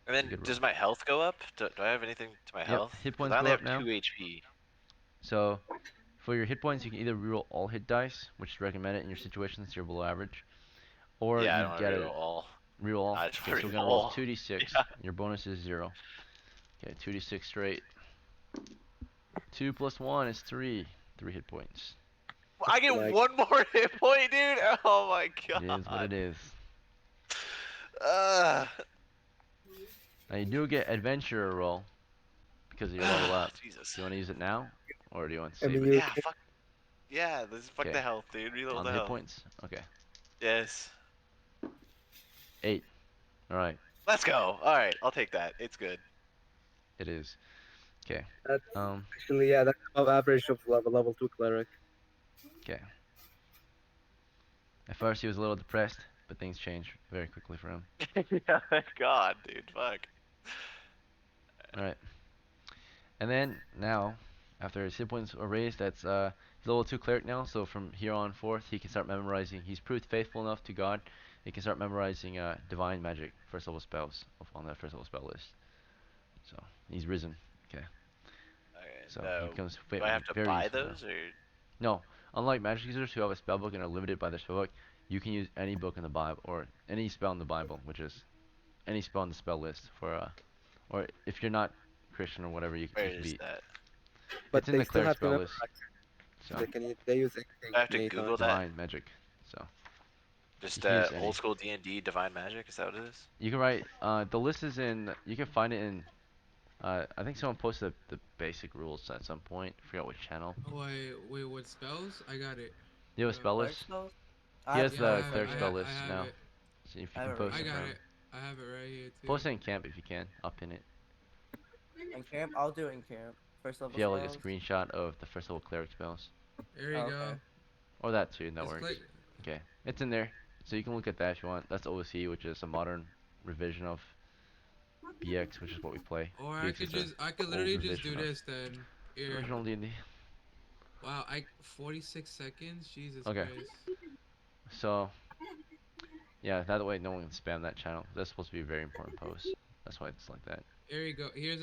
S3: And then
S7: Good
S3: does
S7: roll.
S3: my health go up? Do I have anything to my
S7: Yep.
S3: health?
S7: Hit
S3: Because
S7: points
S3: I
S7: go
S3: only
S7: up
S3: have
S7: now.
S3: 2 HP.
S7: So for your hit points, you can either reroll all hit dice, which is recommended in your situation since you're below average, or
S3: Yeah, I
S7: you
S3: don't want to
S7: get
S3: reroll
S7: a
S3: all.
S7: reroll all.
S3: I just
S7: Okay,
S3: want
S7: so
S3: to
S7: we're
S3: reroll
S7: gonna roll
S3: all.
S7: 2d6.
S3: Yeah.
S7: Your bonus is 0. Okay, 2d6 straight. 2 plus 1 is 3. 3 hit points.
S3: I get
S6: Like-
S3: 1 more hit point, dude. Oh my
S7: It is what
S3: god.
S7: it is.
S3: Ugh.
S7: Now you do get adventurer roll because you level up.
S3: Jesus.
S7: Do you want to use it now, or do you want to
S6: I
S7: save
S6: mean,
S7: it?
S6: you
S3: Yeah, fuck. Yeah, this is fuck
S7: Okay.
S3: the health, dude. Reload
S7: On
S3: the
S7: the hit
S3: health.
S7: points? Okay.
S3: Yes.
S7: 8. Alright,
S3: Let's go. All right, I'll take that. It's good.
S7: it is. Okay.
S6: that's
S7: Um,
S6: actually that's above average of level 2 cleric.
S7: okay. At first he was a little depressed, but things changed very quickly for him.
S3: Yeah, thank God, dude. Fuck.
S7: Alright. And then, now, after his hit points are raised, that's, he's level 2 cleric now, so from here on forth, he can start memorizing. He's proved faithful enough to God. He can start memorizing, divine magic, first level spells, on that first level spell list. So, he's risen. Okay.
S3: Okay,
S7: So, he becomes
S3: do I have to
S7: very
S3: buy
S7: useful now.
S3: those or?
S7: No, unlike magic users who have a spellbook and are limited by their spellbook, you can use any book in the Bible, or any spell in the Bible, which is any spell on the spell list for, or if you're not Christian or whatever, you
S3: Where
S7: can
S3: is
S7: beat.
S3: that?
S6: But
S7: It's in
S6: they
S7: the
S6: still
S7: cleric
S6: have to
S7: spell
S6: memorize.
S7: list. So,
S6: They use anything
S3: I have to
S6: many
S3: Google
S6: times.
S3: that.
S7: divine magic. So, you
S3: Just
S7: can use
S3: old
S7: any.
S3: school D&D Divine Magic. Is that what it is?
S7: You can write, the list is in, you can find it in, I think someone posted the basic rules at some point. I forgot which channel.
S1: Oh, wait, what spells? I got it.
S7: Do you have a
S1: Hold up.
S7: spell
S2: Cleric
S7: list?
S2: spells?
S7: He has
S1: Yeah,
S7: the
S1: I have it.
S7: cleric spell list
S1: I have
S7: now.
S1: it.
S7: See if
S2: I
S7: you can
S2: have it right
S7: post
S1: I
S7: it
S2: here.
S7: for
S1: got
S7: him.
S1: it. I have it right here too.
S7: Post it in camp if you can. I'll pin it.
S2: In camp? I'll do it in camp. First
S7: If
S2: level
S7: you have like a
S2: spells?
S7: screenshot of the first level cleric spells.
S1: There
S2: Oh,
S1: you
S2: okay.
S1: go.
S7: Or that too, that
S1: Just
S7: works.
S1: click.
S7: Okay, it's in there. So you can look at that if you want. That's OC, which is a modern revision of BX, which is what we play.
S1: Or
S7: BX is the
S1: I could
S7: old
S1: literally just do
S7: revision of
S1: this then. Here.
S7: original D&D.
S1: Wow, 46 seconds? Jesus
S7: Okay,
S1: Christ.
S7: so yeah, that way no one can spam that channel. That's supposed to be a very important post. That's why it's like that.
S1: Here you go. Here's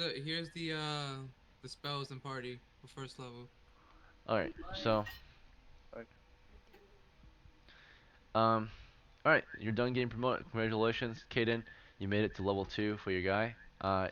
S1: the spells and party for first level.
S7: Alright, so
S2: Alright.
S7: um alright, you're done getting promoted. Congratulations, Kaden. You made it to level 2 for your guy.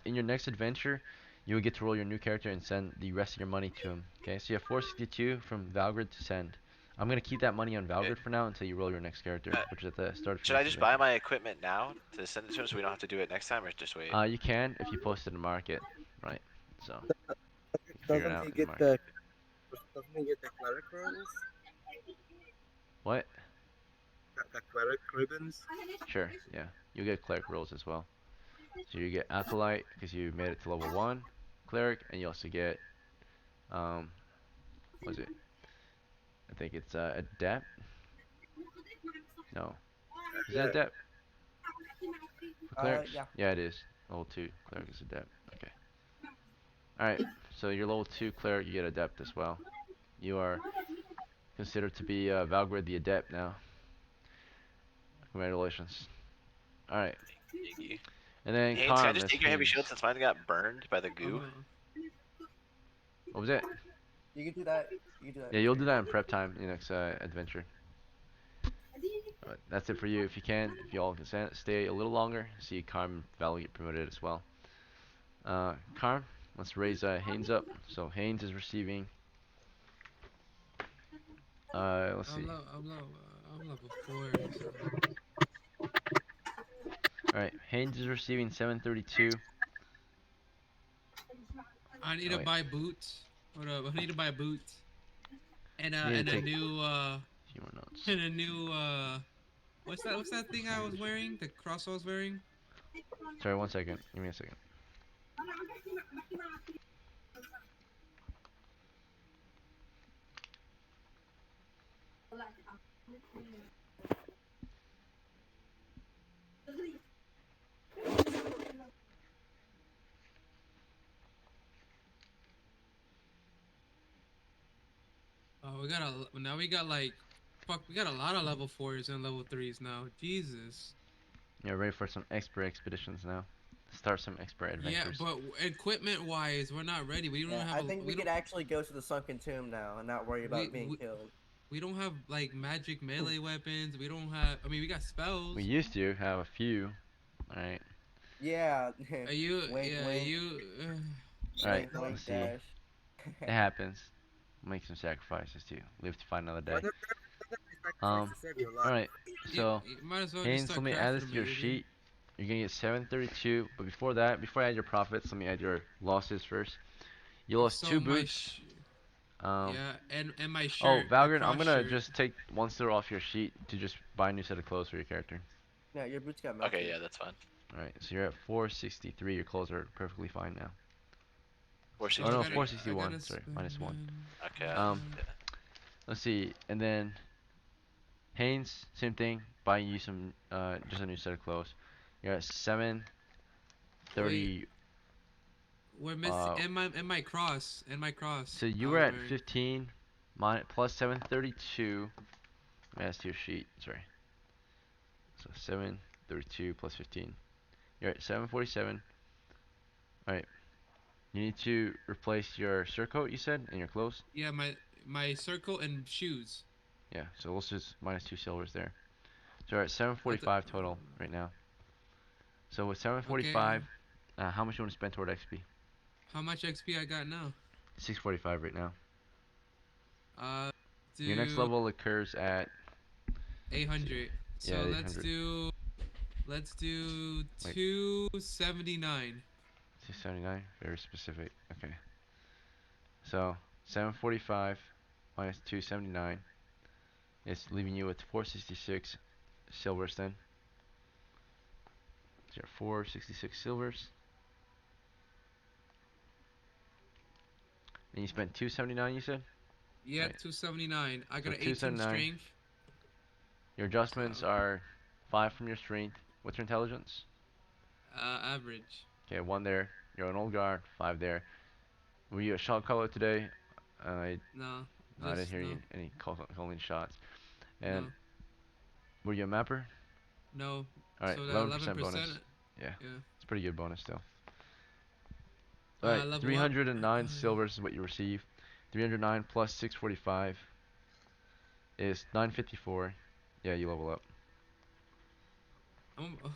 S7: In your next adventure, you will get to roll your new character and send the rest of your money to him. Okay, so you have 462 from Valgrid to send. I'm gonna keep that money on Valgrid for now until you roll your next character,
S3: Uh,
S7: which is at the start of
S3: Should
S7: your
S3: I
S7: next
S3: just buy
S7: adventure.
S3: my equipment now to send it to him so we don't have to do it next time, or just wait?
S7: You can if you post it in market, right? So you can figure it
S6: Doesn't
S7: out
S6: he
S7: in the
S6: get
S7: market.
S6: the cleric rolls?
S7: What?
S6: The cleric ribbons?
S7: Sure, yeah. You get cleric rolls as well. So you get acolyte because you made it to level 1, cleric, and you also get what is it? I think it's adept. No, is that adept for clerics?
S2: Yeah.
S7: Yeah, it is. Level 2 cleric is adept. Okay. All right. So your level 2 cleric, you get adept as well. You are considered to be Valgrid the adept now. Congratulations. All right.
S3: Thank you.
S7: And then
S3: Haynes, can I
S7: Karm
S3: just
S7: as
S3: take your heavy
S7: Haynes.
S3: shield since mine got burned by the goo?
S7: What was it?
S2: You can do that. You can do that.
S7: Yeah, you'll do that in prep time in your next adventure. That's it for you. If you can, if you all can stay a little longer, see Karm and Val get promoted as well. Karm, let's raise Haynes up. So Haynes is receiving. Let's see.
S1: I'm level 4, so.
S7: All right, Haynes is receiving 732.
S1: I need
S7: Oh
S1: to
S7: wait,
S1: buy boots. Hold up, I need to buy boots.
S7: you need
S1: And
S7: to
S1: a
S7: take
S1: new
S7: a few more notes.
S1: and a new what's that thing I was wearing? The cross I was wearing?
S7: Sorry, 1 second. Give me a second.
S1: now we got like fuck we got a lot of level 4s and level 3s now. Jesus.
S7: You're ready for some expert expeditions now. Start some expert
S1: Yeah,
S7: adventures.
S1: but equipment wise, we're not ready. We don't
S2: Yeah,
S1: have
S2: I
S1: a
S2: think we could actually go to the sunken tomb now and not worry
S1: we
S2: about being
S1: we,
S2: killed.
S1: we don't have like magic melee weapons. We don't have. I mean, we got
S7: We
S1: spells.
S7: used to have a few. Alright.
S2: Yeah.
S1: Are you?
S2: Wink,
S1: Yeah,
S2: wink.
S1: you.
S7: Alright,
S2: Wink, wink,
S7: let's see.
S2: dash.
S7: It happens. Make some sacrifices to live to fight another day.
S6: Sacrifice to save your life.
S7: Alright,
S1: Yeah,
S7: so
S1: you might as well just
S7: Haynes,
S1: start
S7: let me add
S1: crafting
S7: this
S1: them
S7: to your
S1: immediately.
S7: sheet. You're gonna get 732, but before that, before I add your profits, let me add your losses first. You lost
S1: So
S7: two boots. Um,
S1: yeah, and my
S7: oh,
S1: shirt, the
S7: Valgren, I'm
S1: cross
S7: gonna
S1: shirt.
S7: just take one store off your sheet to just buy a new set of clothes for your character.
S2: Yeah, your boots got
S8: Okay,
S2: melted.
S8: yeah, that's fine.
S7: Alright, so you're at 463. Your clothes are perfectly fine now.
S1: So
S7: Oh no,
S8: 463.
S1: I
S7: 461.
S1: gotta
S7: Sorry,
S1: spend.
S7: minus one.
S8: Okay.
S7: Um,
S8: Yeah.
S7: let's see, and then Haynes, same thing. Buying you some, just a new set of clothes. You're at 730.
S1: Wait, we're missing
S7: Uh,
S1: and my cross and my cross
S7: so you
S1: I
S7: were
S1: was
S7: at
S1: wearing.
S7: 15, plus 732. Let me add to your sheet. Sorry. So 732 plus 15. You're at 747. Alright. You need to replace your surcoat, you said, and your clothes?
S1: Yeah, my circle and shoes.
S7: Yeah, so let's just minus 2 silvers there. So you're at
S1: That's
S7: 745 total right now. So with
S1: okay.
S7: 745, how much you want to spend toward XP?
S1: How much XP I got now?
S7: 645 right now.
S1: Uh,
S7: Your next
S1: do
S7: level occurs at, let's see,
S1: 800.
S7: yeah,
S1: So
S7: 800.
S1: let's do
S7: Wait,
S1: 279.
S7: 679, very specific. Okay. So 745 minus 279 is leaving you with 466 silvers then. So you're 466 silvers. And you spent 279, you said?
S1: Yeah,
S7: Right.
S1: 279. I
S7: So
S1: got an 18
S7: 279.
S1: strength.
S7: Your
S1: So
S7: adjustments are 5 from your strength. What's your intelligence?
S1: average.
S7: Okay, 1 there. You're an old guard, 5 there. Were you a shot caller today? I
S1: No,
S7: no, I didn't
S1: just
S7: hear
S1: no,
S7: you any calling shots. And
S1: no,
S7: were you a mapper?
S1: no.
S7: Alright,
S1: So that
S7: 11%
S1: 11%.
S7: bonus. Yeah,
S1: Yeah.
S7: it's a pretty good bonus still. Alright,
S1: Level up.
S7: 309 silvers is what you receive. 309 plus 645 is 954. Yeah, you level up.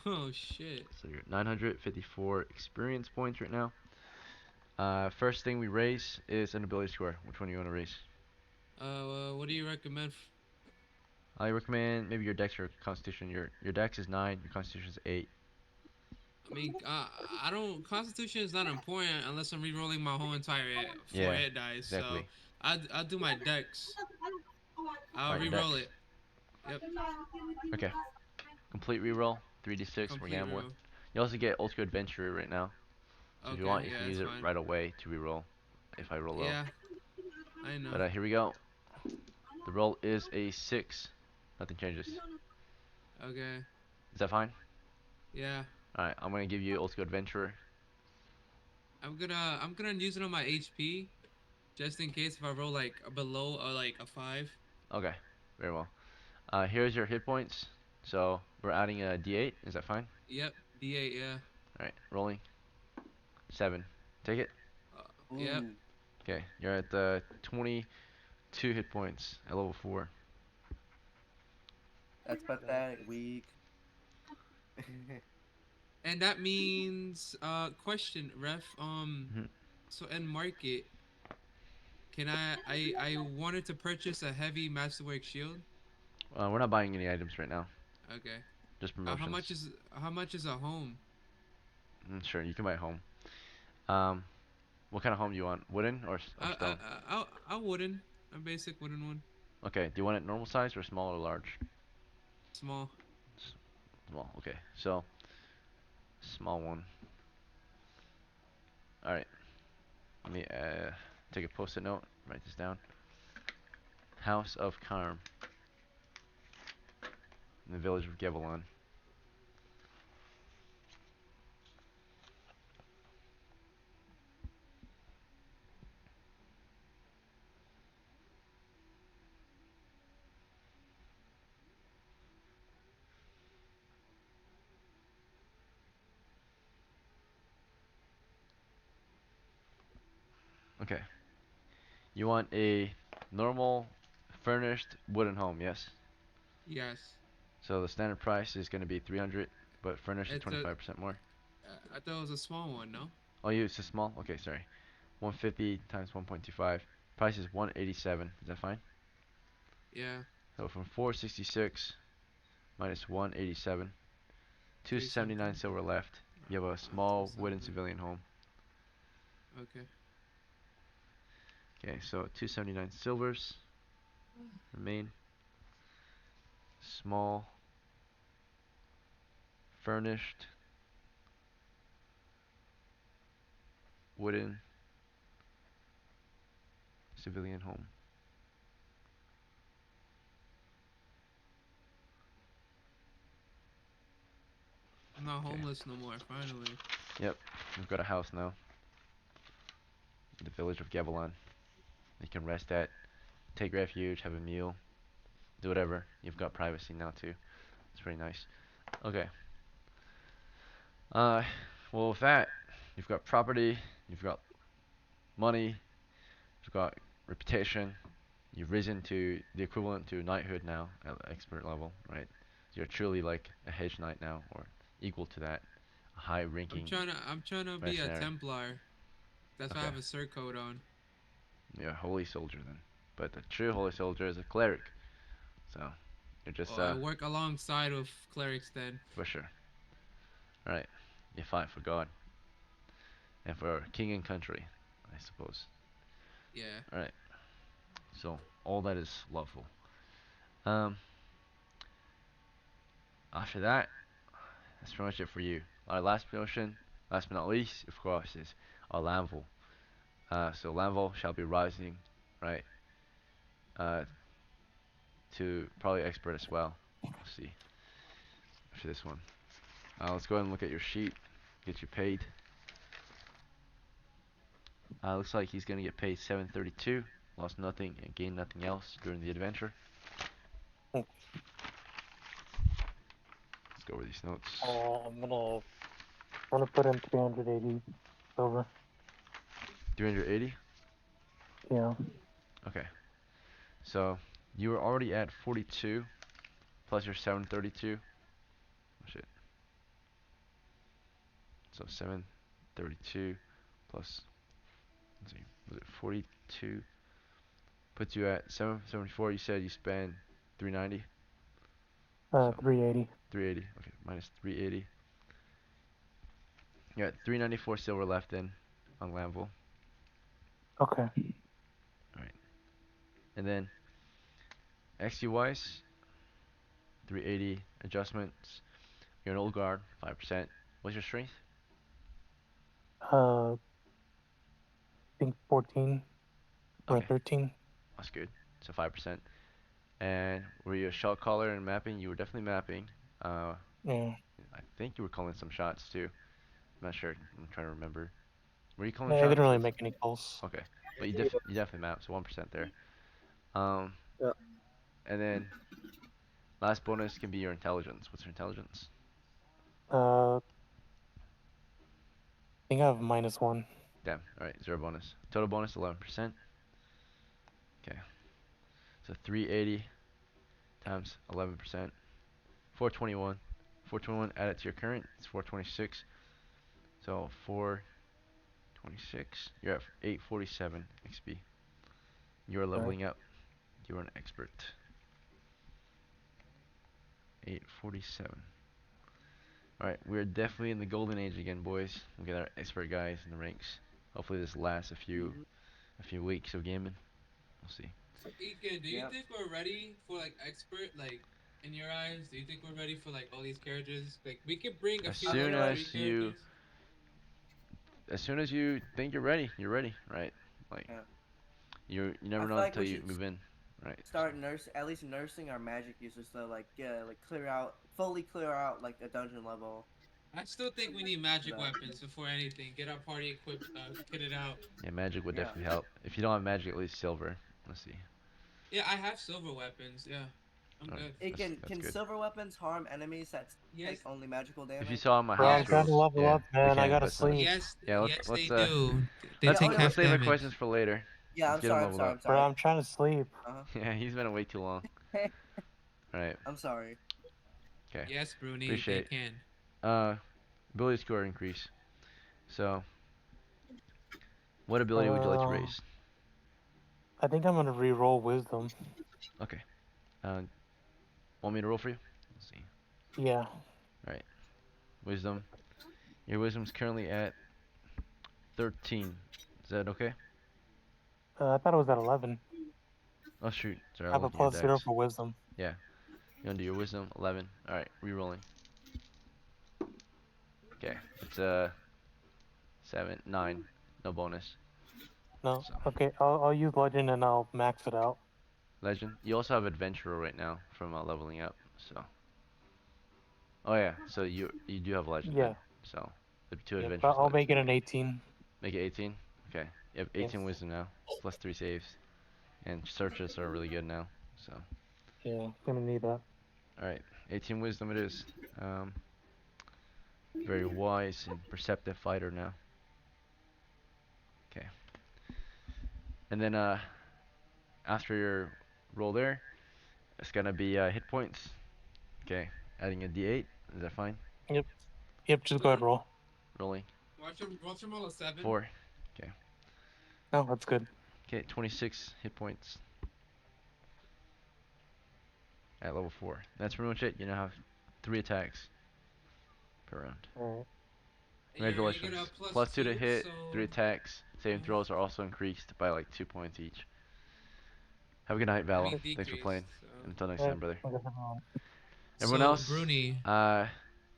S1: Oh shit.
S7: So you're at 954 experience points right now. First thing we raise is an ability score. Which one do you want to raise?
S1: What do you recommend?
S7: I recommend maybe your dex or constitution. Your dex is 9, your constitution is 8.
S1: I mean, I don't. Constitution is not important unless I'm re-rolling my whole entire four
S7: Yeah,
S1: hit dice. So
S7: exactly.
S1: I'll do my dex. I'll
S7: Alright,
S1: re-roll
S7: dex.
S1: it. Yep.
S7: Okay. Complete reroll, 3d6, we're
S1: Complete
S7: gambling.
S1: reroll.
S7: You also get Ultra Adventurer right now. So if you
S1: Okay.
S7: want, you
S1: Yeah,
S7: can
S1: that's
S7: use it
S1: fine.
S7: right away to reroll if I roll low.
S1: Yeah, I know.
S7: But here we go. The roll is a 6. Nothing changes.
S1: Okay.
S7: Is that fine?
S1: Yeah.
S7: Alright, I'm gonna give you Ultra Adventurer.
S1: I'm gonna use it on my HP just in case if I roll like below or like a 5.
S7: Okay, very well. Here's your hit points. So we're adding a d8. Is that fine?
S1: Yep. D8. Yeah.
S7: Alright, rolling. 7. Take it.
S1: Yep.
S2: Ooh,
S7: Okay, you're at 22 hit points at level 4.
S2: that's pathetic. Weak.
S1: And that means question ref
S7: Mhm.
S1: so in market can I wanted to purchase a heavy masterwork shield.
S7: We're not buying any items right now.
S1: Okay.
S7: Just
S1: How much
S7: promotions.
S1: is a home?
S7: Sure, you can buy a home. Um, what kind of home do you want? Wooden or
S1: I I
S7: stone?
S1: I wooden. A basic wooden one.
S7: Okay, do you want it normal size or small or large?
S1: Small.
S7: S- Small, okay. So, small one. Alright, let me take a post-it note, write this down. House of Karm in the village of Gevelon. You want a normal, furnished wooden home, yes?
S1: Yes.
S7: So the standard price is going to be 300, but furnished is
S1: It's a.
S7: 25% more.
S1: I thought it was a small one. No.
S7: Oh, you it's a small? Okay, sorry. 150 times 1.25. Price is 187. Is that fine?
S1: Yeah.
S7: So from 466 minus 187,
S1: Three
S7: 279
S1: something.
S7: silver left. You have a
S1: Two
S7: small wooden
S1: something.
S7: civilian home.
S1: Okay.
S7: Okay, so 279 silvers remain. Small, furnished, wooden civilian home.
S1: I'm not
S7: Okay.
S1: homeless no more. Finally.
S7: Yep, we've got a house now. In the village of Gavilan. You can rest at, take refuge, have a meal, do whatever. You've got privacy now too. It's pretty nice. Okay. Uh, well with that, you've got property, you've got money, you've got reputation. You've risen to the equivalent to knighthood now at the expert level, right? So you're truly like a hedge knight now, or equal to that, a high-ranking
S1: I'm trying to be a
S7: mercenary.
S1: Templar. That's why I
S7: Okay,
S1: have a Sir code on.
S7: you're a holy soldier then. But the true holy soldier is a cleric. So you're just
S1: Oh, I work alongside with clerics then.
S7: for sure. All right, you fight for God and for king and country, I suppose.
S1: Yeah.
S7: All right. So all that is lawful. Um, After that, that's pretty much it for you. Our last promotion, last but not least, of course, is our Lanvil. So Lanvil shall be rising, right, uh, to probably expert as well. Let's see for this one. Let's go ahead and look at your sheet. Get you paid. Looks like he's gonna get paid 732. Lost nothing and gained nothing else during the adventure.
S8: Hmm.
S7: Let's go over these notes.
S8: I'm gonna put in 380 silver.
S7: 380.
S8: Yeah.
S7: Okay. So you were already at 42 plus your 732. Oh, shit. So 732 plus, let's see, was it 42? Puts you at 774. You said you spent 390. So
S8: 380.
S7: 380. Okay, minus 380. You got 394 silver left in on Lanvil.
S8: Okay.
S7: Alright. And then XP wise, 380 adjustments. You're an old guard, 5%. What's your strength?
S8: I think 14 or
S7: Okay,
S8: 13.
S7: that's good. So 5%. And were you a shot caller and mapping? You were definitely mapping.
S8: Yeah.
S7: I think you were calling some shots too. I'm not sure. I'm trying to remember. Were you calling
S8: I
S7: shots?
S8: didn't really make any calls.
S7: Okay, but you definitely mapped, so 1% there.
S6: Yeah.
S7: And then last bonus can be your intelligence. What's your intelligence?
S8: I think I have -1.
S7: Damn. All right, zero bonus. Total bonus 11%. Okay, so 380 times 11%. 421. 421 added to your current. It's 426. So 426. You're at 847 XP. You're
S8: Right.
S7: leveling up. You're an expert. 847. Alright, we're definitely in the golden age again, boys. We got our expert guys in the ranks. Hopefully this lasts a few weeks of gaming. We'll see.
S1: So Egan, do you
S2: Yep.
S1: think we're ready for like expert? Like, in your eyes, do you think we're ready for like all these characters? Like, we could bring a
S7: As
S1: few
S2: I
S7: soon
S2: feel
S1: level
S2: like
S1: 3
S7: as you
S1: characters.
S7: as soon as you think you're ready, right? Like
S2: yeah.
S7: you
S2: I
S7: never
S2: feel
S7: know
S2: like
S7: until
S2: we
S7: you
S2: should
S7: move in, right? So
S2: start at least nursing our magic users, so like yeah, like fully clear out like a dungeon level.
S1: I still think we need
S2: For
S1: magic
S2: that.
S1: weapons before anything. Get our party equipped, kitted out.
S7: yeah, magic would
S2: Yeah.
S7: definitely help. If you don't have magic, at least silver. Let's see.
S1: Yeah, I have silver weapons. Yeah, I'm
S7: Alright,
S1: good.
S2: It
S7: that's
S2: can
S7: good.
S2: silver weapons harm enemies that take
S1: Yes,
S2: only magical
S7: If you
S2: damage?
S7: saw my
S8: Bro, I'm
S7: house
S8: trying
S1: yes,
S8: to
S7: rules,
S8: level
S7: yeah,
S8: up,
S7: they
S8: man. I
S7: can,
S8: gotta
S7: but
S8: sleep.
S1: yes,
S7: yeah,
S1: yes. They
S7: let's
S1: do. They
S2: Yeah,
S1: take
S2: okay,
S7: let's
S1: half
S7: save our
S1: damage.
S7: questions for later.
S2: Yeah,
S7: Let's
S2: I'm
S7: get him
S2: sorry. I'm
S7: leveled
S2: sorry.
S7: up.
S2: I'm
S8: Bro,
S2: sorry.
S8: I'm trying to sleep.
S7: Yeah, he's been way too long. Alright,
S2: I'm sorry.
S7: okay.
S1: Yes, Bruni, they
S7: Appreciate.
S1: can.
S7: Uh, ability score increase. So, what ability would you like to
S8: Uh,
S7: raise?
S8: I think I'm gonna re-roll wisdom.
S7: Okay. Uh, want me to roll for you? Let's see.
S8: Yeah.
S7: Alright. Wisdom. Your wisdom's currently at 13. Is that okay?
S8: I thought it was at 11.
S7: Oh shoot. Sorry,
S8: I
S7: I
S8: have
S7: was
S8: a
S7: looking at
S8: +0
S7: dex.
S8: for wisdom.
S7: Yeah. You wanna do your wisdom? 11. Alright, re-rolling. Okay. It's 7, 9. No bonus.
S8: No.
S7: So,
S8: Okay, I'll use legend and I'll max it out.
S7: legend. You also have adventurer right now from leveling up. So. Oh yeah. So you do have legend then.
S8: Yeah.
S7: So the two
S8: Yep.
S7: adventures
S8: I'll
S7: left.
S8: make it an 18.
S7: Make it 18. Okay. You have
S8: Yes.
S7: 18 wisdom now. Plus 3 saves. And searches are really good now. So.
S8: Yeah, gonna need that.
S7: Alright. 18 wisdom it is. Um, very wise and perceptive fighter now. Okay. And then after your roll there, it's gonna be hit points. Okay. Adding a D8. Is that fine?
S8: Yep. Yep. Just go ahead, roll.
S7: Rolling.
S1: Watch him roll a 7.
S7: 4. Okay.
S8: No, that's good.
S7: Okay. 26 hit points at level 4. That's pretty much it. You now have 3 attacks per round.
S8: All right.
S1: You get a
S7: Congratulations. Plus 2 to
S1: +2,
S7: hit,
S1: so
S7: 3 attacks. Saving
S1: uh-huh.
S7: throws are also increased by like 2 points each. Have a good night,
S1: I
S7: Val.
S1: mean
S7: Thanks for playing.
S1: decreased. So,
S7: And until next
S8: All
S7: time,
S8: right.
S7: brother.
S8: Okay, everyone.
S7: Everyone
S1: so
S7: else,
S1: Bruni.
S7: I'm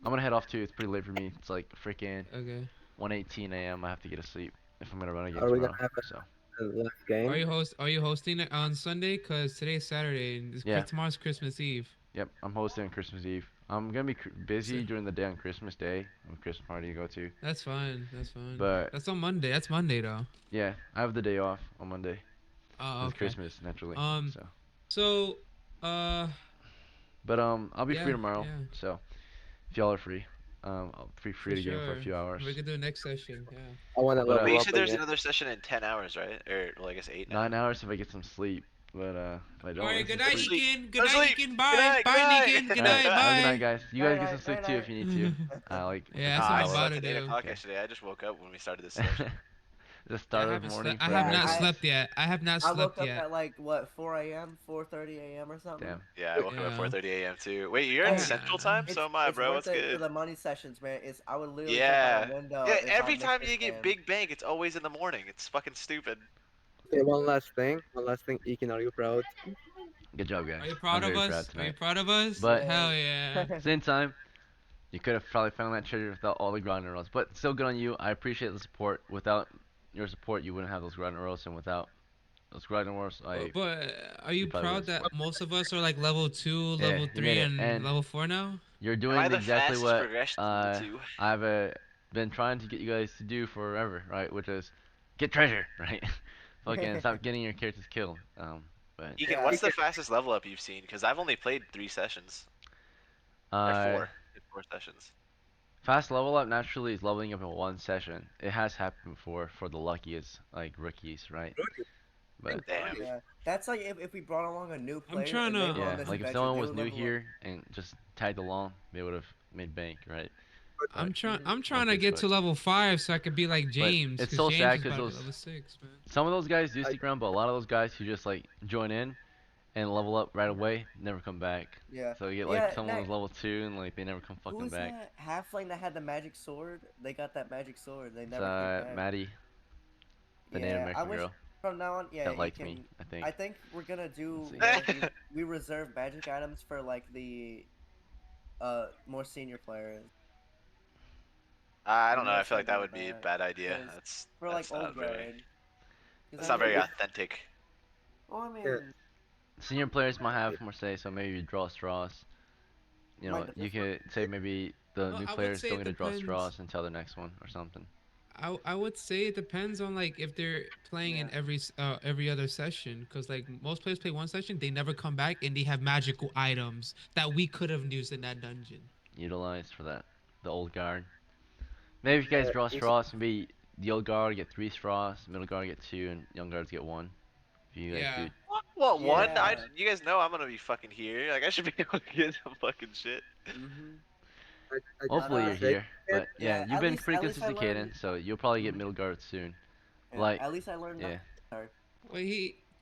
S7: gonna head off too. It's pretty late for me. It's like freaking
S1: Okay.
S7: 1:18 a.m. I have to get to sleep if I'm gonna run again
S6: Are we gonna
S7: tomorrow.
S6: have
S7: So
S6: a last game?
S1: Are you hosting it on Sunday? Cause today's Saturday and
S7: yeah,
S1: tomorrow's Christmas Eve.
S7: yep. I'm hosting on Christmas Eve. I'm gonna be
S1: So,
S7: busy during the day on Christmas Day. I have a Christmas party to go to.
S1: that's fine. That's fine.
S7: But
S1: That's on Monday. That's Monday though.
S7: yeah, I have the day off on Monday.
S1: Oh,
S7: It's
S1: okay.
S7: Christmas naturally.
S1: Um.
S7: So,
S1: So,
S7: but I'll be free
S1: yeah,
S7: tomorrow.
S1: yeah,
S7: So if y'all are free, I'll be free
S1: for
S7: to game for a
S1: sure.
S7: few hours.
S1: We could do next session. Yeah.
S6: I wanna
S7: But
S3: Wait,
S6: level
S3: you
S6: up
S3: said there's
S6: again.
S3: another session in 10 hours, right? Or well, I guess 8 now.
S7: 9 hours if I get some sleep. But if I
S1: All
S7: don't,
S1: right.
S7: get
S1: Good
S7: some
S1: night,
S3: Go to
S7: sleep.
S3: sleep.
S1: Negan.
S3: Go
S1: Good
S3: to
S1: night,
S3: sleep.
S1: Negan.
S3: Good
S1: Bye.
S3: night. Good
S1: Bye,
S3: night.
S1: Negan. Good
S7: All right,
S1: night.
S7: have a good night,
S1: Bye.
S7: guys. You
S2: Night
S7: guys get
S2: night.
S7: some sleep
S2: Night
S7: too if
S2: night.
S7: you need to. Like
S1: Yeah,
S7: for
S1: that's
S3: Nah,
S1: what
S7: some
S3: I
S1: I'm
S7: hours.
S1: about
S3: slept
S1: to
S3: at 8
S1: do.
S3: o'clock
S7: Okay.
S3: yesterday. I just woke up when we started this session.
S7: The
S1: Yeah, I
S7: start of the
S1: haven't
S7: morning
S1: slept. I
S7: for
S1: have
S2: Yeah,
S1: not
S7: Harrison.
S1: slept yet. I have not
S2: I woke
S1: slept
S2: up
S1: yet.
S2: at like what 4 a.m., 4:30 a.m. or something.
S7: Damn.
S3: Yeah, I
S6: Wait,
S3: woke up at
S1: Yeah.
S3: 4:30 a.m. too. Wait, you're in
S2: Hey,
S3: Central
S1: Yeah.
S3: Time? So am I,
S2: it's
S3: bro.
S2: worth
S3: What's
S2: it for
S3: good?
S2: the money sessions, man. It's I would literally jump out a
S3: Yeah.
S2: window
S3: Yeah,
S2: if I
S3: every
S2: missed
S3: time
S2: the
S3: you get
S2: scam.
S3: Big Bank, it's always in the morning. It's fucking stupid.
S6: Okay, one last thing. One last thing. Ekin, are you proud?
S7: Good job,
S1: Are
S7: guys.
S1: you
S7: I'm
S1: proud of
S7: very proud
S1: us? Are you
S7: tonight.
S1: proud of us?
S7: But
S1: Hell
S2: Yeah.
S1: yeah.
S7: same time, you could have probably found that treasure without all the ground arrows. But still good on you. I appreciate the support. Without your support, you wouldn't have those ground arrows, and without those ground arrows,
S1: But are
S7: you
S1: you
S7: probably would
S1: proud
S7: have
S1: that
S7: slipped.
S1: most of us are like level 2,
S7: Yeah,
S1: level
S7: you made
S1: 3,
S7: it.
S1: and
S7: And
S1: level 4 now?
S7: you're
S3: Am I
S7: doing
S3: the
S7: exactly
S3: fastest
S7: what
S3: progression level 2?
S7: I've been trying to get you guys to do forever, right? Which is get treasure, right? Fucking stop getting your characters killed. But
S3: Egan,
S2: Yeah.
S3: what's the
S6: Ekin,
S3: fastest level up you've seen? Because I've only played 3 sessions. Or
S7: uh,
S3: 4. Did 4 sessions.
S7: fast level up naturally is leveling up in one session. It has happened before for the luckiest like rookies, right?
S6: Rudy,
S7: But
S3: Damn.
S2: Yeah. That's like if we brought along a new
S1: I'm
S2: player
S1: trying
S2: and they were
S1: to
S2: on
S7: yeah,
S2: this
S7: like if
S2: adventure,
S7: someone
S2: they
S7: was
S2: would
S7: new
S2: level up.
S7: here and just tagged along, they would have made bank, right? But
S1: I'm trying
S7: one
S1: to
S7: case
S1: get
S7: but
S1: to level 5 so I could be like
S7: but
S1: James,
S7: it's
S1: cuz
S7: so
S1: James
S7: sad
S1: is
S7: because
S1: about to be
S7: those
S1: level 6, man.
S7: some of those guys do
S6: I
S7: stick around, but a lot of those guys who just like join in and level up right away never come back.
S2: Yeah.
S7: So you get like
S2: Yeah.
S7: someone who's level 2 and like they never come
S2: Who
S7: fucking
S2: was
S7: back.
S2: that halfling that had the magic sword? They got that magic sword. They
S7: It's
S2: never came back.
S7: Maddie, the Native
S2: Yeah, I
S7: American
S2: wish
S7: girl
S2: from now on, yeah,
S7: that
S2: it
S7: liked me,
S2: can.
S7: I
S2: I
S7: think.
S2: think we're gonna
S7: Let's
S2: do
S7: see.
S2: one of these. We reserve magic items for like the more senior players.
S3: I
S2: We
S3: don't know.
S2: might
S3: I feel
S2: start
S3: like that
S2: doing
S3: would be a
S2: that
S3: bad idea.
S2: because
S3: That's
S2: for like
S3: that's
S2: old
S3: not very
S2: guard. Because
S3: that's
S2: I
S3: not
S2: mean,
S3: very
S6: okay.
S3: authentic.
S2: well, I
S6: Yeah,
S2: mean,
S7: Senior players might have more say, so maybe you draw straws. You know,
S2: might
S7: you
S2: differ.
S7: could say maybe the
S1: Well,
S7: new
S1: I would
S7: players
S1: say
S7: don't
S1: it
S7: get to draw
S1: depends.
S7: straws until the next one or something.
S1: I would say it depends on like if they're playing
S2: Yeah.
S1: in every other session, because like most players play one session, they never come back, and they have magical items that we could have used in that dungeon.
S7: Utilized for that, the old guard. Maybe if you guys draw
S6: Ekin,
S7: straws, maybe the old guard get 3 straws, middle guard get 2, and young guards get 1. If you guys
S1: Yeah.
S7: do.
S3: What one?
S2: Yeah.
S3: You guys know I'm gonna be fucking here. Like I should be able to get some fucking shit.
S2: Mm-hmm.
S6: I just
S7: Hopefully you're
S2: uh,
S6: wanna say,
S7: here. But yeah,
S2: Yeah.
S7: you've been pretty
S2: At least I
S7: consistent,
S2: learned.
S7: Kaden, so you'll probably get
S2: Mhm.
S7: middle guard soon.
S2: Yeah.
S7: Like,
S2: At least I learned
S7: yeah.
S2: that. Sorry.
S1: Well,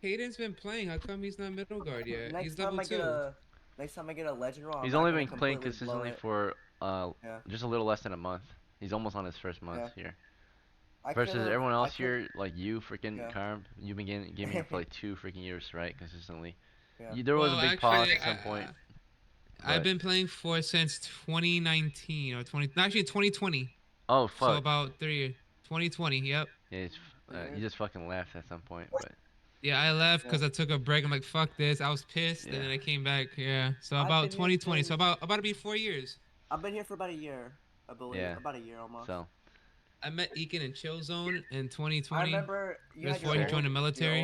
S1: Caden's been playing. How come he's not middle guard yet?
S2: Next
S1: He's
S2: time
S1: level
S2: I get
S1: 2.
S2: a next time I get a legend roll, I'm
S7: He's
S2: not
S7: only
S2: gonna
S7: been playing
S2: completely blow
S7: consistently
S2: it.
S7: for
S2: Yeah.
S7: just a little less than a month. He's almost on his first month
S2: Yeah.
S7: here.
S2: I could
S7: Versus
S2: have.
S7: everyone
S2: I
S7: else
S2: could.
S7: here, like you, freaking
S2: Yeah.
S7: Carm, you've been gaming here for like 2 freaking years, right? Consistently.
S2: Yeah.
S7: There was a
S1: Well,
S7: big pause
S1: actually,
S7: at some point,
S1: I've
S7: but
S1: been playing for since 2019 or 20. Actually, 2020.
S7: oh
S1: So
S7: fuck,
S1: about 3 years. 2020. Yep.
S7: yeah, you just fucking left at some point, but
S1: Yeah, I left
S2: Yeah.
S1: because I took a break. I'm like, fuck this. I was pissed,
S7: yeah,
S1: and then I came back. Yeah. So
S2: I've
S1: about
S2: been here
S1: 2020. So
S2: since.
S1: about to be 4 years.
S2: I've been here for about a year, I believe.
S7: yeah.
S2: About a year almost.
S7: So
S1: I met Ekin in Chill Zone in
S2: I
S1: 2020.
S2: remember you had
S1: Before he joined the
S2: your
S1: military.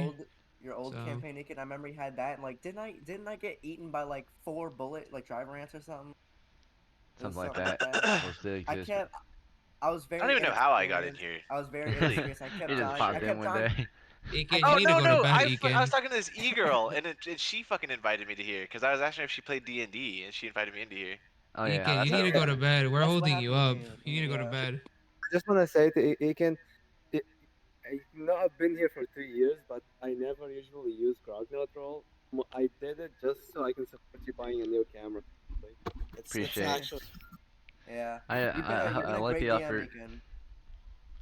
S2: old
S1: So
S2: campaign, Nick, and I remember you had that. And like, didn't I get eaten by like 4 driver ants or something? It was
S7: something like
S2: something like
S7: that.
S2: that.
S7: Those did
S2: I
S7: exist.
S2: kept. I was
S3: I don't
S2: very
S3: even know how I got in
S2: inexperienced.
S3: here.
S2: I was very
S3: Really?
S2: inexperienced. I kept
S7: He just
S2: dying. I
S7: popped in
S2: kept
S7: one
S2: dying.
S7: day.
S1: Ekin,
S3: Oh
S1: you need to
S3: no
S1: go to
S3: no!
S1: bed,
S3: I
S1: Ekin.
S3: was talking to this e-girl and she fucking invited me to here because I was asking her if she played D&D and she invited me into here.
S7: Oh yeah,
S1: Ekin,
S3: That's
S1: you
S3: how
S1: need to
S3: it
S1: go
S3: went.
S1: to bed. We're
S2: That's what
S1: holding you
S2: happened to
S1: up.
S2: me.
S1: You need to go to
S2: Yeah.
S1: bed.
S6: I just wanna say to Aiken, I know I've been here for 2 years, but I never usually use Grognard roll. I did it just so I can support you buying a new camera. Like,
S2: It's
S7: appreciate it.
S2: actually. Yeah.
S7: I
S2: You've been a
S7: like
S2: great
S7: the
S2: DM,
S7: offer.
S2: Ekin.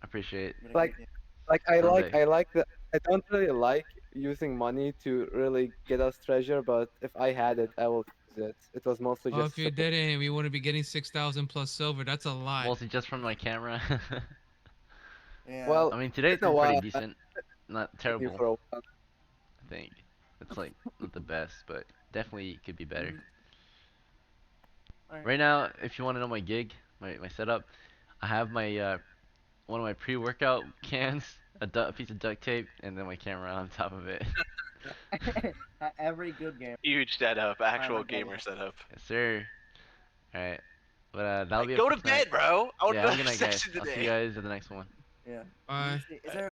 S7: I appreciate it.
S2: You've been a
S6: like,
S2: great DM.
S7: Someday.
S6: I like the. I don't really like using money to really get us treasure, but if I had it, I will use it. It was mostly
S1: Well,
S6: just
S1: if you
S6: support.
S1: didn't, we wouldn't be getting 6,000 plus silver. That's a lot.
S7: Mostly just from my camera.
S2: Yeah.
S6: Well,
S7: I mean, today
S6: it's
S7: it's
S6: a
S7: been pretty
S6: while.
S7: decent. Not
S6: I've you
S7: terrible,
S6: for a while.
S7: I think. It's like not the best, but definitely could be better.
S2: Mhm. Alright.
S7: Right now, if you want to know my gig, my setup, I have my one of my pre-workout cans, a piece of duct tape, and then my camera on top of it.
S2: Every good game.
S3: Huge setup, actual
S2: my
S3: gamer
S2: God.
S3: setup.
S7: Yes, sir. All right, but that'll
S3: Like,
S7: be it
S3: go
S7: for
S3: to
S7: tonight.
S3: bed, bro. I want
S7: Yeah,
S3: to
S7: have a
S3: go
S7: good
S3: to
S7: night, guys.
S3: session
S7: I'll see
S3: today.
S7: you guys at the next one.
S2: Yeah.
S1: Bye.
S2: Is there